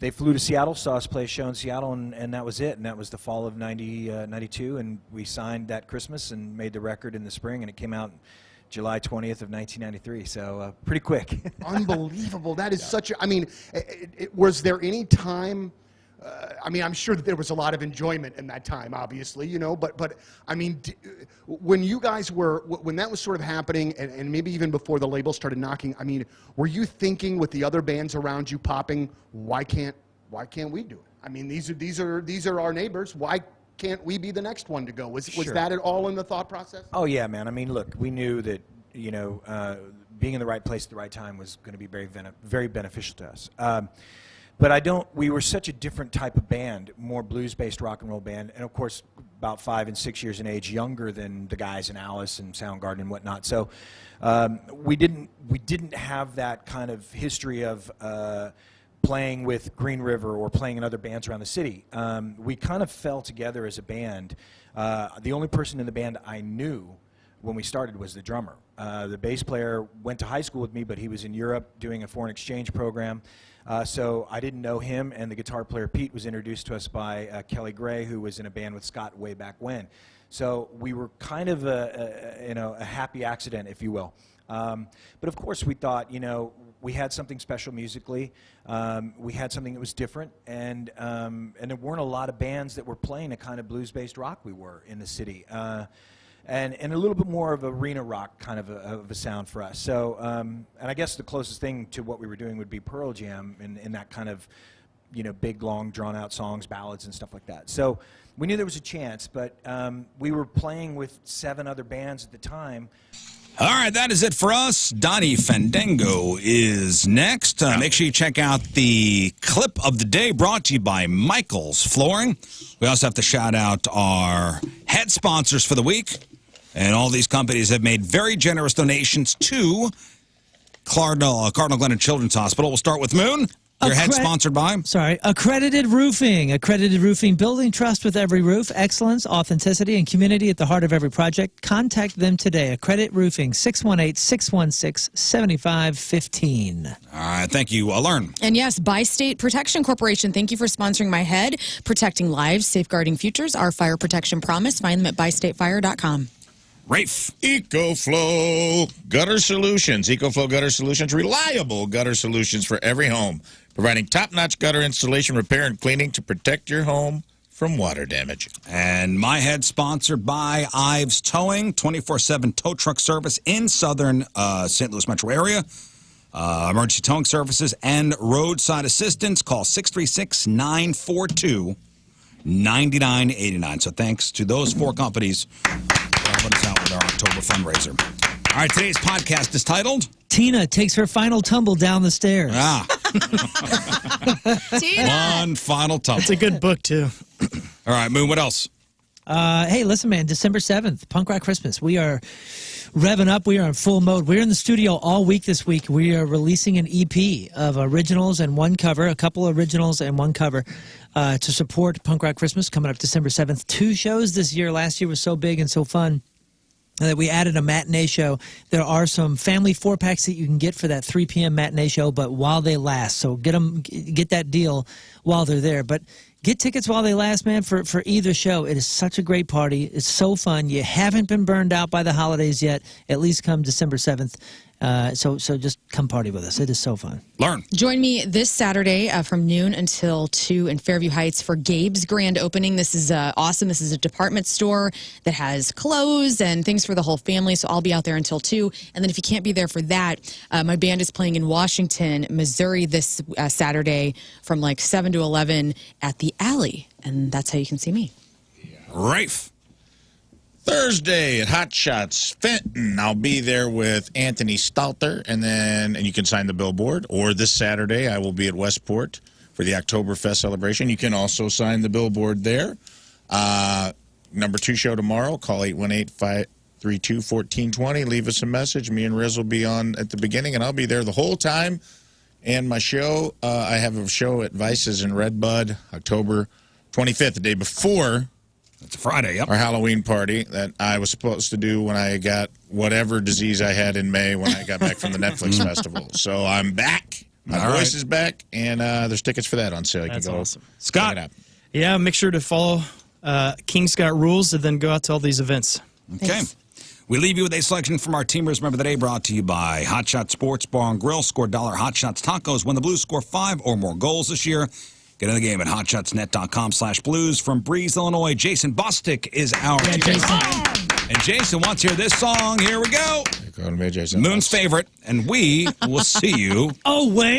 They flew to Seattle, saw us play a show in Seattle, and that was it. And that was the fall of '92, and we signed that Christmas and made the record in the spring, and it came out July 20th of 1993, so pretty quick. Unbelievable. That is such a, I mean, was there any time, I mean, I'm sure that there was a lot of enjoyment in that time, obviously, but I mean, when you guys were, when that was sort of happening, and maybe even before the label started knocking, I mean, were you thinking with the other bands around you popping, why can't we do it? I mean, these are our neighbors. Why can't we be the next one to go? Was Sure. that at all in the thought process? Oh yeah, man. I mean, look, we knew that being in the right place at the right time was going to be very beneficial to us. But we were such a different type of band, more blues-based rock and roll band, and of course about 5 and 6 years in age younger than the guys in Alice and Soundgarden and whatnot. So we didn't have that kind of history of playing with Green River or playing in other bands around the city. We kind of fell together as a band. The only person in the band I knew when we started was the drummer. The bass player went to high school with me, but he was in Europe doing a foreign exchange program. So I didn't know him, and the guitar player Pete was introduced to us by Kelly Gray, who was in a band with Scott way back when. So we were kind of a happy accident, if you will. But of course we thought, we had something special musically. We had something that was different, and there weren't a lot of bands that were playing the kind of blues-based rock we were in the city. And a little bit more of arena rock kind of a sound for us. So, and I guess the closest thing to what we were doing would be Pearl Jam in that kind of, big, long, drawn-out songs, ballads, and stuff like that. So we knew there was a chance, but we were playing with 7 other bands at the time. All right, that is it for us. Donnie Fandango is next. Make sure you check out the clip of the day brought to you by Michael's Flooring. We also have to shout out our head sponsors for the week. And all these companies have made very generous donations to Cardinal Glennon Children's Hospital. We'll start with Moon. Your head sponsored by? Sorry, Accredited Roofing. Accredited Roofing, building trust with every roof, excellence, authenticity, and community at the heart of every project. Contact them today. Accredited Roofing, 618-616-7515. All right, thank you, Lern. And yes, Bi-State Protection Corporation, thank you for sponsoring my head, protecting lives, safeguarding futures, our fire protection promise. Find them at bystatefire.com. Rafe. EcoFlow Gutter Solutions. EcoFlow Gutter Solutions, reliable gutter solutions for every home, providing top-notch gutter installation, repair, and cleaning to protect your home from water damage. And my head sponsored by Ives Towing, 24/7 tow truck service in southern St. Louis metro area. Emergency towing services and roadside assistance. Call 636-942-9989. So thanks to those 4 companies for helping us out with our October fundraiser. All right, today's podcast is titled Tina takes her final tumble down the stairs. Tina! One final tumble. It's a good book, too. All right, Moon, what else? Hey, listen, man, December 7th, Punk Rock Christmas. We are revving up. We are in full mode. We're in the studio all week this week. We are releasing an EP of originals and one cover, a couple originals and one cover, to support Punk Rock Christmas coming up December 7th. 2 shows this year. Last year was so big and so fun that we added a matinee show. There are some family 4-packs that you can get for that 3 p.m. matinee show, but while they last. So get that deal while they're there. But Get tickets while they last, man, for either show. It is such a great party. It's so fun. You haven't been burned out by the holidays yet. At least come December 7th. So just come party with us. It is so fun. Learn. Join me this Saturday from noon until 2 in Fairview Heights for Gabe's grand opening. This is awesome. This is a department store that has clothes and things for the whole family, so I'll be out there until 2. And then if you can't be there for that, my band is playing in Washington, Missouri this Saturday from like 7 to 11 at the Alley, and that's how you can see me. Rafe. Thursday at Hot Shots Fenton, I'll be there with Anthony Stalter, and you can sign the billboard. Or this Saturday, I will be at Westport for the Oktoberfest celebration. You can also sign the billboard there. Number 2 show tomorrow. Call 818-532-1420. Leave us a message. Me and Rizz will be on at the beginning, and I'll be there the whole time. And my show, I have a show at Vices in Redbud, October 25th, the day before. It's a Friday, yep. Our Halloween party that I was supposed to do when I got whatever disease I had in May when I got back from the Netflix festival. So I'm back. My voice is back, and there's tickets for that on sale. You That's can go awesome. Scott. check it out. Yeah, make sure to follow King Scott Rules and then go out to all these events. Okay. We leave you with a selection from our Teamers Remember the Day, brought to you by Hot Shot Sports Bar and Grill. Score $1 Hot Shots Tacos when the Blues score 5 or more goals this year. Get in the game at hotshotsnet.com/blues. From Breeze, Illinois, Jason Bostic is our Jason. And Jason wants to hear this song. Here we go. Jason. Moon's favorite. And we will see you. Oh, wait.